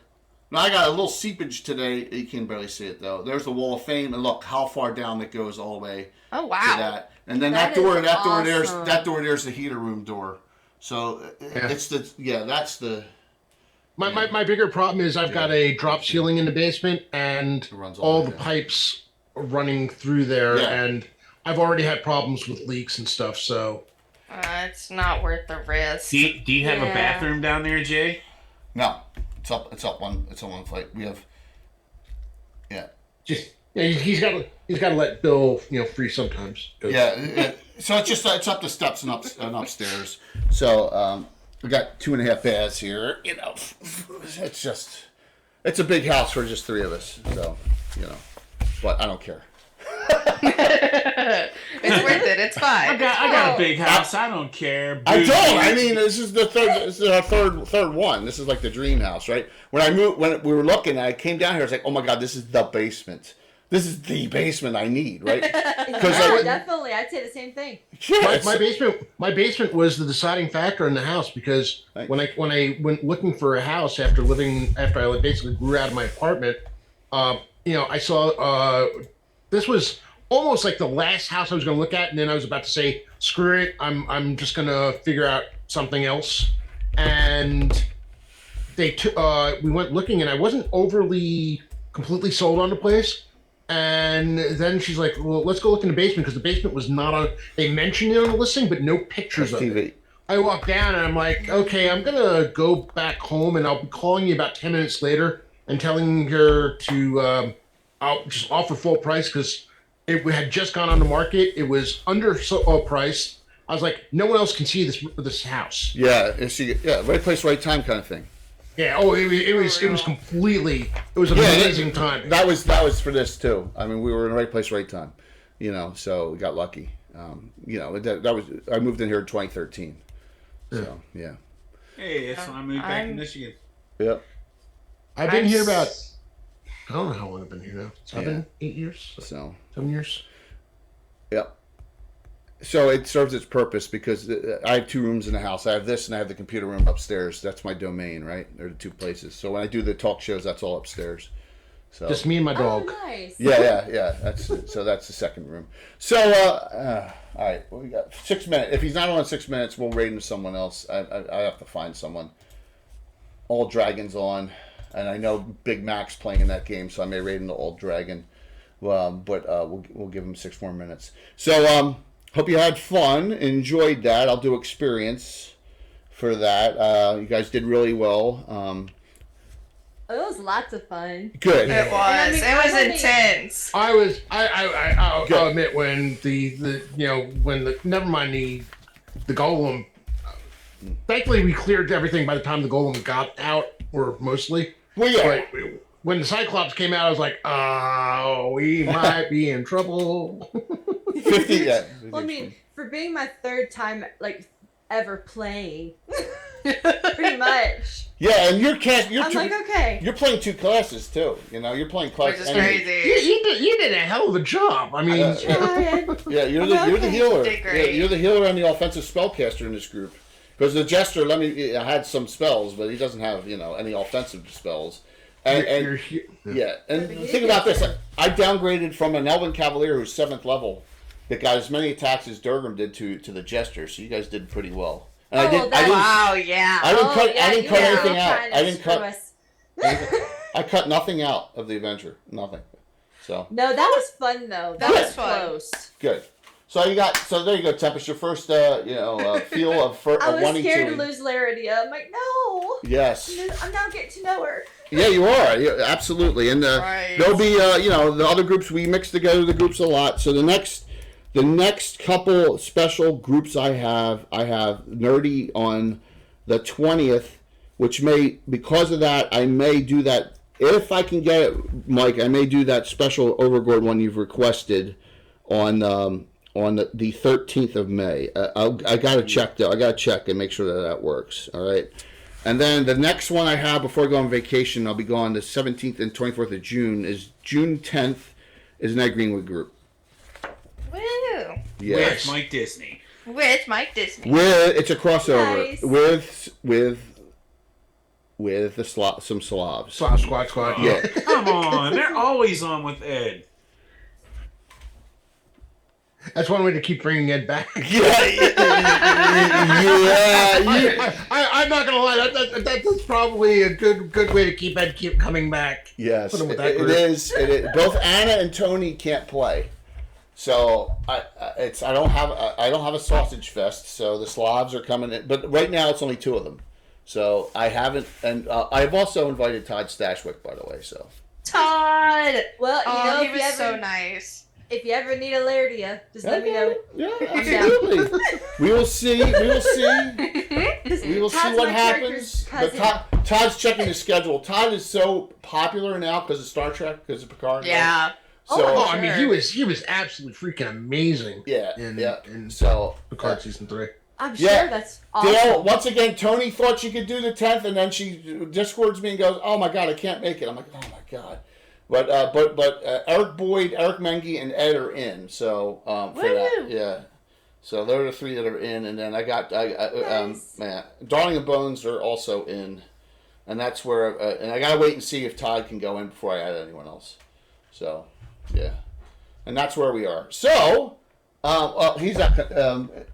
Now I got a little seepage today. You can barely see it though. There's the Wall of Fame, and look how far down it goes all the way Oh to wow. that. And then That that door, is awesome. that door there's the heater room door. So that's the. My bigger problem is I've got a drop ceiling in the basement and runs all all the the way down. pipes are running through there, Yeah. and I've already had problems with leaks and stuff. So It's not worth the risk. Do you have a Yeah. bathroom down there, Jay? No, it's up on one flight. We have. Yeah. just he's got to let Bill free sometimes. 'Cause Yeah. So it's up the steps and upstairs. So we got 2.5 baths here. It's a big house for just 3 of us. So but I don't care. It's worth it. It's fine. I got a big house. I don't care. I don't. I mean, this is the third. This is our third one. This is like the dream house, right? When we were looking, I came down here. I was like, oh my god, this is the basement. This is the basement I need, right? Yeah, definitely. I'd say the same thing. Yeah, My basement was the deciding factor in the house because Thanks. when I went looking for a house after I basically grew out of my apartment, I saw this was almost like the last house I was going to look at, and then I was about to say, screw it, I'm just going to figure out something else, and we went looking, and I wasn't overly completely sold on the place. And then she's like, well, let's go look in the basement because the basement was not on. They mentioned it on the listing, but no pictures of TV. it. I walk down and I'm like, okay, I'm going to go back home and I'll be calling you about 10 minutes later and telling her to I'll just offer full price because it had just gone on the market. It was under price. I was like, no one else can see this house. Yeah, right place, right time kind of thing. Yeah. Oh, it was completely. It was an amazing time. That was for this too. I mean, we were in the right place, right time. So we got lucky. That was. I moved in here in 2013. So yeah. Hey, that's when I moved back to Michigan. Yep. I've been here about. I don't know how long I've been here now. 8 years. 7 years. Yep. So it serves its purpose because I have 2 rooms in the house. I have this and I have the computer room upstairs. That's my domain, right? They're the 2 places. So when I do the talk shows, that's all upstairs. So just me and my dog. Oh, nice. Yeah. That's the second room. So all right, well, we got 6 minutes. If he's not on 6 minutes, we'll raid him to someone else. I have to find someone. All Dragons on, and I know Big Mac's playing in that game, so I may raid him to All Dragon. But we'll give him 6 more minutes. So hope you had fun, enjoyed that. I'll do experience for that. You guys did really well. It was lots of fun. Good. It was. It was intense. I'll admit when never mind the golem. Thankfully, we cleared everything by the time the golem got out, or mostly. Well, yeah. But when the Cyclops came out, I was like, oh, we might be in trouble. 50. Yeah. Well, I mean, for being my 3rd time ever playing, pretty much. Yeah, and you're okay. You're playing 2 classes too. You're playing class. Which is crazy. You did a hell of a job. I mean, yeah, you're the healer. Did great. Yeah, you're the healer and the offensive spellcaster in this group. Because the jester, had some spells, but he doesn't have any offensive spells. And the thing about this, I downgraded from an Elven Cavalier who's 7th level that got as many attacks as Durgrim did to the jester. So you guys did pretty well. And I didn't cut anything out. I cut nothing out of the Avenger. Nothing. So. No, that was fun though. That was close. Good. So there you go, Tempest. Your first feel of I was wanting scared to lose Laeridia. I'm like, no. Yes. I'm not getting to know her. Yeah, you are. Yeah, absolutely. And there'll be the other groups we mix together the groups a lot. So the next couple special groups I have Nerdy on the 20th, which because of that I may do that if I can get it, Mike. I may do that special Overlord one you've requested on the 13th of May. I got to check though. I got to check and make sure that works. All right. And then the next one I have before I go on vacation, I'll be gone the 17th and 24th of June, is June 10th is Night Greenwood group. Woo! Yes. With Mike Disney. It's a crossover. Nice. With some Slavs. Slav Squad. Yeah. Come on, they're always on with Ed. That's one way to keep bringing Ed back. Yeah. I'm not gonna lie. That's probably a good way to keep Ed coming back. Yes, Put him with it that group. is. Both Anna and Tony can't play, so I don't have a sausage fest. So the Slavs are coming in, but right now it's only 2 of them. So I haven't, and I've also invited Todd Stashwick, by the way. So Todd. Well, he was so nice. If you ever need a Laeridia, just let me know. Yeah, absolutely. We will see. We will see what happens. But Todd's checking his schedule. Todd is so popular now because of Star Trek, because of Picard. Yeah. Right? So Oh, I mean, he was absolutely freaking amazing. yeah, in so Picard season 3. I'm Yeah. sure that's awesome. Dale, once again, Tony thought she could do the 10th, and then she Discords me and goes, "Oh my god, I can't make it." I'm like, "Oh my god," but Eric Boyd, Eric Mengi, and Ed are in. So for that, Woo! yeah. So they're the 3 that are in, and then I Nice. Darling and Bones are also in, and that's where and I gotta wait and see if Todd can go in before I add anyone else. So yeah, and that's where we are. So. He's not.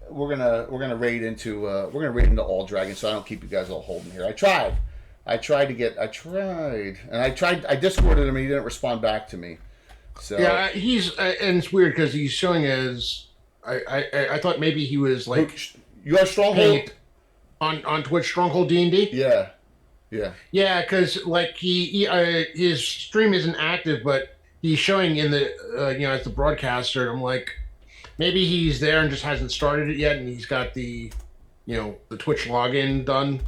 We're gonna raid into all dragons, so I don't keep you guys all holding here. I tried, and I Discorded him and he didn't respond back to me. So Yeah, he's and it's weird because he's showing as I thought maybe he was like you have Stronghold on Twitch Stronghold D&D. Yeah. Yeah, because like he his stream isn't active, but he's showing in the as the broadcaster. I'm like, maybe he's there and just hasn't started it yet, and he's got the the Twitch login done,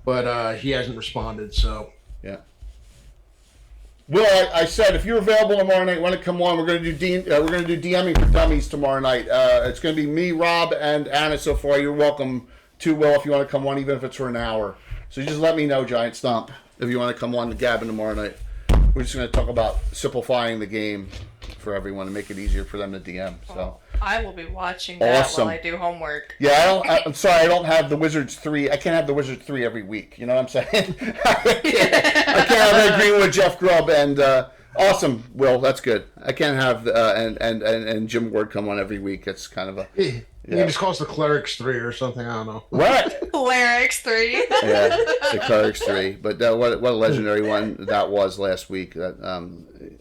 but he hasn't responded. So yeah. Well, I said if you're available tomorrow night, want to come on? We're gonna do DMing for Dummies tomorrow night. It's gonna be me, Rob, and Anna. So far, you're welcome to. Well, if you want to come on, even if it's for an hour. So just let me know, Giant Stomp, if you want to come on to Gavin tomorrow night. We're just going to talk about simplifying the game for everyone and make it easier for them to DM. So I will be watching that Awesome. while I do homework. yeah, I'm sorry, I don't have the Wizards 3. I can't have the Wizards 3 every week. You know what I'm saying? I can't have agreeing with Jeff Grubb and awesome. Will, that's good. I can't have and Jim Ward come on every week. It's kind of a you can just call us the Clerics 3 or something. I don't know. what? Lyrics 3. Yeah, the Clerics 3. But what a legendary one that was last week. That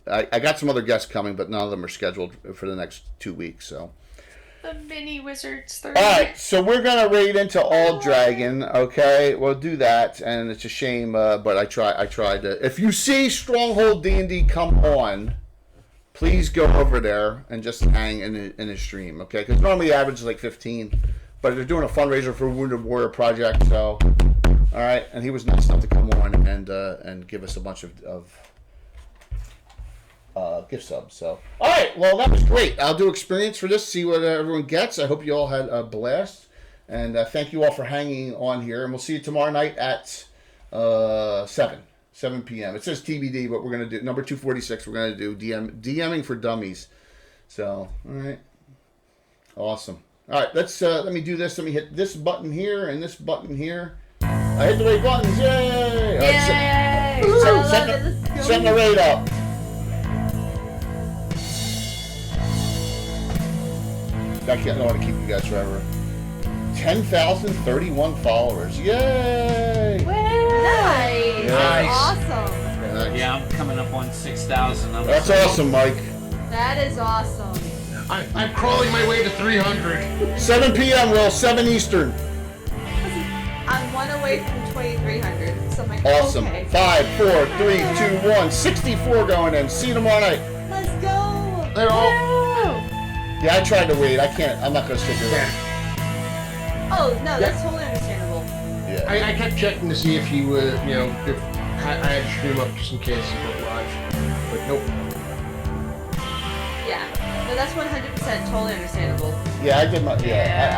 I got some other guests coming, but none of them are scheduled for the next 2 weeks. So. The mini wizards 3. All right, so we're gonna raid into all dragon. Okay, we'll do that, and it's a shame, but I tried to. If you see Stronghold D&D come on, please go over there and just hang in his stream. Okay, because normally the average is like 15, but they're doing a fundraiser for Wounded Warrior Project. So, all right, and he was nice enough to come on and give us a bunch of gift subs. So, all right, well, that was great. I'll do experience for this, see what everyone gets. I hope you all had a blast, and thank you all for hanging on here. And we'll see you tomorrow night at 7 p.m. It says TBD, but we're gonna do number 246. We're gonna do DMing for Dummies. So, all right, awesome. All right, let me do this. Let me hit this button here and this button here. I hit the right buttons. Yay! All right, Yay! setting the raid up. I don't want to keep you guys forever. 10,031 followers. Yay! Nice. Nice. Awesome. Yeah, I'm coming up on 6,000. That's awesome, Mike. That is awesome. I'm crawling my way to 300. 7 p.m. Will 7 Eastern. I'm one away from 2,300. So I'm like, Awesome. okay. 5, 4, 3, 2, 1. 64 going in. See you tomorrow night. Let's go. They're all. Yeah, I tried to wait. I can't. I'm not going to stick with it. Oh, no, that's totally understandable. Yeah. I kept checking to see if he would, if I had to stream up just in case he went live, but nope. Yeah. No, that's 100% totally understandable. Yeah, I did my. Yeah.